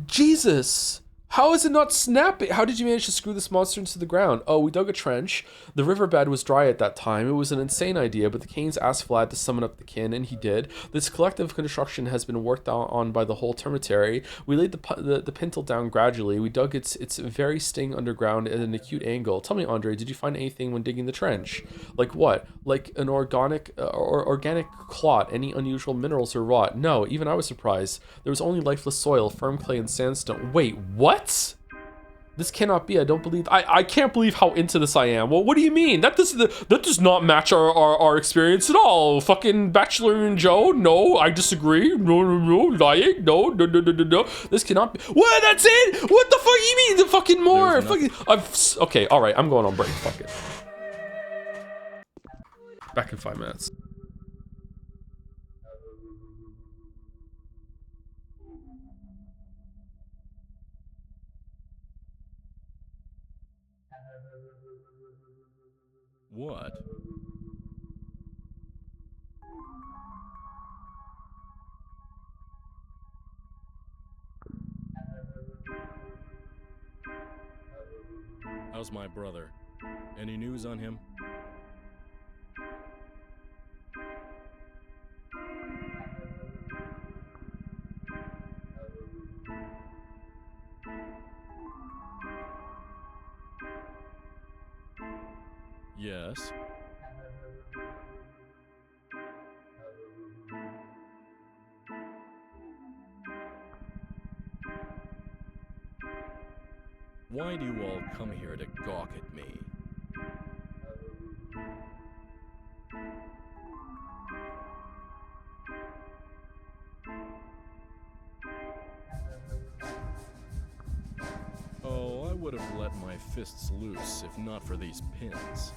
Jesus. How is it not snapping? How did you manage to screw this monster into the ground? Oh, we dug a trench. The riverbed was dry at that time. It was an insane idea, but the Canes asked Vlad to summon up the kin, and he did. This collective construction has been worked on by the whole termitary. We laid the pintle down gradually. We dug its very sting underground at an acute angle. Tell me, Andre, did you find anything when digging the trench? Like what? Like an organic clot, any unusual minerals or rot? No, even I was surprised. There was only lifeless soil, firm clay, and sandstone. Wait, what? This cannot be. I don't believe. I can't believe how into this I am. Well, what do you mean? That does not match our experience at all. Fucking Bachelor and Joe. No, I disagree. No, lying. No. This cannot be. What? That's it? What the fuck? You mean the fucking more? Fucking. Okay. All right. I'm going on break. Fuck it. Back in 5 minutes. What? How's my brother? Any news on him? Yes. Why do you all come here to gawk at me? Oh, I would have let my fists loose if not for these pins.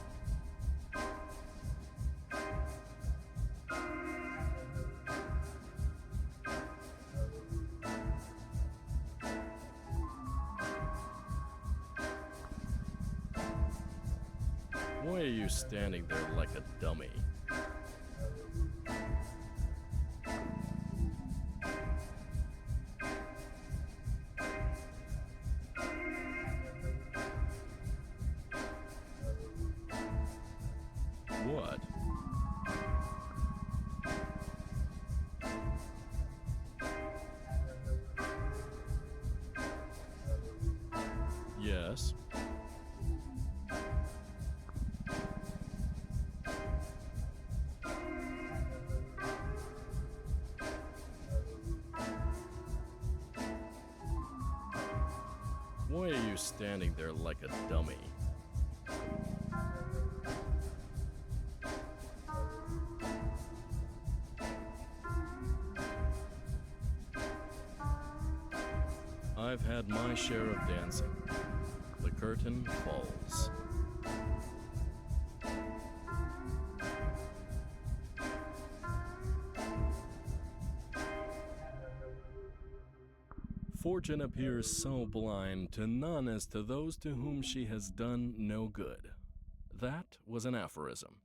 Why are you standing there like a dummy? What? Yes. you standing there like a dummy? I've had my share of dancing. The curtain falls. Fortune appears so blind to none as to those to whom she has done no good. That was an aphorism.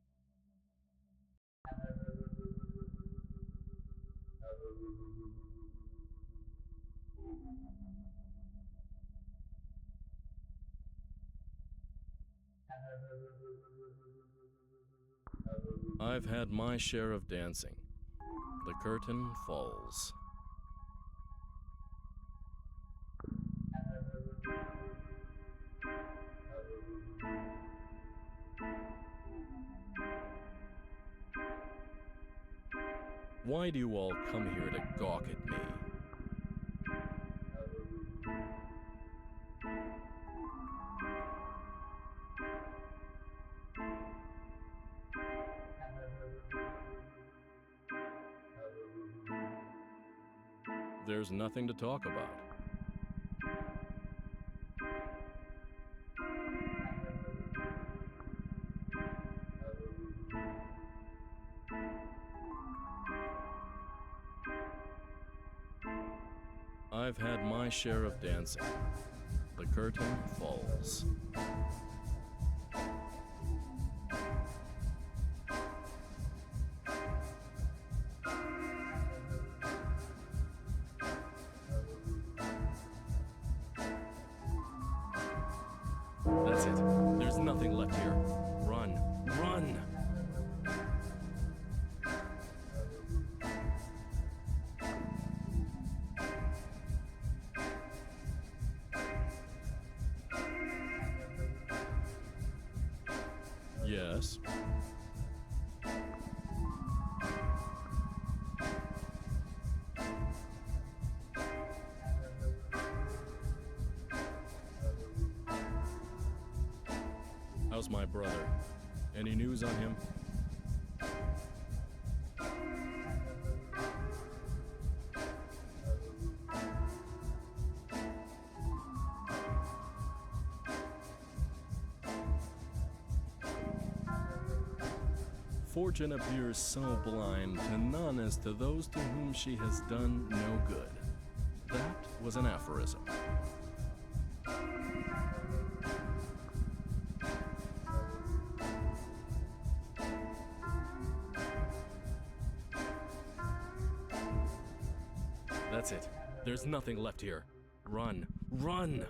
I've had my share of dancing. The curtain falls. Why do you all come here to gawk at me? There's nothing to talk about. I've had my share of dancing. The curtain falls. That's it. There's nothing left here. Run. Run! Yes. How's my brother? Any news on him? Fortune appears so blind to none as to those to whom she has done no good. That was an aphorism. That's it. There's nothing left here. Run. Run!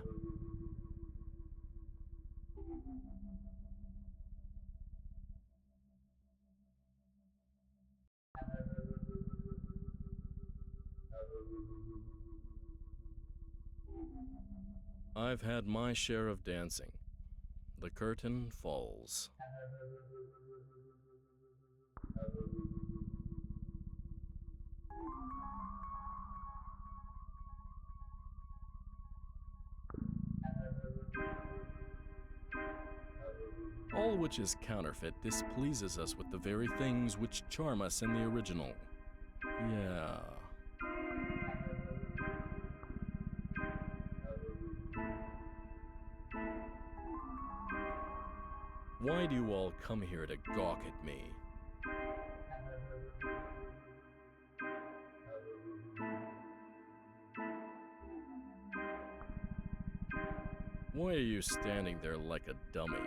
I've had my share of dancing. The curtain falls. All which is counterfeit displeases us with the very things which charm us in the original. Yeah. Why do you all come here to gawk at me? Why are you standing there like a dummy?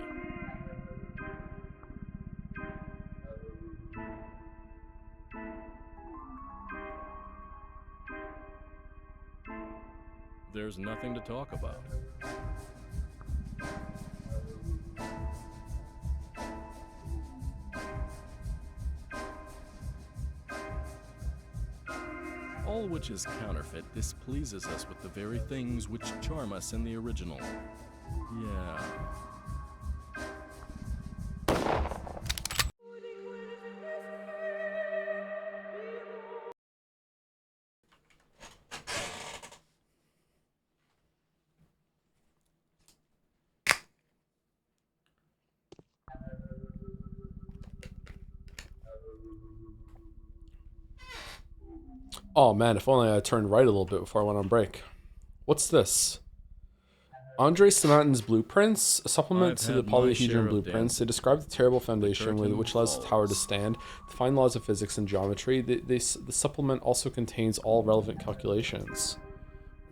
There's nothing to talk about. All which is counterfeit displeases us with the very things which charm us in the original. Yeah. Oh man, if only I turned right a little bit before I went on break. What's this? Andre Samatin's blueprints, a supplement to the polyhedron blueprints. They describe the terrible foundation which allows the tower to stand, define laws of physics and geometry. The supplement also contains all relevant calculations.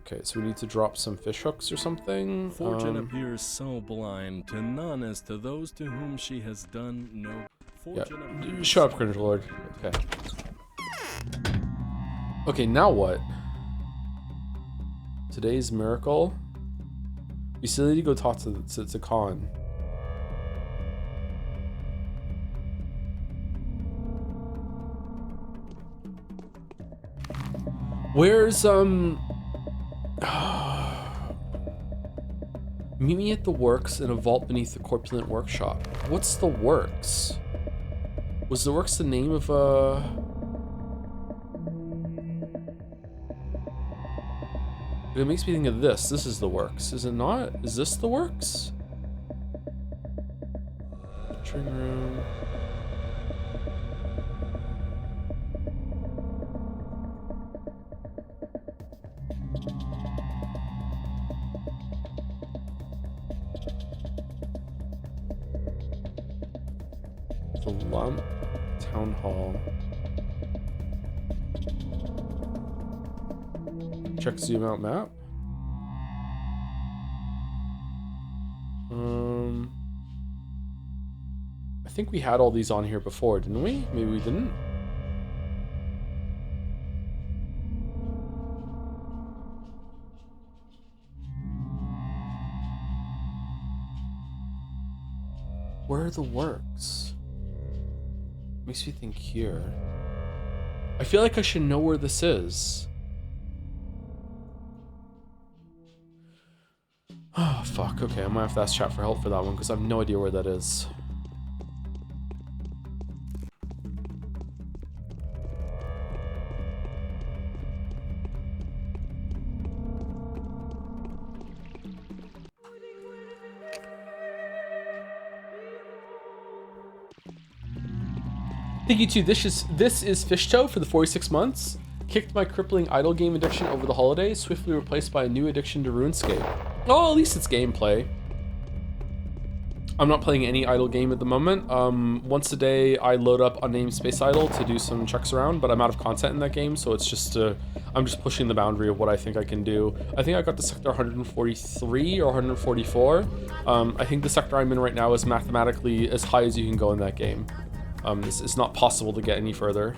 Okay, so we need to drop some fish hooks or something. Fortune appears so blind to none as to those to whom she has done no. Yeah. Shut up, Cringe Lord. Okay. Okay, now what? Today's miracle. We still need to go talk to Khan. Where's meet me at the works in a vault beneath the corpulent workshop. What's the works? Was the works the name of It makes me think of this. This is the works, is it not? Is this the works? Entering room. The lump. Town hall. Check zoom out map. I think we had all these on here before, didn't we? Maybe we didn't. Where are the works? Makes me think here. I feel like I should know where this is. Oh, fuck. Okay, I might have to ask chat for help for that one because I have no idea where that is. Thank you too. This is Fishtoe for the 46 months. Kicked my crippling idle game addiction over the holidays, swiftly replaced by a new addiction to RuneScape. Oh, at least it's gameplay. I'm not playing any idle game at the moment. Once a day I load up Unnamed Space Idle to do some checks around, but I'm out of content in that game, so it's just I'm just pushing the boundary of what I think I can do. I think I got to sector 143 or 144. I think the sector I'm in right now is mathematically as high as you can go in that game. It's not possible to get any further.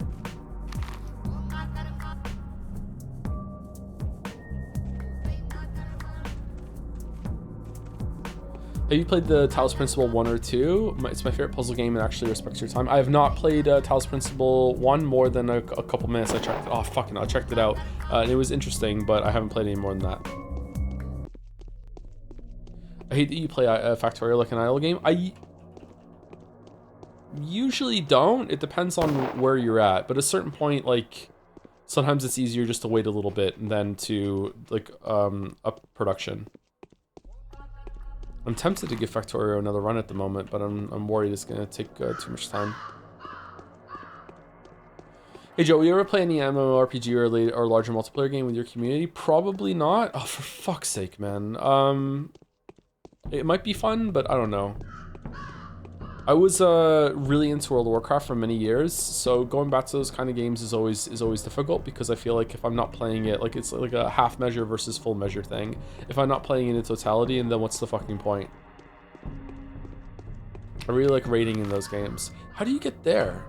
Have you played the Talos Principle 1 or 2? It's my favorite puzzle game and actually respects your time. I have not played Talos Principle 1 more than a couple minutes. I checked it. Oh, fucking I checked it out. And it was interesting, but I haven't played any more than that. I hate that you play Factorio like an idle game. I usually don't. It depends on where you're at. But at a certain point, like, sometimes it's easier just to wait a little bit than to, like, up production. I'm tempted to give Factorio another run at the moment, but I'm worried it's gonna take too much time. Hey Joe, will you ever play any MMORPG or larger multiplayer game with your community? Probably not. Oh, for fuck's sake, man. It might be fun, but I don't know. I was really into World of Warcraft for many years, so going back to those kind of games is always difficult because I feel like if I'm not playing it, like it's like a half measure versus full measure thing. If I'm not playing it in totality, and then what's the fucking point? I really like raiding in those games. How do you get there?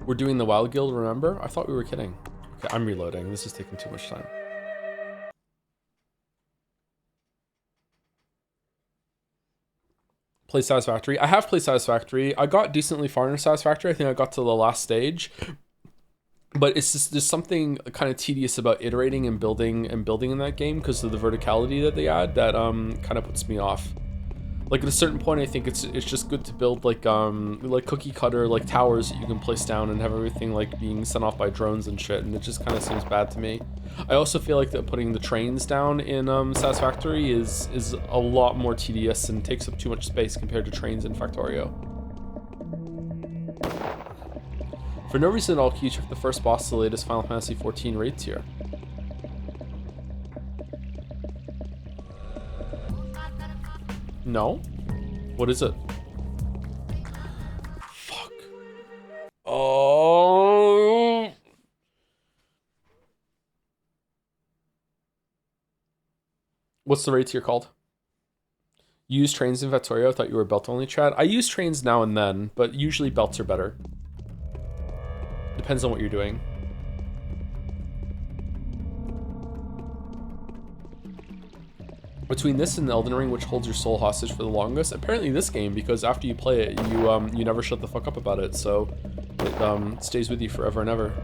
We're doing the Wild Guild, remember? I thought we were kidding. Okay, I'm reloading. This is taking too much time. Play Satisfactory. I have played Satisfactory. I got decently far into Satisfactory. I think I got to the last stage. But it's just, there's something kind of tedious about iterating and building in that game because of the verticality that they add that kind of puts me off. Like at a certain point, I think it's just good to build like cookie cutter like towers that you can place down and have everything like being sent off by drones and shit, and it just kind of seems bad to me. I also feel like that putting the trains down in Satisfactory is a lot more tedious and takes up too much space compared to trains in Factorio. For no reason at all, can you check the first boss of the latest Final Fantasy XIV raid tier? No? What is it? Fuck. Oh. What's the raid tier called? You use trains in Factorio? I thought you were belt only, Chad. I use trains now and then, but usually belts are better. Depends on what you're doing. Between this and Elden Ring, which holds your soul hostage for the longest? Apparently this game, because after you play it, you never shut the fuck up about it, so it stays with you forever and ever.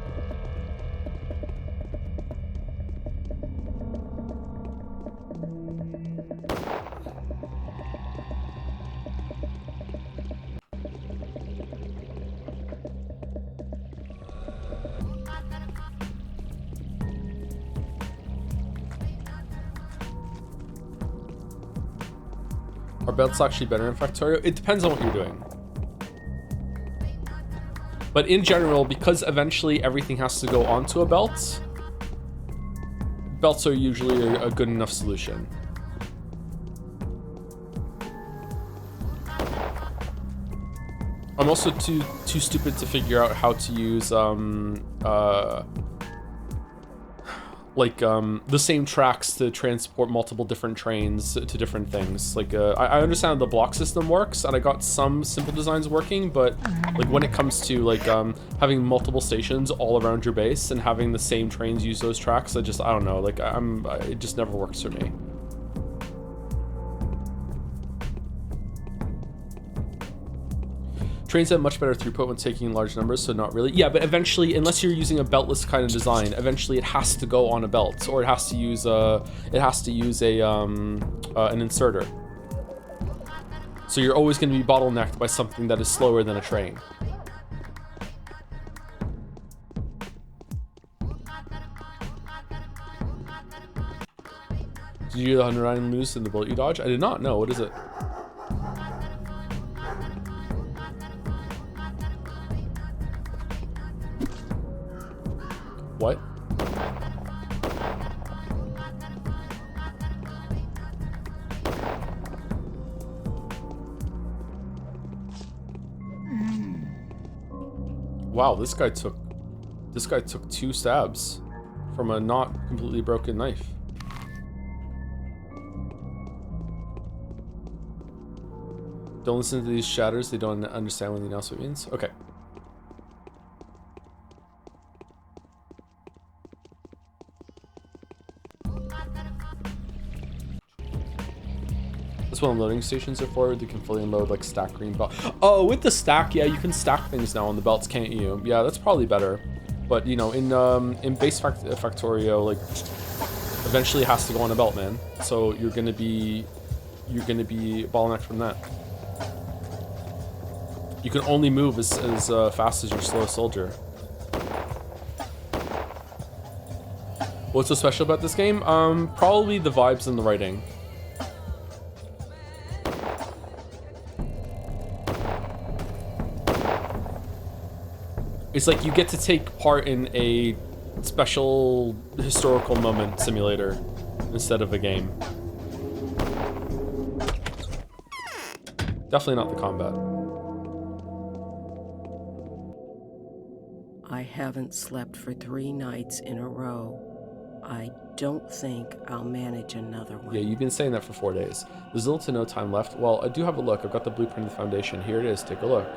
Are belts actually better in Factorio? It depends on what you're doing. But in general, because eventually everything has to go onto a belt, belts are usually a good enough solution. I'm also too stupid to figure out how to use the same tracks to transport multiple different trains to different things. Like I understand how the block system works, and I got some simple designs working, but like when it comes to like having multiple stations all around your base and having the same trains use those tracks, I don't know, like it just never works for me. Trains have much better throughput when taking large numbers, so not really. Yeah, but eventually, unless you're using a beltless kind of design, eventually it has to go on a belt, or it has to use an inserter. So you're always going to be bottlenecked by something that is slower than a train. Did you do the 109 lose in the bullet you dodge? I did not know. What is it? What? Wow, this guy took 2 stabs from a not completely broken knife. Don't listen to these shatters, they don't understand what the announcement means. Okay. That's what unloading stations are for. They can fully unload like stack green belt. Oh, with the stack, yeah, you can stack things now on the belts, can't you? Yeah, that's probably better. But you know, in base Factorio, like eventually it has to go on a belt, man. So you're gonna be bottlenecked from that. You can only move as fast as your slowest soldier. What's so special about this game? Probably the vibes and the writing. It's like you get to take part in a special historical moment simulator instead of a game. Definitely not the combat. I haven't slept for 3 nights in a row. I don't think I'll manage another one. Yeah, you've been saying that for 4 days. There's little to no time left. Well, I do have a look. I've got the blueprint of the Foundation. Here it is. Take a look.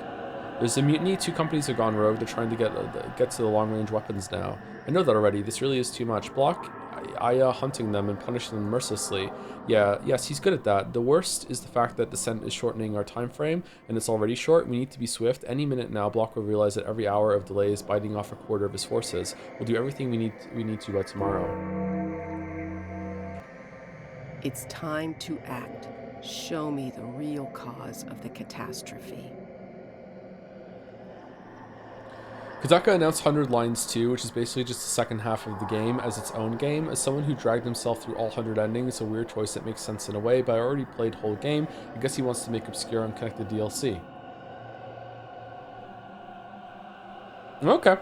There's a mutiny. 2 companies have gone rogue. They're trying to get to the long-range weapons now. I know that already. This really is too much. Block hunting them and punishing them mercilessly. Yeah, yes, he's good at that. The worst is the fact that Descent is shortening our time frame, and it's already short. We need to be swift. Any minute now, Block will realize that every hour of delay is biting off a quarter of his forces. We'll do everything we need to by tomorrow. It's time to act. Show me the real cause of the catastrophe. Kodaka announced 100 Lines 2, which is basically just the second half of the game as its own game. As someone who dragged himself through all 100 endings, it's a weird choice that makes sense in a way, but I already played whole game. I guess he wants to make obscure unconnected DLC. Okay.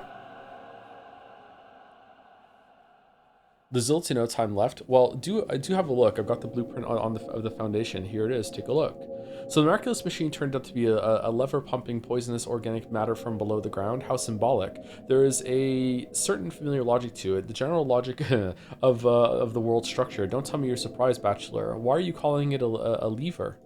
There's still no time left. Well, I do have a look. I've got the blueprint of the foundation. Here it is. Take a look. So the miraculous machine turned out to be a lever pumping poisonous organic matter from below the ground. How symbolic. There is a certain familiar logic to it. The general logic of the world structure. Don't tell me you're surprised, Bachelor. Why are you calling it a lever?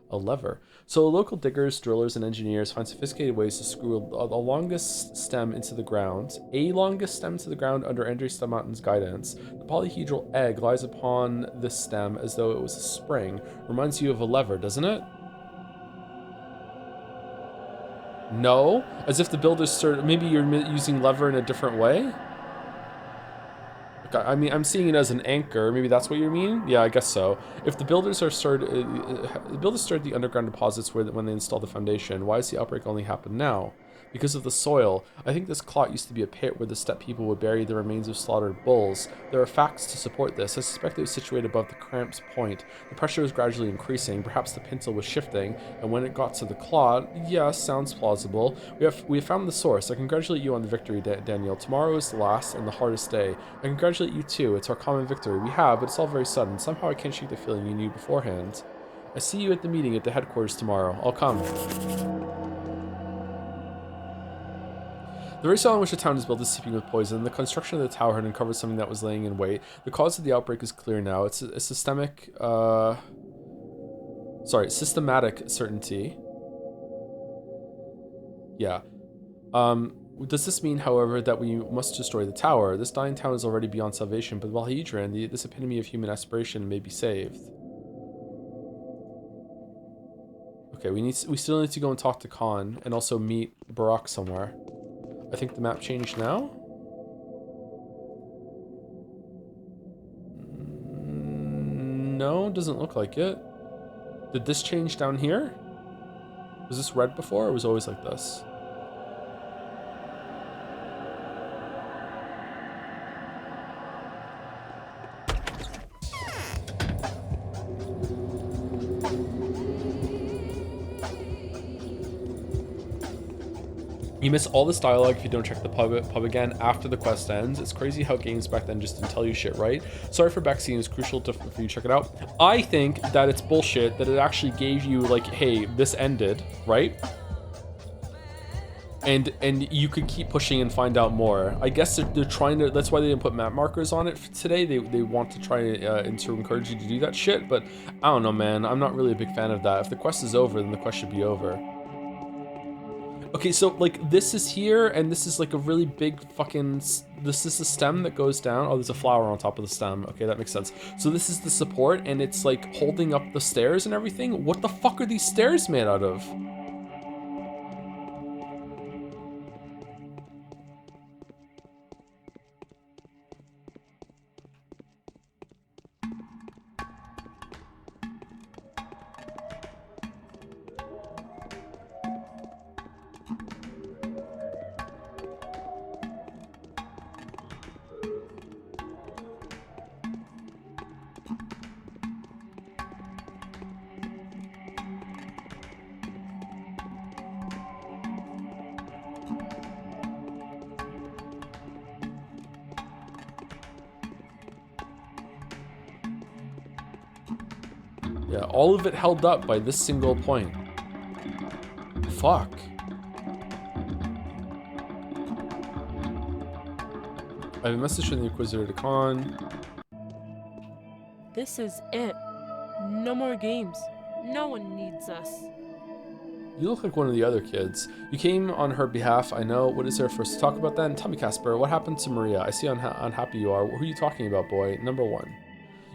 A lever. So local diggers, drillers, and engineers find sophisticated ways to screw the longest stem into the ground, under Andrei Mountain's guidance. The polyhedral egg lies upon this stem as though it was a spring. Reminds you of a lever, doesn't it? No? As if the builders maybe you're using lever in a different way? I mean, I'm seeing it as an anchor. Maybe that's what you mean? Yeah, I guess so. If the builders started the underground deposits when they installed the foundation, why does the outbreak only happen now? Because of the soil. I think this clot used to be a pit where the steppe people would bury the remains of slaughtered bulls. There are facts to support this. I suspect it was situated above the cramp's point. The pressure was gradually increasing. Perhaps the pintle was shifting, and when it got to the clot, yes, sounds plausible. We have found the source. I congratulate you on the victory, Daniel. Tomorrow is the last and the hardest day. I congratulate you too. It's our common victory. We have, but it's all very sudden. Somehow I can't shake the feeling you knew beforehand. I see you at the meeting at the headquarters tomorrow. I'll come. The very soil in which the town is built is seeping with poison. The construction of the tower had uncovered something that was laying in wait. The cause of the outbreak is clear now. It's a systematic certainty. Yeah. Does this mean, however, that we must destroy the tower? This dying town is already beyond salvation, but Valhedron, this epitome of human aspiration, may be saved. Okay, we still need to go and talk to Khan and also meet Barak somewhere. I think the map changed now? No, doesn't look like it. Did this change down here? Was this red before or was it always like this? You miss all this dialogue if you don't check the pub again after the quest ends. It's crazy how games back then just didn't tell you shit, right? Sorry for backseating, it's crucial for you to check it out. I think that it's bullshit that it actually gave you like, hey, this ended, right? And you could keep pushing and find out more. I guess they're trying to, that's why they didn't put map markers on it today. They want to try and to encourage you to do that shit, but I don't know, man. I'm not really a big fan of that. If the quest is over, then the quest should be over. Okay, so like this is here, and this is like a really big fucking, this is the stem that goes down. Oh, there's a flower on top of the stem. Okay, that makes sense. So this is the support, and it's like holding up the stairs and everything. What the fuck are these stairs made out of? Yeah, all of it held up by this single point. Fuck. I have a message from the Inquisitor to Khan. This is it. No more games. No one needs us. You look like one of the other kids. You came on her behalf, I know. What is there for us to talk about then? Tell me, Casper, what happened to Maria? I see how unhappy you are. Who are you talking about, boy? Number one.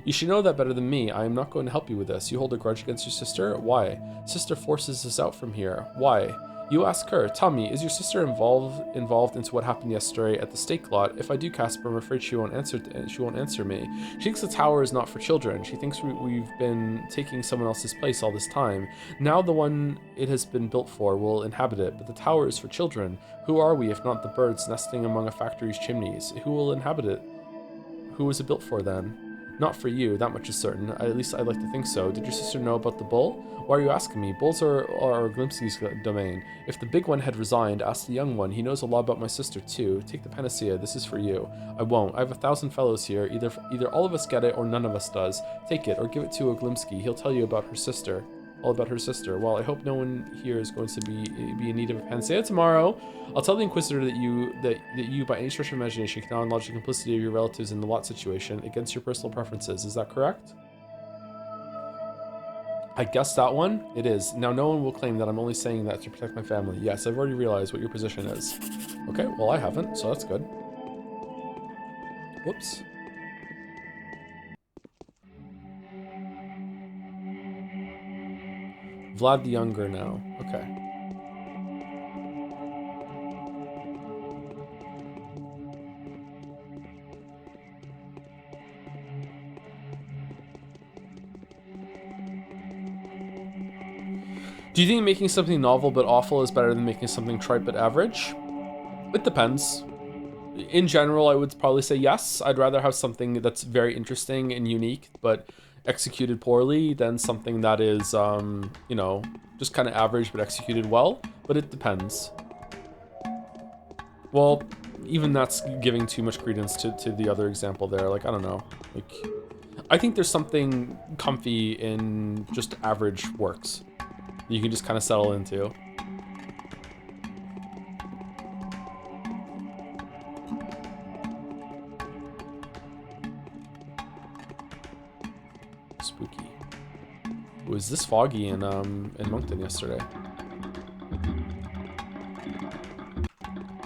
You should know that better than me. I am not going to help you with this. You hold a grudge against your sister? Why? Sister forces us out from here. Why? You ask her. Tell me, is your sister involved into what happened yesterday at the steak lot? If I do, Casper, I'm afraid she won't answer me. She thinks the tower is not for children. She thinks we've been taking someone else's place all this time. Now the one it has been built for will inhabit it, but the tower is for children. Who are we if not the birds nesting among a factory's chimneys? Who will inhabit it? Who was it built for then? Not for you, that much is certain. At least I'd like to think so. Did your sister know about the bull? Why are you asking me? Bulls are Glimpsey's domain. If the big one had resigned, ask the young one. He knows a lot about my sister too. Take the panacea. This is for you. I won't. I have 1,000 fellows here. Either all of us get it or none of us does. Take it or give it to Oglimsky. He'll tell you about her sister. All about her sister. Well, I hope no one here is going to be in need of a panacea tomorrow. I'll tell the Inquisitor that you by any stretch of imagination cannot acknowledge the complicity of your relatives in the lot situation against your personal preferences. Is that correct? I guess that one? It is. Now no one will claim that I'm only saying that to protect my family. Yes, I've already realized what your position is. Okay, well I haven't, so that's good. Whoops. Vlad the Younger now. Okay. Do you think making something novel but awful is better than making something trite but average? It depends. In general, I would probably say yes. I'd rather have something that's very interesting and unique but executed poorly than something that is, you know, just kind of average but executed well. But it depends. Well, even that's giving too much credence to the other example there. Like, I don't know. Like, I think there's something comfy in just average works you can just kind of settle into. Spooky. It was this foggy in Moncton yesterday.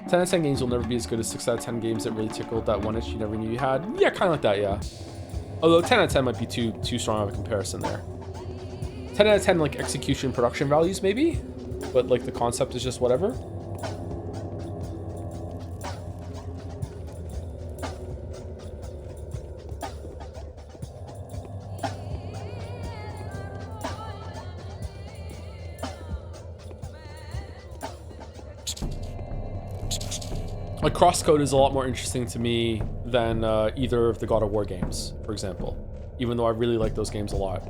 10 out of 10 games will never be as good as 6 out of 10 games that really tickled that one itch you never knew you had. Yeah, kind of like that, yeah. Although 10 out of 10 might be too strong of a comparison there. 10 out of 10 like execution production values maybe, but like the concept is just whatever. Like Crosscode is a lot more interesting to me than either of the God of War games, for example, even though I really like those games a lot.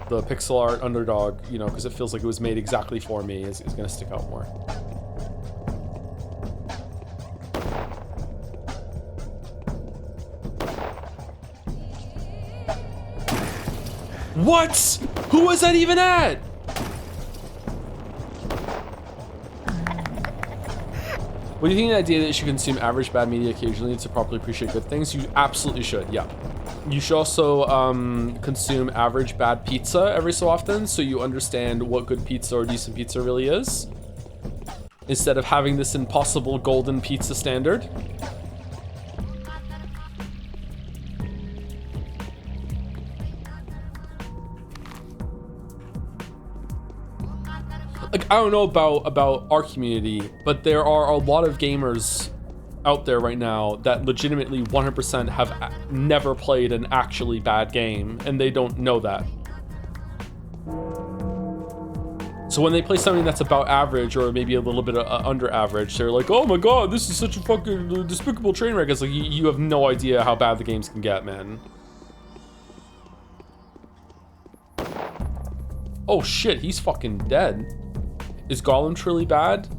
The pixel art underdog, you know, because it feels like it was made exactly for me, is going to stick out more. What? Who was that even at? What do you think of the idea that you should consume average bad media occasionally to properly appreciate good things? You absolutely should, yeah. You should also consume average bad pizza every so often so you understand what good pizza or decent pizza really is, instead of having this impossible golden pizza standard. Like, I don't know about our community, but there are a lot of gamers out there right now that legitimately 100% have never played an actually bad game, and they don't know that. So when they play something that's about average or maybe a little bit under average, they're like, oh my god, this is such a fucking despicable train wreck. It's like, you have no idea how bad the games can get, man. Oh shit, he's fucking dead. Is Gollum truly bad?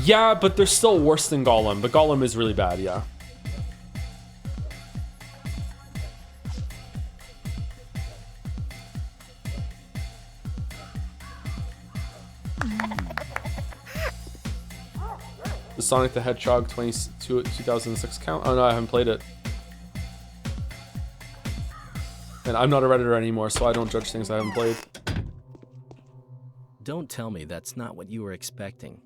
Yeah, but they're still worse than Gollum. But Gollum is really bad, yeah. The Sonic the Hedgehog 2006 count? Oh no, I haven't played it. And I'm not a Redditor anymore, so I don't judge things I haven't played. Don't tell me that's not what you were expecting.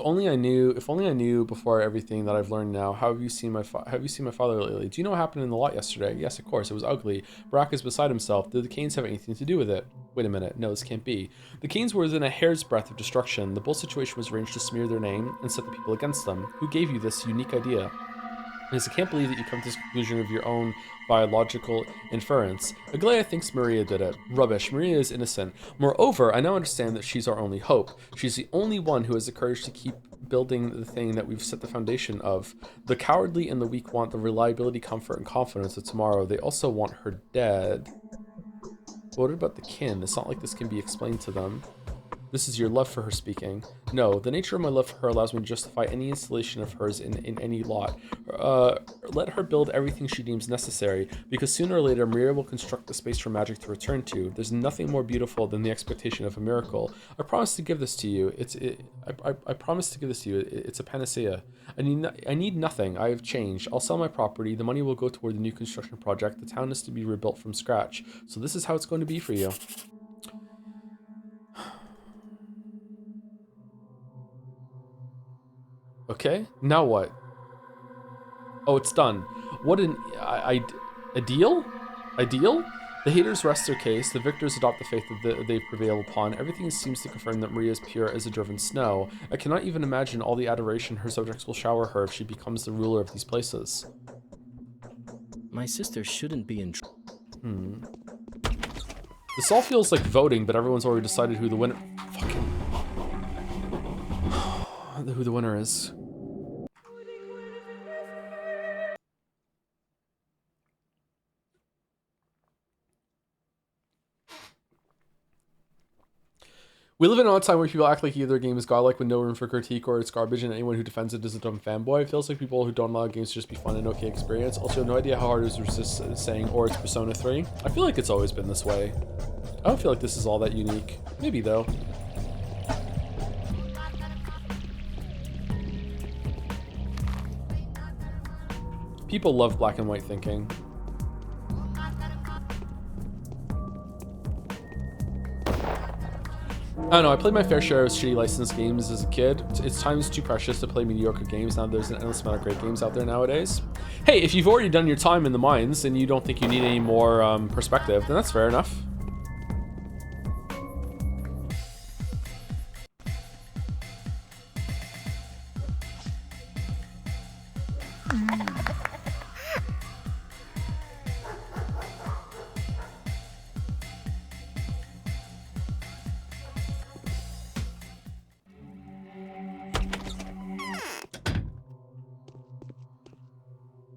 If only I knew before everything that I've learned now. How have you seen my father lately? Do you know what happened in the lot yesterday? Yes, of course. It was ugly. Barack is beside himself. Did the Canes have anything to do with it? Wait a minute. No, this can't be. The Canes were within a hair's breadth of destruction. The bull situation was arranged to smear their name and set the people against them. Who gave you this unique idea? Because I can't believe that you come to this conclusion of your own biological inference. Aglaya thinks Maria did it. Rubbish. Maria is innocent. Moreover, I now understand that she's our only hope. She's the only one who has the courage to keep building the thing that we've set the foundation of. The cowardly and the weak want the reliability, comfort, and confidence of tomorrow. They also want her dead. What about the kin? It's not like this can be explained to them. This is your love for her speaking. No, the nature of my love for her allows me to justify any installation of hers in any lot. Let her build everything she deems necessary, because sooner or later Maria will construct the space for magic to return to. There's nothing more beautiful than the expectation of a miracle. I promise to give this to you. I promise to give this to you. It's a panacea. I need nothing. I have changed. I'll sell my property. The money will go toward the new construction project. The town is to be rebuilt from scratch. So this is how it's going to be for you. Okay, now what? Oh, it's done. What a deal? A deal? The haters rest their case. The victors adopt the faith that they prevail upon. Everything seems to confirm that Maria is pure as the driven snow. I cannot even imagine all the adoration her subjects will shower her if she becomes the ruler of these places. My sister shouldn't be in This all feels like voting, but everyone's already decided who the winner... who the winner is. We live in an odd time where people act like either a game is godlike with no room for critique or it's garbage and anyone who defends it is a dumb fanboy. It feels like people who don't allow games to just be fun and okay experience. Also, have no idea how hard it is to resist saying, or it's Persona 3. I feel like it's always been this way. I don't feel like this is all that unique. Maybe though. People love black and white thinking. I don't know, I played my fair share of shitty licensed games as a kid. It's times too precious to play mediocre games. Now there's an endless amount of great games out there nowadays. Hey, if you've already done your time in the mines and you don't think you need any more perspective, then that's fair enough.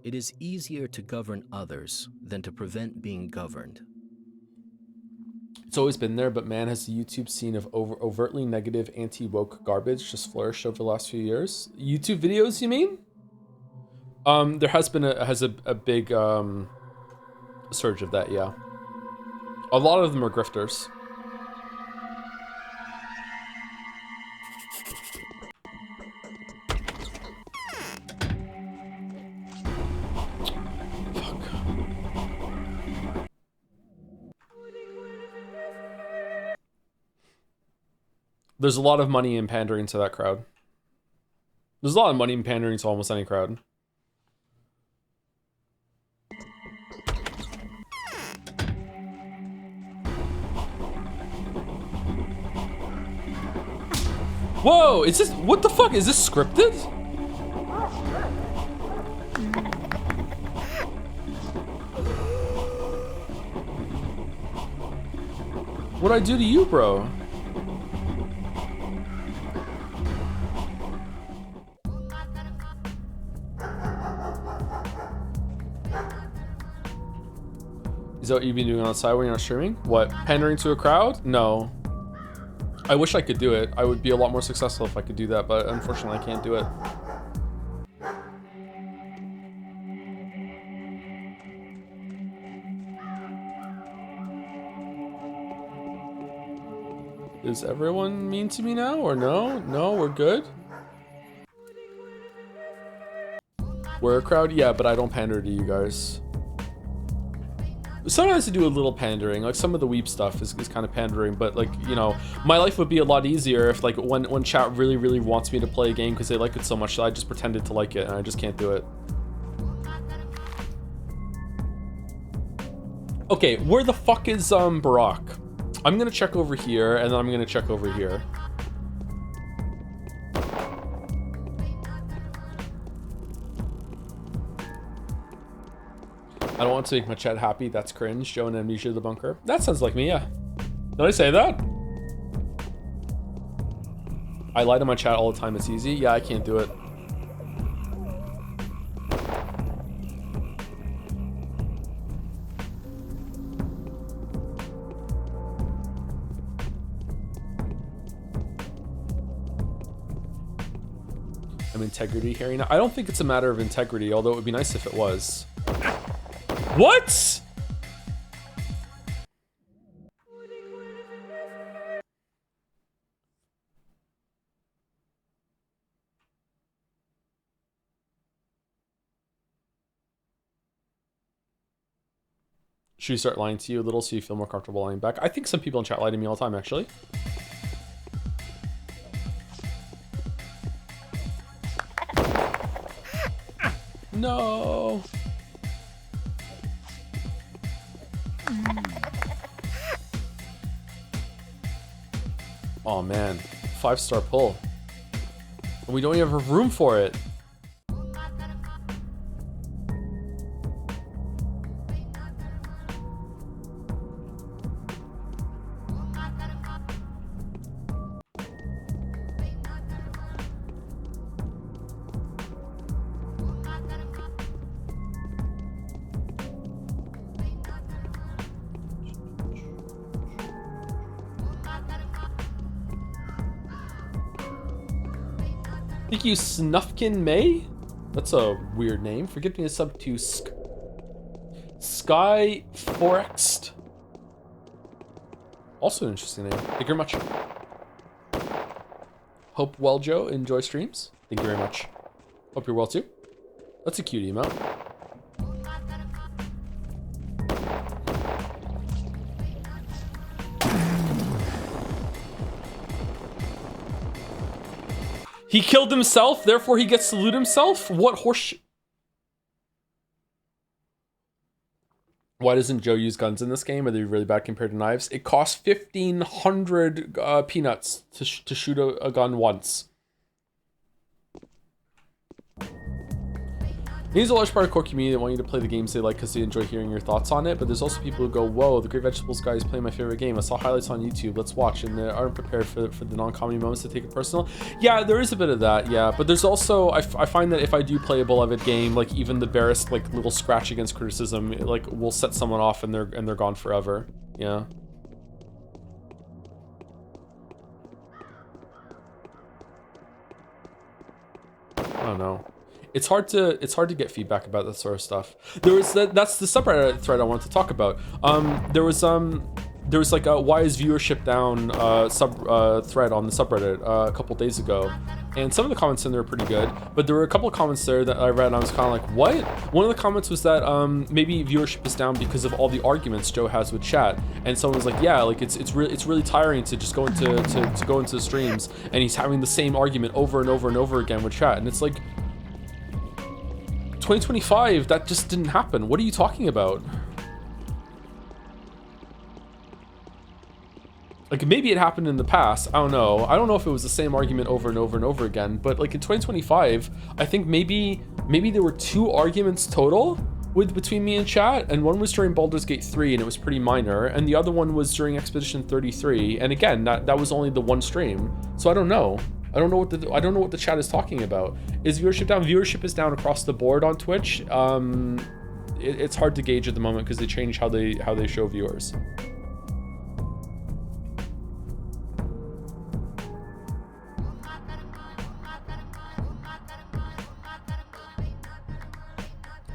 It is easier to govern others than to prevent being governed. It's always been there, but man, has the YouTube scene of overtly negative anti-woke garbage just flourished over the last few years. YouTube videos, you mean? There has been a big surge of that, yeah. A lot of them are grifters. There's a lot of money in pandering to that crowd. There's a lot of money in pandering to almost any crowd. Whoa, is this, what the fuck, is this scripted? What'd I do to you, bro? Is that what you've been doing on the side when you're not streaming? What, pandering to a crowd? No. I wish I could do it. I would be a lot more successful if I could do that, but unfortunately I can't do it. Is everyone mean to me now, or no? No, we're good? We're a crowd? Yeah, but I don't pander to you guys. sometimes I do a little pandering. Like some of the weep stuff is kind of pandering, but like, you know, my life would be a lot easier if like when chat really wants me to play a game because they like it so much that I just pretended to like it, and I just can't do it. Okay, where the fuck is Barack? I'm gonna check over here, and then I'm gonna check over here. I don't want to make my chat happy. That's cringe. Joe and Amnesia the Bunker. That sounds like me, yeah. Did I say that? I lie to my chat all the time. It's easy. Yeah, I can't do it. I'm integrity hearing. I don't think it's a matter of integrity, although it would be nice if it was. What? Should we start lying to you a little so you feel more comfortable lying back? I think some people in chat lie to me all the time, actually. No. Oh man, 5-star pull. And we don't even have room for it. Thank you, Snufkin May? That's a weird name. Forgive me a sub to Sky Forexed. Also an interesting name. Thank you very much. Hope well, Joe. Enjoy streams. Thank you very much. Hope you're well too. That's a cute email. He killed himself, therefore he gets to loot himself? What horse? Why doesn't Joe use guns in this game? Are they really bad compared to knives? It costs 1,500 peanuts to shoot a gun once. There's a large part of core community that want you to play the games they like because they enjoy hearing your thoughts on it, but there's also people who go, whoa, the Great Vegetables guy is playing my favorite game. I saw highlights on YouTube, let's watch, and they aren't prepared for the non-comedy moments to take it personal. Yeah, there is a bit of that, yeah, but there's also, I find that if I do play a beloved game, like even the barest like little scratch against criticism, like will set someone off and they're gone forever, yeah. I don't know. It's hard to get feedback about that sort of stuff. That's the subreddit thread I wanted to talk about. There was like a why is viewership down thread on the subreddit a couple days ago, and some of the comments in there are pretty good, but there were a couple of comments there that I read and I was kind of like, what? One of the comments was that maybe viewership is down because of all the arguments Joe has with chat, and someone was like, yeah, like it's really tiring to just go into go into the streams and he's having the same argument over and over and over again with chat, and it's like 2025, that just didn't happen. What are you talking about? Like, maybe it happened in the past. I don't know. I don't know if it was the same argument over and over and over again, but like in 2025, I think maybe there were 2 arguments total between me and chat, and one was during Baldur's Gate 3 and it was pretty minor, and the other one was during Expedition 33, and again, that was only the one stream. So I don't know. I don't know what the chat is talking about. Is viewership down? Viewership is down across the board on Twitch. It's hard to gauge at the moment because they change how they show viewers.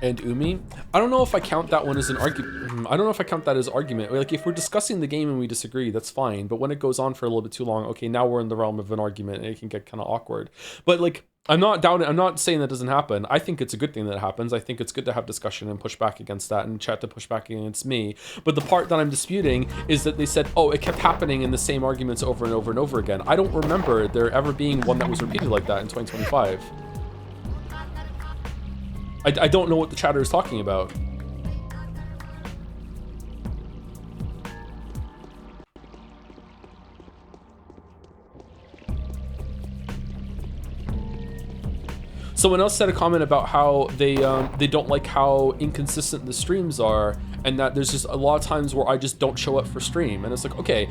and Umi. I don't know if I count that one as an argument. I don't know if I count that as argument. Like, if we're discussing the game and we disagree, that's fine. But when it goes on for a little bit too long, okay, now we're in the realm of an argument and it can get kind of awkward. But like, I'm not saying that doesn't happen. I think it's a good thing that it happens. I think it's good to have discussion and push back against that, and chat to push back against me. But the part that I'm disputing is that they said, oh, it kept happening in the same arguments over and over and over again. I don't remember there ever being one that was repeated like that in 2025. I don't know what the chatter is talking about. Someone else said a comment about how they don't like how inconsistent the streams are, and that there's just a lot of times where I just don't show up for stream, and it's like, okay,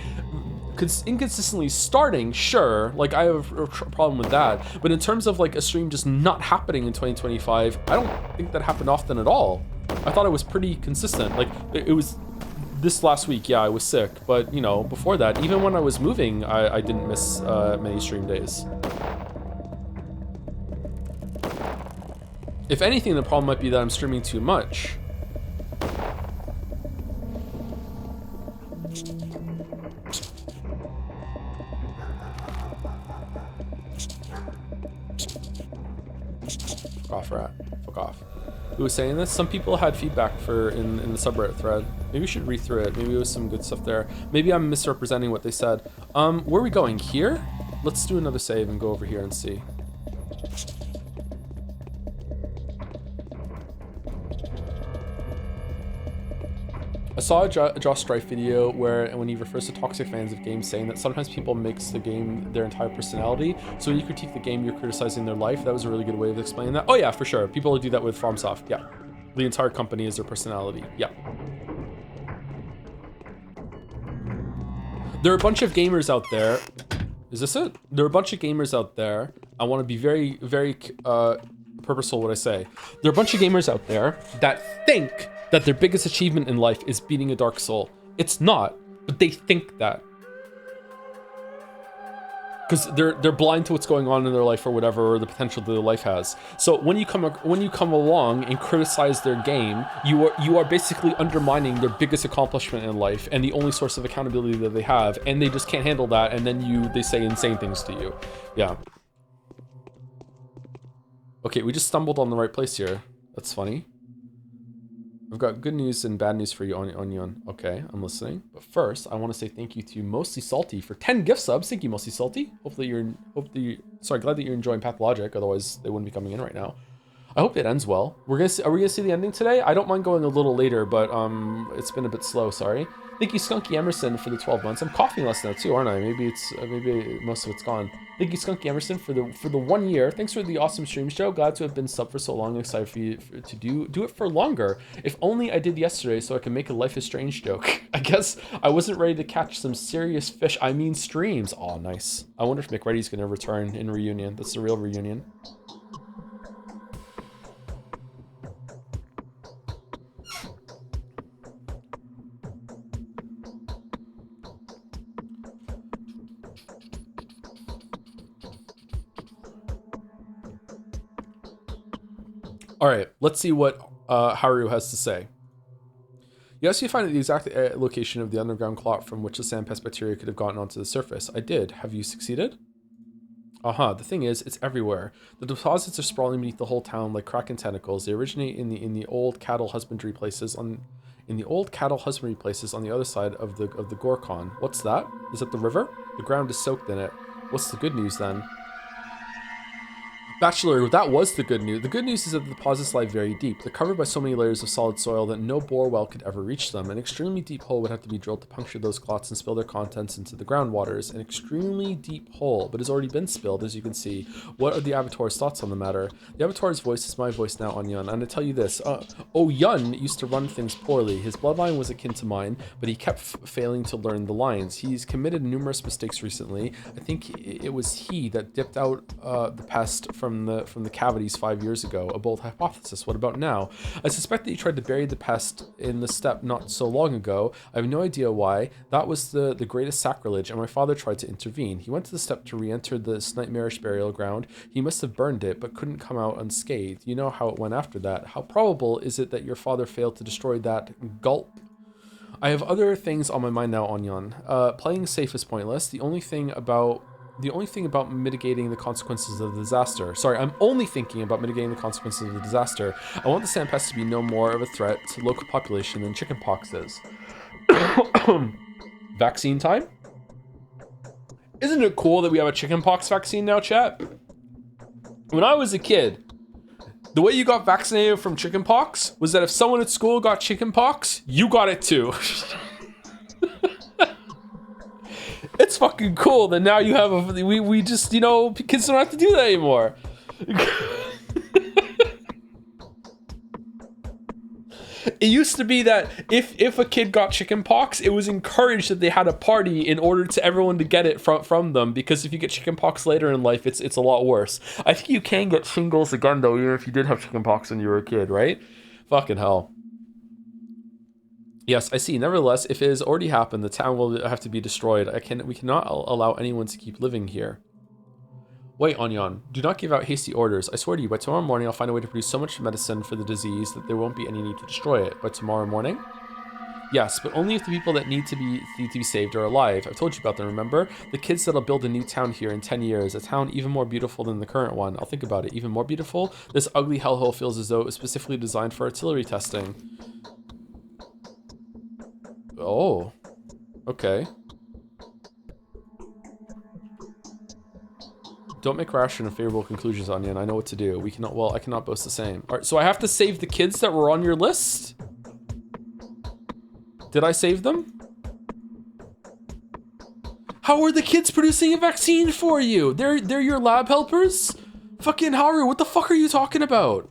inconsistently starting, sure, like I have a problem with that, but in terms of like a stream just not happening in 2025, I don't think that happened often at all. I thought it was pretty consistent. Like, it was this last week, yeah, I was sick, but you know, before that, even when I was moving, I didn't miss many stream days. If anything, the problem might be that I'm streaming too much. Fuck off, rat. Fuck off. Who was saying this? Some people had feedback in the subreddit thread. Maybe we should read through it. Maybe it was some good stuff there. Maybe I'm misrepresenting what they said. Where are we going? Here? Let's do another save and go over here and see. I saw a Josh Strife video when he refers to toxic fans of games, saying that sometimes people makes the game their entire personality. So when you critique the game, you're criticizing their life. That was a really good way of explaining that. Oh yeah, for sure. People do that with FromSoft. Yeah. The entire company is their personality. Yeah. There are a bunch of gamers out there. Is this it? There are a bunch of gamers out there. I want to be very, very purposeful what I say. There are a bunch of gamers out there that think that their biggest achievement in life is beating a Dark Soul. It's not, but they think that. Because they're blind to what's going on in their life or whatever, or the potential that their life has. So when you come along and criticize their game, you are basically undermining their biggest accomplishment in life and the only source of accountability that they have, and they just can't handle that, and then they say insane things to you. Yeah. Okay, we just stumbled on the right place here. That's funny. I've got good news and bad news for you, Onion. Okay, I'm listening. But first, I want to say thank you to Mostly Salty for 10 gift subs. Thank you, Mostly Salty. Glad that you're enjoying Pathologic. Otherwise, they wouldn't be coming in right now. I hope it ends well. Are we gonna see the ending today? I don't mind going a little later, but it's been a bit slow. Sorry. Thank you, Skunky Emerson, for the 12 months. I'm coughing less now too, aren't I? Maybe most of it's gone. Thank you, Skunky Emerson, for the 1 year. Thanks for the awesome stream show. Glad to have been sub for so long. Excited for you to do it for longer. If only I did yesterday, so I can make a Life is Strange joke. I guess I wasn't ready to catch some serious fish. I mean streams. Oh, nice. I wonder if McReady's gonna return in reunion. That's the real reunion. All right, let's see what Haru has to say. Yes, you find the exact location of the underground clot from which the sand pest bacteria could have gotten onto the surface. I did. Have you succeeded? The thing is, it's everywhere. The deposits are sprawling beneath the whole town like kraken tentacles. They originate in the old cattle husbandry places on the other side of the Gorkon. What's that? Is that the river? The ground is soaked in it. What's the good news then? Bachelor, that was the good news. The good news is that the deposits lie very deep. They're covered by so many layers of solid soil that no bore well could ever reach them. An extremely deep hole would have to be drilled to puncture those clots and spill their contents into the groundwaters. An extremely deep hole, but has already been spilled, as you can see. What are the Avatar's thoughts on the matter? The Avatar's voice is my voice now on Yun, and I tell you this. Yun used to run things poorly. His bloodline was akin to mine, but he kept failing to learn the lines. He's committed numerous mistakes recently. I think it was he that dipped out the pest from from the cavities 5 years ago. A bold hypothesis. What about now? I suspect that you tried to bury the pest in the steppe not so long ago. I have no idea why. That was the greatest sacrilege, and my father tried to intervene. He went to the steppe to re-enter this nightmarish burial ground. He must have burned it, but couldn't come out unscathed. You know how it went after that. How probable is it that your father failed to destroy that gulp? I have other things on my mind now, Onion. Playing safe is pointless. The only thing about mitigating the consequences of the disaster. Sorry, I'm only thinking about mitigating the consequences of the disaster. I want the sand pest to be no more of a threat to local population than chickenpox is. Vaccine time? Isn't it cool that we have a chickenpox vaccine now, chat? When I was a kid, the way you got vaccinated from chickenpox was that if someone at school got chickenpox, you got it too. It's fucking cool that now you have we just, you know, kids don't have to do that anymore. It used to be that if a kid got chickenpox, it was encouraged that they had a party in order to everyone to get it from them, because if you get chickenpox later in life, it's a lot worse. I think you can get shingles again though, even if you did have chickenpox when you were a kid, right? Fucking hell. Yes, I see. Nevertheless, if it has already happened, the town will have to be destroyed. We cannot allow anyone to keep living here. Wait, Onion, do not give out hasty orders. I swear to you, by tomorrow morning, I'll find a way to produce so much medicine for the disease that there won't be any need to destroy it. By tomorrow morning? Yes, but only if the people that need to be saved are alive. I've told you about them, remember? The kids that'll build a new town here in 10 years. A town even more beautiful than the current one. I'll think about it. Even more beautiful? This ugly hellhole feels as though it was specifically designed for artillery testing. Oh. Okay. Don't make rash and unfavorable conclusions, Onion. I know what to do. I cannot boast the same. All right, so I have to save the kids that were on your list? Did I save them? How are the kids producing a vaccine for you? They're your lab helpers? Fucking Haru, what the fuck are you talking about?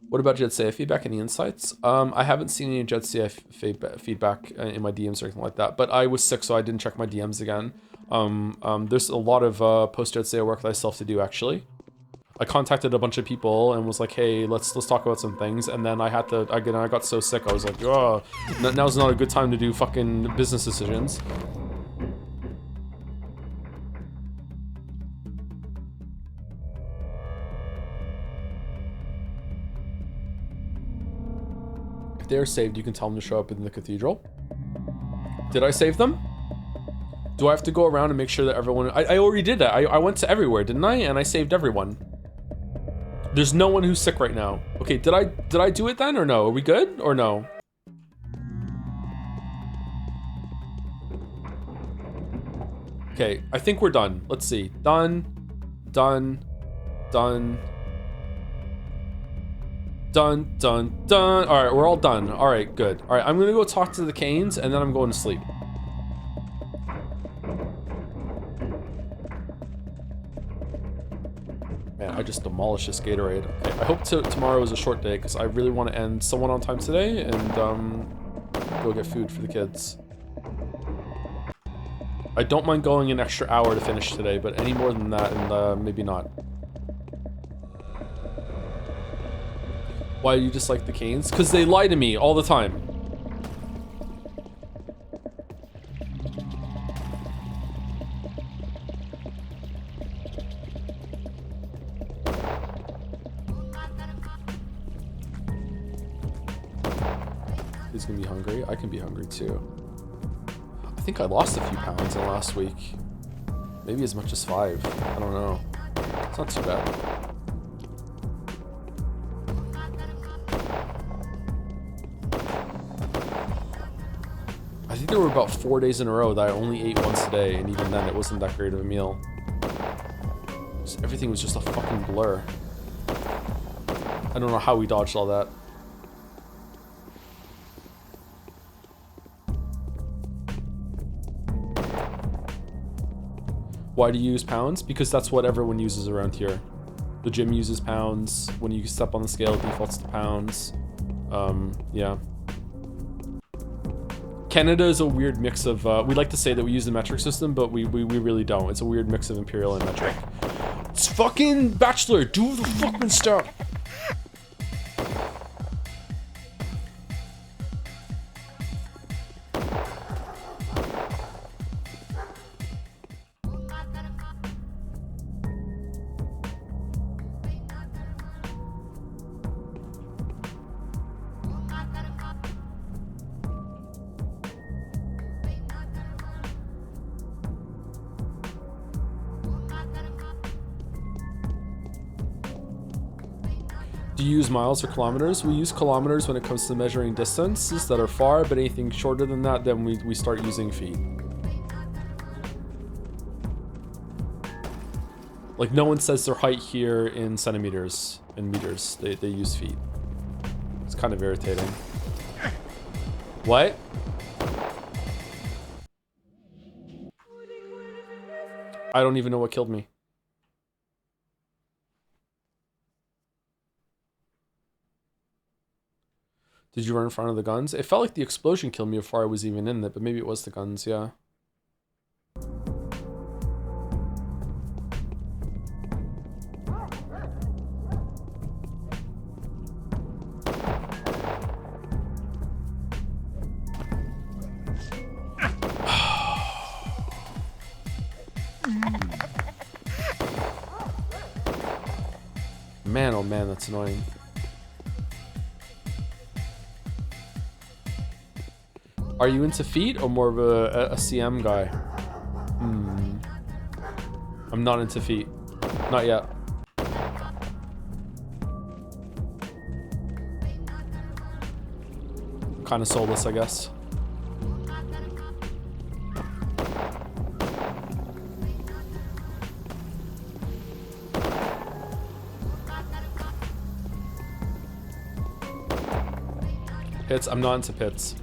What about Jetsea feedback? Any insights? I haven't seen any Jetsea feedback in my DMs or anything like that, but I was sick, so I didn't check my DMs again. There's a lot of post-Jetsea work that I still have to do, actually. I contacted a bunch of people and was like, hey, let's talk about some things, and then I got so sick, I was like, oh, now's not a good time to do fucking business decisions. If they are saved, you can tell them to show up in the cathedral. Did I save them? Do I have to go around and make sure that everyone... I already did that. I went to everywhere, didn't I? And I saved everyone. There's no one who's sick right now. Okay, did I do it then or no? Are we good or no? Okay, I think we're done. Let's see. Done. Done. Done. Done, done, done. All right, we're all done. All right, good. All right, I'm gonna go talk to the Canes and then I'm going to sleep. Man, I just demolished this Gatorade. Okay, I hope tomorrow is a short day because I really want to end somewhat on time today and go get food for the kids. I don't mind going an extra hour to finish today, but any more than that, and maybe not. Why do you dislike the Canes? Because they lie to me all the time. He's gonna be hungry. I can be hungry too. I think I lost a few pounds in the last week. Maybe as much as 5. I don't know. It's not too bad. I think there were about 4 days in a row that I only ate once a day, and even then it wasn't that great of a meal. Everything was just a fucking blur. I don't know how we dodged all that. Why do you use pounds? Because that's what everyone uses around here. The gym uses pounds. When you step on the scale, it defaults to pounds. Yeah. Canada is a weird mix of, we like to say that we use the metric system, but we really don't. It's a weird mix of imperial and metric. It's fucking Bachelor, do the fucking stuff. Do you use miles or kilometers? We use kilometers when it comes to measuring distances that are far, but anything shorter than that, then we start using feet. Like, no one says their height here in centimeters and meters. They use feet. It's kind of irritating. What? I don't even know what killed me. Did you run in front of the guns? It felt like the explosion killed me before I was even in it, but maybe it was the guns, yeah. Man, oh man, that's annoying. Are you into feet or more of a CM guy? I'm not into feet. Not yet. Kind of soulless, I guess. Pits? I'm not into pits.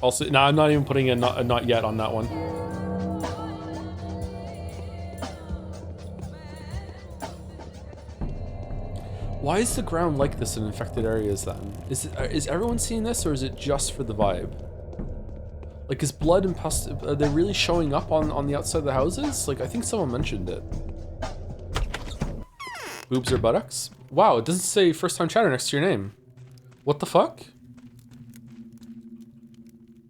Also, no, I'm not even putting a not yet on that one. Why is the ground like this in infected areas then? Is everyone seeing this, or is it just for the vibe? Like, is blood and pus, are they really showing up on the outside of the houses? Like, I think someone mentioned it. Boobs or buttocks? Wow, it doesn't say first time chatter next to your name. What the fuck?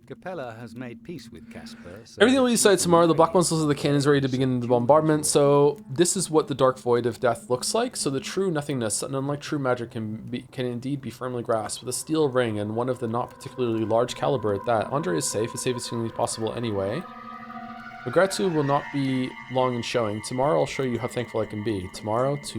Capella has made peace with Casper. So everything will be decided tomorrow. The Black Muscles of the Cannons ready to begin the bombardment. So this is what the dark void of death looks like. So the true nothingness, and unlike true magic, can indeed be firmly grasped with a steel ring and one of the not particularly large caliber at that. Andre is safe as humanly possible anyway. But gratitude will not be long in showing. Tomorrow I'll show you how thankful I can be. Tomorrow the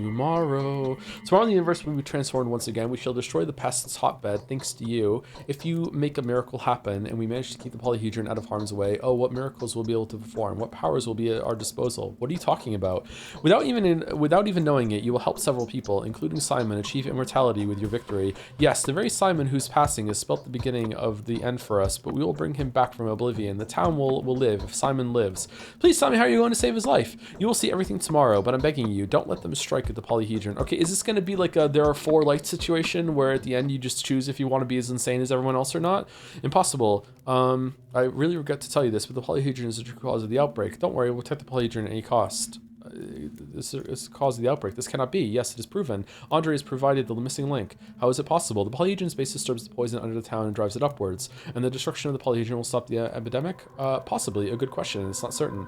universe will be transformed once again. We shall destroy the pest's hotbed thanks to you. If you make a miracle happen and we manage to keep the polyhedron out of harm's way, oh, what miracles we'll be able to perform. What powers will be at our disposal. What are you talking about? Without even knowing it, you will help several people, including Simon, achieve immortality with your victory. Yes, the very Simon whose passing has spelt the beginning of the end for us, but we will bring him back from oblivion. The town will live if Simon lives. Please tell me how you're going to save his life. You will see everything tomorrow, but I'm begging you, don't let them strike at the polyhedron. Okay, is this going to be like a there are 4 lights situation where at the end you just choose if you want to be as insane as everyone else or not? Impossible. I really regret to tell you this, but the polyhedron is the true cause of the outbreak. Don't worry, we'll protect the polyhedron at any cost. This is the cause of the outbreak. This cannot be. Yes, it is proven. Andre has provided the missing link. How is it possible? The polyhedron's base disturbs the poison under the town and drives it upwards. And the destruction of the polyhedron will stop the epidemic? Possibly. A good question. It's not certain.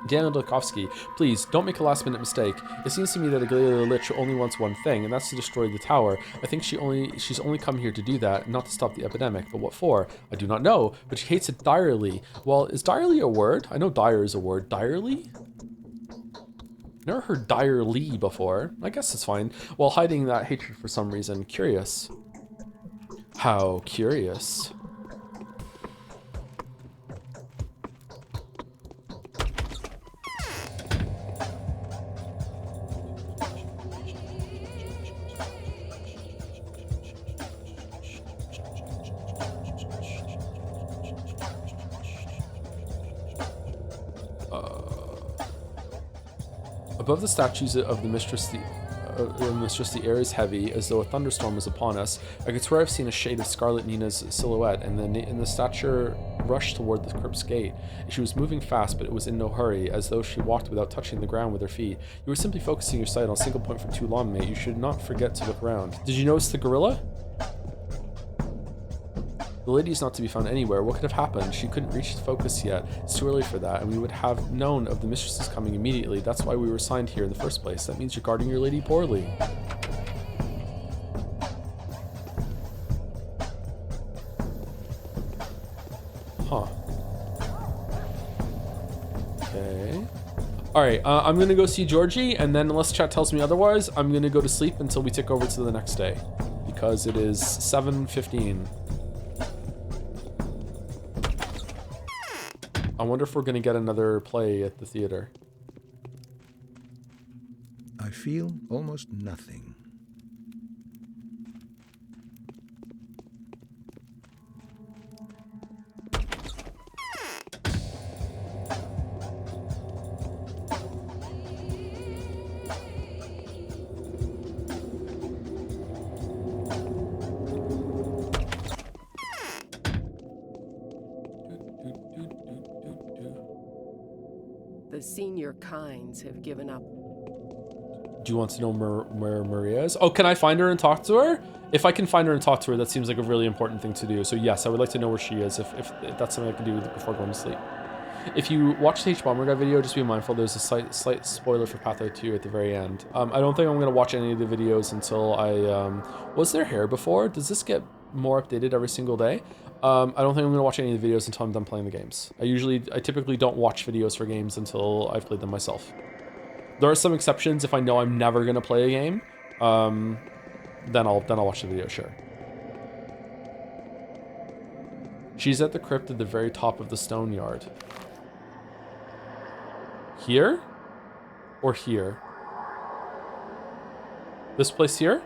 Daniel Dolkovsky, please, don't make a last-minute mistake. It seems to me that Agilia Lich only wants one thing, and that's to destroy the tower. I think she's only come here to do that, not to stop the epidemic. But what for? I do not know, but she hates it direly. Well, is direly a word? I know dire is a word. Direly? Never heard direly before. I guess it's fine. While hiding that hatred for some reason. Curious. How curious. Above the statues of the mistress, the air is heavy, as though a thunderstorm was upon us. I could swear I've seen a shade of Scarlet Nina's silhouette, and the statue rushed toward the crypt's gate. She was moving fast, but it was in no hurry, as though she walked without touching the ground with her feet. You were simply focusing your sight on a single point for too long, mate. You should not forget to look around. Did you notice the gorilla? The lady is not to be found anywhere. What could have happened? She couldn't reach the focus yet. It's too early for that, and we would have known of the mistress's coming immediately. That's why we were assigned here in the first place. That means you're guarding your lady poorly. Huh. Okay. Alright, I'm gonna go see Georgie, and then unless chat tells me otherwise, I'm gonna go to sleep until we tick over to the next day. Because it is 7:15. I wonder if we're gonna get another play at the theater. I feel almost nothing. The senior kinds have given up. Do you want to know where Maria is? Oh, can I find her and talk to her? If I can find her and talk to her, that seems like a really important thing to do. So yes, I would like to know where she is if that's something I can do before going to sleep. If you watch the H-Bomber Guy video, just be mindful there's a slight spoiler for Patho 2 at the very end. I don't think I'm going to watch any of the videos until I... was there hair before? Does this get more updated every single day? I don't think I'm going to watch any of the videos until I'm done playing the games. I typically don't watch videos for games until I've played them myself. There are some exceptions. If I know I'm never going to play a game, then I'll watch the video, sure. She's at the crypt at the very top of the stone yard. Here? Or here? This place here?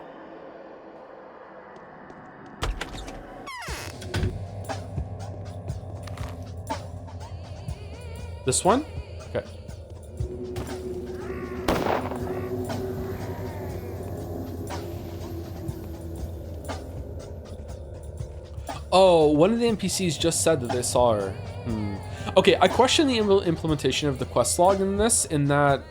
This one? Okay. Oh, one of the NPCs just said that they saw her. Okay, I question the implementation of the quest log in this, in that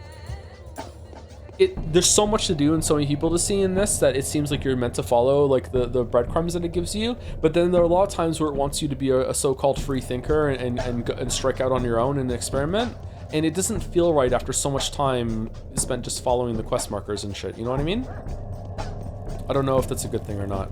there's so much to do and so many people to see in this that it seems like you're meant to follow like the breadcrumbs that it gives you, but then there are a lot of times where it wants you to be a so-called free thinker and strike out on your own and experiment, and it doesn't feel right after so much time spent just following the quest markers and shit, you know what I mean? I don't know if that's a good thing or not.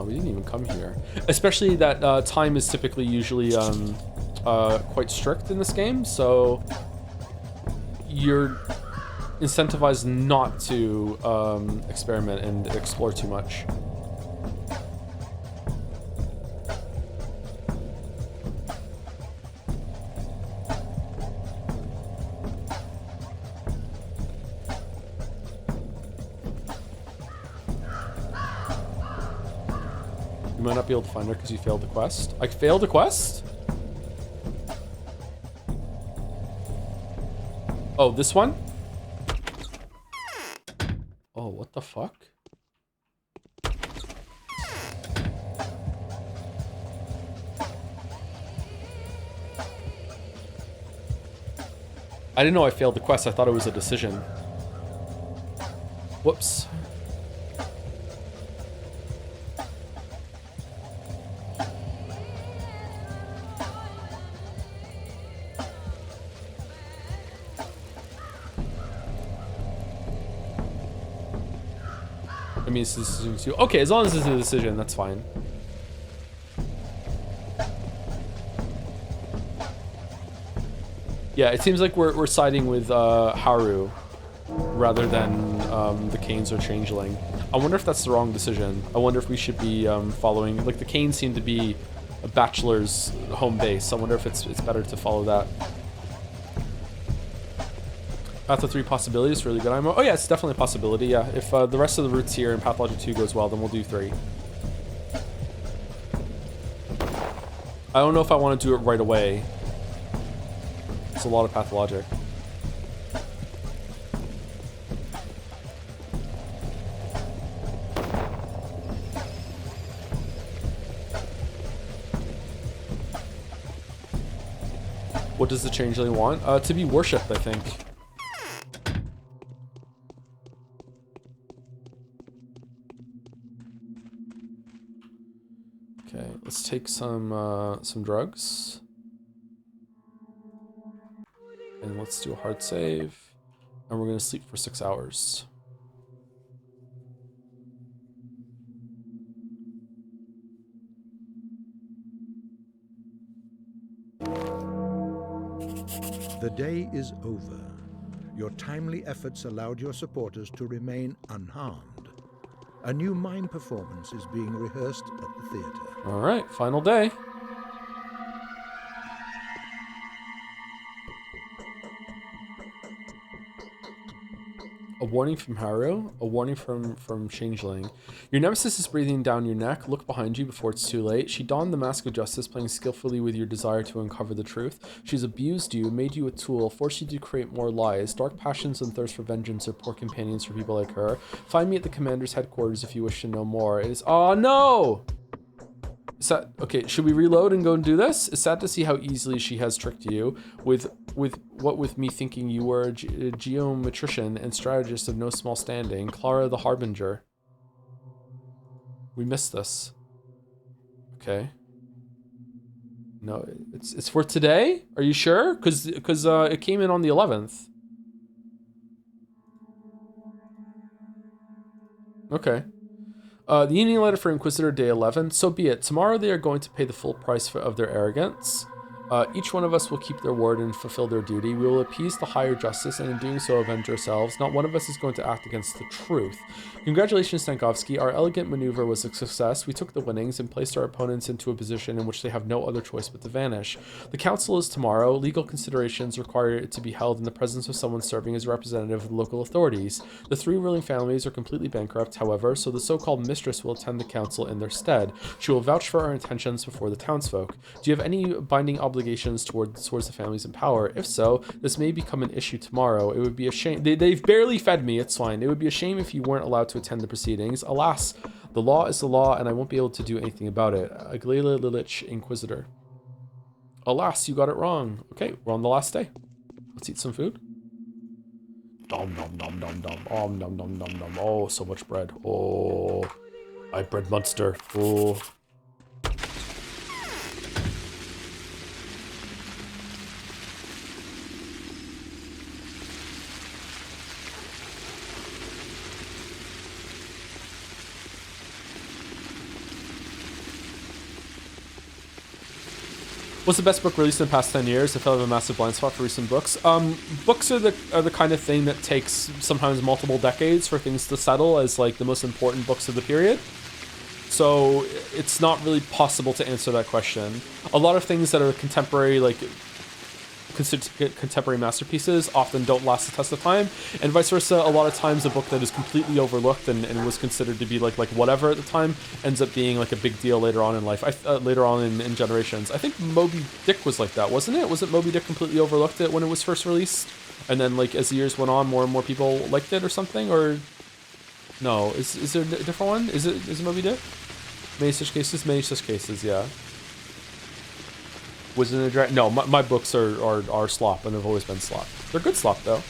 We didn't even come here. Especially that time is typically usually quite strict in this game, so you're incentivized not to experiment and explore too much. You might not be able to find her because you failed the quest. I failed a quest? Oh, this one? Oh, what the fuck? I didn't know I failed the quest. I thought it was a decision. Whoops. I mean, it's a decision too. Okay, as long as it's a decision, that's fine. Yeah, it seems like we're siding with Haru rather than the Canes or Changeling. I wonder if that's the wrong decision. I wonder if we should be following... Like, the Canes seem to be a Bachelor's home base. I wonder if it's better to follow that. Path of 3 possibilities, really good IMO. Oh yeah, it's definitely a possibility, yeah. If the rest of the routes here in Pathologic 2 goes well, then we'll do 3. I don't know if I want to do it right away. It's a lot of Pathologic. What does the changeling want? To be worshipped, I think. Okay, let's take some drugs. And let's do a hard save. And we're gonna sleep for 6 hours. The day is over. Your timely efforts allowed your supporters to remain unharmed. A new mime performance is being rehearsed at the theater. All right, final day. A warning from Haru, a warning from Changeling. Your nemesis is breathing down your neck. Look behind you before it's too late. She donned the mask of justice, playing skillfully with your desire to uncover the truth. She's abused you, made you a tool, forced you to create more lies. Dark passions and thirst for vengeance are poor companions for people like her. Find me at the commander's headquarters if you wish to know more. It is— oh no! Is that— okay, should we reload and go and do this? It's sad to see how easily she has tricked you with me thinking you were a geometrician and strategist of no small standing. Clara the Harbinger. We missed this. Okay. No, it's for today? Are you sure? Cause it came in on the 11th. Okay. The Union letter for Inquisitor Day 11. So be it. Tomorrow they are going to pay the full price of their arrogance. Each one of us will keep their word and fulfill their duty. We will appease the higher justice, and in doing so avenge ourselves. Not one of us is going to act against the truth. Congratulations, Stankovsky. Our elegant maneuver was a success. We took the winnings and placed our opponents into a position in which they have no other choice but to vanish. The council is tomorrow. Legal considerations require it to be held in the presence of someone serving as a representative of the local authorities. The 3 ruling families are completely bankrupt, however, so the so-called mistress will attend the council in their stead. She will vouch for our intentions before the townsfolk. Do you have any binding obligations towards the families in power? If so, this may become an issue tomorrow. It would be a shame. They've barely fed me. It's fine. It would be a shame if you weren't allowed to attend the proceedings. Alas, the law is the law, and I won't be able to do anything about it. Aglela Lilich, Inquisitor. Alas, you got it wrong. Okay, we're on the last day. Let's eat some food. Dom dom dom dom dom. Nom nom nom nom nom. Oh, so much bread. Oh, I bread monster. Oh. What's the best book released in the past 10 years? I feel I have a massive blind spot for recent books. Books are the kind of thing that takes sometimes multiple decades for things to settle as like the most important books of the period. So it's not really possible to answer that question. A lot of things that are contemporary, like considered contemporary masterpieces, often don't last the test of time, and vice versa. A lot of times a book that is completely overlooked and was considered to be like whatever at the time ends up being like a big deal later on in life, later on in generations. I think Moby Dick was like that, wasn't it? Wasn't Moby Dick completely overlooked it when it was first released, and then like as the years went on, more and more people liked it or something? Or no, is there a different one? Is it Moby Dick? Many such cases, yeah. Was it a dragon? No, my books are slop, and they've always been slop. They're good slop, though.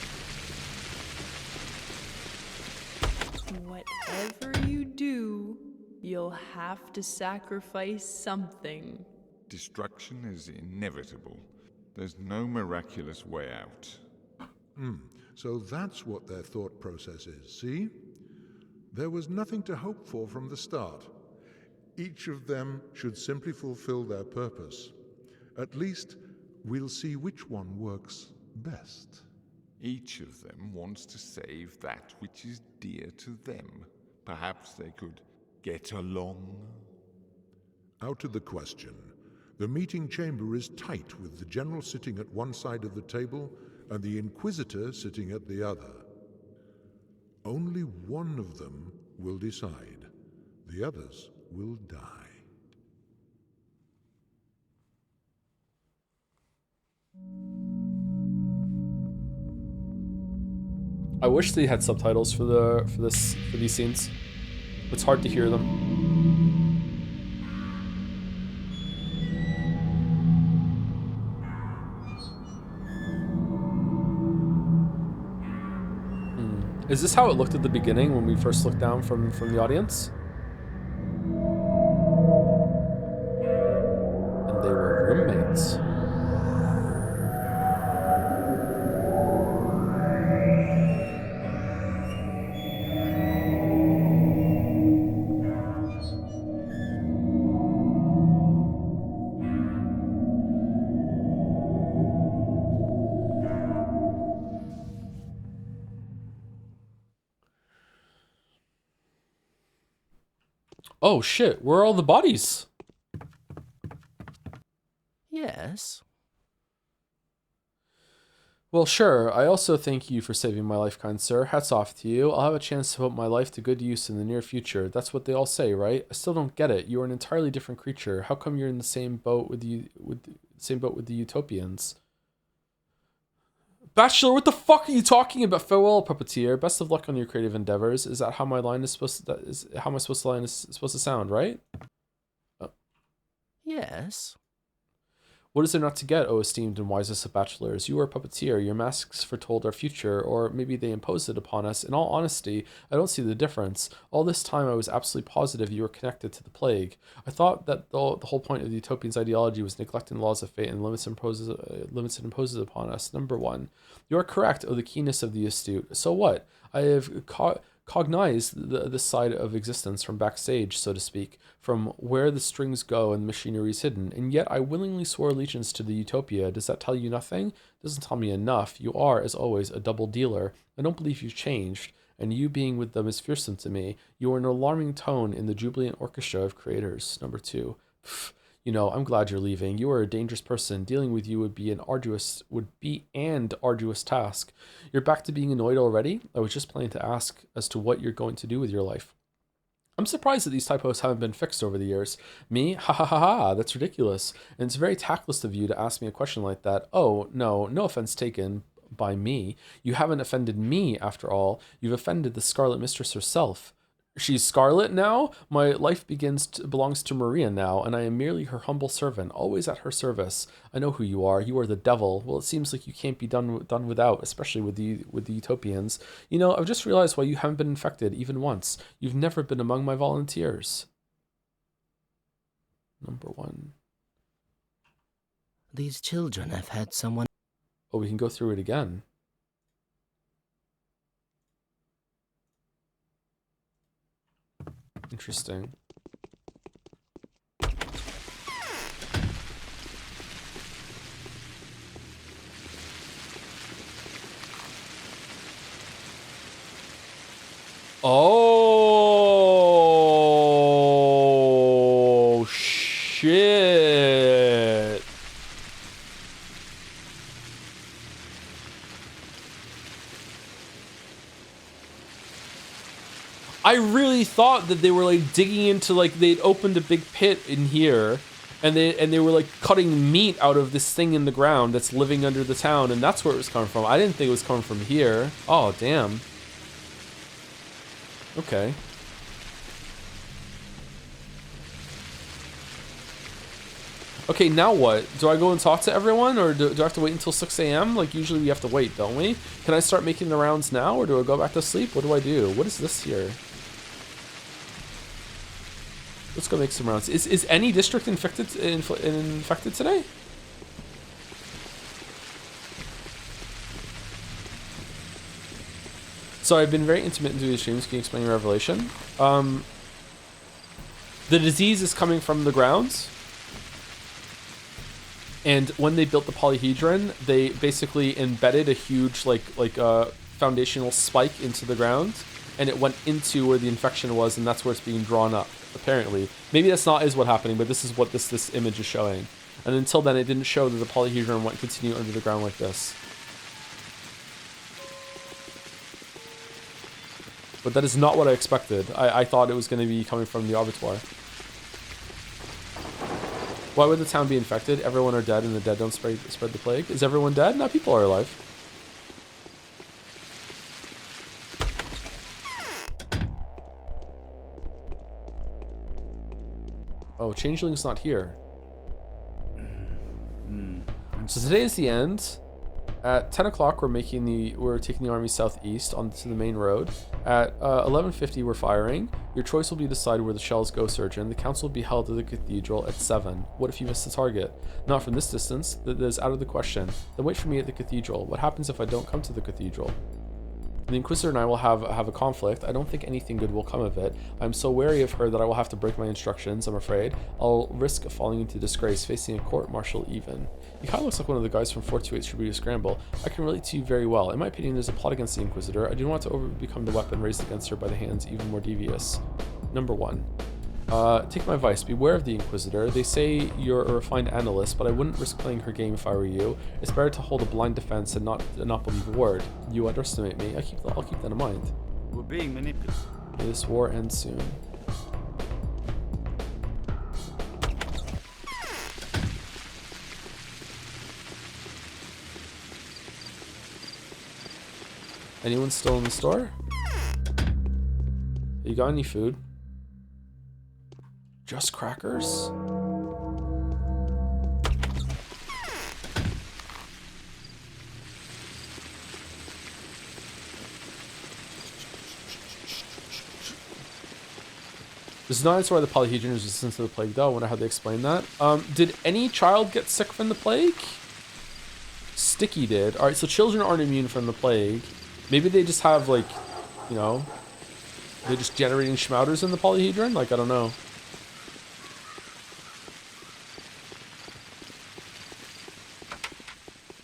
Whatever you do, you'll have to sacrifice something. Destruction is inevitable. There's no miraculous way out. So that's what their thought process is, see? There was nothing to hope for from the start. Each of them should simply fulfill their purpose. At least, we'll see which one works best. Each of them wants to save that which is dear to them. Perhaps they could get along? Out of the question. The meeting chamber is tight with the general sitting at one side of the table and the Inquisitor sitting at the other. Only one of them will decide. The others will die. I wish they had subtitles for these scenes. It's hard to hear them. Is this how it looked at the beginning when we first looked down from the audience? And they were roommates. Oh shit, where are all the bodies? Yes. Well, sure. I also thank you for saving my life, kind sir. Hats off to you. I'll have a chance to put my life to good use in the near future. That's what they all say, right? I still don't get it. You are an entirely different creature. How come you're in the same boat with the Utopians? Bachelor, what the fuck are you talking about? Farewell, puppeteer. Best of luck on your creative endeavors. Is that how my line is supposed to? Is how my line is supposed to sound, right? Oh. Yes. What is there not to get, O esteemed and wisest of bachelors? You are a puppeteer. Your masks foretold our future, or maybe they imposed it upon us. In all honesty, I don't see the difference. All this time, I was absolutely positive you were connected to the plague. I thought that the whole point of the Utopian's ideology was neglecting the laws of fate and limits it imposes upon us. Number one, you are correct, O the keenness of the astute. So what? I have cognized this side of existence from backstage, so to speak, from where the strings go and the machinery is hidden, and yet I willingly swore allegiance to the Utopia. Does that tell you nothing? It doesn't tell me enough. You are, as always, a double dealer. I don't believe you've changed, and you being with them is fearsome to me. You are an alarming tone in the jubilant orchestra of creators. Number two. You know, I'm glad you're leaving. You are a dangerous person. Dealing with you would be an arduous task. You're back to being annoyed already? I was just planning to ask as to what you're going to do with your life. I'm surprised that these typos haven't been fixed over the years. Me? Ha ha ha ha, that's ridiculous. And it's very tactless of you to ask me a question like that. Oh, no offense taken by me. You haven't offended me, after all. You've offended the Scarlet Mistress herself. She's Scarlet now? My life belongs to Maria now, and I am merely her humble servant, always at her service. I know who you are. You are the devil. Well, it seems like you can't be done without, especially with the Utopians. You know, I've just realized why you haven't been infected even once. You've never been among my volunteers. Number one. These children have had someone... Oh, we can go through it again. Interesting. Oh, shit. I really thought that they were like digging into, like they'd opened a big pit in here and they were like cutting meat out of this thing in the ground that's living under the town, and that's where it was coming from. I didn't think it was coming from here. Oh, damn. Okay. Okay, now what? Do I go and talk to everyone, or do I have to wait until 6 a.m.? Like, usually we have to wait, don't we? Can I start making the rounds now, or do I go back to sleep? What do I do? What is this here? Let's go make some rounds. Is any district infected today? So I've been very intermittent through the streams. Can you explain your revelation? The disease is coming from the grounds. And when they built the polyhedron, they basically embedded a huge foundational spike into the ground, and it went into where the infection was, and that's where it's being drawn up, apparently. Maybe that's not what's happening, but this is what this image is showing. And until then, it didn't show that the polyhedron went continue under the ground like this. But that is not what I expected. I thought it was going to be coming from the abattoir. Why would the town be infected? Everyone are dead and the dead don't spread the plague. Is everyone dead? No, people are alive. Oh, Changeling's not here. So today is the end. At 10 o'clock, we're taking the army southeast onto the main road. At 11:50, we're firing. Your choice will be decided where the shells go, Surgeon. The council will be held at the cathedral at 7. What if you miss the target? Not from this distance. That is out of the question. Then wait for me at the cathedral. What happens if I don't come to the cathedral? The Inquisitor and I will have a conflict. I don't think anything good will come of it. I'm so wary of her that I will have to break my instructions, I'm afraid. I'll risk falling into disgrace, facing a court-martial even. He kind of looks like one of the guys from 428 Shibuya Scramble. I can relate to you very well. In my opinion, there's a plot against the Inquisitor. I do not want to become the weapon raised against her by the hands even more devious. Number 1. Take my advice, beware of the Inquisitor. They say you're a refined analyst, but I wouldn't risk playing her game if I were you. It's better to hold a blind defense and not believe a word. You underestimate me. I'll keep that in mind. We're being manipulated. May this war end soon. Anyone still in the store? You got any food? Just crackers? This is not answer why the polyhedron is resistant to the plague, though. I wonder how they explain that. Did any child get sick from the plague? Sticky did. Alright, so children aren't immune from the plague. Maybe they just have, like, you know, they're just generating schmouters in the polyhedron? Like, I don't know.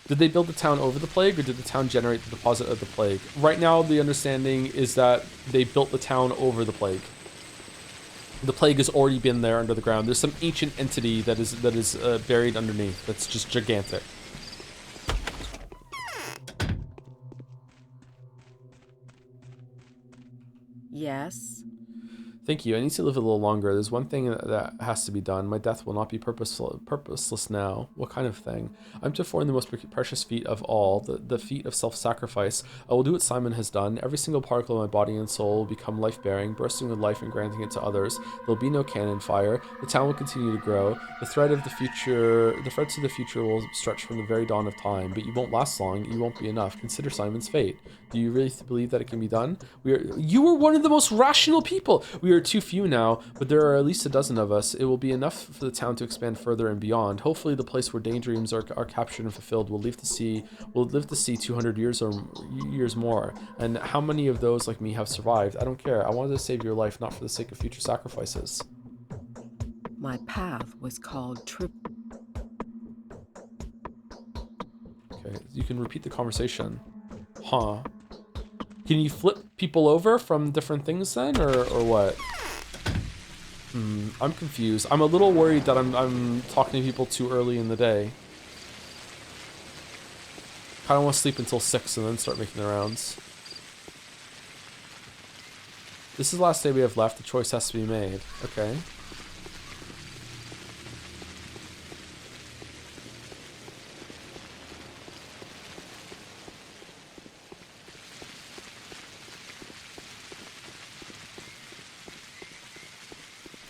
Did they build the town over the plague, or did the town generate the deposit of the plague? Right now, the understanding is that they built the town over the plague. The plague has already been there under the ground. There's some ancient entity that is buried underneath. That's just gigantic. Yes. Thank you. I need to live a little longer. There's one thing that has to be done. My death will not be purposeless now. What kind of thing? I'm to perform the most precious feat of all, the feat of self-sacrifice. I will do what Simon has done. Every single particle of my body and soul will become life-bearing, bursting with life and granting it to others. There will be no cannon fire. The town will continue to grow. The threads of the future will stretch from the very dawn of time, but you won't last long. You won't be enough. Consider Simon's fate. Do you really believe that it can be done? You were one of the most rational people. We are too few now, but there are at least a dozen of us. It will be enough for the town to expand further and beyond. Hopefully the place where daydreams are captured and fulfilled will live to see 200 years or years more. And how many of those like me have survived? I don't care. I wanted to save your life, not for the sake of future sacrifices. My path was called Trip. Okay, you can repeat the conversation. Huh. Can you flip people over from different things then, or what? I'm confused. I'm a little worried that I'm talking to people too early in the day. I don't want to sleep until 6 and then start making the rounds. This is the last day we have left. The choice has to be made. Okay.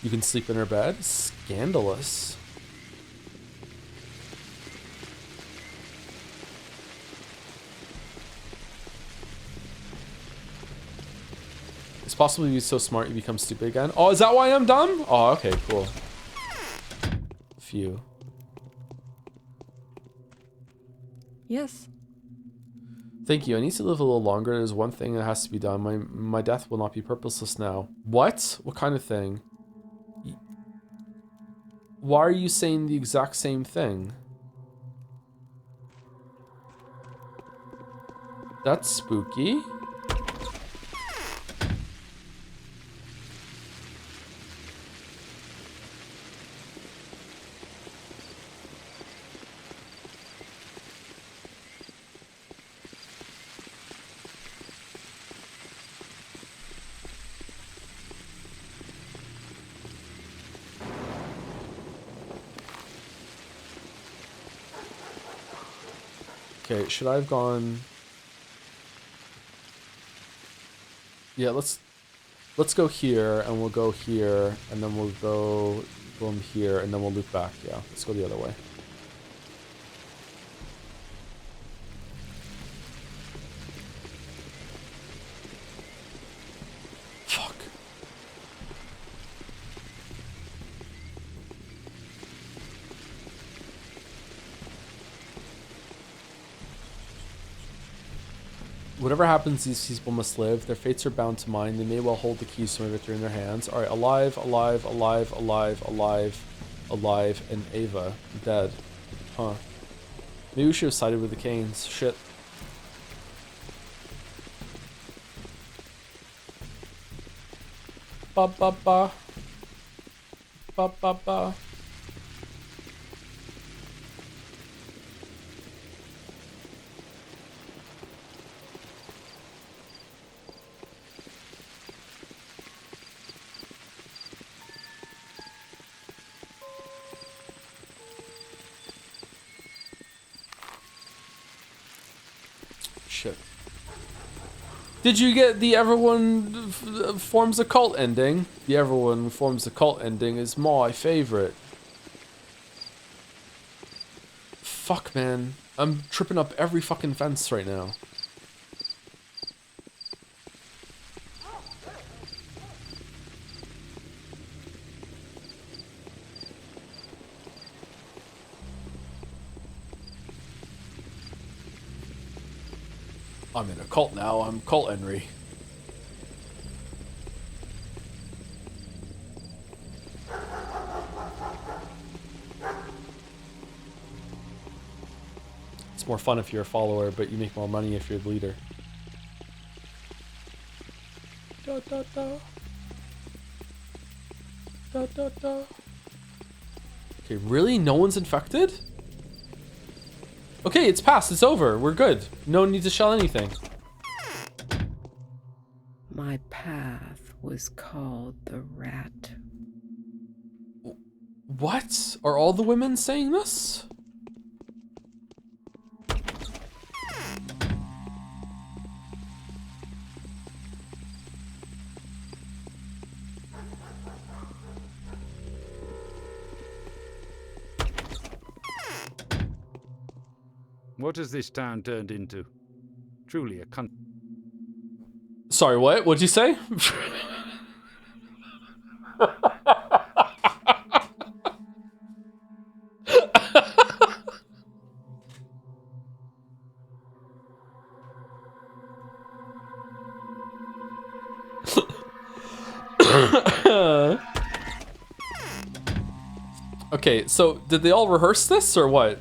You can sleep in her bed? Scandalous. It's possible to be so smart you become stupid again. Oh, is that why I'm dumb? Oh, okay, cool. Phew. Yes. Thank you. I need to live a little longer. There's one thing that has to be done. My death will not be purposeless now. What? What kind of thing? Why are you saying the exact same thing? That's spooky. Okay, should I have gone... Yeah, let's go here, and we'll go here, and then we'll go boom here, and then we'll loop back. Yeah, let's go the other way. Fuck. Whatever happens, these people must live. Their fates are bound to mine. They may well hold the keys to my victory in their hands. All right, alive, alive, alive, alive, alive, alive, and Ava dead. Huh. Maybe we should have sided with the Canes. Shit. Ba ba ba. Ba ba ba. Shit. Did you get the everyone forms a cult ending? The everyone forms a cult ending is my favorite. Fuck, man. I'm tripping up every fucking fence right now. I'm in a cult now. I'm Cult Henry. It's more fun if you're a follower, but you make more money if you're the leader. Da, da, da. Da, da, da. Okay, really? No one's infected? Okay, it's passed. It's over. We're good. No need to shell anything. My path was called the Rat. What? Are all the women saying this? What has this town turned into? Truly a country. Sorry, what? What'd you say? Okay, so did they all rehearse this or what?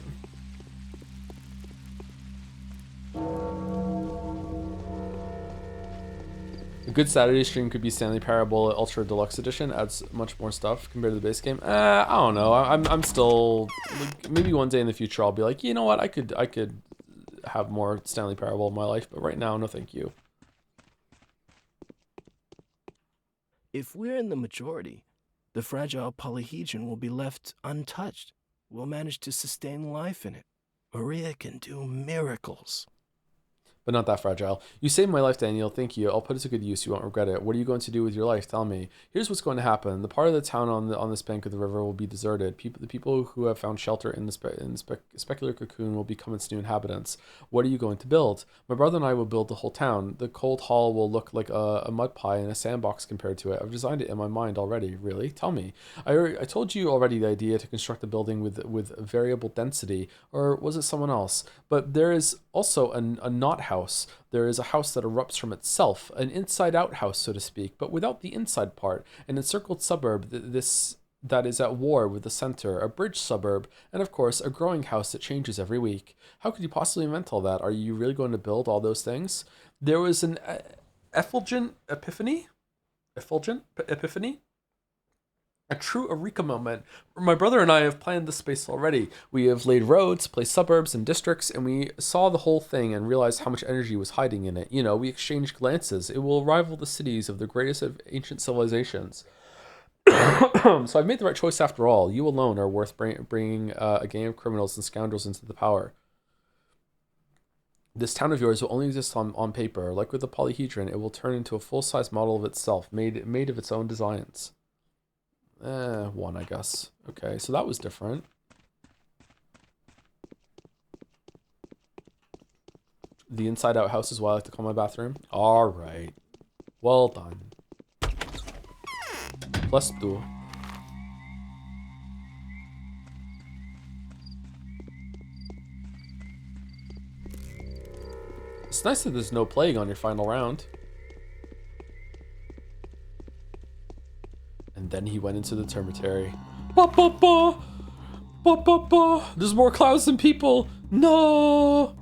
A good Saturday stream could be Stanley Parable Ultra Deluxe Edition. Adds much more stuff compared to the base game. I don't know. I'm still like, maybe one day in the future I'll be like, you know what? I could have more Stanley Parable in my life, but right now, no, thank you. If we're in the majority, the fragile polyhedron will be left untouched. We'll manage to sustain life in it. Maria can do miracles. But not that fragile. You saved my life, Daniel. Thank you. I'll put it to good use. You won't regret it. What are you going to do with your life? Tell me. Here's what's going to happen. The part of the town on this bank of the river will be deserted. The people who have found shelter in the specular cocoon will become its new inhabitants. What are you going to build? My brother and I will build the whole town. The cold hall will look like a mud pie and a sandbox compared to it. I've designed it in my mind already. Really? Tell me. I told you already the idea to construct a building with variable density, or was it someone else? But there is also a not house. There is a house that erupts from itself, an inside-out house, so to speak, but without the inside part, an encircled suburb that is at war with the center, a bridge suburb, and of course, a growing house that changes every week. How could you possibly invent all that? Are you really going to build all those things? There was an effulgent epiphany? A true eureka moment. My brother and I have planned this space already. We have laid roads, placed suburbs and districts, and we saw the whole thing and realized how much energy was hiding in it. You know, we exchanged glances. It will rival the cities of the greatest of ancient civilizations. So I've made the right choice after all. You alone are worth bringing a gang of criminals and scoundrels into the power. This town of yours will only exist on paper. Like with the polyhedron, it will turn into a full-size model of itself, made of its own designs. One, I guess. Okay, so that was different. The inside-out house is what I like to call my bathroom. All right. Well done. Plus two. It's nice that there's no plague on your final round. And then he went into the termitary. Ba ba ba! Ba ba ba! There's more clouds than people! No!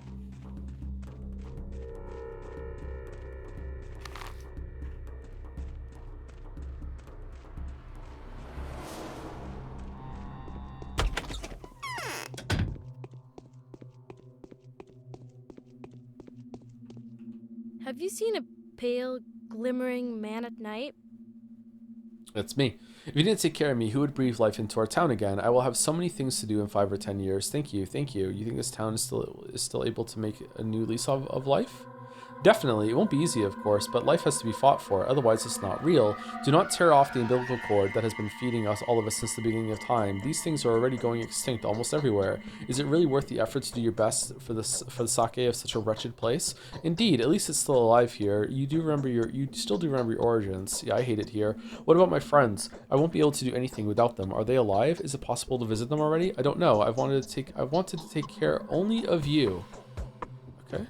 Have you seen a pale, glimmering man at night? It's me. If you didn't take care of me, who would breathe life into our town again? I will have so many things to do in 5 or 10 years. Thank you, thank you. You think this town is still able to make a new lease of life? Definitely. It won't be easy, of course, but life has to be fought for, otherwise it's not real. Do not tear off the umbilical cord that has been feeding us, all of us, since the beginning of time. These things are already going extinct almost everywhere. Is it really worth the effort to do your best for the sake of such a wretched place? Indeed, at least it's still alive here. You still do remember your origins. Yeah, I hate it here. What about my friends? I won't be able to do anything without them. Are they alive? Is it possible to visit them already? I don't know. I wanted to take care only of you. Okay.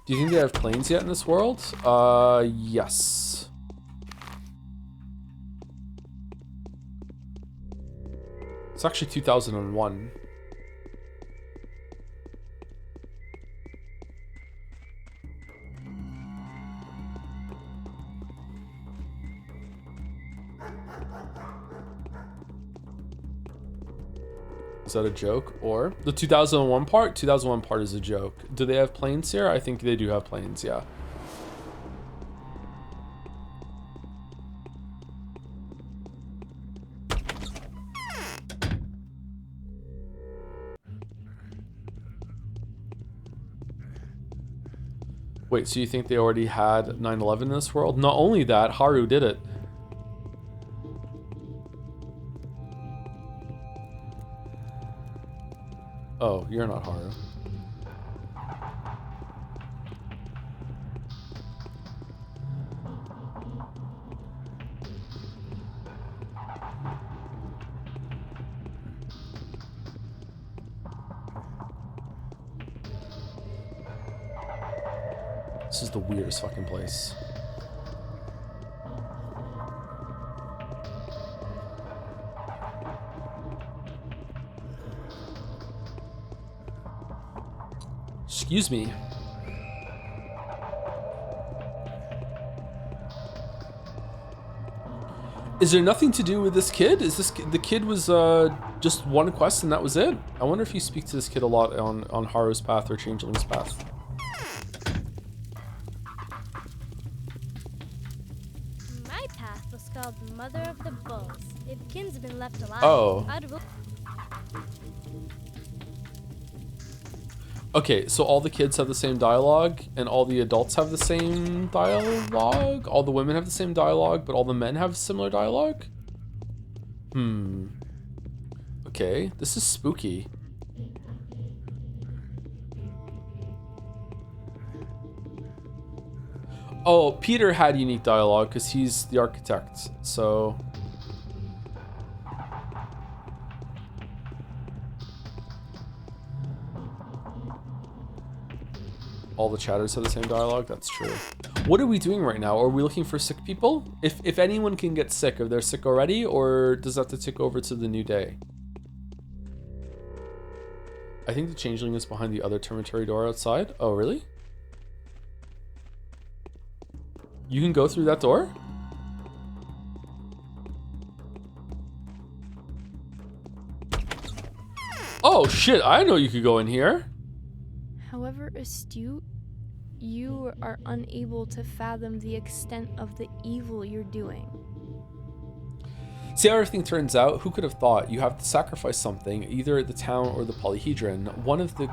Do you think they have planes yet in this world? Yes. It's actually 2001. Is that a joke? Or the 2001 part? 2001 part is a joke. Do they have planes here? I think they do have planes, yeah. Wait, so you think they already had 9/11 in this world? Not only that, Haru did it. Oh, you're not Haru. This is the weirdest fucking place. Excuse me. Is there nothing to do with this kid? Is the kid was just one quest and that was it? I wonder if you speak to this kid a lot on Haru's path or Changeling's path. My path was called Mother of the Bulls. If Kin's been left alive, Oh. I'd will. Okay, so all the kids have the same dialogue, and all the adults have the same dialogue? All the women have the same dialogue, but all the men have similar dialogue? Okay, this is spooky. Oh, Peter had unique dialogue, because he's the architect, so... All the chatters have the same dialogue? That's true. What are we doing right now? Are we looking for sick people? If anyone can get sick, are they sick already? Or does that have to tick over to the new day? I think the changeling is behind the other termitary door outside. Oh, really? You can go through that door? Oh, shit. I know you could go in here. However astute, you are unable to fathom the extent of the evil you're doing. See how everything turns out? Who could have thought? You have to sacrifice something, either the town or the polyhedron. One of the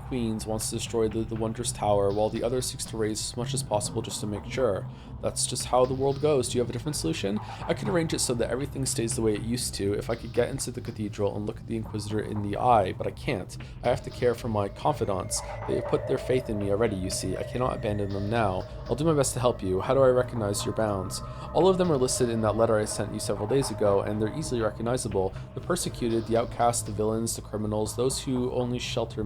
queens wants to destroy the wondrous tower, while the other seeks to raise as much as possible just to make sure. That's just how the world goes. Do you have a different solution? I could arrange it so that everything stays the way it used to if I could get into the cathedral and look at the Inquisitor in the eye, but I can't. I have to care for my confidants. They have put their faith in me already, you see. I cannot abandon them now. I'll do my best to help you. How do I recognize your bounds? All of them are listed in that letter I sent you several days ago, and they're easily recognizable. The persecuted, the outcast, the villains, the criminals, those whose only shelter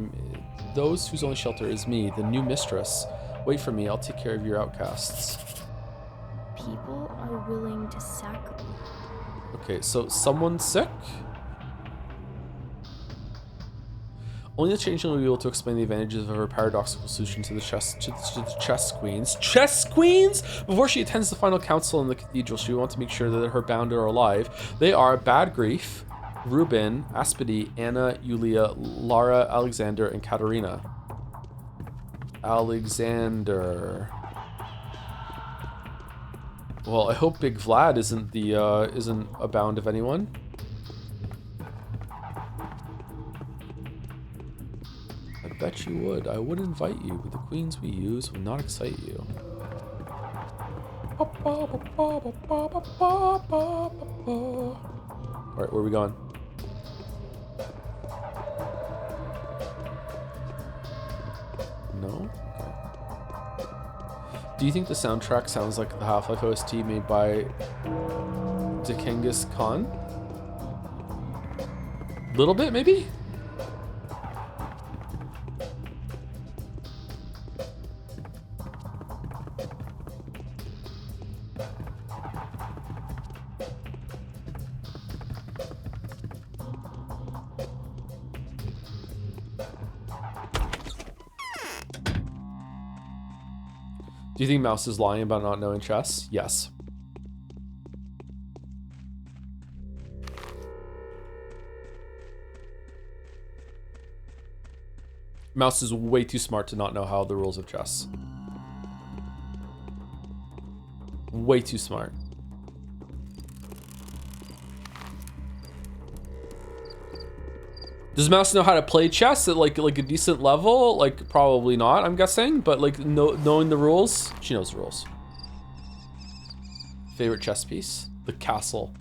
is me, the new mistress. Wait for me, I'll take care of your outcasts. People are willing to sacrifice. Okay, so someone's sick? Only the changeling will be able to explain the advantages of her paradoxical solution to the chess queens. Chess queens? Before she attends the final council in the cathedral, she will want to make sure that her bound are alive. They are Bad Grief, Reuben, Aspedy, Anna, Yulia, Lara, Alexander, and Katerina. Alexander. Well, I hope Big Vlad isn't a bound of anyone. I bet you would. I would invite you, but the queens we use would not excite you. Alright, where are we going? No? Okay. Do you think the soundtrack sounds like the Half-Life OST made by Genghis Khan? Little bit, maybe? Do you think Mouse is lying about not knowing chess? Yes. Mouse is way too smart to not know how the rules of chess. Way too smart. Does Mouse know how to play chess at like a decent level? Like probably not, I'm guessing, but like knowing the rules, she knows the rules. Favorite chess piece? The castle.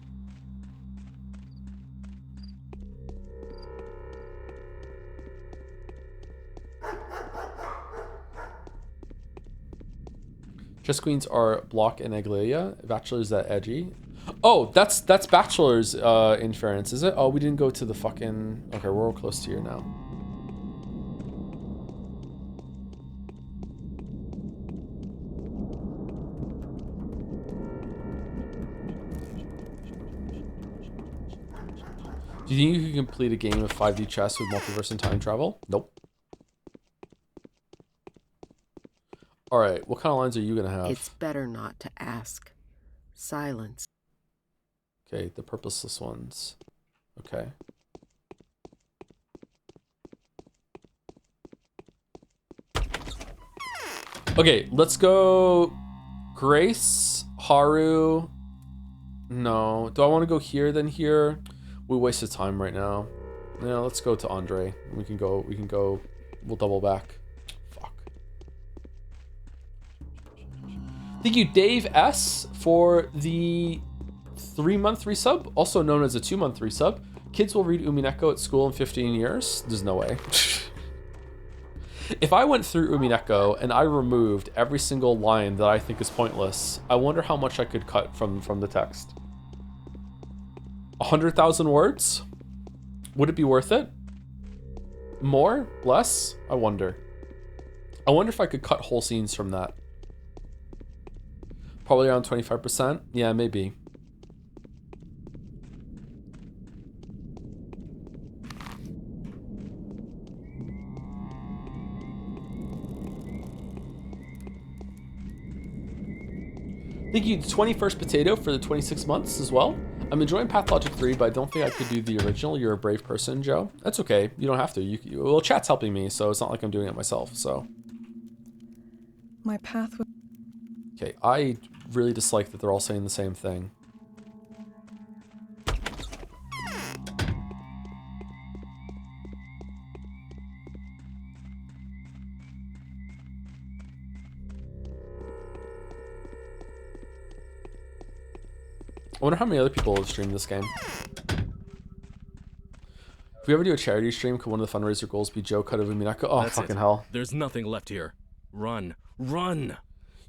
Chess queens are Block and Aglaia. Bachelor's that edgy. Oh, that's Bachelor's in fairness, is it? Oh, we didn't go to the fucking... Okay, we're all close to here now. Do you think you can complete a game of 5D chess with multiverse and time travel? Nope. Alright, what kind of lines are you gonna have? It's better not to ask. Silence. Okay, the purposeless ones. Okay. Okay, let's go Grace, Haru. No. Do I want to go here then here? We wasted time right now. Yeah, let's go to Andre. We can go, we'll double back. Fuck. Thank you, Dave S, for the 3-month resub, also known as a 2-month resub. Kids will read Umineko at school in 15 years. There's no way. If I went through Umineko and I removed every single line that I think is pointless, I wonder how much I could cut from the text. 100,000 words? Would it be worth it? More? Less? I wonder. I wonder if I could cut whole scenes from that. Probably around 25%. Yeah, maybe. Thank you, the 21st Potato, for the 26 months as well. I'm enjoying Pathologic 3, but I don't think I could do the original. You're a brave person, Joe. That's okay. You don't have to. Well, chat's helping me, so it's not like I'm doing it myself, so. My path was... Okay, I really dislike that they're all saying the same thing. wonder how many other people have streamed this game. If we ever do a charity stream, could one of the fundraiser goals be Joe cut of Umineko? Oh, That's fucking it. hell. There's nothing left here. Run. Run!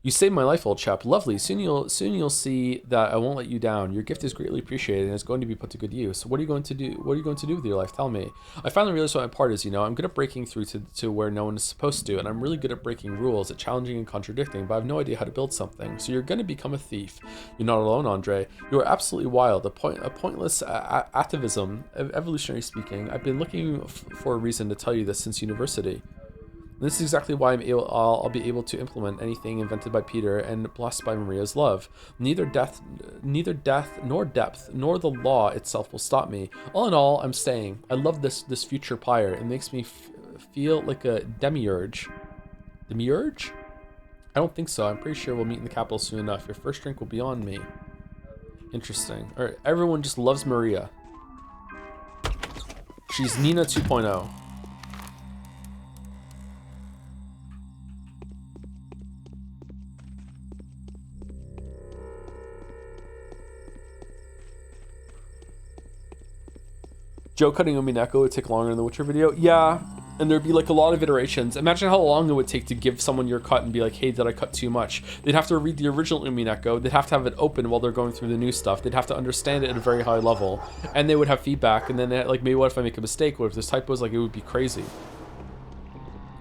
You saved my life, old chap. Lovely. Soon you'll see that I won't let you down. Your gift is greatly appreciated and is going to be put to good use. What are you going to do? What are you going to do with your life? Tell me. I finally realized what my part is. You know, I'm good at breaking through to where no one is supposed to, and I'm really good at breaking rules, at challenging and contradicting. But I have no idea how to build something. So you're going to become a thief. You're not alone, Andre. You are absolutely wild. A pointless atavism, evolutionary speaking. I've been looking for a reason to tell you this since university. This is exactly why I'll be able to implement anything invented by Peter and blessed by Maria's love. Neither death nor depth nor the law itself will stop me. All in all, I'm staying. I love this future pyre. It makes me feel like a demiurge. Demiurge? I don't think so. I'm pretty sure we'll meet in the capital soon enough. Your first drink will be on me. Interesting. All right, everyone just loves Maria. She's Nina 2.0. Joe cutting Umineko would take longer in the Witcher video. Yeah, and there'd be like a lot of iterations. Imagine how long it would take to give someone your cut and be like, hey, did I cut too much? They'd have to read the original Umineko. They'd have to have it open while they're going through the new stuff. They'd have to understand it at a very high level. And they would have feedback. And then like, maybe what if I make a mistake? What if there's typos? Like, it would be crazy.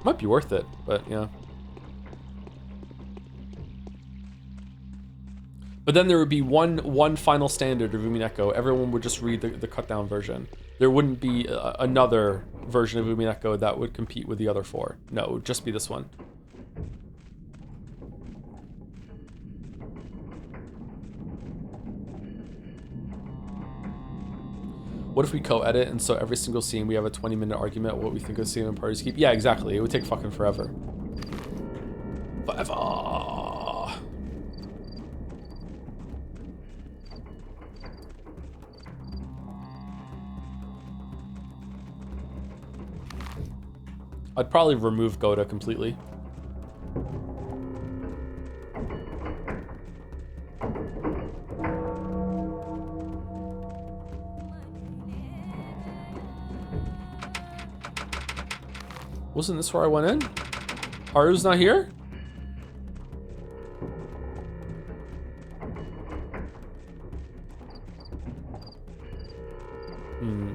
Might be worth it, but yeah. But then there would be one final standard of Umineko. Everyone would just read the cut down version. There wouldn't be another version of Umineko that would compete with the other four. No, it would just be this one. What if we co-edit and so every single scene we have a 20-minute argument what we think of the scene and parties keep? Yeah, exactly. It would take fucking forever. Forever. I'd probably remove Goda completely. Wasn't this where I went in? Haru's not here? Hmm.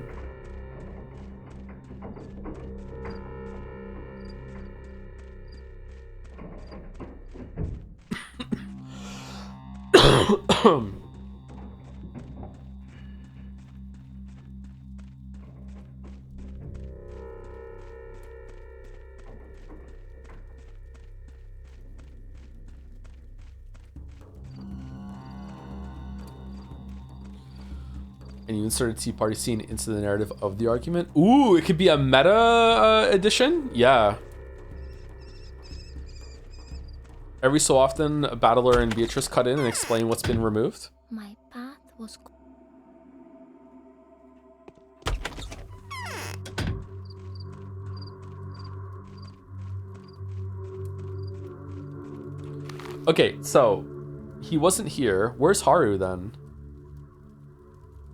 And you insert a Tea Party scene into the narrative of the argument. Ooh, it could be a meta edition? Yeah. Every so often, a Battler and Beatrice cut in and explain what's been removed. My path was... Okay, so he wasn't here. Where's Haru then?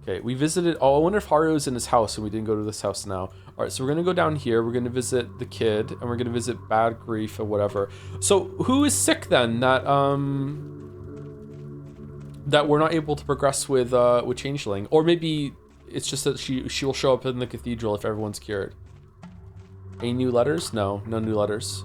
Okay, we visited... Oh, I wonder if Haru is in his house and we didn't go to this house now. All right, so we're going to go down here. We're going to visit the kid and we're going to visit Bad Grief or whatever. So who is sick then that that we're not able to progress with Changeling? Or maybe it's just that she will show up in the cathedral if everyone's cured. Any new letters? No, no new letters.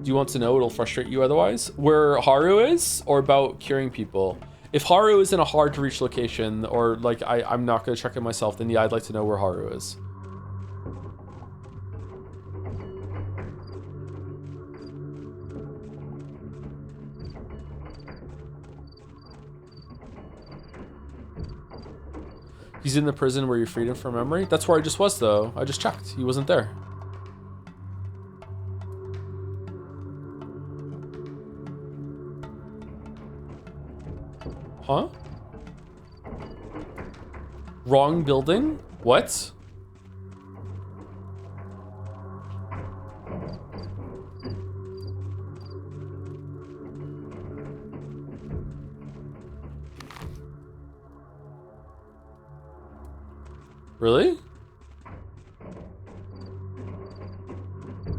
Do you want to know? It'll frustrate you otherwise. Where Haru is, or about curing people? If Haru is in a hard to reach location, or like I'm not gonna check it myself, then yeah, I'd like to know where Haru is. He's in the prison where you freed him from memory? That's where I just was though. I just checked. He wasn't there. Huh? Wrong building? What? Really?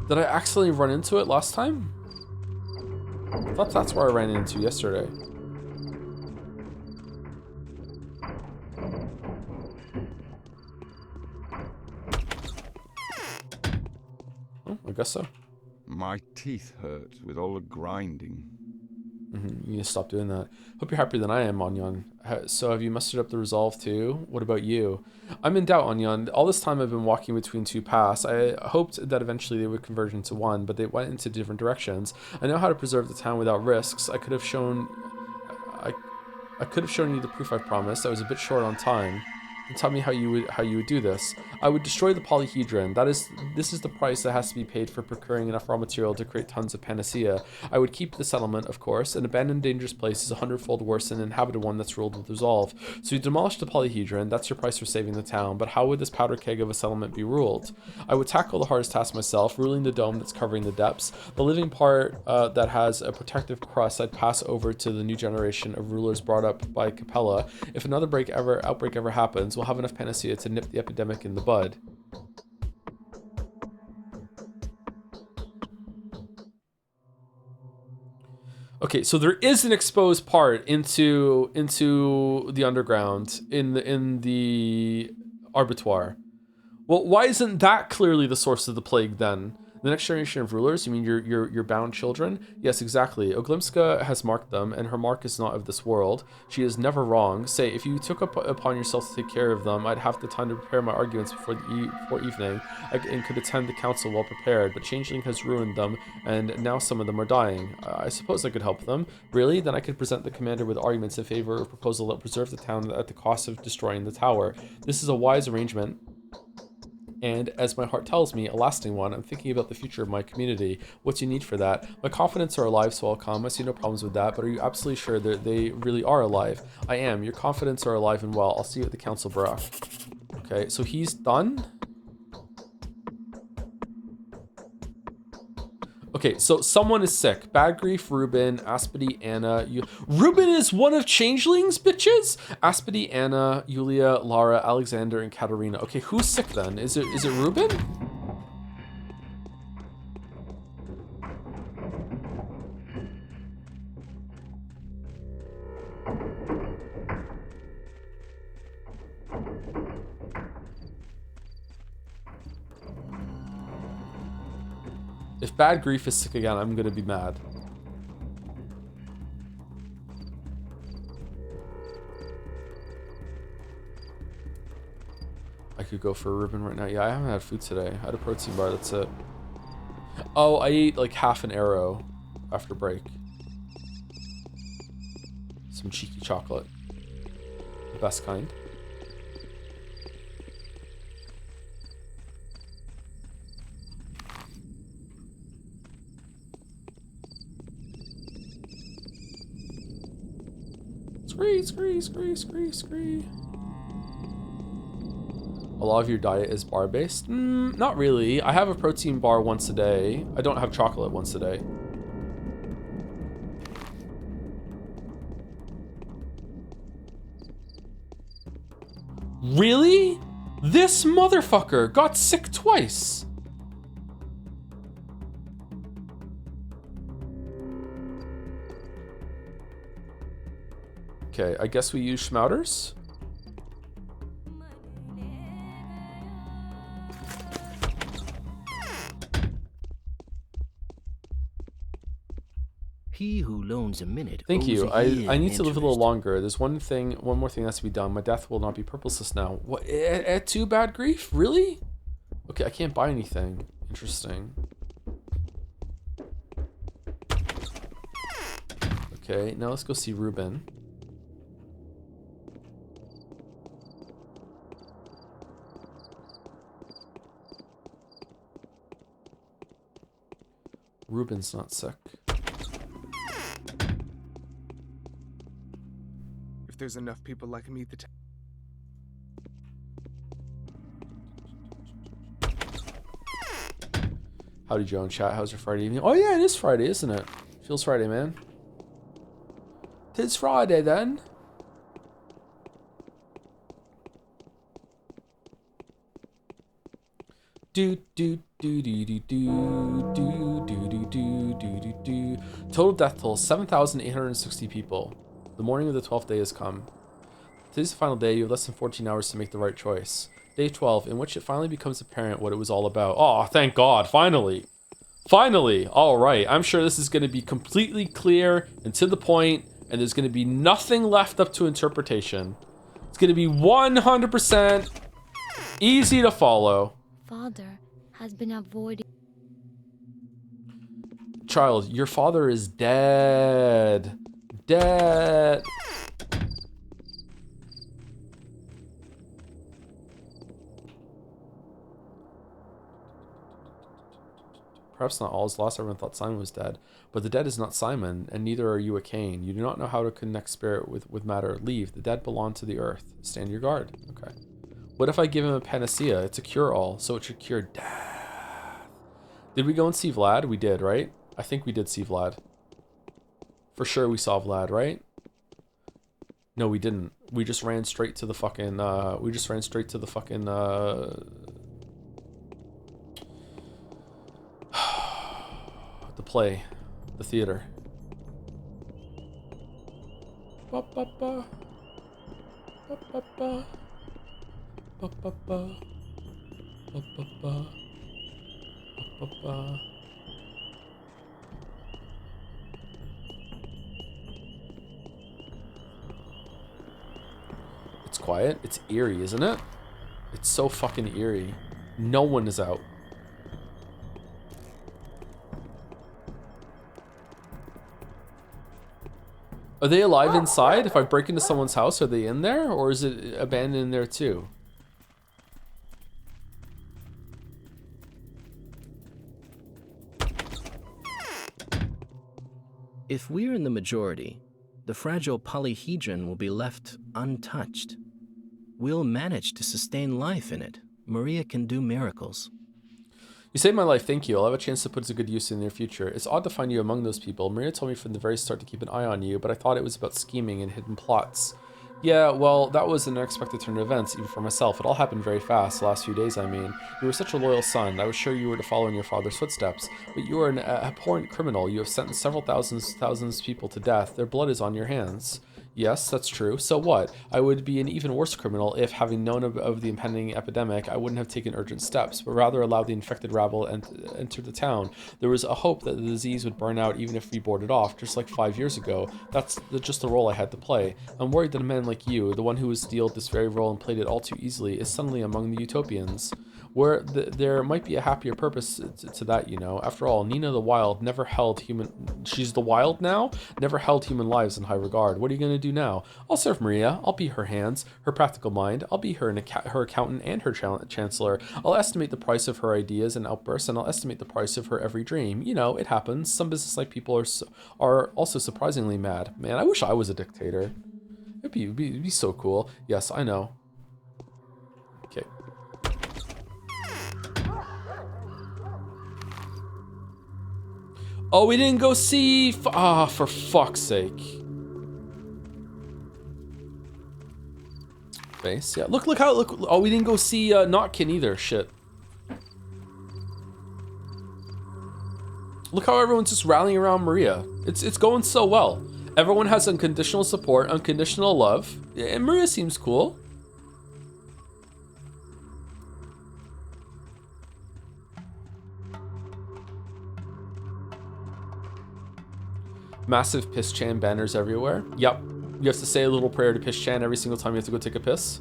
Did I accidentally run into it last time? I thought that's where I ran into yesterday. Oh, I guess so. My teeth hurt with all the grinding. You need to stop doing that. Hope you're happier than I am, Anyan. So have you mustered up the resolve too? What about you? I'm in doubt, Anyan. All this time I've been walking between two paths. I hoped that eventually they would converge into one, but they went into different directions. I know how to preserve the town without risks. I could have shown you the proof I promised. I was a bit short on time. And tell me how you would do this. I would destroy the polyhedron. This is the price that has to be paid for procuring enough raw material to create tons of panacea. I would keep the settlement, of course. An abandoned dangerous place is 100-fold worse than an inhabited one that's ruled with resolve. So you demolish the polyhedron, that's your price for saving the town, but how would this powder keg of a settlement be ruled? I would tackle the hardest task myself, ruling the dome that's covering the depths. The living part that has a protective crust I'd pass over to the new generation of rulers brought up by Capella. If another outbreak ever happens, we'll have enough panacea to nip the epidemic in the bud. Okay, so there is an exposed part into the underground in the Arbitoire. Well, why isn't that clearly the source of the plague then? The next generation of rulers? You mean your bound children? Yes, exactly. Oglimska has marked them, and her mark is not of this world. She is never wrong. Say, if you took upon yourself to take care of them, I'd have the time to prepare my arguments before evening, and could attend the council well prepared. But Changeling has ruined them, and now some of them are dying. I suppose I could help them. Really? Then I could present the commander with arguments in favor of a proposal that preserve the town at the cost of destroying the tower. This is a wise arrangement. And as my heart tells me, a lasting one. I'm thinking about the future of my community. What do you need for that? My confidants are alive, so I'll come. I see no problems with that, but are you absolutely sure that they really are alive? I am. Your confidants are alive and well. I'll see you at the council, bruh. Okay, so he's done. Okay, so someone is sick. Bad Grief, Ruben, Aspedy, Anna. Ruben is one of Changeling's bitches? Aspedy, Anna, Yulia, Lara, Alexander, and Katerina. Okay, who's sick then? Is it Ruben? If Bad Grief is sick again, I'm gonna be mad. I could go for a Reuben right now. Yeah, I haven't had food today. I had a protein bar, that's it. Oh, I ate like half an arrow after break. Some cheeky chocolate. The best kind. Scree. A lot of your diet is bar-based? Not really. I have a protein bar once a day. I don't have chocolate once a day. Really? This motherfucker got sick twice. Okay, I guess we use Schmouters. He who loans a minute. Thank you. I need to live a little interest. longer. There's one more thing that has to be done. My death will not be purposeless now. What? At 2 Bad Grief? Really? Okay, I can't buy anything. Interesting. Okay, now let's go see Ruben. Ruben's not sick. If there's enough people like me, Howdy, Joe in chat. How's your Friday evening? Oh yeah, it is Friday, isn't it? Feels Friday, man. Tis Friday then. Do do do do do do do do do do do do. Total death toll 7,860 people. The morning of the 12th day has come. Today's the final day. You have less than 14 hours to make the right choice. Day 12, in which it finally becomes apparent what it was all about. Oh, thank God! Finally, finally. All right. I'm sure this is going to be completely clear and to the point, and there's going to be nothing left up to interpretation. It's going to be 100% easy to follow. Father has been avoiding. Child, your father is dead. Dead. Perhaps not all is lost. Everyone thought Simon was dead. But the dead is not Simon, and neither are you a Cain. You do not know how to connect spirit with matter. Leave. The dead belong to the earth. Stand your guard. Okay. What if I give him a panacea? It's a cure-all, so it should cure death. Did we go and see Vlad? We did, right? I think we did see Vlad. For sure we saw Vlad, right? No, we didn't. We just ran straight to the fucking, the play. The theater. Ba ba ba. Ba ba ba. Ba ba ba. Ba ba ba. Ba ba ba. It's quiet. It's eerie, isn't it? It's so fucking eerie. No one is out. Are they alive inside? If I break into someone's house, are they in there? Or is it abandoned in there too? If we're in the majority, the fragile polyhedron will be left untouched. We'll manage to sustain life in it. Maria can do miracles. You saved my life, thank you. I'll have a chance to put it to good use in the near future. It's odd to find you among those people. Maria told me from the very start to keep an eye on you, but I thought it was about scheming and hidden plots. Yeah, well, that was an unexpected turn of events, even for myself. It all happened very fast, the last few days, I mean. You were such a loyal son. I was sure you were to follow in your father's footsteps. But you are an abhorrent criminal. You have sentenced several thousands of people to death. Their blood is on your hands. Yes, that's true. So what? I would be an even worse criminal if, having known of the impending epidemic, I wouldn't have taken urgent steps, but rather allowed the infected rabble enter the town. There was a hope that the disease would burn out even if we boarded off, just like 5 years ago. That's just the role I had to play. I'm worried that a man like you, the one who was dealt this very role and played it all too easily, is suddenly among the utopians. Where there might be a happier purpose to that, you know. After all, Nina the Wild never held human... She's the Wild now? Never held human lives in high regard. What are you going to do now? I'll serve Maria. I'll be her hands, her practical mind. I'll be her accountant and her chancellor. I'll estimate the price of her ideas and outbursts, and I'll estimate the price of her every dream. You know, it happens. Some business-like people are also surprisingly mad. Man, I wish I was a dictator. It'd be so cool. Yes, I know. Okay. Oh, we didn't go see... for fuck's sake. Base, yeah. Look how... Oh, we didn't go see Notkin either. Shit. Look how everyone's just rallying around Maria. It's going so well. Everyone has unconditional support, unconditional love. And Maria seems cool. Massive Piss Chan banners everywhere. Yep. You have to say a little prayer to Piss Chan every single time you have to go take a piss.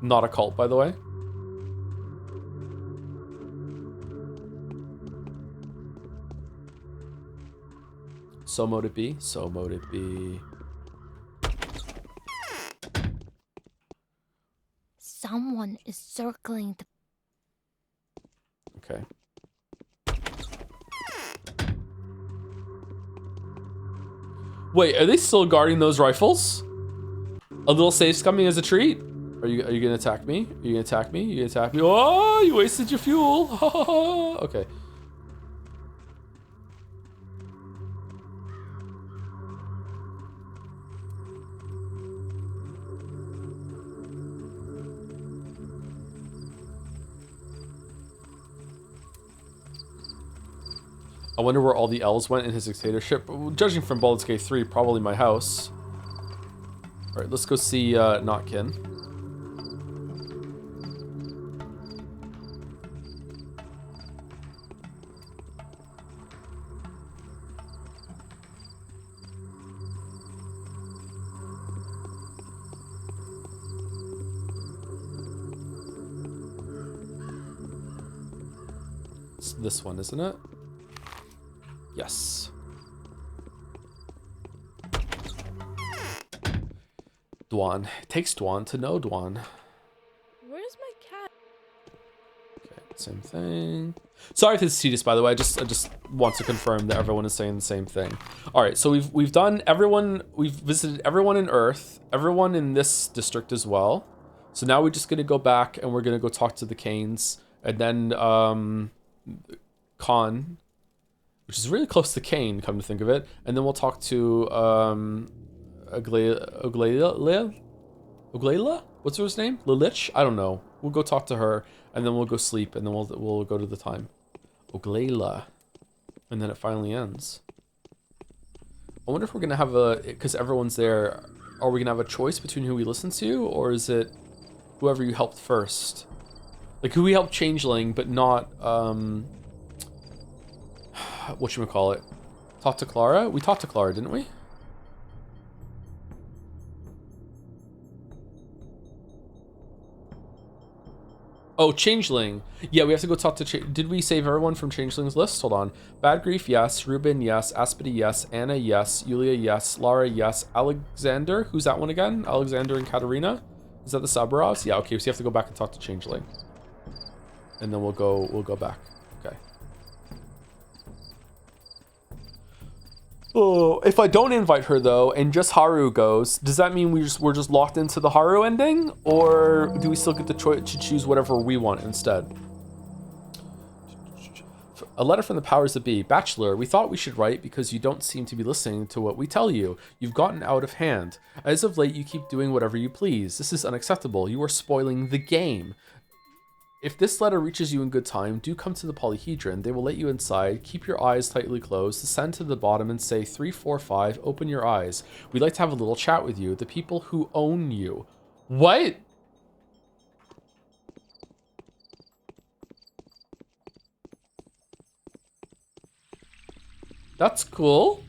Not a cult, by the way. So mote it be. So mote it be. Someone is circling the... Okay. Wait, are they still guarding those rifles? A little safe's coming as a treat? Are you gonna attack me? Are you gonna attack me? You gonna attack me? Oh, you wasted your fuel. Okay. I wonder where all the L's went in his dictatorship. Judging from Baldur's Gate 3, probably my house. Alright, let's go see Notkin. It's this one, isn't it? Yes. Dwan. It takes Dwan to know Dwan. Where's my cat? Okay, same thing. Sorry if this is tedious, by the way. I just want to confirm that everyone is saying the same thing. All right, so we've done everyone. We've visited everyone in Earth, everyone in this district as well. So now we're just gonna go back and we're gonna go talk to the Canes, and then Khan, which is really close to Kane, come to think of it, and then we'll talk to Oglayla? What's her name? Lilich? I don't know. We'll go talk to her, and then we'll go sleep, and then we'll go to the time. Oglayla. And then it finally ends. I wonder if we're gonna have because everyone's there, are we gonna have a choice between who we listen to, or is it whoever you helped first? Like who we helped Changeling, but not, whatchamacallit? Talk to Clara? We talked to Clara, didn't we? Oh, Changeling. Yeah, we have to go talk to did we save everyone from Changeling's list? Hold on. Bad Grief, yes. Ruben, yes. Aspity, yes. Anna, yes. Yulia, yes. Lara, yes. Alexander, who's that one again? Alexander and Katerina? Is that the Saburovs? Yeah, okay, so you have to go back and talk to Changeling. And then we'll go back. Okay. Oh, if I don't invite her though, and just Haru goes, does that mean we're just locked into the Haru ending, or do we still get the choice to choose whatever we want instead? A letter from the powers that be. Bachelor, we thought we should write because you don't seem to be listening to what we tell you. You've gotten out of hand. As of late, you keep doing whatever you please. This is unacceptable. You are spoiling the game. If this letter reaches you in good time, do come to the polyhedron. They will let you inside. Keep your eyes tightly closed. Descend to the bottom and say 345. Open your eyes. We'd like to have a little chat with you. The people who own you. What? That's cool.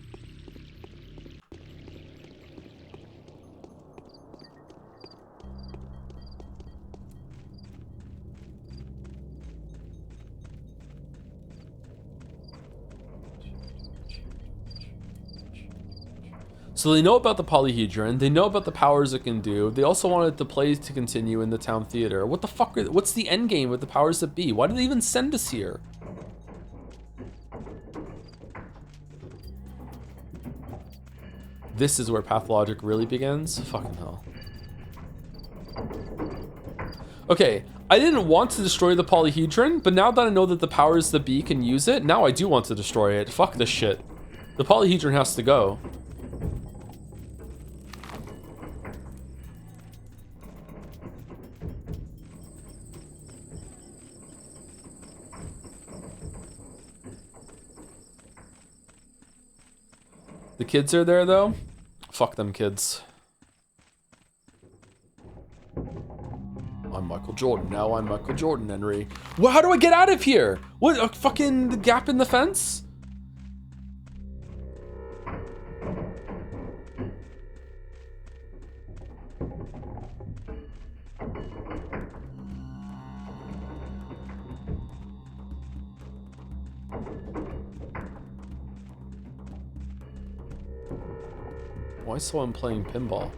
So they know about the polyhedron, they know about the powers it can do, they also wanted the plays to continue in the town theater. What the fuck what's the end game with the powers that be? Why did they even send us here? This is where Pathologic really begins? Fucking hell. Okay, I didn't want to destroy the polyhedron, but now that I know that the powers that be can use it, now I do want to destroy it. Fuck this shit. The polyhedron has to go. The kids are there though? Fuck them kids. I'm Michael Jordan. Now I'm Michael Jordan, Henry. Well, how do I get out of here? What, a fucking gap in the fence? Why is someone playing pinball?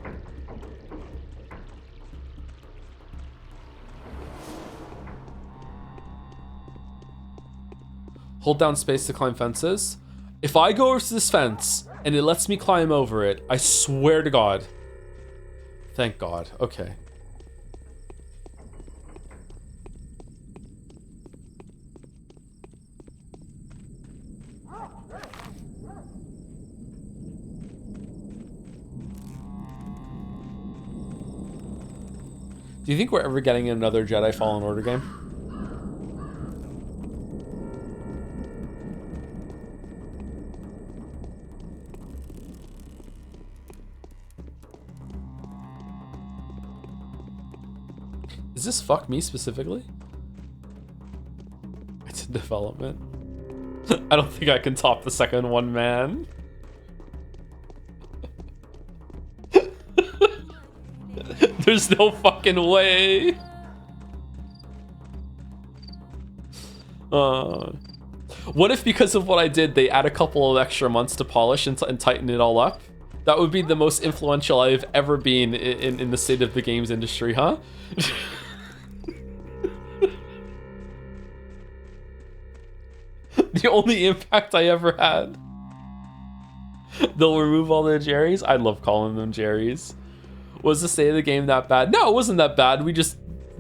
Hold down space to climb fences. If I go over to this fence and it lets me climb over it, I swear to God. Thank God. Okay. Do you think we're ever getting another Jedi Fallen Order game? Is this fuck me specifically? It's in development. I don't think I can top the second one, man. There's no fucking way. What if because of what I did, they add a couple of extra months to polish and tighten it all up? That would be the most influential I've ever been in the state of the games industry, huh? The only impact I ever had. They'll remove all the Jerrys. I love calling them Jerrys. Was the state of the game that bad? No, it wasn't that bad. We just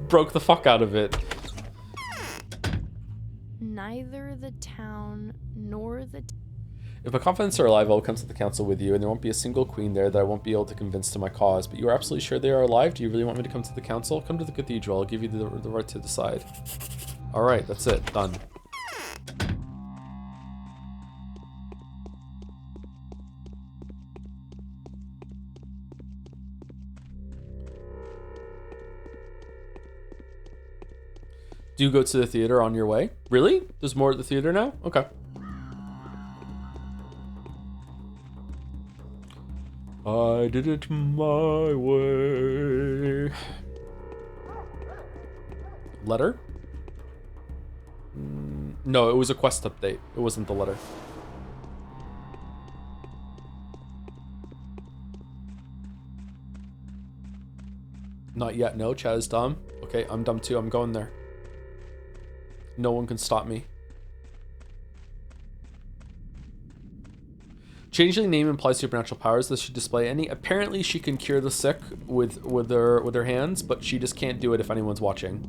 broke the fuck out of it. Neither the town nor the... If my confidants are alive, I will come to the council with you, and there won't be a single queen there that I won't be able to convince to my cause. But you are absolutely sure they are alive? Do you really want me to come to the council? Come to the cathedral. I'll give you the right to decide. Alright, that's it. Done. Do you go to the theater on your way? Really? There's more at the theater now? Okay. I did it my way. Letter? No, it was a quest update. It wasn't the letter. Not yet, no. Chad is dumb. Okay, I'm dumb too. I'm going there. No one can stop me. Changeling name implies supernatural powers. This should display any. Apparently, she can cure the sick with her hands, but she just can't do it if anyone's watching.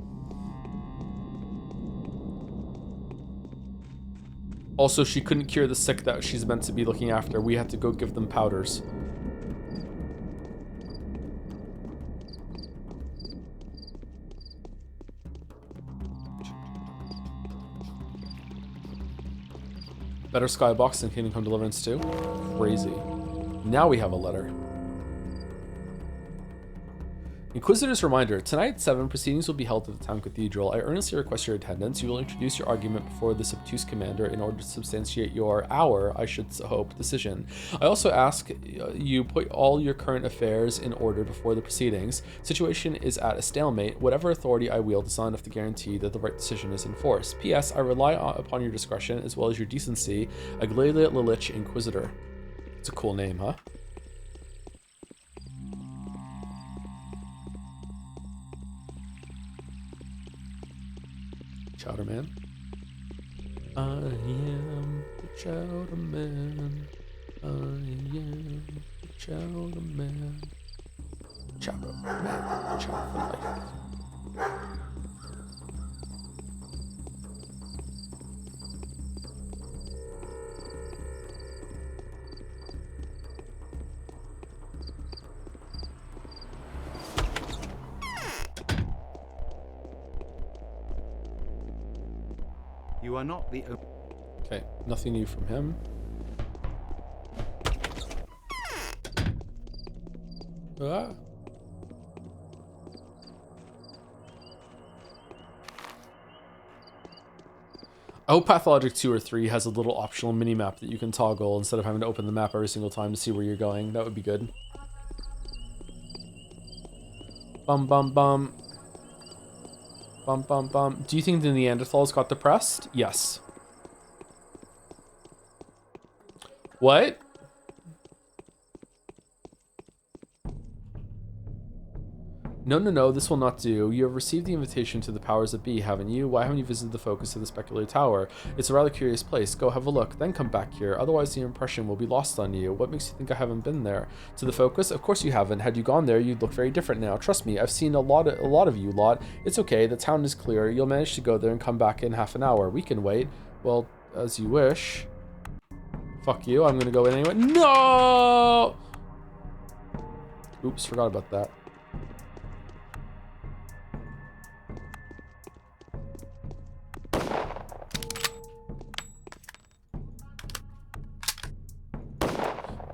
Also, she couldn't cure the sick that she's meant to be looking after. We had to go give them powders. Better skybox than Kingdom Come Deliverance 2? Crazy. Now we have a letter. Inquisitor's reminder. Tonight at 7, proceedings will be held at the town cathedral. I earnestly request your attendance. You will introduce your argument before this obtuse commander in order to substantiate I should hope, decision. I also ask you put all your current affairs in order before the proceedings. Situation is at a stalemate. Whatever authority I wield is not enough to guarantee that the right decision is enforced. P.S. I rely upon your discretion as well as your decency. Aglalia Lilich, Inquisitor. It's a cool name, huh? Chowder Man. I am the Chowder Man. I am the Chowder Man. Chowder Man. Chowder for life. You are not the only... Okay, nothing new from him. Ah. I hope Pathologic 2 or 3 has a little optional mini-map that you can toggle instead of having to open the map every single time to see where you're going. That would be good. Bum bum bum. Bum bum bum. Do you think the Neanderthals got depressed? Yes. What? No, this will not do. You have received the invitation to the powers that be, haven't you? Why haven't you visited the focus of the speculative tower? It's a rather curious place. Go have a look, then come back here. Otherwise, the impression will be lost on you. What makes you think I haven't been there? To the focus? Of course you haven't. Had you gone there, you'd look very different now. Trust me, I've seen a lot of you lot. It's okay, the town is clear. You'll manage to go there and come back in half an hour. We can wait. Well, as you wish. Fuck you, I'm gonna go in anyway. No! Oops, forgot about that.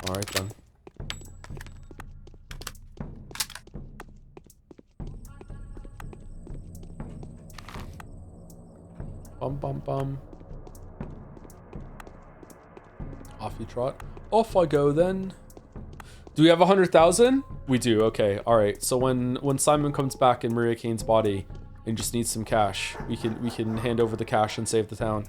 Alright then. Bum, bum, bum. Off you trot. Off I go then. Do we have 100,000? We do. Okay. All right. So when Simon comes back in Maria Kane's body and just needs some cash, we can hand over the cash and save the town.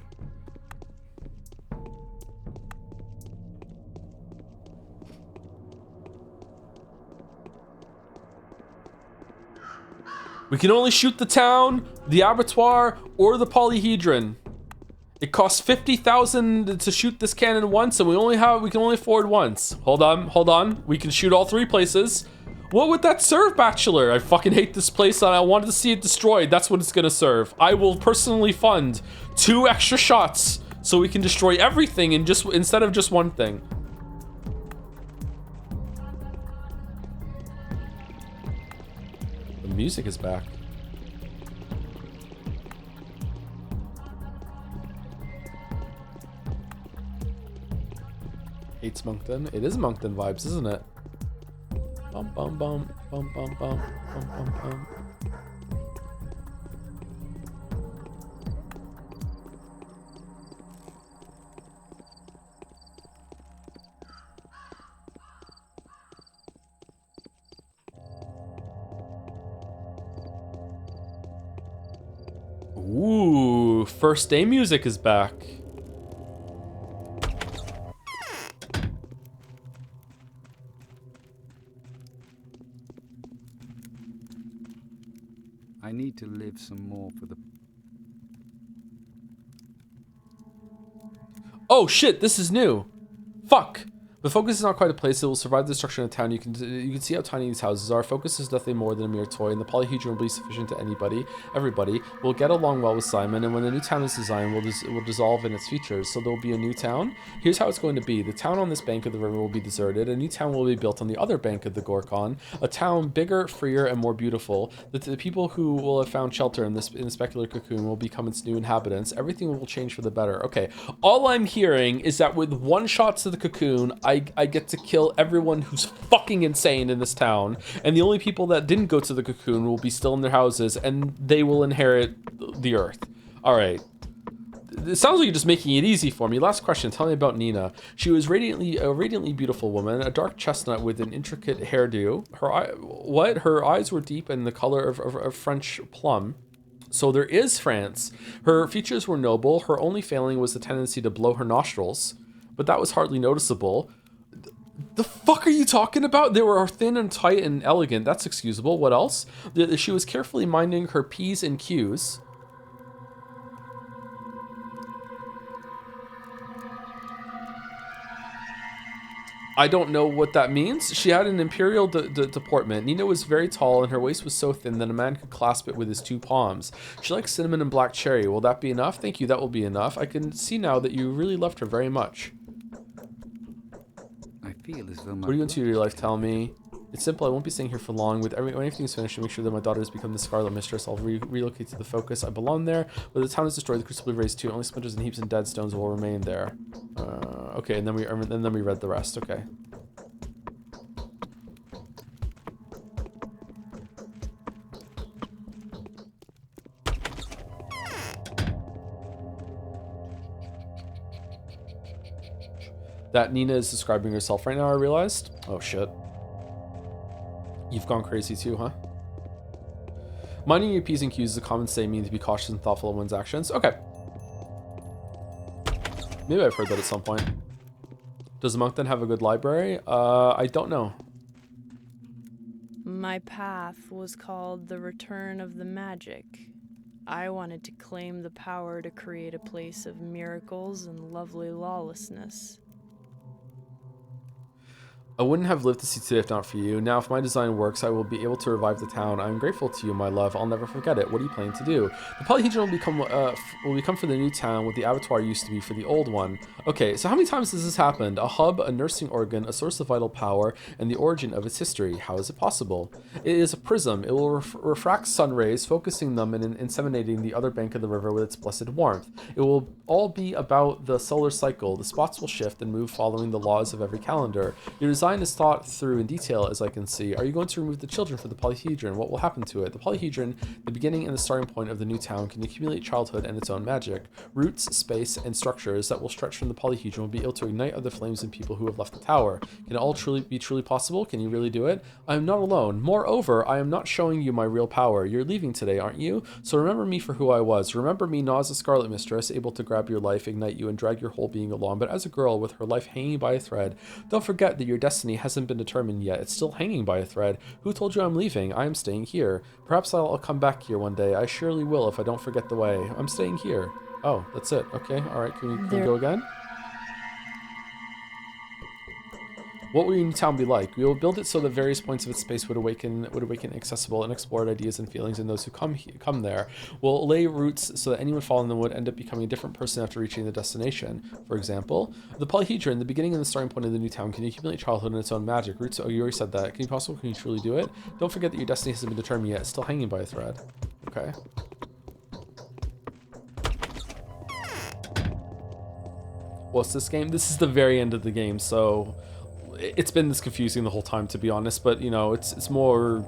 We can only shoot the town, the abattoir, or the polyhedron. It costs 50,000 to shoot this cannon once, and we can only afford once. Hold on. We can shoot all 3 places. What would that serve, Bachelor? I fucking hate this place and I wanted to see it destroyed. That's what it's gonna serve. I will personally fund 2 extra shots so we can destroy everything instead of just one thing. The music is back. Hates Moncton. It is Moncton vibes, isn't it? Bum bum bum bum bum bum bum bum bum. Ooh, first day music is back. I need to live some more for the... Oh shit, this is new. Fuck. The focus is not quite a place that will survive the destruction of town. You can see how tiny these houses are. Focus is nothing more than a mere toy, and the polyhedron will be sufficient to everybody. We'll get along well with Simon, and when the new town is designed, it will dissolve in its features. So there will be a new town. Here's how it's going to be. The town on this bank of the river will be deserted. A new town will be built on the other bank of the Gorkon. A town bigger, freer, and more beautiful. The people who will have found shelter in the specular cocoon will become its new inhabitants. Everything will change for the better. Okay, all I'm hearing is that with one shot to the cocoon, I get to kill everyone who's fucking insane in this town, and the only people that didn't go to the cocoon will be still in their houses, and they will inherit the earth. All right. It sounds like you're just making it easy for me. Last question. Tell me about Nina. She was a radiantly beautiful woman, a dark chestnut with an intricate hairdo. Her eyes were deep and the color of French plum. So there is France. Her features were noble. Her only failing was the tendency to blow her nostrils, but that was hardly noticeable. The fuck are you talking about? They were thin and tight and elegant. That's excusable. What else? She was carefully minding her P's and Q's. I don't know what that means. She had an imperial deportment. Nina was very tall and her waist was so thin that a man could clasp it with his 2 palms. She liked cinnamon and black cherry. Will that be enough? Thank you, that will be enough. I can see now that you really loved her very much. I feel as though my... What are you into your life? Tell me. It's simple. I won't be staying here for long. When everything's finished, to make sure that my daughter has become the Scarlet Mistress, I'll relocate to the focus. I belong there. When the town is destroyed, the crucible raised too. Only splinters and heaps and dead stones will remain there. Okay, and then we read the rest. Okay. That Nina is describing herself right now, I realized. Oh shit. You've gone crazy too, huh? Minding your P's and Q's is a common saying, meaning to be cautious and thoughtful of one's actions. Okay. Maybe I've heard that at some point. Does Moncton have a good library? I don't know. My path was called the Return of the Magic. I wanted to claim the power to create a place of miracles and lovely lawlessness. I wouldn't have lived to see today if not for you. Now, if my design works, I will be able to revive the town. I'm grateful to you, my love. I'll never forget it. What are you planning to do? The polyhedron will become for the new town what the abattoir used to be for the old one. Okay, so how many times has this happened? A hub, a nursing organ, a source of vital power, and the origin of its history. How is it possible? It is a prism. It will refract sun rays, focusing them and inseminating the other bank of the river with its blessed warmth. It will all be about the solar cycle. The spots will shift and move following the laws of every calendar. Your design is thought through in detail, as I can see. Are you going to remove the children from the polyhedron? What will happen to it? The polyhedron, the beginning and the starting point of the new town, can accumulate childhood and its own magic. Roots, space, and structures that will stretch from the polyhedron will be able to ignite other flames in people who have left the tower. Can it all be truly possible? Can you really do it? I am not alone. Moreover, I am not showing you my real power. You're leaving today, aren't you? So remember me for who I was. Remember me not as a Scarlet Mistress, able to grab your life, ignite you, and drag your whole being along, but as a girl with her life hanging by a thread. Don't forget that your destiny hasn't been determined yet. It's still hanging by a thread. Who told you I'm leaving? I am staying here. Perhaps I'll come back here one day. I surely will if I don't forget the way. I'm staying here. Oh, that's it. Okay, alright, can we go again? What will your new town be like? We will build it so that various points of its space would awaken accessible and explored ideas and feelings in those who come there. We'll lay roots so that anyone following them would end up becoming a different person after reaching the destination. For example, the polyhedron, the beginning and the starting point of the new town, can accumulate childhood and its own magic. Roots, oh, you already said that. Can you truly do it? Don't forget that your destiny hasn't been determined yet. It's still hanging by a thread. Okay. What's this game? This is the very end of the game, so it's been this confusing the whole time, to be honest, but, you know, it's more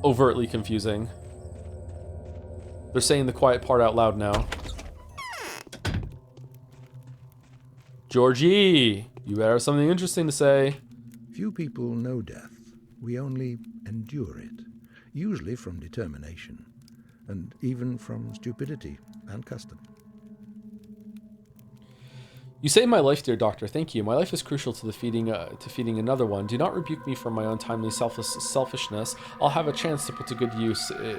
overtly confusing. They're saying the quiet part out loud now. Georgie, you better have something interesting to say. Few people know death. We only endure it, usually from determination, and even from stupidity and custom. You saved my life, dear doctor. Thank you. My life is crucial to feeding another one. Do not rebuke me for my untimely selfishness. I'll have a chance to put to good use in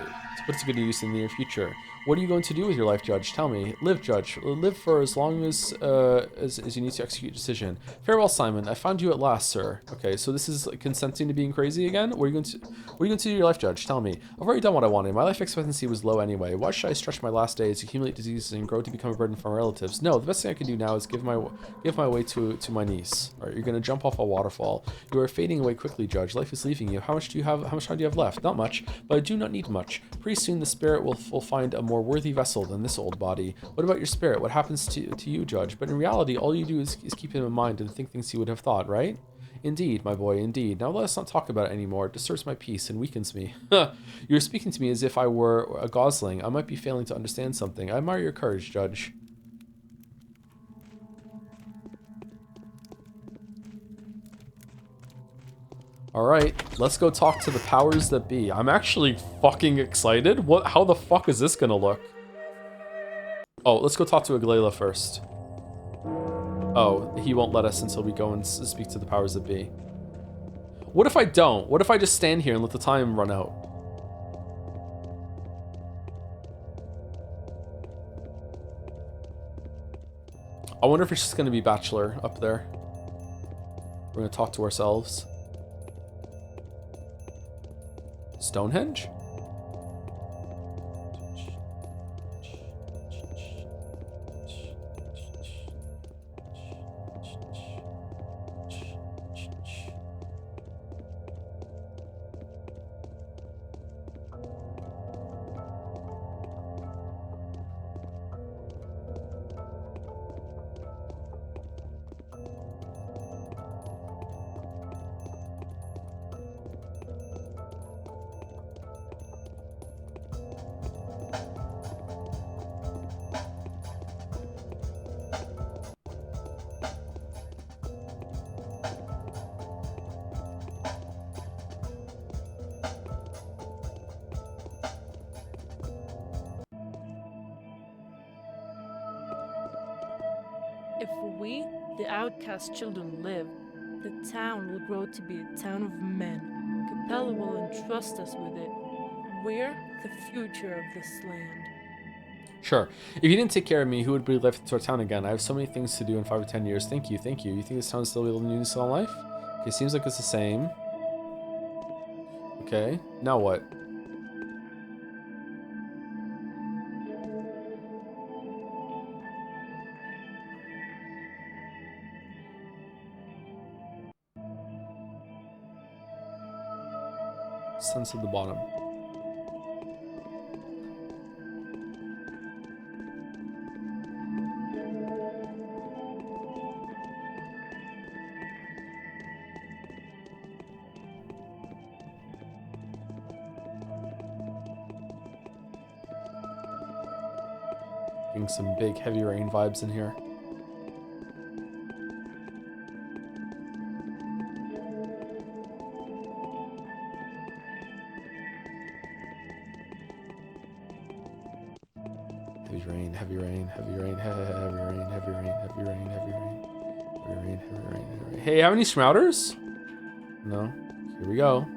the near future. What are you going to do with your life, Judge? Tell me. Live, Judge. Live for as long as you need to execute a decision. Farewell, Simon. I found you at last, sir. Okay, so this is consenting to being crazy again. What are you going to do with your life, Judge? Tell me. I've already done what I wanted. My life expectancy was low anyway. Why should I stretch my last days, accumulate diseases, and grow to become a burden for my relatives? No, the best thing I can do now is give my way to my niece. All right, you're gonna jump off a waterfall. You are fading away quickly, Judge. Life is leaving you. How much time do you have left? Not much, but I do not need much. Pretty soon the spirit will find a more worthy vessel than this old body. What about your spirit? What happens to you, Judge? But in reality, all you do is keep him in mind and think things he would have thought, right? Indeed, my boy, indeed. Now let us not talk about it anymore. It disturbs my peace and weakens me. You're speaking to me as if I were a gosling. I might be failing to understand something. I admire your courage, Judge. Alright, let's go talk to the powers that be. I'm actually fucking excited. How the fuck is this gonna look? Oh, let's go talk to Aglaila first. Oh, he won't let us until we go and speak to the powers that be. What if I don't? What if I just stand here and let the time run out? I wonder if it's just gonna be Bachelor up there. We're gonna talk to ourselves. Stonehenge? If we, the outcast children, live, the town will grow to be a town of men. Capella will entrust us with it. We're the future of this land. Sure. If you didn't take care of me, who would be left to our town again? I have so many things to do in 5 or 10 years. Thank you, thank you. You think this town is still able to do this all life? Okay, seems like it's the same. Okay, now what? Sense at the bottom. Getting some big heavy rain vibes in here. Heavy rain, heavy rain, heavy rain, heavy rain, heavy rain, heavy rain, heavy rain, heavy rain, heavy rain, heavy rain. Hey, have any Shrouders? No. Here we go.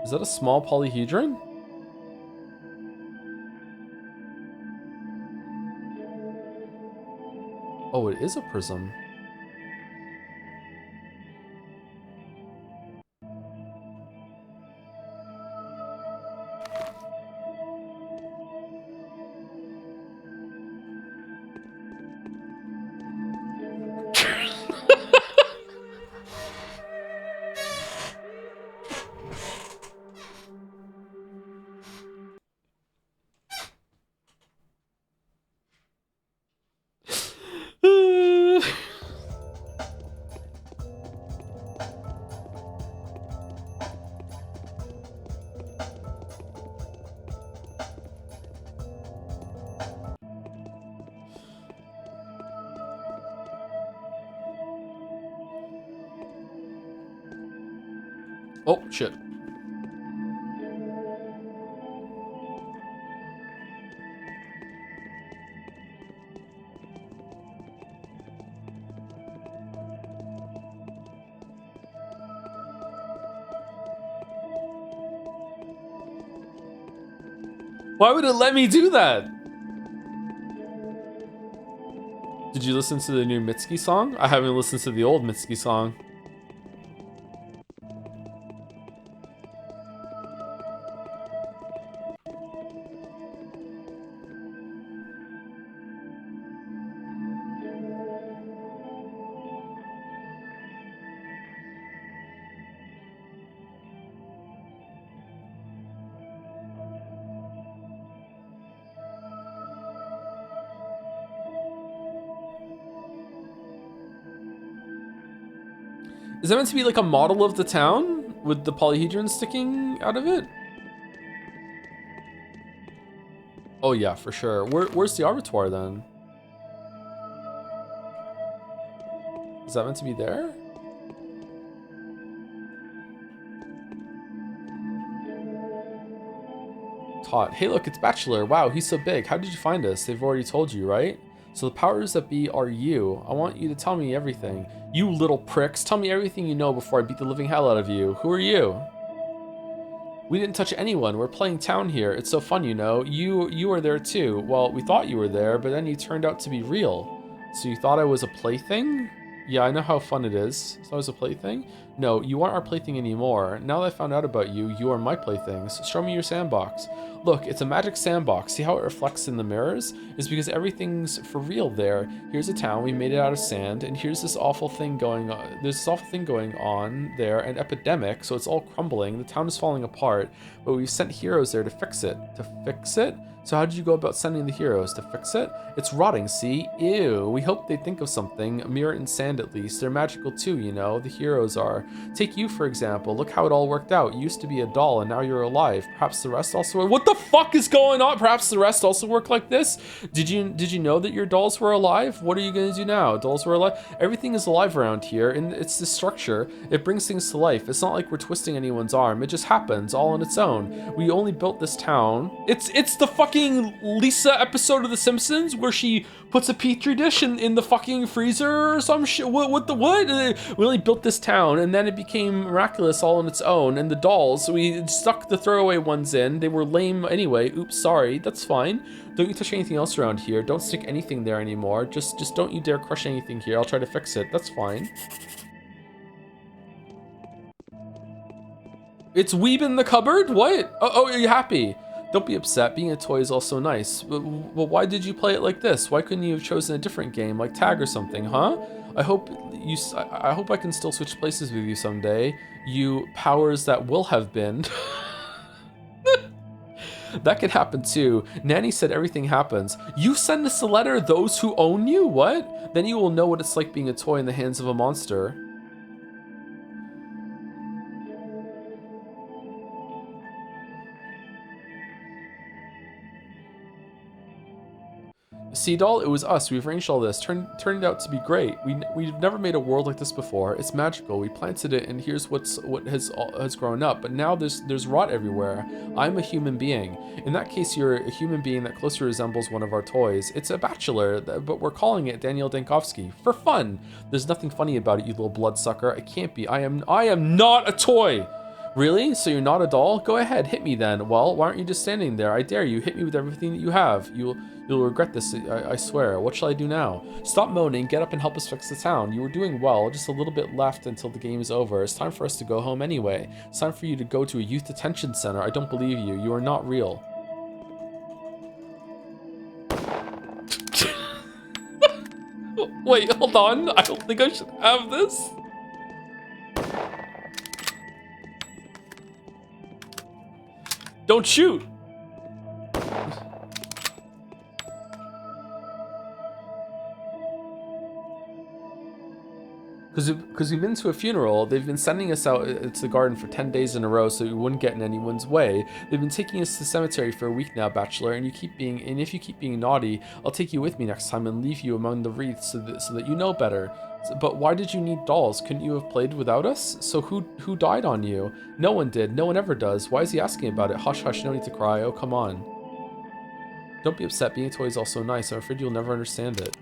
Is that a small polyhedron? Oh, it is a prism. Oh, shit. Why would it let me do that? Did you listen to the new Mitski song? I haven't listened to the old Mitski song. Is that meant to be like a model of the town with the polyhedron sticking out of it? Oh yeah, for sure. Where's the Arbitoire then? Is that meant to be there? Todd, hey look, it's Bachelor. Wow, he's so big. How did you find us? They've already told you, right? So the powers that be are you. I want you to tell me everything. You little pricks, tell me everything you know before I beat the living hell out of you. Who are you? We didn't touch anyone. We're playing town here. It's so fun, you know. You were there too. Well, we thought you were there, but then you turned out to be real. So you thought I was a plaything? Yeah, I know how fun it is. So I was a plaything? No, you aren't our plaything anymore. Now that I found out about you, you are my playthings. Show me your sandbox. Look, it's a magic sandbox. See how it reflects in the mirrors? It's because everything's for real there. Here's a town, we made it out of sand, and here's this awful thing going on. There's this awful thing going on there, an epidemic, so it's all crumbling. The town is falling apart, but we've sent heroes there to fix it. To fix it? So how did you go about sending the heroes? To fix it? It's rotting, see? Ew. We hope they think of something. A mirror and sand at least. They're magical too, you know. The heroes are. Take you, for example. Look how it all worked out. You used to be a doll and now you're alive. Perhaps the rest also... What the fuck is going on? Perhaps the rest also work like this? Did you know that your dolls were alive? What are you going to do now? Dolls were alive? Everything is alive around here, and it's the structure. It brings things to life. It's not like we're twisting anyone's arm. It just happens all on its own. We only built this town. It's the fucking Lisa episode of The Simpsons where she puts a petri dish in the fucking freezer or some shit. What? We only built this town, and then it became miraculous all on its own. And the dolls, we stuck the throwaway ones in. They were lame anyway. Oops, sorry. That's fine. Don't you touch anything else around here. Don't stick anything there anymore. Just don't you dare crush anything here. I'll try to fix it. That's fine. It's Weeb in the cupboard? What? Oh, are you happy? Don't be upset. Being a toy is also nice. Well, why did you play it like this? Why couldn't you have chosen a different game, like tag or something, huh? I hope I can still switch places with you someday. You powers that will have been. That could happen too. Nanny said everything happens. You send us a letter, those who own you? What? Then you will know what it's like being a toy in the hands of a monster. See, doll, it was us. We've arranged all this. Turned out to be great. We've never made a world like this before. It's magical. We planted it, and here's what has grown up. But now there's rot everywhere. I'm a human being. In that case, you're a human being that closely resembles one of our toys. It's a Bachelor, but we're calling it Daniel Dankovsky for fun. There's nothing funny about it, you little bloodsucker. It can't be. I am not a toy. Really? So you're not a doll? Go ahead, hit me then. Well, why aren't you just standing there? I dare you. Hit me with everything that you have. You'll regret this, I swear. What shall I do now? Stop moaning, get up and help us fix the town. You were doing well, just a little bit left until the game is over. It's time for us to go home anyway. It's time for you to go to a youth detention center. I don't believe you. You are not real. Wait, hold on. I don't think I should have this. Don't shoot! Because we've been to a funeral, they've been sending us out to the garden for 10 days in a row so we wouldn't get in anyone's way. They've been taking us to the cemetery for a week now, Bachelor, and if you keep being naughty, I'll take you with me next time and leave you among the wreaths so that you know better. But why did you need dolls? Couldn't you have played without us? So who died on you? No one did. No one ever does. Why is he asking about it? Hush, hush, no need to cry. Oh, come on. Don't be upset. Being a toy is also nice. I'm afraid you'll never understand it.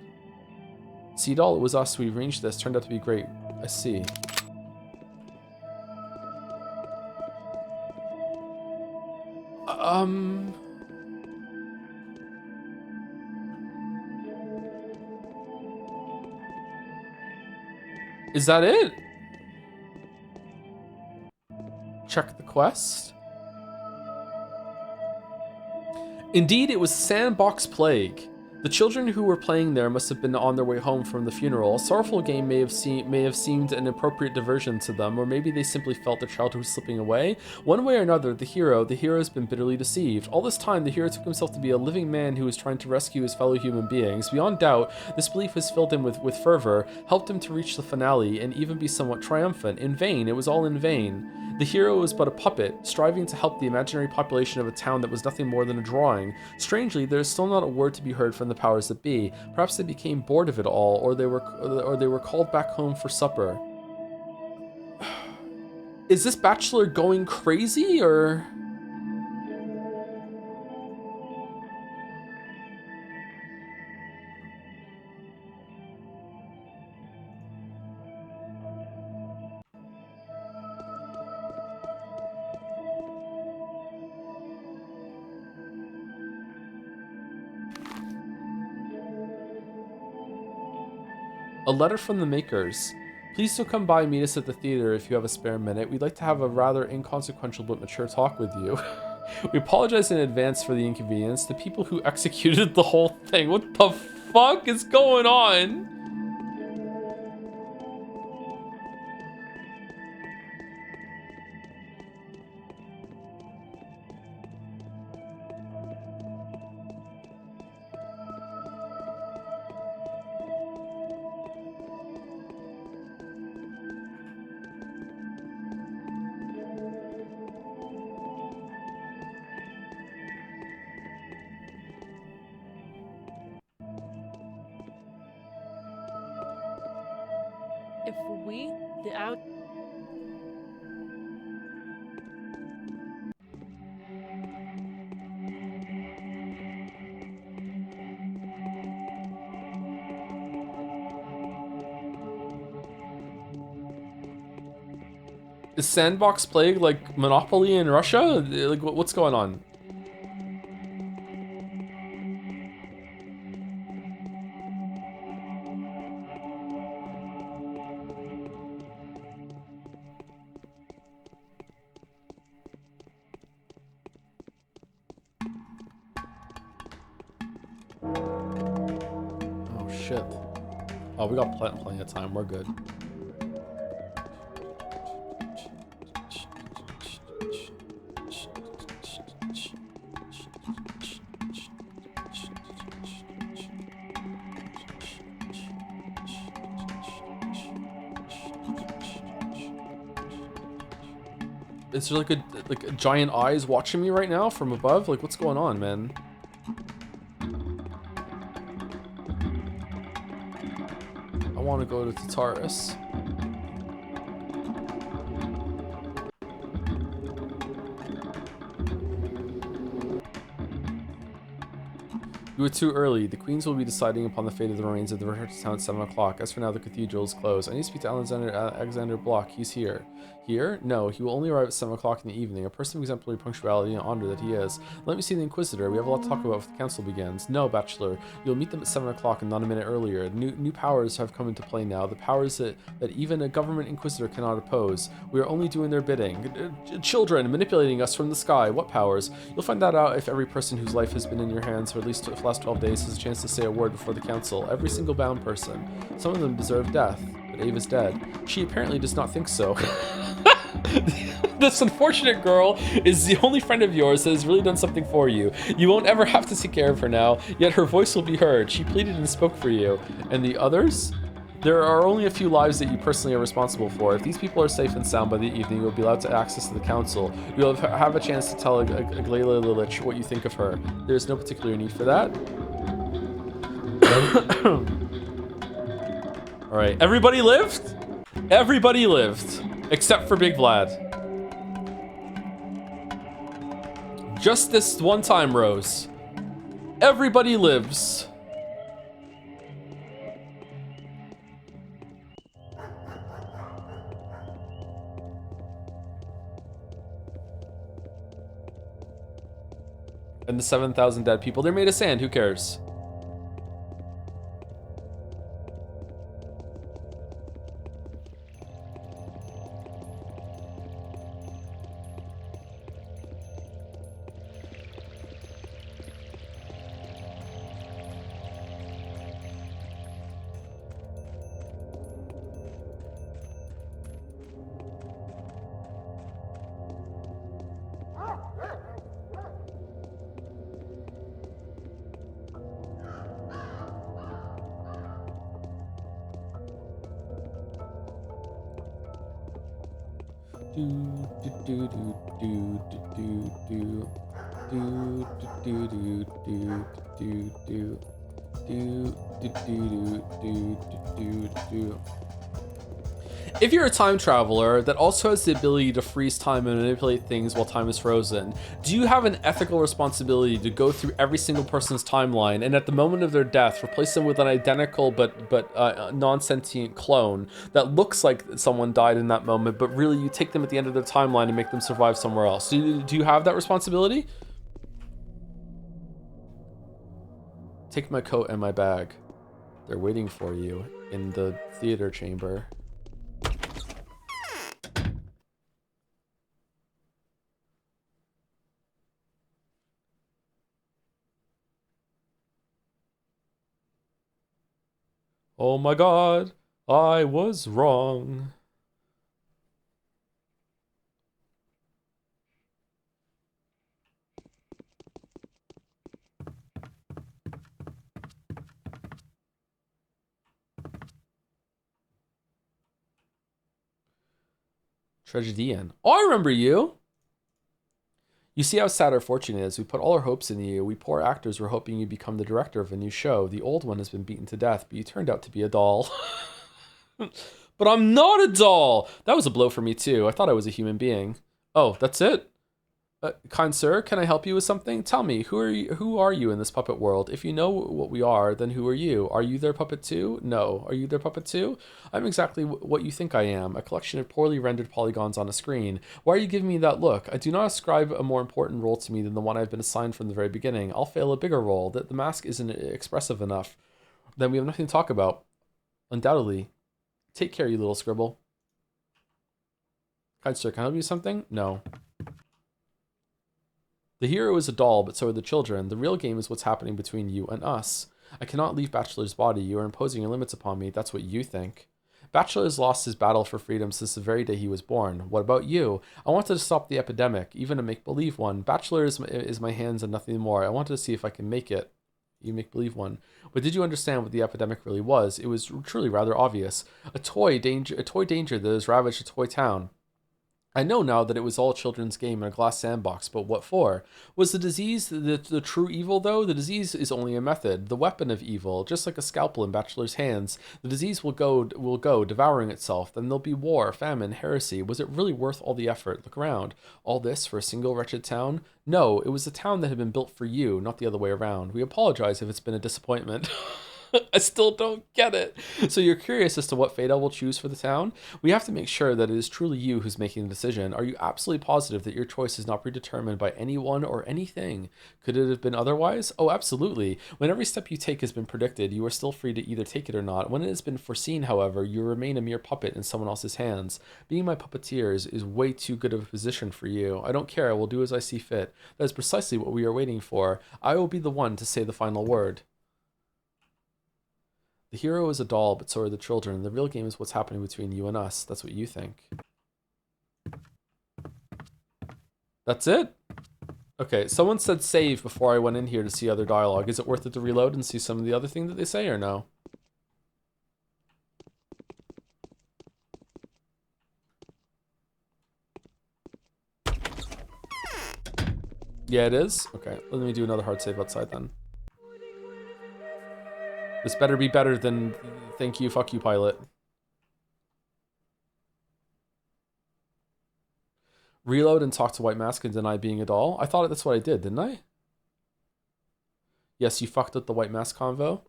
See, doll, it was us. We arranged this. Turned out to be great. I see. Is that it? Check the quest. Indeed, it was Sandbox Plague. The children who were playing there must have been on their way home from the funeral. A sorrowful game may have seemed an appropriate diversion to them, or maybe they simply felt their childhood was slipping away. One way or another, the hero has been bitterly deceived. All this time, the hero took himself to be a living man who was trying to rescue his fellow human beings. Beyond doubt, this belief has filled him with fervor, helped him to reach the finale, and even be somewhat triumphant. In vain, it was all in vain. The hero was but a puppet, striving to help the imaginary population of a town that was nothing more than a drawing. Strangely, there is still not a word to be heard from the powers that be. Perhaps they became bored of it all, or they were called back home for supper. Is this Bachelor going crazy, or...? A letter from the makers. Please do come by and meet us at the theater if you have a spare minute. We'd like to have a rather inconsequential but mature talk with you. We apologize in advance for the inconvenience. The people who executed the whole thing. What the fuck is going on? If we, the out... Is Sandbox Plague like Monopoly in Russia? Like, what's going on? Oh shit. Oh, we got plenty of time. We're good. Is there like a giant eyes watching me right now from above? Like, what's going on, man? I want to go to Tartarus. You were too early. The Queens will be deciding upon the fate of the remains of the return to town at 7 o'clock. As for now, the cathedral is closed. I need to speak to Alexander Block. He's here. Here? No, he will only arrive at 7 o'clock in the evening. A person of exemplary punctuality and honor that he is. Let me see the Inquisitor. We have a lot to talk about if the council begins. No, Bachelor. You'll meet them at 7 o'clock and not a minute earlier. New powers have come into play now. The powers that even a government Inquisitor cannot oppose. We are only doing their bidding. Children manipulating us from the sky. What powers? You'll find that out if every person whose life has been in your hands for at least the last 12 days has a chance to say a word before the council. Every single bound person. Some of them deserve death, but Ava's dead. She apparently does not think so. This unfortunate girl is the only friend of yours that has really done something for you. You won't ever have to take care of her now, yet her voice will be heard. She pleaded and spoke for you. And the others? There are only a few lives that you personally are responsible for. If these people are safe and sound by the evening, you'll be allowed to access to the council. You'll have a chance to tell Aglaila Lilich what you think of her. There's no particular need for that. Alright, everybody lived? Everybody lived. Except for Big Vlad. Just this one time, Rose. Everybody lives. And the 7,000 dead people. They're made of sand. Who cares? If you're a time traveler that also has the ability to freeze time and manipulate things while time is frozen, do you have an ethical responsibility to go through every single person's timeline and at the moment of their death replace them with an identical but non-sentient clone that looks like someone died in that moment, but really you take them at the end of their timeline and make them survive somewhere else? Do you have that responsibility? Take my coat and my bag. They're waiting for you in the theater chamber. Oh my god, I was wrong. Tragedian. Oh, I remember you. You see how sad our fortune is. We put all our hopes in you. We poor actors were hoping you'd become the director of a new show. The old one has been beaten to death, but you turned out to be a doll. But I'm not a doll! That was a blow for me too. I thought I was a human being. Oh, that's it? Kind sir, can I help you with something? Tell me, who are you in this puppet world? If you know what we are, then who are you? Are you their puppet too? No. Are you their puppet too? I'm exactly what you think I am, a collection of poorly rendered polygons on a screen. Why are you giving me that look? I do not ascribe a more important role to me than the one I've been assigned from the very beginning. I'll fail a bigger role. The mask isn't expressive enough. Then we have nothing to talk about. Undoubtedly. Take care, you little scribble. Kind sir, can I help you with something? No. The hero is a doll, but so are the children. The real game is what's happening between you and us. I cannot leave Bachelor's body. You are imposing your limits upon me. That's what you think. Bachelor has lost his battle for freedom since the very day he was born. What about you? I wanted to stop the epidemic, even a make-believe one. Bachelor is my hands and nothing more. I wanted to see if I can make it. You make-believe one. But did you understand what the epidemic really was? It was truly rather obvious. A toy danger that has ravaged a toy town. I know now that it was all a children's game in a glass sandbox, but what for? Was the disease the true evil, though? The disease is only a method, the weapon of evil, just like a scalpel in Bachelor's hands. The disease will go, devouring itself. Then there'll be war, famine, heresy. Was it really worth all the effort? Look around. All this for a single wretched town? No, it was a town that had been built for you, not the other way around. We apologize if it's been a disappointment. I still don't get it. So you're curious as to what fate I will choose for the town? We have to make sure that it is truly you who's making the decision. Are you absolutely positive that your choice is not predetermined by anyone or anything? Could it have been otherwise? Oh, absolutely. When every step you take has been predicted, you are still free to either take it or not. When it has been foreseen, however, you remain a mere puppet in someone else's hands. Being my puppeteer is way too good of a position for you. I don't care. I will do as I see fit. That is precisely what we are waiting for. I will be the one to say the final word. The hero is a doll, but so are the children. The real game is what's happening between you and us. That's what you think. That's it? Okay, someone said save before I went in here to see other dialogue. Is it worth it to reload and see some of the other thing that they say, or no? Yeah, it is? Okay, let me do another hard save outside then. This better be better than thank you, fuck you, pilot. Reload and talk to White Mask and deny being a doll? I thought that's what I did, didn't I? Yes, you fucked up the White Mask convo.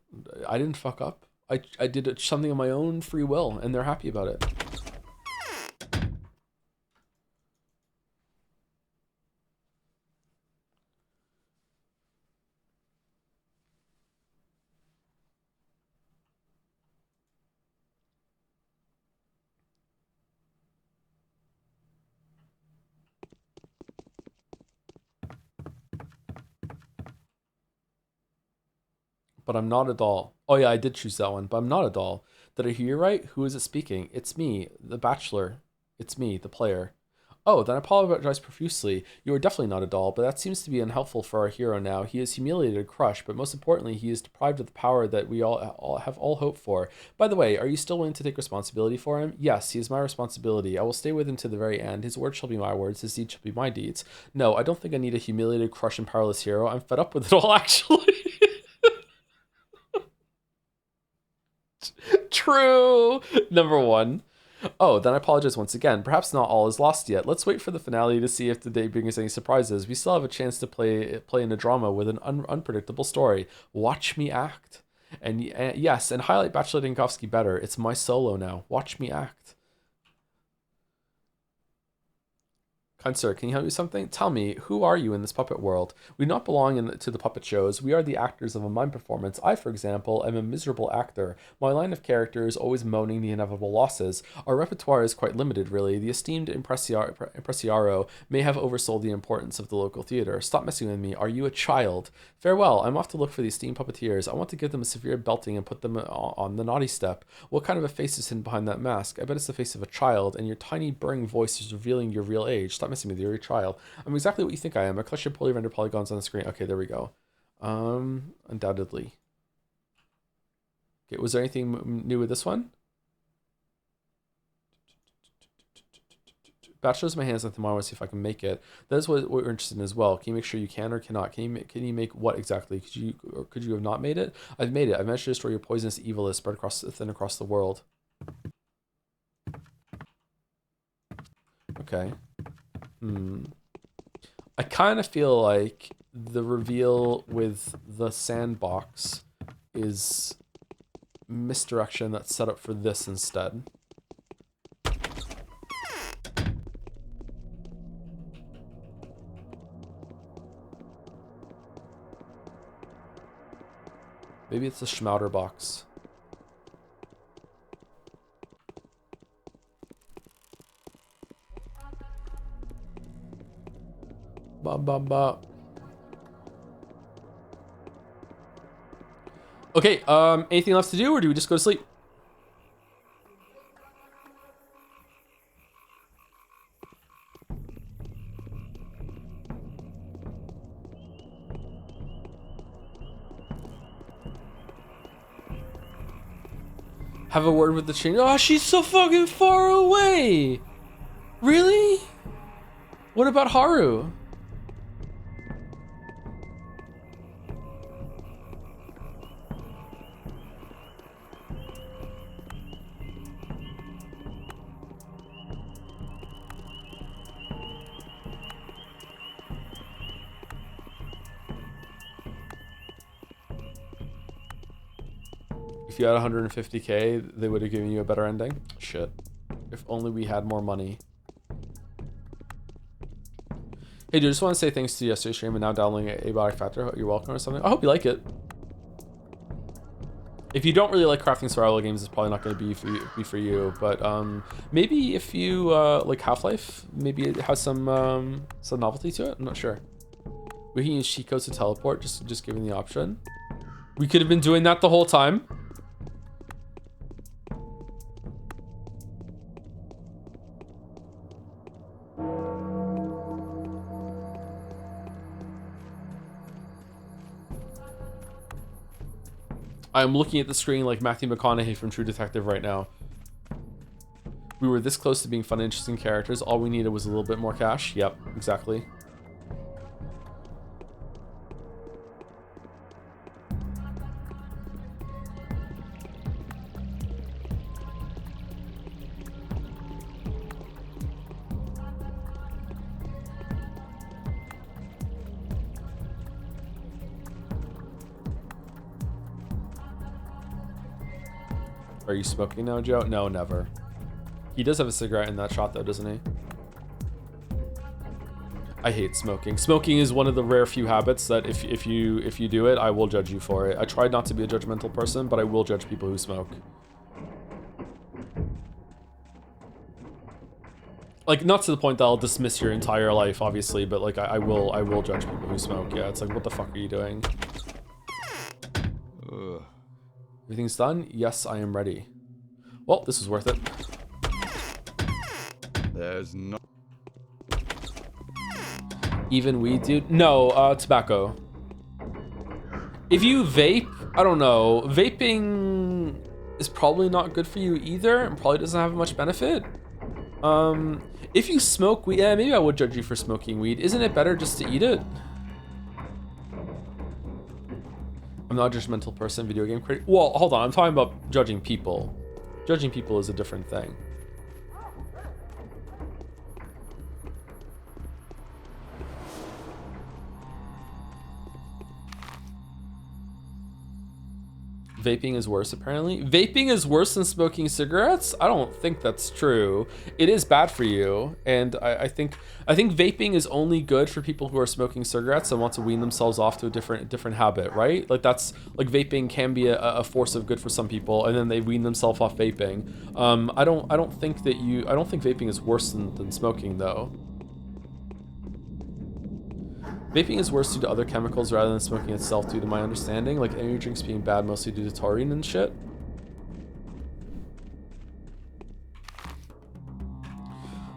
I didn't fuck up. I did something of my own free will, and they're happy about it. But I'm not a doll. Oh yeah, I did choose that one, but I'm not a doll. Did I hear you right? Who is it speaking? It's me, the Bachelor. It's me, the player. Oh, then I apologize profusely. You are definitely not a doll, but that seems to be unhelpful for our hero now. He is humiliated, crushed, but most importantly, he is deprived of the power that we all have hoped for. By the way, are you still willing to take responsibility for him? Yes, he is my responsibility. I will stay with him to the very end. His words shall be my words, his deeds shall be my deeds. No, I don't think I need a humiliated, crushed, and powerless hero. I'm fed up with it all, actually. True. Number one. Oh, then I apologize once again. Perhaps not all is lost yet. Let's wait for the finale to see if the day brings any surprises. We still have a chance to play in a drama with an unpredictable story. Watch me act. And yes, and highlight Bachelor Dinkovsky better. It's my solo now. Watch me act. Kind sir, can you help me with something? Tell me, who are you in this puppet world? We do not belong to the puppet shows. We are the actors of a mime performance. I, for example, am a miserable actor. My line of character is always moaning the inevitable losses. Our repertoire is quite limited, really. The esteemed impresario may have oversold the importance of the local theater. Stop messing with me. Are you a child? Farewell. I'm off to look for the esteemed puppeteers. I want to give them a severe belting and put them on the naughty step. What kind of a face is hidden behind that mask? I bet it's the face of a child, and your tiny, burring voice is revealing your real age. Stop messing with your child. I'm exactly what you think I am. A collection of poorly rendered polygons on the screen. Okay, there we go. Undoubtedly. Okay, was there anything new with this one? Bachelor's my hands on tomorrow. See if I can make it. That is what we're interested in as well. Can you make sure you can or cannot? Can you make what exactly? Could you have not made it? I've made it. I've managed to destroy your poisonous evil that is spread across the world. Okay. I kind of feel like the reveal with the sandbox is misdirection that's set up for this instead. Maybe it's a Schmouder box. Okay, anything left to do, or do we just go to sleep? Have a word with the chain. Oh, she's so fucking far away! Really? What about Haru? If you had 150k, they would have given you a better ending. Shit. If only we had more money. Hey dude, just want to say thanks to yesterday's stream and now downloading Abiotic Factor. You're welcome or something. I hope you like it. If you don't really like crafting survival games, it's probably not going to be for you. But maybe if you like Half-Life, maybe it has some novelty to it. I'm not sure. We can use cheat codes to teleport, just given the option. We could have been doing that the whole time. I'm looking at the screen like Matthew McConaughey from True Detective right now. We were this close to being fun and interesting characters. All we needed was a little bit more cash. Yep, exactly. Are you smoking now, Joe? No, never. He does have a cigarette in that shot though, doesn't he? I hate smoking. Smoking is one of the rare few habits that if you do it, I will judge you for it. I try not to be a judgmental person, but I will judge people who smoke. Like, not to the point that I'll dismiss your entire life, obviously, but like I will judge people who smoke. Yeah, it's like, what the fuck are you doing? Ugh. Everything's done? Yes, I am ready. Well, this is worth it. There's no... Even weed, dude? No, tobacco. If you vape, I don't know. Vaping is probably not good for you either, and probably doesn't have much benefit. If you smoke weed, yeah, maybe I would judge you for smoking weed. Isn't it better just to eat it? I'm not a judgmental person, video game critic. Well, hold on, I'm talking about judging people. Judging people is a different thing. Vaping is worse, apparently. Vaping is worse than smoking cigarettes? I don't think that's true. It is bad for you, and I think vaping is only good for people who are smoking cigarettes and want to wean themselves off to a different habit, right? Like that's like vaping can be a force of good for some people, and then they wean themselves off vaping. I don't think vaping is worse than smoking though. Vaping is worse due to other chemicals rather than smoking itself, due to my understanding, like energy drinks being bad mostly due to taurine and shit.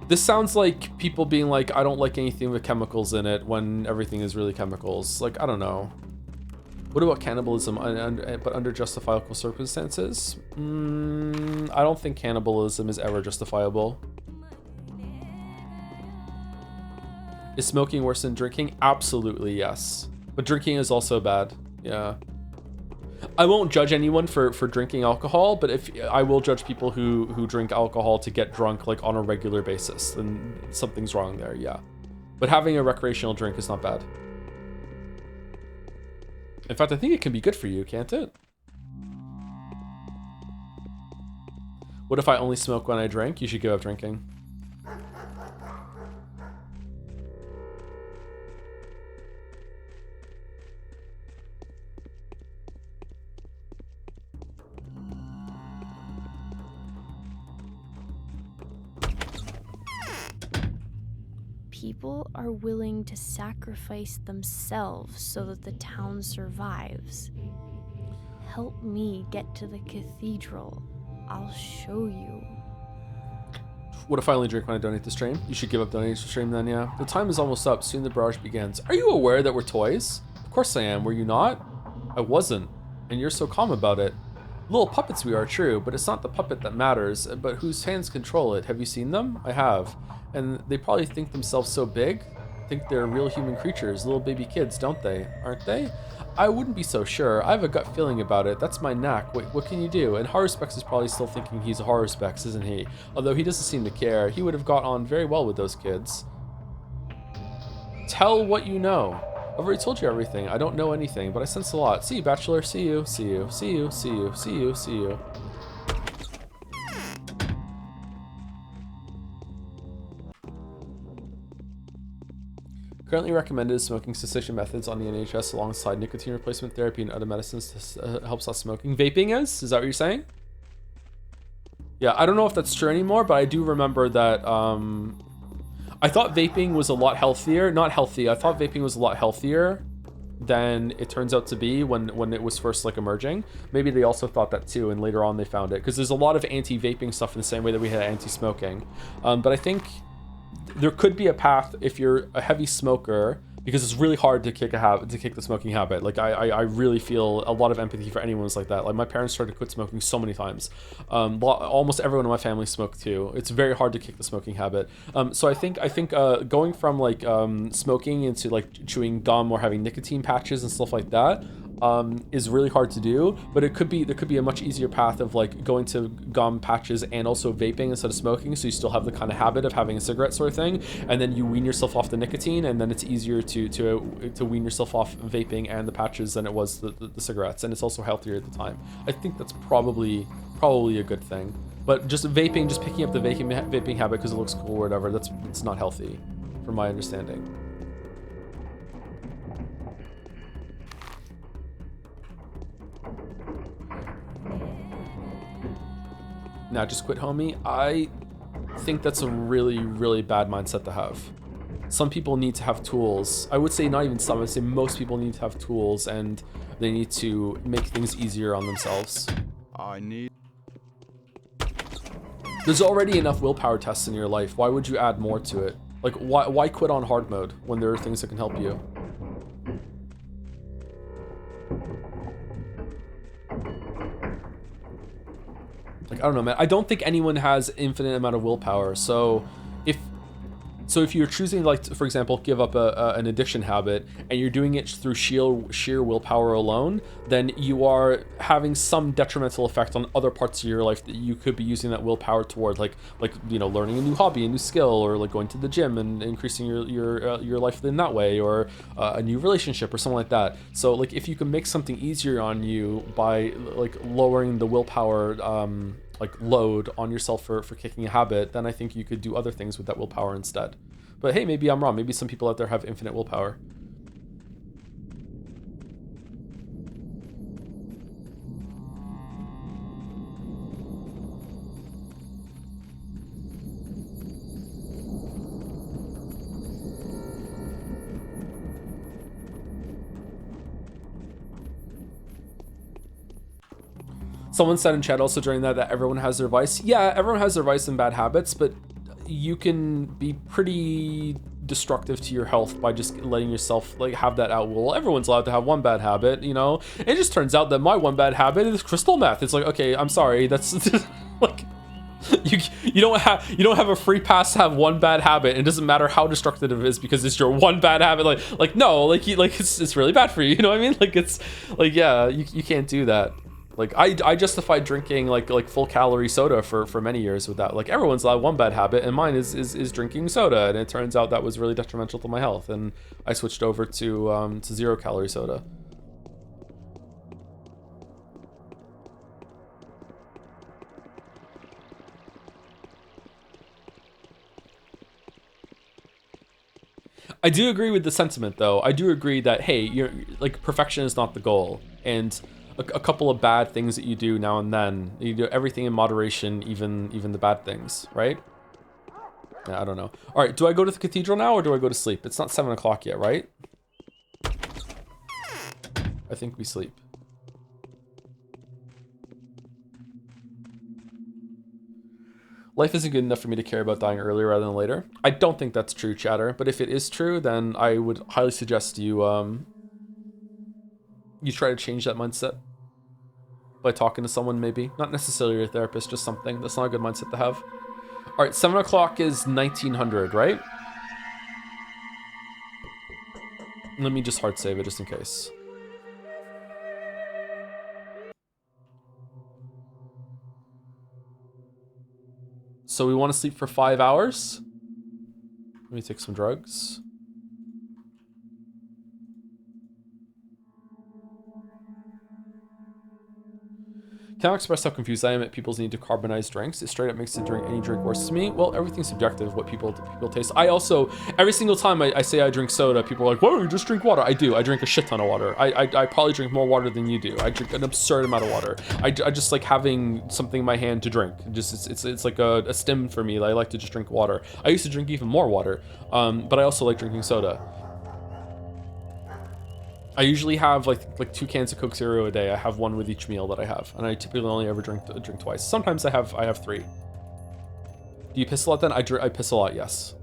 This sounds like people being like, I don't like anything with chemicals in it when everything is really chemicals. Like, I don't know. What about cannibalism, but under justifiable circumstances? I don't think cannibalism is ever justifiable. Is smoking worse than drinking? Absolutely, yes. But drinking is also bad. Yeah. I won't judge anyone for drinking alcohol, but if I will judge people who drink alcohol to get drunk like on a regular basis, then something's wrong there, yeah. But having a recreational drink is not bad. In fact, I think it can be good for you, can't it? What if I only smoke when I drink? You should give up drinking. People are willing to sacrifice themselves so that the town survives. Help me get to the cathedral. I'll show you. What if I only drink when I donate to stream? You should give up donating to stream then, yeah. The time is almost up. Soon the barrage begins. Are you aware that we're toys? Of course I am. Were you not? I wasn't. And you're so calm about it. Little puppets we are, true, but it's not the puppet that matters, but whose hands control it. Have you seen them? I have. And they probably think themselves so big, think they're real human creatures, little baby kids, don't they? Aren't they? I wouldn't be so sure. I have a gut feeling about it. That's my knack. What can you do? And Horror-Specs is probably still thinking he's a Horror-Specs, isn't he? Although he doesn't seem to care. He would have got on very well with those kids. Tell what you know. I've already told you everything. I don't know anything, but I sense a lot. See you, Bachelor. See you. See you. See you. See you. See you. See you. Currently recommended smoking cessation methods on the NHS alongside nicotine replacement therapy and other medicines to help stop smoking. Vaping is? Is that what you're saying? Yeah, I don't know if that's true anymore, but I do remember that I thought vaping was a lot healthier. Not healthy. I thought vaping was a lot healthier than it turns out to be when it was first like emerging. Maybe they also thought that too, and later on they found it, because there's a lot of anti-vaping stuff in the same way that we had anti-smoking. But I think there could be a path if you're a heavy smoker, because it's really hard to kick the smoking habit. Like I really feel a lot of empathy for anyone who's like that. Like my parents tried to quit smoking so many times. Almost everyone in my family smoked too. It's very hard to kick the smoking habit. So I think going from like smoking into like chewing gum or having nicotine patches and stuff like that is really hard to do, but there could be a much easier path of like going to gum patches and also vaping instead of smoking, so you still have the kind of habit of having a cigarette sort of thing, and then you wean yourself off the nicotine, and then it's easier to wean yourself off vaping and the patches than it was the cigarettes, and it's also healthier at the time. I think that's probably a good thing. But just vaping, just picking up the vaping habit because it looks cool or whatever, it's not healthy from my understanding. Now just quit, homie. I think that's a really, really bad mindset to have. Some people need to have tools. I would say not even some, I would say most people need to have tools, and they need to make things easier on themselves. There's already enough willpower tests in your life. Why would you add more to it? Like, why quit on hard mode when there are things that can help you? Like, I don't know, man. I don't think anyone has infinite amount of willpower. So if you're choosing, like, for example, give up an addiction habit, and you're doing it through sheer willpower alone, then you are having some detrimental effect on other parts of your life that you could be using that willpower toward, like you know, learning a new hobby, a new skill, or like going to the gym and increasing your life in that way, or a new relationship or something like that. So like if you can make something easier on you by like lowering the willpower like load on yourself for kicking a habit, then I think you could do other things with that willpower instead. But hey, maybe I'm wrong. Maybe some people out there have infinite willpower. Someone said in chat also during that everyone has their vice. Yeah, everyone has their vice and bad habits, but you can be pretty destructive to your health by just letting yourself like have that out. Well, everyone's allowed to have one bad habit, you know? It just turns out that my one bad habit is crystal meth. It's like, okay, I'm sorry, that's like you don't have a free pass to have one bad habit. It doesn't matter how destructive it is because it's your one bad habit. Like no, like it's really bad for you. You know what I mean? Like it's like, yeah, you can't do that. Like I justified drinking like full calorie soda for many years with that. Like everyone's allowed one bad habit, and mine is drinking soda, and it turns out that was really detrimental to my health, and I switched over to 0 calorie soda. I do agree with the sentiment, though. I do agree that, hey, you're like, perfection is not the goal, and a couple of bad things that you do now and then, you do everything in moderation, even the bad things, right? Yeah, I don't know. All right, do I go to the cathedral now, or do I go to sleep? It's not 7 o'clock yet, right? I think we sleep. Life isn't good enough for me to care about dying earlier rather than later. I don't think that's true, chatter, but if it is true, then I would highly suggest you you try to change that mindset. by talking to someone, maybe. Not necessarily your therapist, just something. That's not a good mindset to have. All right, 7 o'clock is 1900, right? Let me just hard save it just in case. So we want to sleep for 5 hours. Let me take some drugs. Can't express how confused I am at people's need to carbonize drinks. It straight up makes the drink any drink worse to me. Well, everything's subjective, what people taste. I also, every single time I say I drink soda, people are like, whoa, you just drink water. I do. I drink a shit ton of water. I probably drink more water than you do. I drink an absurd amount of water. I just like having something in my hand to drink. Just it's like a stim for me. I like to just drink water. I used to drink even more water, but I also like drinking soda. I usually have like 2 cans of Coke Zero a day. I have 1 with each meal that I have, and I typically only ever drink twice. Sometimes I have 3. Do you piss a lot then? I piss a lot, yes.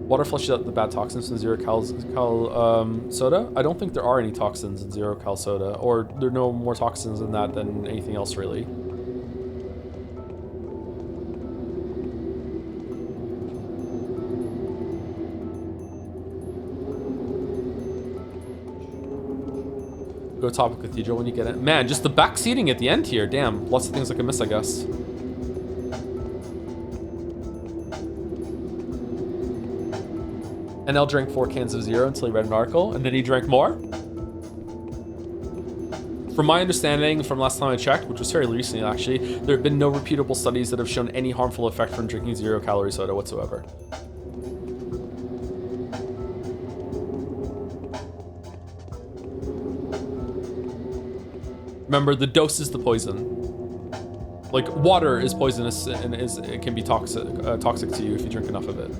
Water flushes out the bad toxins from zero cal soda. I don't think there are any toxins in zero cal soda, or there are no more toxins in that than anything else really. Go top of Cathedral when you get it. Man, just the back seating at the end here. Damn, lots of things I can miss, I guess. And I'll drink 4 cans of Zero until he read an article, and then he drank more. From my understanding, from last time I checked, which was fairly recently actually, there have been no reputable studies that have shown any harmful effect from drinking 0 calorie soda whatsoever. Remember, the dose is the poison. Like, water is poisonous and it can be toxic to you if you drink enough of it.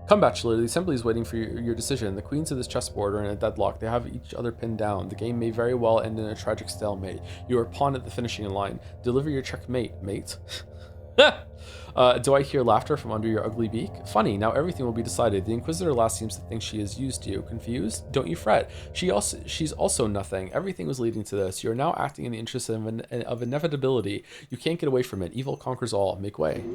Come, Bachelor, the Assembly is waiting for your decision. The queens of this chessboard are in a deadlock. They have each other pinned down. The game may very well end in a tragic stalemate. You are a pawn at the finishing line. Deliver your checkmate, mate. Do I hear laughter from under your ugly beak? Funny, now everything will be decided. The Inquisitor lass seems to think she has used you. Confused? Don't you fret. She's also nothing. Everything was leading to this. You are now acting in the interest of inevitability. You can't get away from it. Evil conquers all. Make way.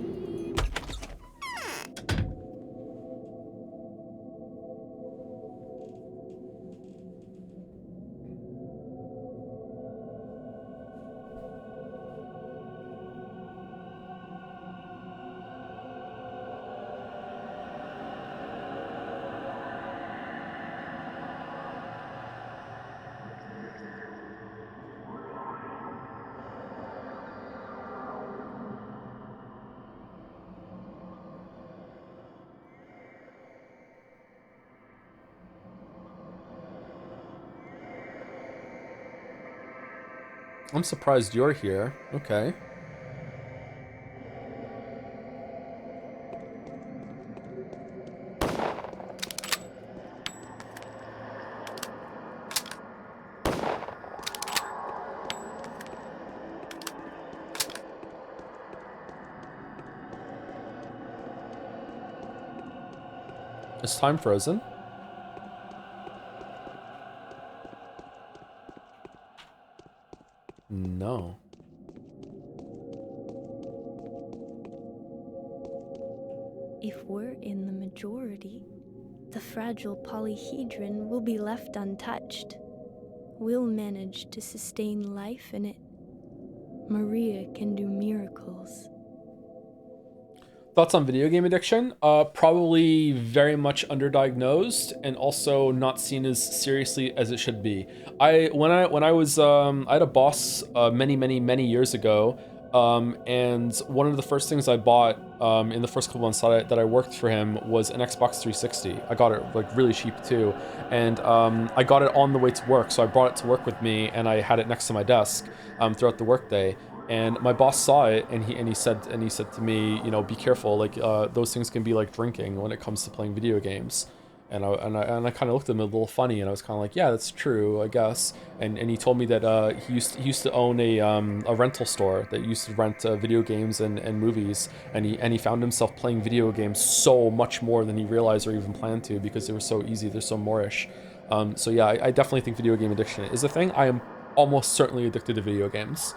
I'm surprised you're here. Okay. Is time frozen? No. If we're in the majority, the fragile polyhedron will be left untouched. We'll manage to sustain life in it. Maria can do miracles. Thoughts on video game addiction? Probably very much underdiagnosed and also not seen as seriously as it should be. I had a boss many years ago, and one of the first things I bought in the first couple months that I worked for him was an Xbox 360. I got it like really cheap too, and I got it on the way to work, so I brought it to work with me and I had it next to my desk throughout the workday. And my boss saw it, and he said to me, you know, be careful, like those things can be like drinking when it comes to playing video games. And I kind of looked at him a little funny, and I was kind of like, yeah, that's true, I guess. And he told me that he used to own a rental store that used to rent video games and movies, and he found himself playing video games so much more than he realized or even planned to, because they were so easy, they're so moreish. So yeah, I definitely think video game addiction is a thing. I am almost certainly addicted to video games.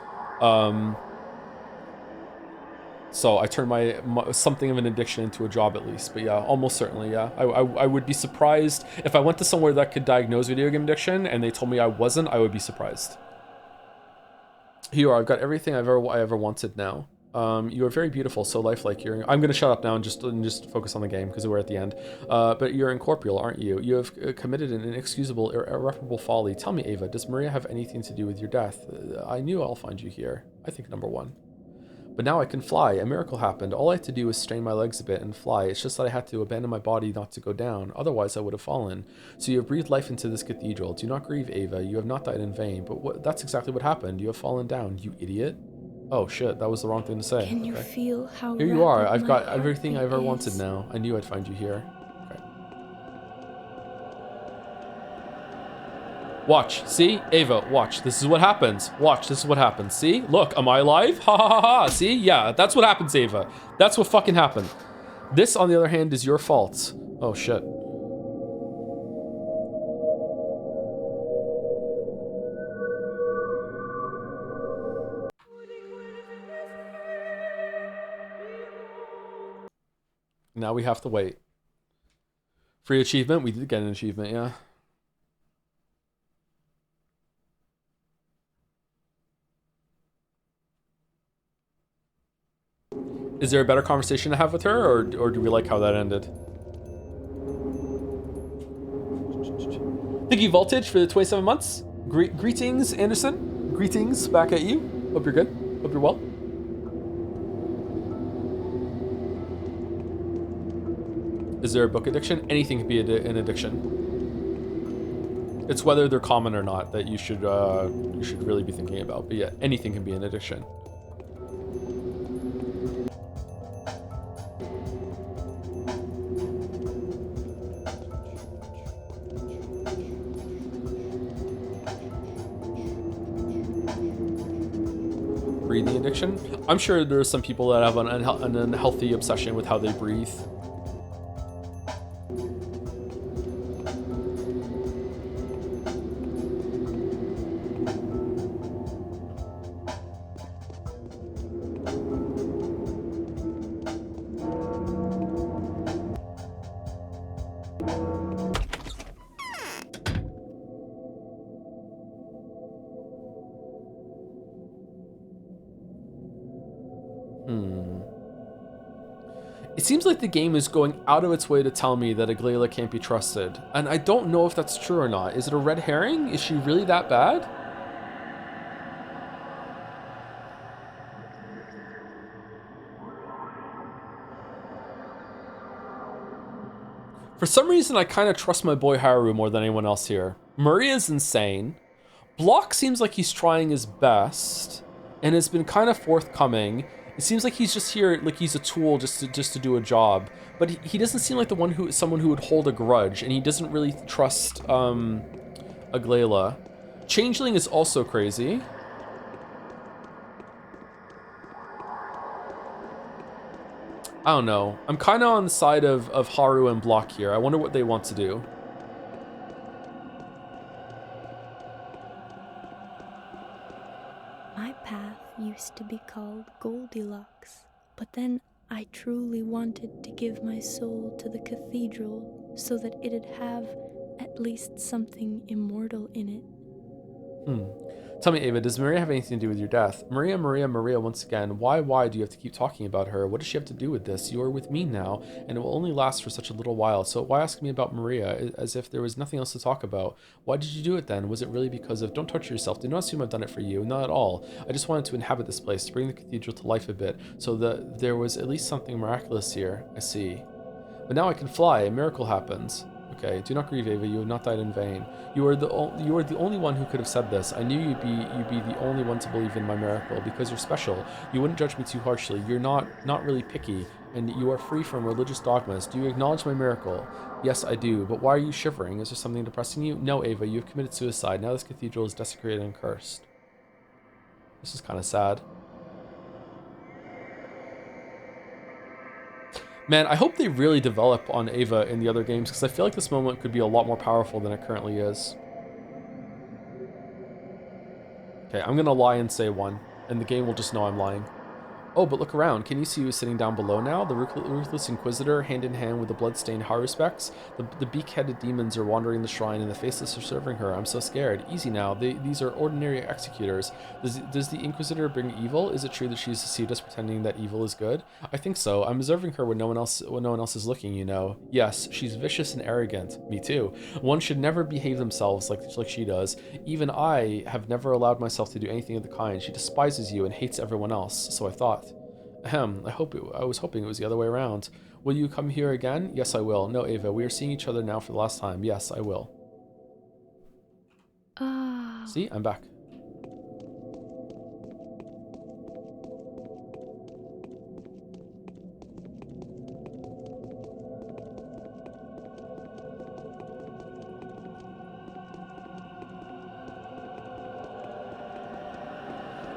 So I turned my something of an addiction into a job at least. But yeah, almost certainly, yeah. I would be surprised if I went to somewhere that could diagnose video game addiction and they told me I wasn't, I would be surprised. Here you are, I've got everything I ever wanted now. You are very beautiful, so lifelike. I'm gonna shut up now and just focus on the game because we're at the end. But you're incorporeal, aren't you? You have committed an inexcusable, irreparable folly. Tell me, Ava, does Maria have anything to do with your death? I knew I'll find you here. I think number one. But now I can fly. A miracle happened. All I had to do was strain my legs a bit and fly. It's just that I had to abandon my body not to go down. Otherwise, I would have fallen. So you have breathed life into this cathedral. Do not grieve, Ava. You have not died in vain. But that's exactly what happened. You have fallen down, you idiot. Oh shit, that was the wrong thing to say. Can you feel how here you are. I've got my everything I ever heartbeat wanted is? now. I knew I'd find you here. Watch, see? Ava, watch. This is what happens. Watch, this is what happens. See? Look, am I alive? Ha ha ha ha. See? Yeah, that's what happens, Ava. That's what fucking happened. This, on the other hand, is your fault. Oh, shit. Now we have to wait. Free achievement? We did get an achievement, yeah. Is there a better conversation to have with her, or do we like how that ended? Thank you, Voltage, for the 27 months. Greetings, Anderson. Greetings back at you. Hope you're good. Hope you're well. Is there a book addiction? Anything can be an addiction. It's whether they're common or not that you should really be thinking about. But yeah, anything can be an addiction. Breathing addiction? I'm sure there are some people that have an unhealthy obsession with how they breathe. It seems like the game is going out of its way to tell me that Aglaila can't be trusted, and I don't know if that's true or not. Is it a red herring? Is she really that bad? For some reason, I kind of trust my boy Haru more than anyone else here. Maria's insane. Block seems like he's trying his best, and has been kind of forthcoming. It seems like he's just here, like he's a tool just to do a job. But he doesn't seem like someone who would hold a grudge, and he doesn't really trust Aglaila. Changeling is also crazy. I don't know. I'm kind of on the side of Haru and Block here. I wonder what they want to do. My path used to be called Goldilocks, but then I truly wanted to give my soul to the cathedral so that it'd have at least something immortal in it. Tell me, Ava, does Maria have anything to do with your death? Maria, once again. Why do you have to keep talking about her? What does she have to do with this? You are with me now, and it will only last for such a little while, so why ask me about Maria, as if there was nothing else to talk about? Why did you do it then? Was it really because of... Don't torture yourself. Do not assume I've done it for you. Not at all. I just wanted to inhabit this place, to bring the cathedral to life a bit, so that there was at least something miraculous here. I see. But now I can fly. A miracle happens. okay? Do not grieve, Ava. You have not died in vain. You are the only one who could have said this. I knew you'd be the only one to believe in my miracle because you're special. You wouldn't judge me too harshly. You're not really picky, and you are free from religious dogmas. Do you acknowledge my miracle? Yes, I do. But why are you shivering? Is there something depressing you? No, Ava. You have committed suicide. Now this cathedral is desecrated and cursed. This is kind of sad. Man, I hope they really develop on Ava in the other games, because I feel like this moment could be a lot more powerful than it currently is. Okay, I'm gonna lie and say 1, and the game will just know I'm lying. Oh, but look around. Can you see who's sitting down below now? The ruthless Inquisitor, hand in hand with the blood-stained Haruspecs. The beak-headed demons are wandering the shrine, and the Faceless are serving her. I'm so scared. Easy now. These are ordinary executors. Does the Inquisitor bring evil? Is it true that she's deceived us, pretending that evil is good? I think so. I'm observing her when no one else is looking, you know. Yes, she's vicious and arrogant. Me too. One should never behave themselves like she does. Even I have never allowed myself to do anything of the kind. She despises you and hates everyone else, so I thought. Ahem, I was hoping it was the other way around. Will you come here again? Yes, I will. No, Ava, we are seeing each other now for the last time. Yes, I will. See, I'm back.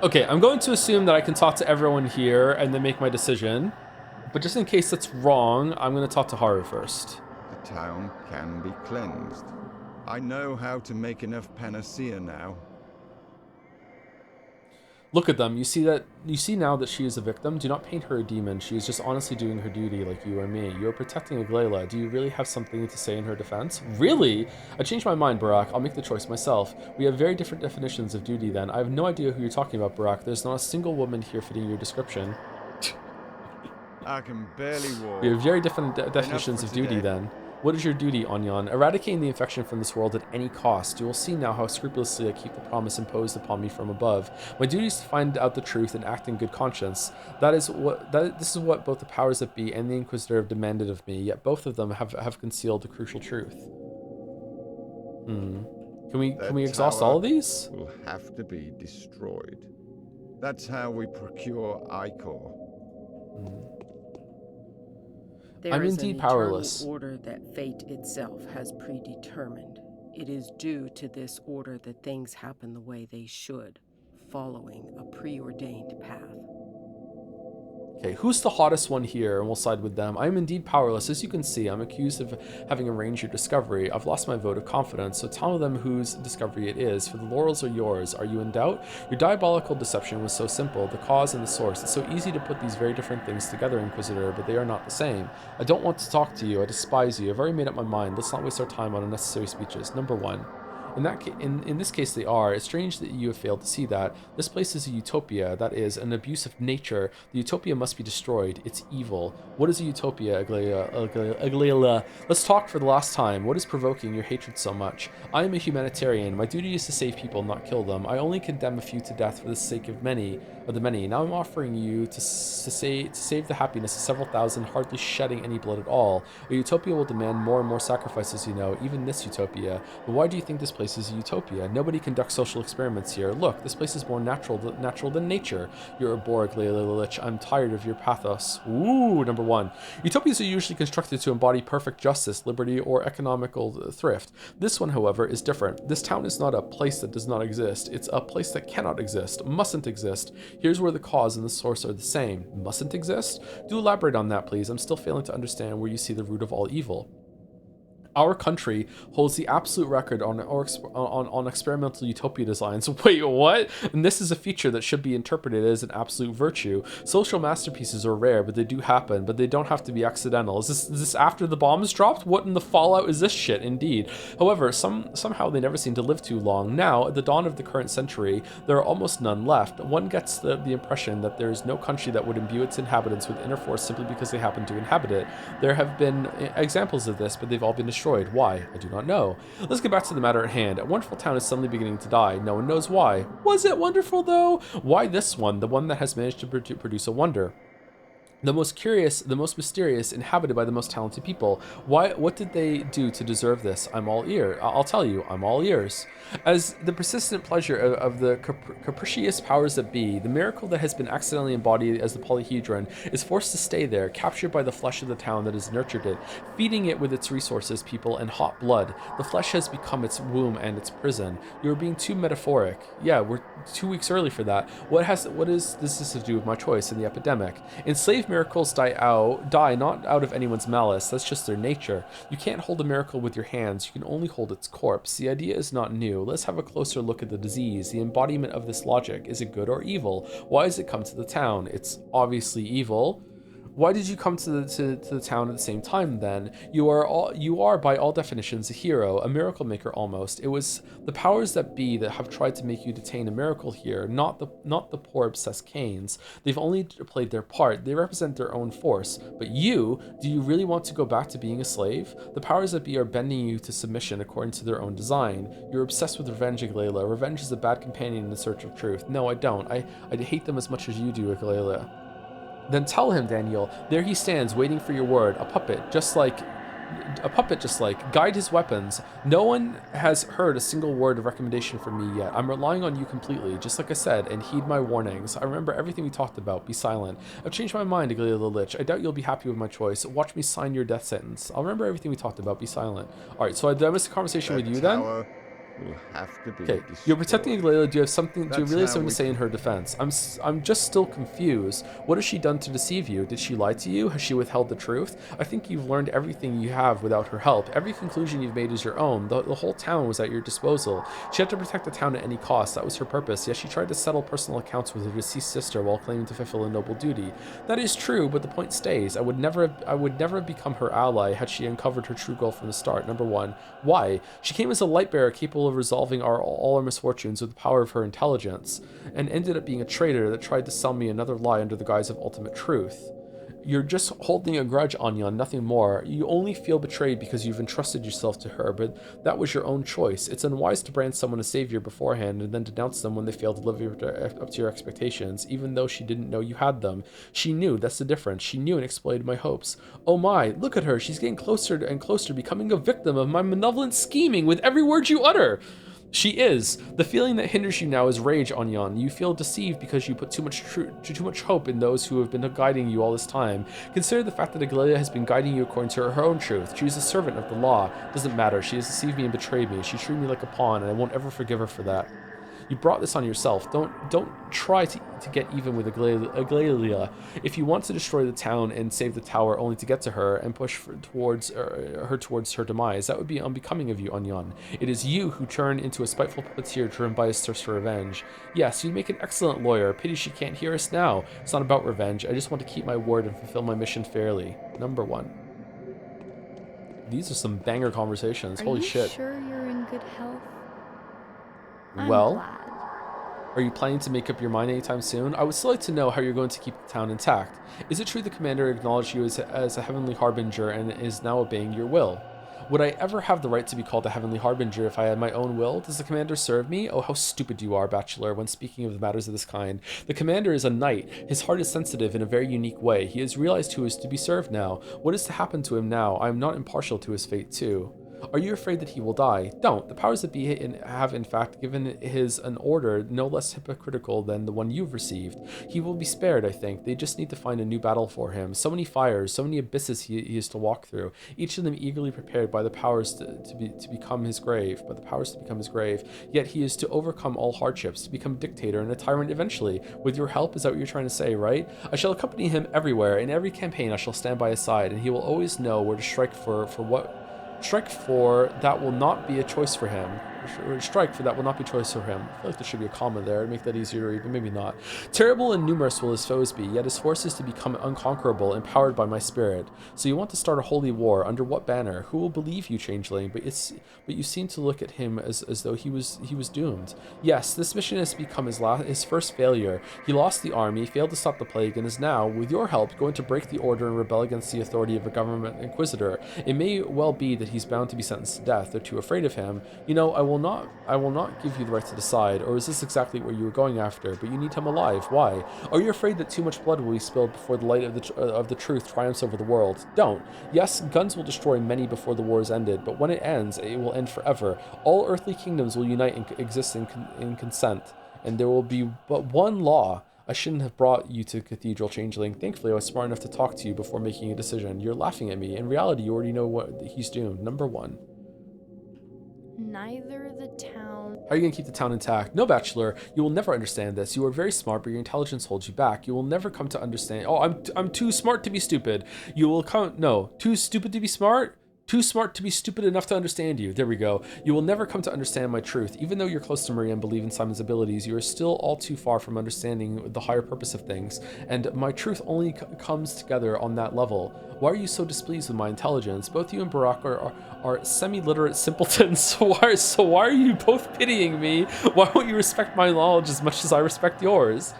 Okay, I'm going to assume that I can talk to everyone here and then make my decision. But just in case that's wrong, I'm going to talk to Haru first. The town can be cleansed. I know how to make enough panacea now. Look at them. You see now that she is a victim. Do not paint her a demon. She is just honestly doing her duty like you or me. You are protecting Aglaela. Do you really have something to say in her defense? Really? I changed my mind, Barak. I'll make the choice myself. We have very different definitions of duty then. I have no idea who you're talking about, Barak. There's not a single woman here fitting your description. I can barely walk. We have very different definitions of duty then. What is your duty, Onyan? Eradicating the infection from this world at any cost. You will see now how scrupulously I keep the promise imposed upon me from above. My duty is to find out the truth and act in good conscience. This is what both the powers that be and the Inquisitor have demanded of me, yet both of them have concealed the crucial truth. Can we exhaust all of these? Will have to be destroyed. That's how we procure Ichor. There is indeed powerless. Order that fate itself has predetermined. It is due to this order that things happen the way they should, following a preordained path. Okay, who's the hottest one here? And we'll side with them. I am indeed powerless. As you can see, I'm accused of having arranged your discovery. I've lost my vote of confidence, so tell them whose discovery it is, for the laurels are yours. Are you in doubt? Your diabolical deception was so simple, the cause and the source. It's so easy to put these very different things together, Inquisitor, but they are not the same. I don't want to talk to you. I despise you. I've already made up my mind. Let's not waste our time on unnecessary speeches. Number 1. In this case they are. It's strange that you have failed to see that. This place is a utopia, that is, an abuse of nature. The utopia must be destroyed. It's evil. What is a utopia, Aglaela? Let's talk for the last time. What is provoking your hatred so much? I am a humanitarian. My duty is to save people, not kill them. I only condemn a few to death for the sake of the many. Now I'm offering you to save the happiness of several thousand, hardly shedding any blood at all. A utopia will demand more and more sacrifices, you know, even this utopia. But why do you think this place is a utopia? Nobody conducts social experiments here. Look, this place is more natural than nature. You're a bore, Aglaela. I'm tired of your pathos. Ooh, number 1. Utopias are usually constructed to embody perfect justice, liberty, or economical thrift. This one, however, is different. This town is not a place that does not exist. It's a place that cannot exist, mustn't exist. Here's where the cause and the source are the same. Mustn't exist? Do elaborate on that, please. I'm still failing to understand where you see the root of all evil. Our country holds the absolute record on experimental utopia designs. Wait, what? And this is a feature that should be interpreted as an absolute virtue. Social masterpieces are rare, but they do happen, but they don't have to be accidental. Is this after the bombs dropped? What in the fallout is this shit, indeed? However, somehow they never seem to live too long. Now, at the dawn of the current century, there are almost none left. One gets the impression that there is no country that would imbue its inhabitants with inner force simply because they happen to inhabit it. There have been examples of this, but they've all been destroyed. Why? I do not know. Let's get back to the matter at hand. A wonderful town is suddenly beginning to die. No one knows why. Was it wonderful, though? Why this one, the one that has managed to produce a wonder? The most curious, the most mysterious, inhabited by the most talented people. What did they do to deserve this? I'm all ear. I'll tell you, I'm all ears. As the persistent pleasure of the capricious powers that be, the miracle that has been accidentally embodied as the polyhedron is forced to stay there, captured by the flesh of the town that has nurtured it, feeding it with its resources, people, and hot blood. The flesh has become its womb and its prison. You're being too metaphoric. Yeah, we're 2 weeks early for that. What is this to do with my choice in the epidemic? Enslaved miracles die not out of anyone's malice. That's just their nature. You can't hold a miracle with your hands. You can only hold its corpse. The idea is not new. Let's have a closer look at the disease, the embodiment of this logic. Is it good or evil? Why has it come to the town? It's obviously evil. Why did you come to the town at the same time then? You are by all definitions a hero, a miracle maker almost. It was the powers that be that have tried to make you detain a miracle here, not the poor obsessed Canes. They've only played their part. They represent their own force. But do you really want to go back to being a slave? The powers that be are bending you to submission according to their own design. You're obsessed with revenge, Aglalia. Revenge is a bad companion in the search of truth. No, I don't. I hate them as much as you do, Aglalia. Then tell him, Daniel. There he stands, waiting for your word. A puppet, just like. Guide his weapons. No one has heard a single word of recommendation from me yet. I'm relying on you completely, just like I said, and heed my warnings. I remember everything we talked about. Be silent. I've changed my mind, Aglalia the Lich. I doubt you'll be happy with my choice. Watch me sign your death sentence. I'll remember everything we talked about. Be silent. Alright, so did I miss a conversation with you then? Okay, you're protecting Aglalia. Do you really have something to say in her defense? I'm just still confused. What has she done to deceive you? Did she lie to you? Has she withheld the truth? I think you've learned everything you have without her help. Every conclusion you've made is your own. The whole town was at your disposal. She had to protect the town at any cost. That was her purpose. Yet she tried to settle personal accounts with her deceased sister while claiming to fulfill a noble duty. That is true, but the point stays. I would never have become her ally had she uncovered her true goal from the start. Number one, why? She came as a light bearer capable of resolving all our misfortunes with the power of her intelligence, and ended up being a traitor that tried to sell me another lie under the guise of ultimate truth. You're just holding a grudge, Anyan, nothing more. You only feel betrayed because you've entrusted yourself to her, but that was your own choice. It's unwise to brand someone a savior beforehand and then denounce them when they fail to live up to your expectations, even though she didn't know you had them. She knew, that's the difference. She knew and exploited my hopes. Oh my, look at her. She's getting closer and closer, becoming a victim of my malevolent scheming with every word you utter. She is. The feeling that hinders you now is rage, Anyan. You feel deceived because you put too much hope in those who have been guiding you all this time. Consider the fact that Aglalia has been guiding you according to her own truth. She is a servant of the law. Doesn't matter. She has deceived me and betrayed me. She treated me like a pawn, and I won't ever forgive her for that. You brought this on yourself. Don't try to get even with Aglalia. If you want to destroy the town and save the tower only to get to her and push towards her demise, that would be unbecoming of you, Anyan. It is you who turn into a spiteful puppeteer driven by his thirst for revenge. Yes, you make an excellent lawyer. Pity she can't hear us now. It's not about revenge. I just want to keep my word and fulfill my mission fairly. Number one. These are some banger conversations. Holy shit. Are you sure you're in good health? I'm Well, glad. Are you planning to make up your mind anytime soon? I would still like to know how you're going to keep the town intact. Is it true the commander acknowledged you as a heavenly harbinger and is now obeying your will? Would I ever have the right to be called a heavenly harbinger if I had my own will? Does the commander serve me? Oh, how stupid you are, Bachelor, when speaking of matters of this kind. The commander is a knight. His heart is sensitive in a very unique way. He has realized who is to be served now. What is to happen to him now? I am not impartial to his fate, too. Are you afraid that he will die? Don't. The powers that be have, in fact, given his an order no less hypocritical than the one you've received. He will be spared, I think. They just need to find a new battle for him. So many fires, so many abysses he is to walk through, each of them eagerly prepared by the powers to become his grave, Yet he is to overcome all hardships, to become dictator and a tyrant eventually. With your help, is that what you're trying to say, right? I shall accompany him everywhere. In every campaign, I shall stand by his side, and he will always know where to strike for that will not be a choice for him. Strike for that will not be a choice for him. I feel like there should be a comma there to make that easier to read, but maybe not. Terrible and numerous will his foes be, yet his forces to become unconquerable, empowered by my spirit. So you want to start a holy war, under what banner? Who will believe you, changeling? But you seem to look at him as though he was doomed. Yes, this mission has become his first failure. He lost the army, failed to stop the plague, and is now, with your help, going to break the order and rebel against the authority of a government inquisitor. It may well be that he's bound to be sentenced to death. They're too afraid of him. You know, I will will not give you the right to decide, or is this exactly what you were going after? But you need him alive. Why? Are you afraid that too much blood will be spilled before the light of the truth triumphs over the world? Don't. Yes, guns will destroy many before the war is ended, but when it ends, it will end forever. All earthly kingdoms will unite and exist in consent, and there will be but one law. I shouldn't have brought you to Cathedral, Changeling. Thankfully, I was smart enough to talk to you before making a decision. You're laughing at me. In reality, you already know what he's doomed. Number 1. Neither the town... How are you going to keep the town intact? No, Bachelor, you will never understand this. You are very smart, but your intelligence holds you back. You will never come to understand... Oh, I'm too smart to be stupid. You will come... No, too stupid to be smart? Too smart to be stupid enough to understand you. There we go. You will never come to understand my truth. Even though you're close to Maria and believe in Simon's abilities, you are still all too far from understanding the higher purpose of things. And my truth only comes together on that level. Why are you so displeased with my intelligence? Both you and Barack are semi-literate simpletons. So why are you both pitying me? Why won't you respect my knowledge as much as I respect yours?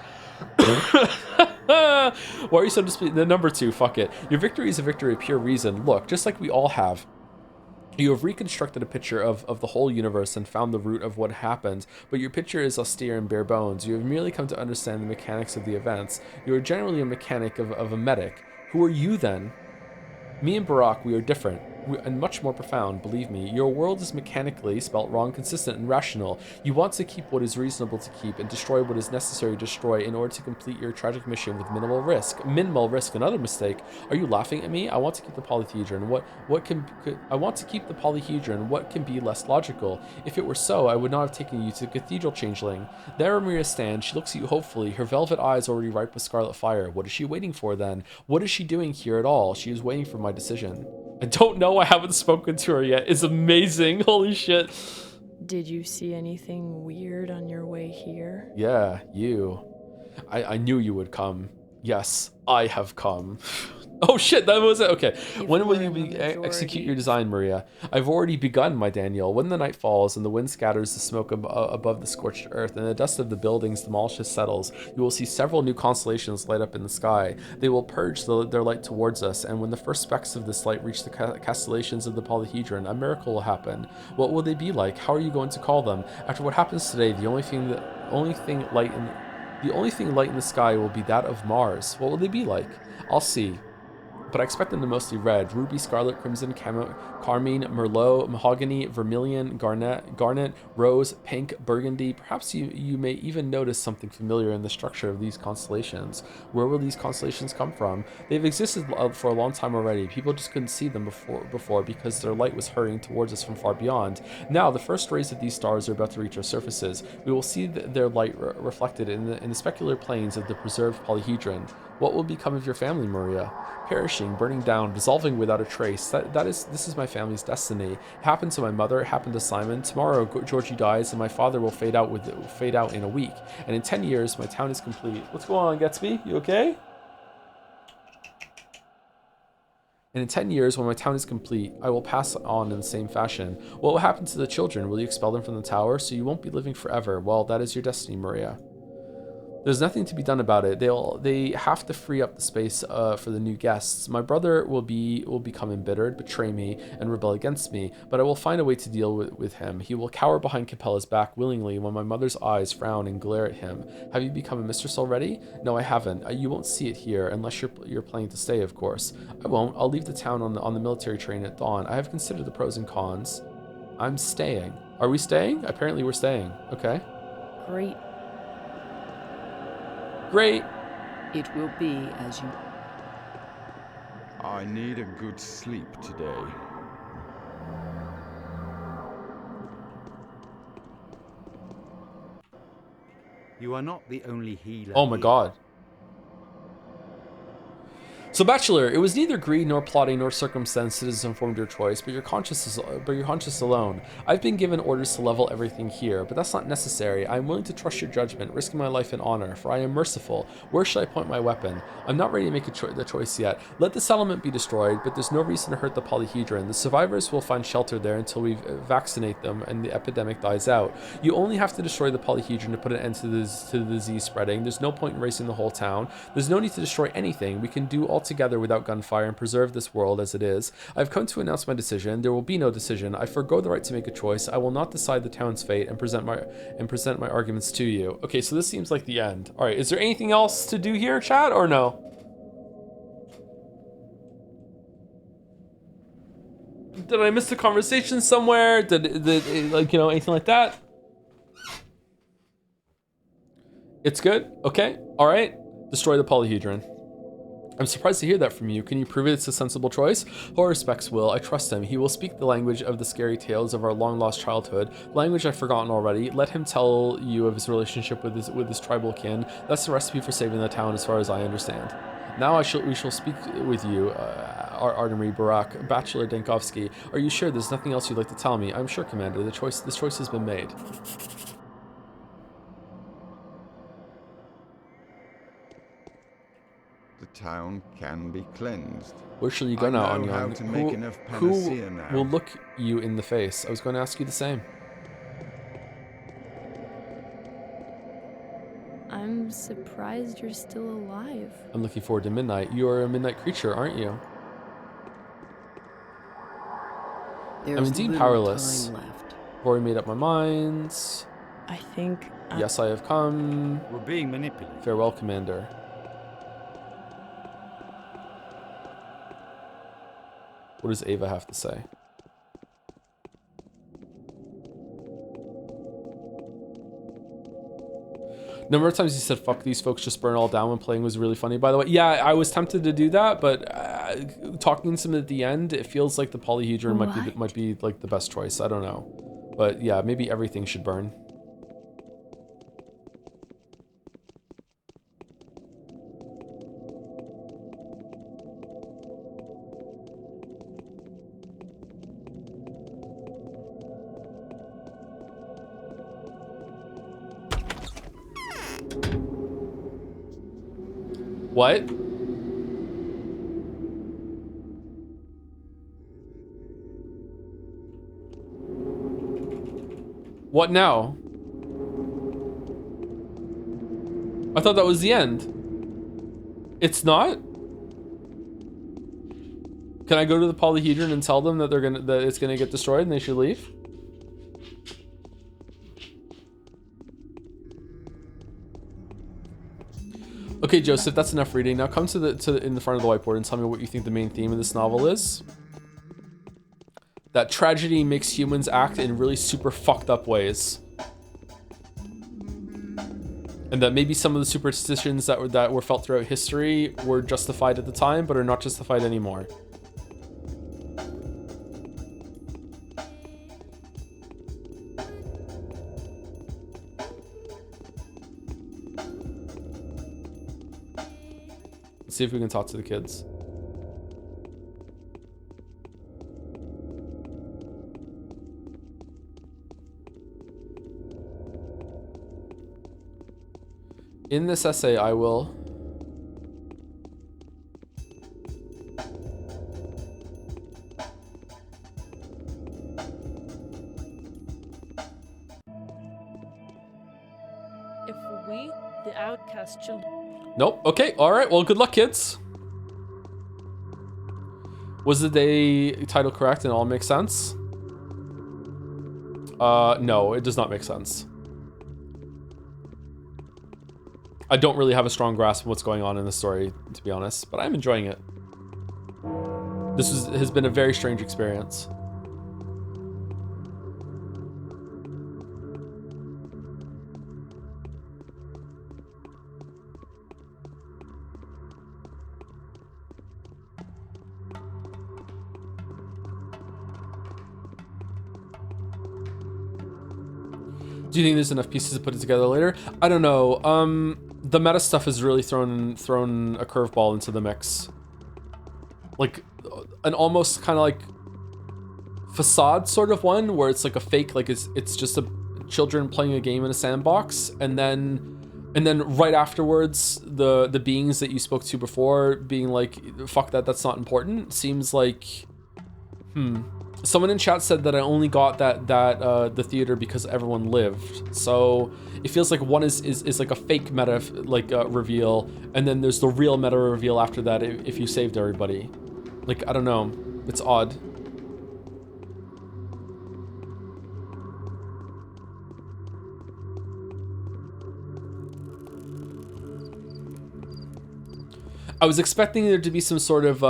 Why are you so displeased? The number 2, fuck it. Your victory is a victory of pure reason. Look, just like we all have, you have reconstructed a picture of the whole universe and found the root of what happened, but your picture is austere and bare bones. You have merely come to understand the mechanics of the events. You are generally a mechanic of a medic. Who are you then? Me and Barack, we are different. And much more profound, believe me. Your world is mechanically, spelt wrong, consistent and rational. You want to keep what is reasonable to keep and destroy what is necessary to destroy in order to complete your tragic mission with minimal risk. Minimal risk, another mistake. Are you laughing at me? I want to keep the polyhedron. I want to keep the polyhedron. What can be less logical? If it were so, I would not have taken you to the Cathedral, Changeling. There Maria stands. She looks at you hopefully, her velvet eyes already ripe with scarlet fire. What is she waiting for then? What is she doing here at all? She is waiting for my decision. I don't know, I haven't spoken to her yet. It's amazing, holy shit. Did you see anything weird on your way here? Yeah, you. I knew you would come. Yes, I have come. Oh shit, that was it. Okay. When will you execute your design, Maria? I've already begun, my Daniel. When the night falls and the wind scatters the smoke above the scorched earth and the dust of the buildings demolishes settles, you will see several new constellations light up in the sky. They will purge their light towards us, and when the first specks of this light reach the constellations of the polyhedron, a miracle will happen. What will they be like? How are you going to call them? After what happens today, the only thing light in the sky will be that of Mars. What will they be like? I'll see. But I expect them to mostly red: ruby, scarlet, crimson, carmine, merlot, mahogany, vermilion, garnet, rose, pink, burgundy. Perhaps you may even notice something familiar in the structure of these constellations. Where will these constellations come from? They've existed for a long time already. People just couldn't see them before because their light was hurrying towards us from far beyond. Now, the first rays of these stars are about to reach our surfaces. We will see their light reflected in the specular planes of the preserved polyhedron. What will become of your family, Maria? Perishing, burning down, dissolving without a trace. This is my family's destiny. It happened to my mother, it happened to Simon. Tomorrow, Georgie dies, and my father will fade out in a week. And in 10 years, my town is complete. What's going on, Gatsby? You okay? And in 10 years, when my town is complete, I will pass on in the same fashion. What will happen to the children? Will you expel them from the tower? So you won't be living forever. Well, that is your destiny, Maria. There's nothing to be done about it. They have to free up the space for the new guests. My brother will become embittered, betray me, and rebel against me, but I will find a way to deal with him. He will cower behind Capella's back willingly when my mother's eyes frown and glare at him. Have you become a mistress already? No, I haven't. You won't see it here, unless you're planning to stay, of course. I won't. I'll leave the town on the military train at dawn. I have considered the pros and cons. I'm staying. Are we staying? Apparently we're staying. Okay. Great. Great. It will be as you... I need a good sleep today. You are not the only healer. Oh my god. So, Bachelor, it was neither greed nor plotting nor circumstance that has informed your choice, but your conscience alone. I've been given orders to level everything here, but that's not necessary. I am willing to trust your judgment, risking my life and honor, for I am merciful. Where should I point my weapon? I'm not ready to make the choice yet. Let the settlement be destroyed, but there's no reason to hurt the polyhedron. The survivors will find shelter there until we vaccinate them and the epidemic dies out. You only have to destroy the polyhedron to put an end to the disease spreading. There's no point in racing the whole town. There's no need to destroy anything. We can do all altogether without gunfire and preserve this world as it is. I have come to announce my decision. There will be no decision. I forgo the right to make a choice. I will not decide the town's fate and present my arguments to you. Okay, so this seems like the end. All right, is there anything else to do here, chat, or no? Did I miss the conversation somewhere? Did like, you know, anything like that? It's good? Okay, all right. Destroy the polyhedron. I'm surprised to hear that from you. Can you prove it's a sensible choice? Who respects Will? I trust him. He will speak the language of the scary tales of our long-lost childhood, language I've forgotten already. Let him tell you of his relationship with his tribal kin. That's the recipe for saving the town as far as I understand. Now we shall speak with you, Artemis Barak, Bachelor Dankovsky. Are you sure there's nothing else you'd like to tell me? I'm sure, Commander. This choice has been made. The town can be cleansed. Where shall you go now, I know how Onion? to make enough panacea now. Who will look you in the face? I was going to ask you the same. I'm surprised you're still alive. I'm looking forward to midnight. You are a midnight creature, aren't you? I'm indeed powerless. Time left. I've already made up my mind. I think. Yes, I have come. We're being manipulated. Farewell, Commander. What does Ava have to say? Number of times you said, fuck these folks, just burn all down when playing was really funny, by the way. Yeah, I was tempted to do that, but talking to them at the end, it feels like the polyhedron might be like the best choice. I don't know. But yeah, maybe everything should burn. What? What now? I thought that was the end. It's not? Can I go to the polyhedron and tell them that it's gonna get destroyed and they should leave? Okay, Joseph, that's enough reading. Now come in the front of the whiteboard and tell me what you think the main theme of this novel is. That tragedy makes humans act in really super fucked up ways. And that maybe some of the superstitions that were felt throughout history were justified at the time, but are not justified anymore. Let's see if we can talk to the kids. In this essay, I will If we, the outcast children... Nope. Okay. All right. Well, good luck, kids. Was the day title correct and all makes sense? No, it does not make sense. I don't really have a strong grasp of what's going on in the story, to be honest, but I'm enjoying it. This has been a very strange experience. Do you think there's enough pieces to put it together later? I don't know. The meta stuff has really thrown a curveball into the mix. Like an almost kind of like facade sort of one where it's like a fake, like it's just children playing a game in a sandbox, and then right afterwards the beings that you spoke to before being like, fuck that, that's not important. Seems like Someone in chat said that I only got the theater because everyone lived. So it feels like one is like a fake meta reveal, and then there's the real meta reveal after that if you saved everybody. Like, I don't know. It's odd. I was expecting there to be some sort of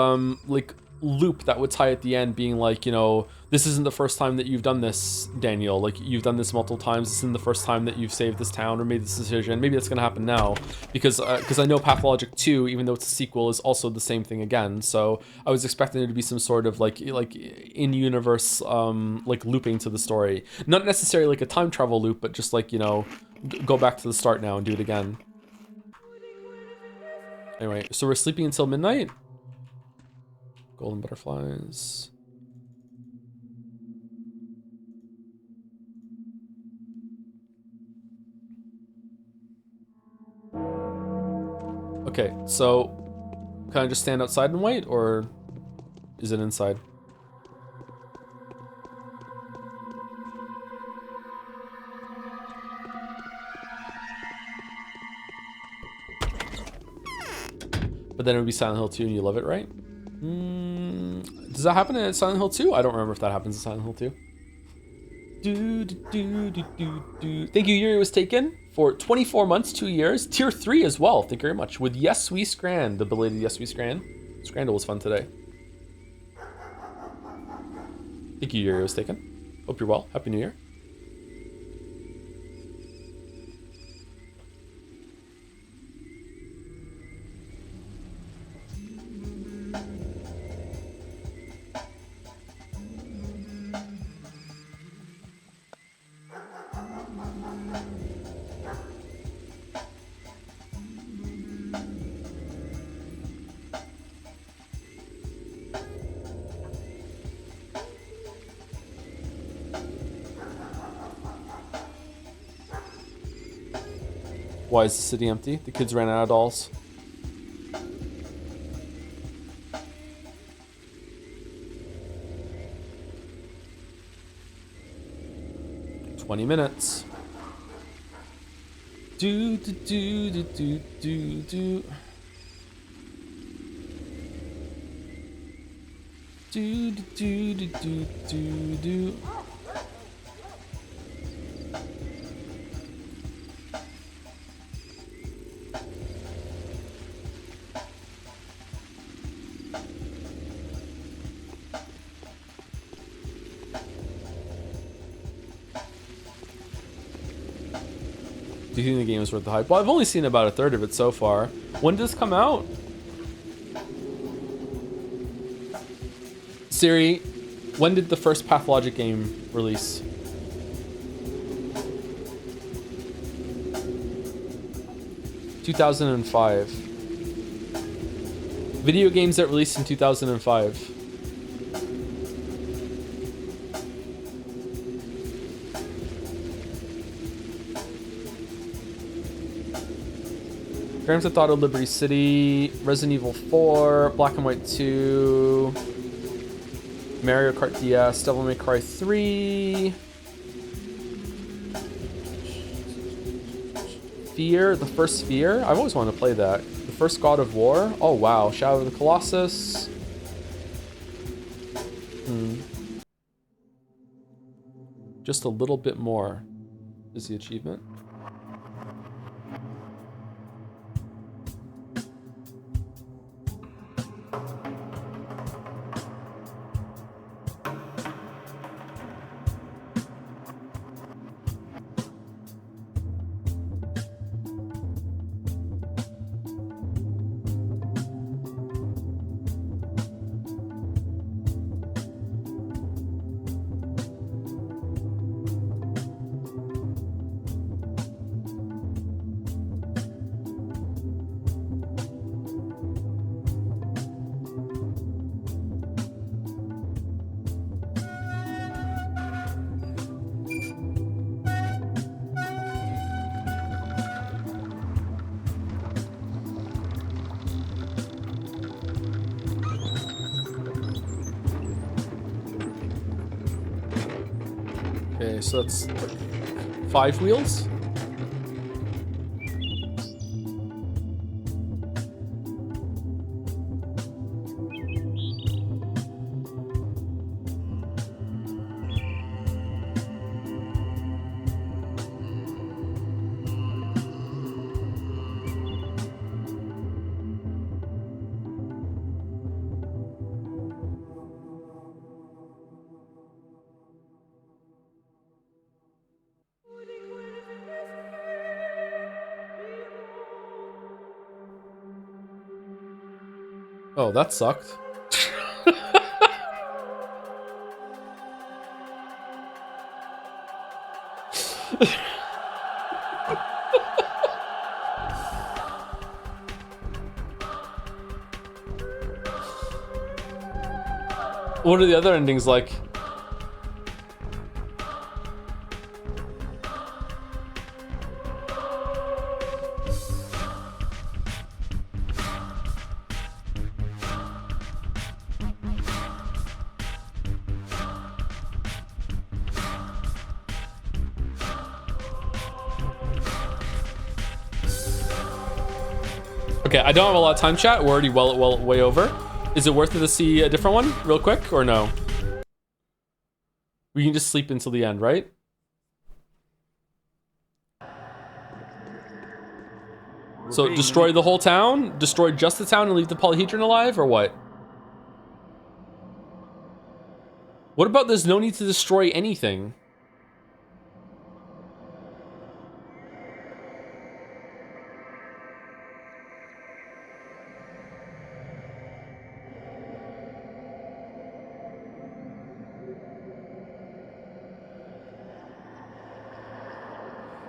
like loop that would tie at the end, being like, you know, this isn't the first time that you've done this, Daniel. Like, you've done this multiple times. This isn't the first time that you've saved this town or made this decision. Maybe that's gonna happen now, because I know Pathologic 2, even though it's a sequel, is also the same thing again. So I was expecting there to be some sort of like in-universe like looping to the story. Not necessarily like a time travel loop, but just like, you know, go back to the start now and do it again. Anyway, so we're sleeping until midnight. Golden butterflies. Okay, so can I just stand outside and wait, or is it inside? But then it would be Silent Hill 2 and you love it, right? Does that happen in Silent Hill 2? I don't remember if that happens in Silent Hill 2. Thank you, Yuri was taken for 24 months, 2 years. Tier 3 as well, thank you very much. With Yes We Scran, the belated Yes We Scran. Scrandle was fun today. Thank you, Yuri was taken. Hope you're well. Happy New Year. Why is the city empty? The kids ran out of dolls. "20 minutes. Do do do do do do do. Do do do do do do do. Do you think the game is worth the hype? Well, I've only seen about a third of it so far. When does this come out? Siri, when did the first Pathologic game release? "2005. Video games that released in 2005. Grand Theft Auto Liberty City, Resident Evil 4, Black and White 2, Mario Kart DS, Devil May Cry 3, Fear, the first Fear. I've always wanted to play that. The first God of War. Oh wow, Shadow of the Colossus. Just a little bit more is the achievement. so that's like 5 wheels. Oh, that sucked. What are the other endings like? Okay, I don't have a lot of time, chat. We're already way over. Is it worth it to see a different one real quick or no? We can just sleep until the end, right? So destroy the whole town? Destroy just the town and leave the polyhedron alive, or what? What about there's no need to destroy anything?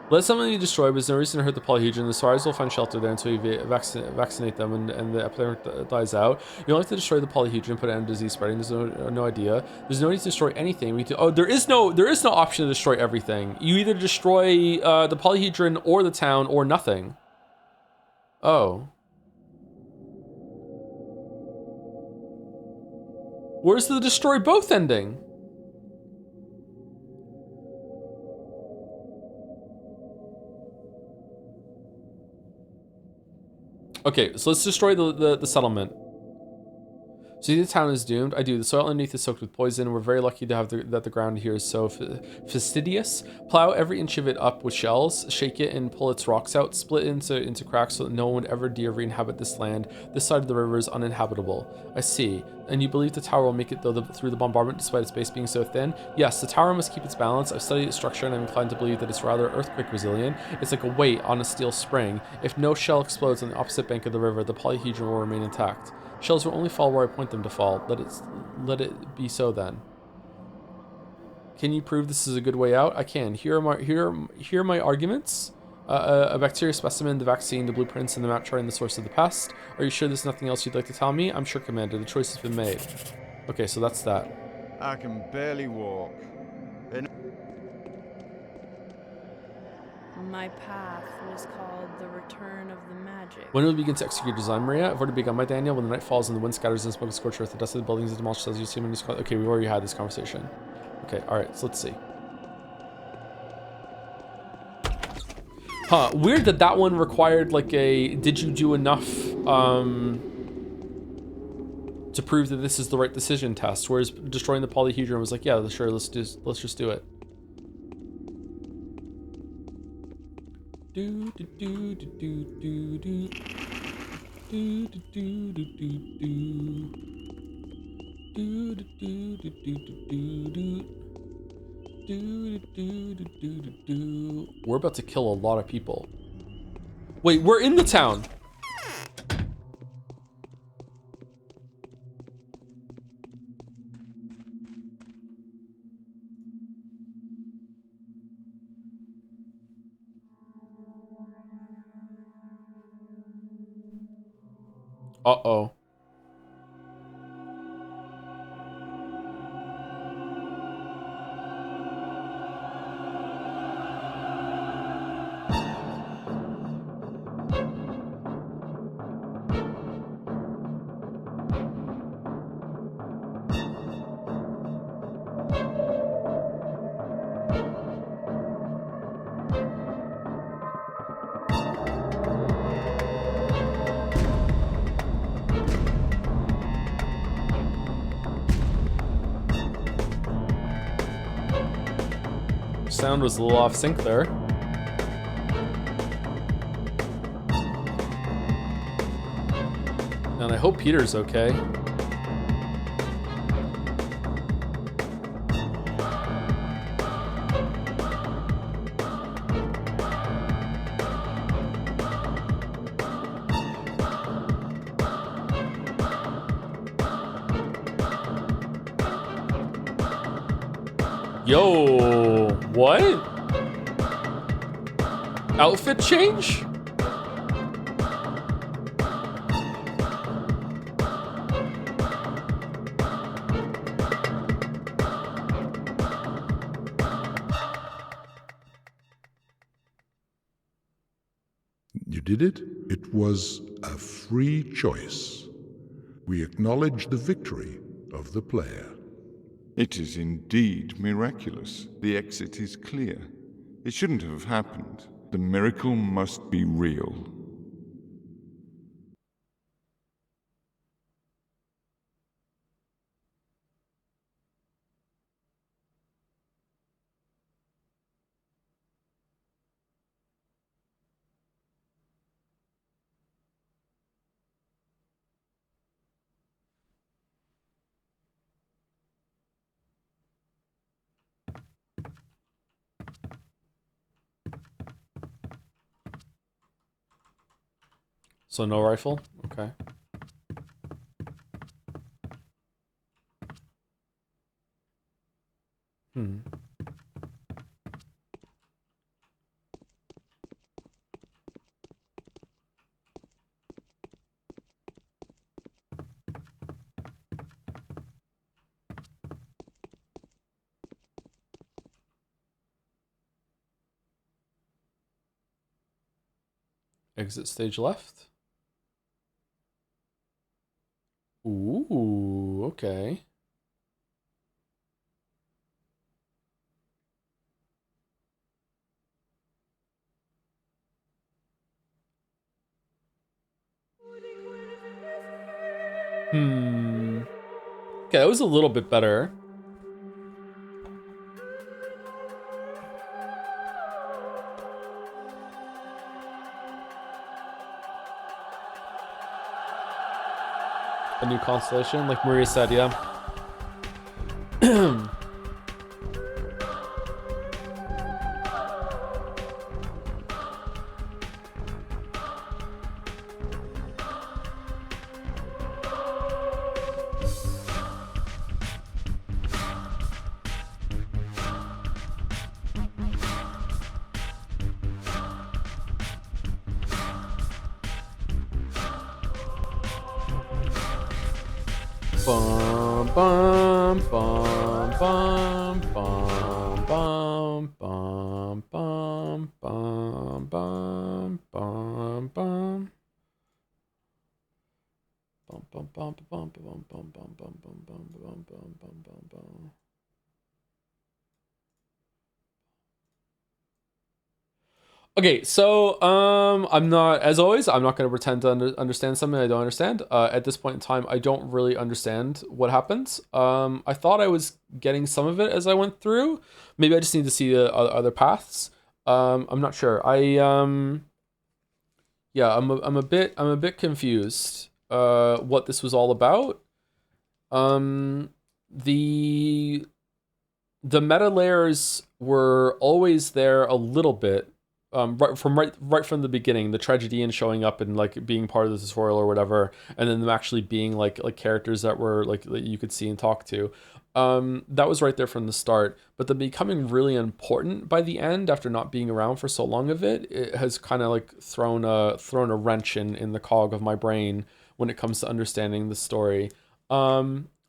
Let something be destroyed, but there's no reason to hurt the polyhedron. The Saurus will find shelter there until you vaccinate them and the epidemic dies out. You only have to destroy the polyhedron, put an end to disease spreading. There's no idea. There's no need to destroy anything. There is no option to destroy everything. You either destroy the polyhedron or the town or nothing. Oh. Where's the destroy both ending? Okay, so let's destroy the settlement. So the town is doomed. I do. The soil underneath is soaked with poison. We're very lucky to have that the ground here is so fastidious. Plow every inch of it up with shells, shake it and pull its rocks out, split into cracks so that no one would ever dare re-inhabit this land. This side of the river is uninhabitable. I see. And you believe the tower will make it through the bombardment despite its base being so thin? Yes, the tower must keep its balance. I've studied its structure and I'm inclined to believe that it's rather earthquake resilient. It's like a weight on a steel spring. If no shell explodes on the opposite bank of the river, the polyhedron will remain intact. Shells will only fall where I point them to fall. Let it be so then. Can you prove this is a good way out? I can. Here are my arguments. A bacteria specimen, the vaccine, the blueprints, and the map charting the source of the pest. Are you sure there's nothing else you'd like to tell me? I'm sure, Commander. The choice has been made. Okay, so that's that. I can barely walk. My path was called the Return of the Magic. When will we begin to execute your design, Maria? I've already begun my Daniel. When the night falls and the wind scatters and smoke and scorch earth, the dust of the buildings is demolished as you see when you okay, we've already had this conversation. Okay, alright, so let's see. Huh, weird that one required like a did you do enough to prove that this is the right decision test, whereas destroying the polyhedron was like, yeah, sure, let's just do it. We're about to kill a lot of people. Wait, we're in the town. Uh-oh. sound was a little off sync there. And I hope Peter's okay. Yo, what? Outfit change? You did it? It was a free choice. We acknowledge the victory of the player. It is indeed miraculous. The exit is clear. It shouldn't have happened. The miracle must be real. So no rifle? Okay. Hmm. Exit stage left. Ooh, okay. Okay, that was a little bit better. A new constellation, like Maria said, yeah. Bum bum bum bum bum bum bum bum bum bum bum bum. Bum bum bum bum bum bum bum bum bum bum bum bum bum bum. Okay, so I'm not, as always, I'm not going to pretend to understand something I don't understand. At this point in time, I don't really understand what happens. I thought I was getting some of it as I went through. Maybe I just need to see the other paths. I'm not sure. Yeah, I'm a bit confused. What this was all about. The meta layers were always there a little bit. Right from the beginning, the tragedy and showing up and like being part of the tutorial or whatever, and then them actually being like characters that were like that you could see and talk to. That was right there from the start, but the becoming really important by the end after not being around for so long of it has kind of like thrown a wrench in the cog of my brain when it comes to understanding the story. I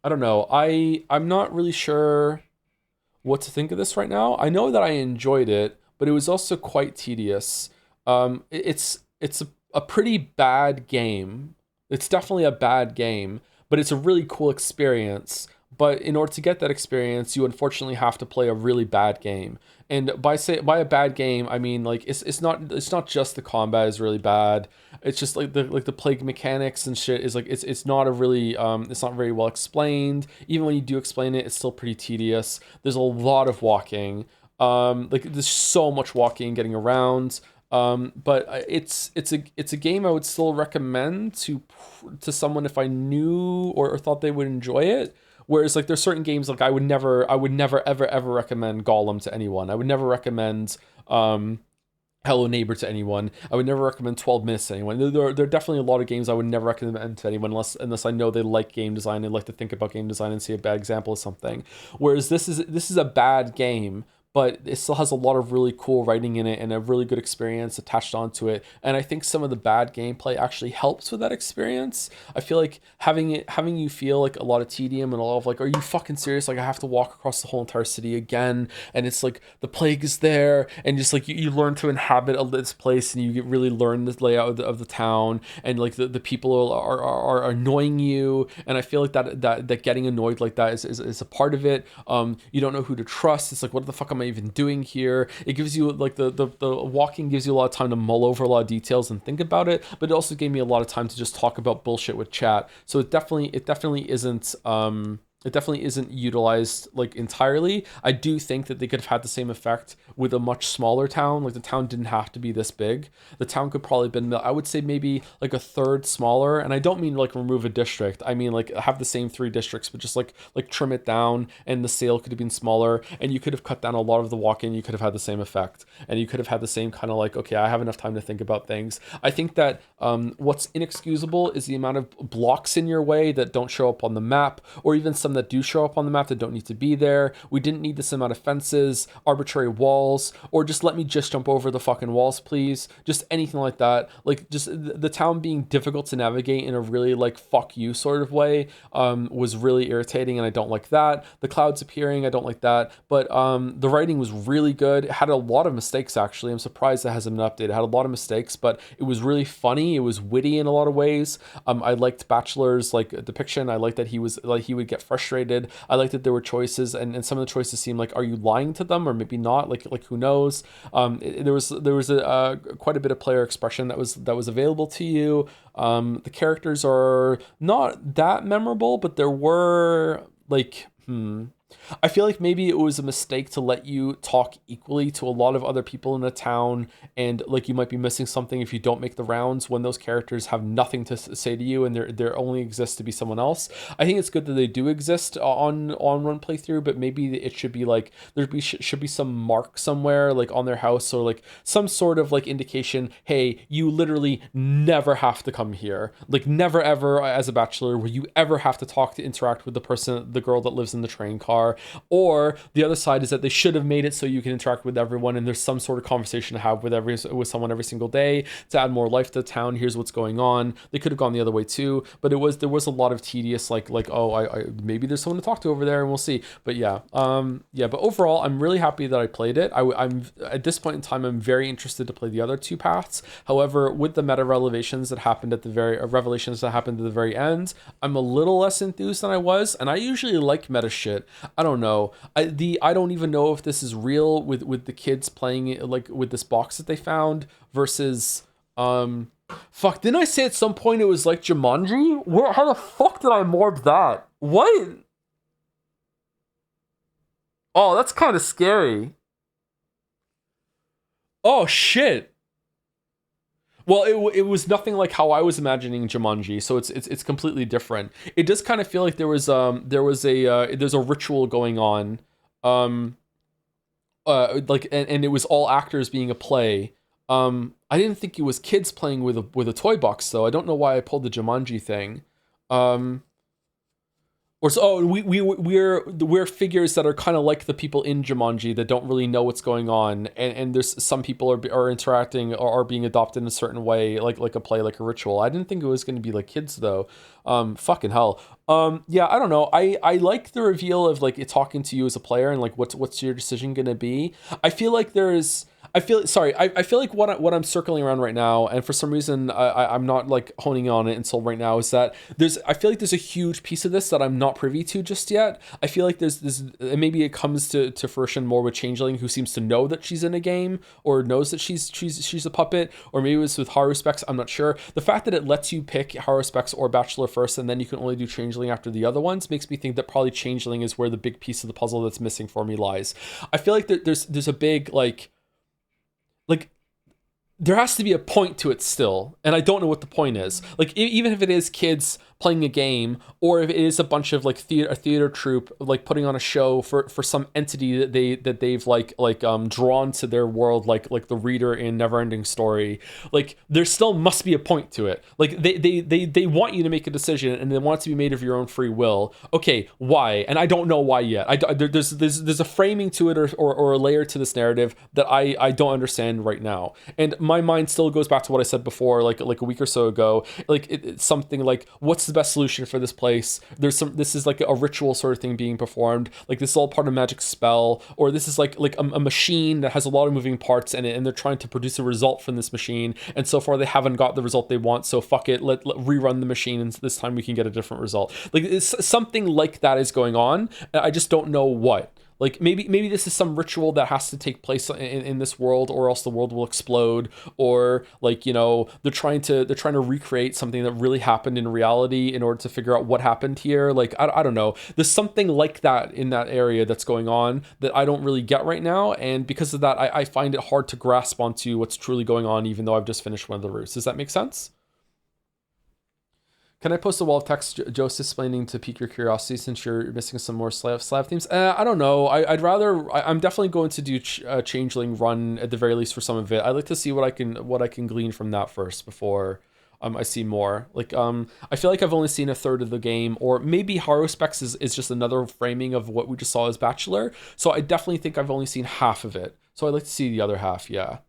don't know. I'm not really sure what to think of this right now. I know that I enjoyed it, but it was also quite tedious. It's a pretty bad game. It's definitely a bad game, but it's a really cool experience. But in order to get that experience, you unfortunately have to play a really bad game. And by a bad game, I mean like it's not just the combat is really bad. It's just like the plague mechanics and shit is like it's not a really it's not very well explained. Even when you do explain it, it's still pretty tedious. There's a lot of walking. Like there's so much walking and getting around. But it's a game I would still recommend to someone if I knew or thought they would enjoy it. Whereas like there's certain games like I would never ever recommend Gollum to anyone. I would never recommend Hello Neighbor to anyone. I would never recommend 12 Minutes to anyone. There are definitely a lot of games I would never recommend to anyone unless I know they like game design and like to think about game design and see a bad example of something. Whereas this is a bad game, but it still has a lot of really cool writing in it and a really good experience attached onto it. And I think some of the bad gameplay actually helps with that experience. I feel like having you feel like a lot of tedium and a lot of like, are you fucking serious? Like I have to walk across the whole entire city again, and it's like the plague is there, and just like you learn to inhabit this place, and you really learn the layout of the town, and like the people are annoying you. And I feel like that getting annoyed like that is a part of it. You don't know who to trust. It's like, what the fuck am I even doing here? It gives you like the walking gives you a lot of time to mull over a lot of details and think about it, but it also gave me a lot of time to just talk about bullshit with chat. So it definitely isn't utilized like entirely. I do think that they could have had the same effect with a much smaller town. Like the town didn't have to be this big. The town could probably have been, I would say maybe like a third smaller. And I don't mean like remove a district. I mean like have the same 3 districts, but just like trim it down, and the sale could have been smaller, and you could have cut down a lot of the walk-in. You could have had the same effect, and you could have had the same kind of like, okay, I have enough time to think about things. I think that what's inexcusable is the amount of blocks in your way that don't show up on the map, or even some that do show up on the map that don't need to be there. We didn't need this amount of fences, arbitrary walls, or just let me just jump over the fucking walls, please. Just anything like that. Like just the town being difficult to navigate in a really like fuck you sort of way was really irritating, and I don't like that. The clouds appearing, I don't like that. But the writing was really good. It had a lot of mistakes actually. I'm surprised it hasn't been updated. It had a lot of mistakes, but it was really funny. It was witty in a lot of ways. I liked Bachelor's like depiction. I liked that he would get frustrated. I liked that there were choices, and some of the choices seemed like, are you lying to them or maybe not? Like who knows? There was a quite a bit of player expression that was available to you. The characters are not that memorable, but there were like I feel like maybe it was a mistake to let you talk equally to a lot of other people in the town, and like you might be missing something if you don't make the rounds when those characters have nothing to say to you and there only exists to be someone else. I think it's good that they do exist on one playthrough, but maybe it should be like should be some mark somewhere like on their house, or like some sort of like indication, hey, you literally never have to come here. Like never ever as a bachelor will you ever have to interact with the girl that lives in the train car. Or the other side is that they should have made it so you can interact with everyone, and there's some sort of conversation to have with someone every single day to add more life to the town. Here's what's going on. They could have gone the other way too, but there was a lot of tedious like oh, I maybe there's someone to talk to over there, and we'll see. But yeah, but overall I'm really happy that I played it. I'm at this point in time I'm very interested to play the other 2 paths. However, with the meta revelations that happened at the very end, I'm a little less enthused than I was, and I usually like meta shit. I don't know. I don't even know if this is real with the kids playing it like with this box that they found versus fuck, didn't I say at some point it was like Jumanji? How the fuck did I morb that? What? Oh, that's kind of scary. Oh shit. Well, it was nothing like how I was imagining Jumanji, so it's completely different. It does kind of feel like there's a ritual going on, like and it was all actors being a play. I didn't think it was kids playing with a toy box though. I don't know why I pulled the Jumanji thing. Or so we're figures that are kind of like the people in Jumanji that don't really know what's going on, and there's some people are interacting or are being adopted in a certain way, like a play, like a ritual. I didn't think it was going to be like kids though. Fucking hell. Yeah, I don't know. I like the reveal of like it talking to you as a player and like what's your decision going to be. I feel like I feel like what I'm circling around right now, and for some reason I'm not like honing on it until right now, is that I feel like there's a huge piece of this that I'm not privy to just yet. I feel like there's and maybe it comes to fruition more with Changeling, who seems to know that she's in a game or knows that she's a puppet, or maybe it was with Haru Specs. I'm not sure. The fact that it lets you pick Haru Specs or Bachelor first, and then you can only do Changeling after the other ones, makes me think that probably Changeling is where the big piece of the puzzle that's missing for me lies. I feel like there's a big like there has to be a point to it still, and I don't know what the point is. Like even if it is kids playing a game, or if it is a bunch of like a theater troupe like putting on a show for some entity that they've drawn to their world, like the reader in Neverending Story, like there still must be a point to it. Like they want you to make a decision, and they want it to be made of your own free will. Okay, why? And I don't know why yet. There's a framing to it or a layer to this narrative that I don't understand right now, and my mind still goes back to what I said before, like a week or so ago. Like it's something like, what's the best solution for this place? This is like a ritual sort of thing being performed. Like this is all part of a magic spell, or this is like a machine that has a lot of moving parts in it, and they're trying to produce a result from this machine. And so far they haven't got the result they want. So fuck it, let rerun the machine, and this time we can get a different result. Like it's something like that is going on. I just don't know what. Like maybe this is some ritual that has to take place in this world, or else the world will explode, or like, you know, they're trying to recreate something that really happened in reality in order to figure out what happened here. Like I don't know. There's something like that in that area that's going on that I don't really get right now, and because of that, I find it hard to grasp onto what's truly going on, even though I've just finished one of the routes. Does that make sense? Can I post a wall of text, Joseph, explaining to pique your curiosity, since you're missing some more Slav themes? I don't know. I'm definitely going to do Changeling run at the very least for some of it. I'd like to see what I can glean from that first before I see more. Like I feel like I've only seen a third of the game, or maybe Haru Specs is just another framing of what we just saw as Bachelor. So I definitely think I've only seen half of it. So I'd like to see the other half. Yeah.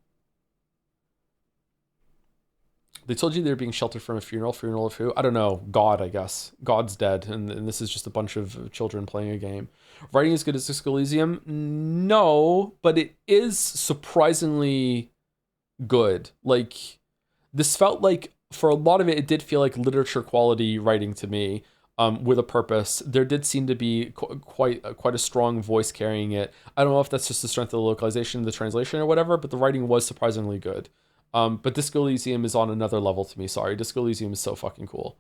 They told you they're being sheltered from a funeral. Funeral of who? I don't know. God, I guess. God's dead, and this is just a bunch of children playing a game. Writing as good as Disco Elysium? No, but it is surprisingly good. Like, this felt like, for a lot of it, it did feel like literature quality writing to me, with a purpose. There did seem to be quite a strong voice carrying it. I don't know if that's just the strength of the localization, the translation, or whatever, but the writing was surprisingly good. But Disco Elysium is on another level to me. Sorry, Disco Elysium is so fucking cool.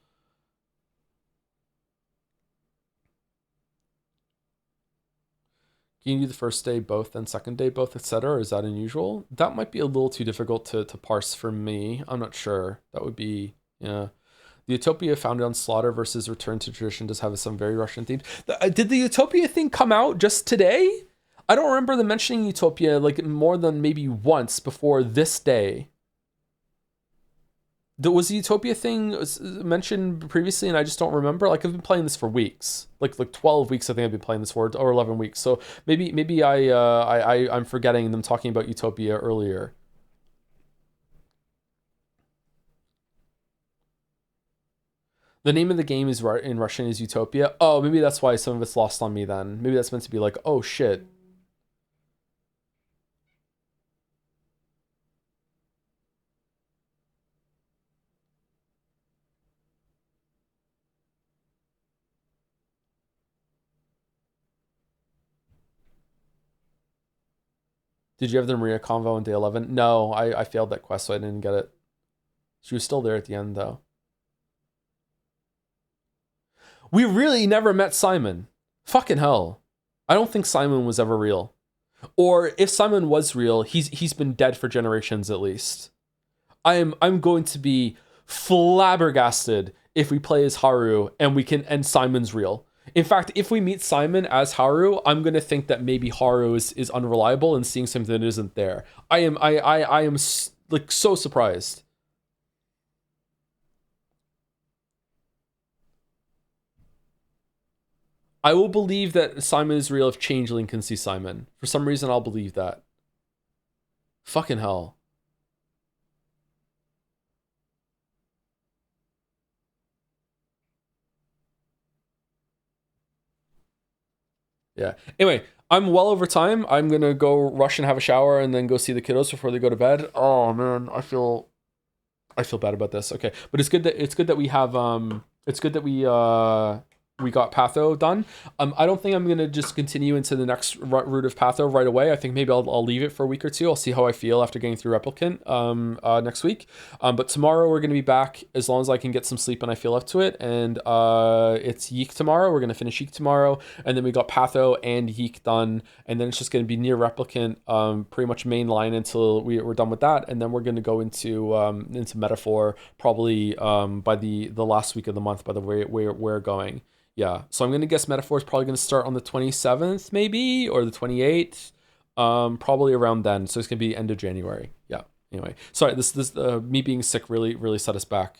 Can you do the first day both, then second day both, etc.? Or is that unusual? That might be a little too difficult to parse for me. I'm not sure. That would be, yeah. The Utopia founded on slaughter versus return to tradition does have some very Russian themes. Did the Utopia thing come out just today? I don't remember them mentioning Utopia like more than maybe once before this day. Was the Utopia thing mentioned previously, and I just don't remember? Like, I've been playing this for weeks, like 12 weeks. I think I've been playing this for, or 11 weeks. So maybe I'm forgetting them talking about Utopia earlier. The name of the game is in Russian is Utopia. Oh, maybe that's why some of it's lost on me then. Maybe that's meant to be like, oh shit. Did you have the Maria convo on day 11? No, I failed that quest, so I didn't get it. She was still there at the end, though. We really never met Simon. Fucking hell. I don't think Simon was ever real. Or if Simon was real, he's been dead for generations at least. I'm going to be flabbergasted if we play as Haru and Simon's real. In fact, if we meet Simon as Haru, I'm gonna think that maybe Haru is unreliable and seeing something that isn't there. I am like so surprised. I will believe that Simon is real if Changeling can see Simon. For some reason, I'll believe that. Fucking hell. Yeah. Anyway, I'm well over time. I'm gonna go rush and have a shower and then go see the kiddos before they go to bed. Oh man, I feel bad about this. Okay, but it's good that we have it's good that we got Patho done. I don't think I'm gonna just continue into the next route of Patho right away. I think maybe I'll leave it for a week or two. I'll see how I feel after getting through Replicant next week. But tomorrow we're gonna be back as long as I can get some sleep and I feel up to it. And it's Yeek tomorrow. We're gonna finish Yeek tomorrow, and then we got Patho and Yeek done, and then it's just gonna be near Replicant, pretty much main line until we're done with that, and then we're gonna go into Metaphor probably by the last week of the month by the way we're going. Yeah, so I'm gonna guess Metaphor is probably gonna start on the 27th maybe, or the 28th, probably around then. So it's gonna be end of January. Yeah. Anyway, sorry, this me being sick really set us back.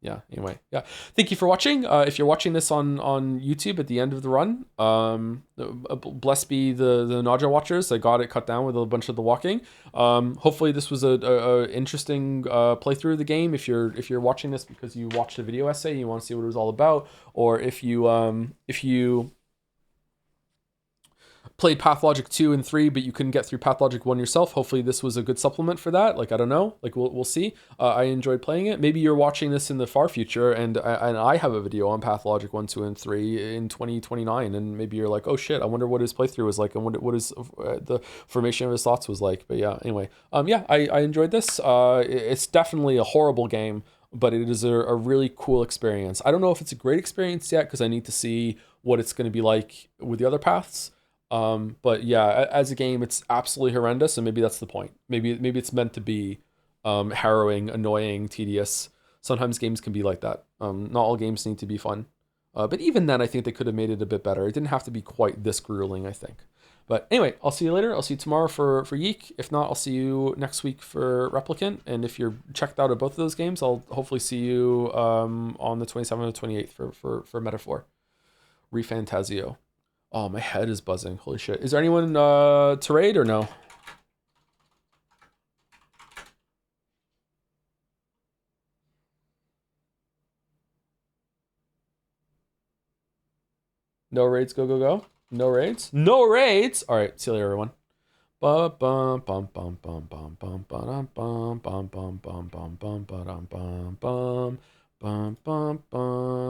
Yeah. Anyway, yeah. Thank you for watching. If you're watching this on YouTube at the end of the run, blessed be the Naja watchers. I got it cut down with a bunch of the walking. Hopefully this was a interesting playthrough of the game. If you're watching this because you watched a video essay and you want to see what it was all about, or if you played Pathologic 2 and 3, but you couldn't get through Pathologic 1 yourself. Hopefully this was a good supplement for that. Like, I don't know. Like, we'll see. I enjoyed playing it. Maybe you're watching this in the far future, and I have a video on Pathologic 1, 2, and 3 in 2029, and maybe you're like, oh shit, I wonder what his playthrough was like, and what his the formation of his thoughts was like. But yeah, anyway. Yeah, I enjoyed this. It's definitely a horrible game, but it is a really cool experience. I don't know if it's a great experience yet, because I need to see what it's going to be like with the other paths. But yeah, as a game, it's absolutely horrendous, and maybe that's the point. Maybe it's meant to be harrowing, annoying, tedious. Sometimes games can be like that. Not all games need to be fun. But even then, I think they could have made it a bit better. It didn't have to be quite this grueling, I think. But anyway, I'll see you later. I'll see you tomorrow for Yeek. If not, I'll see you next week for Replicant. And if you're checked out of both of those games, I'll hopefully see you on the 27th or 28th for Metaphor. Refantasio. Oh, my head is buzzing. Holy shit. Is there anyone to raid or no? No raids, go, go, go. No raids? No raids! Alright, see you later, everyone. Bum bum bum bum bum bum bum bum bum bum bum bum bum bum bum bum bum bum bum bum.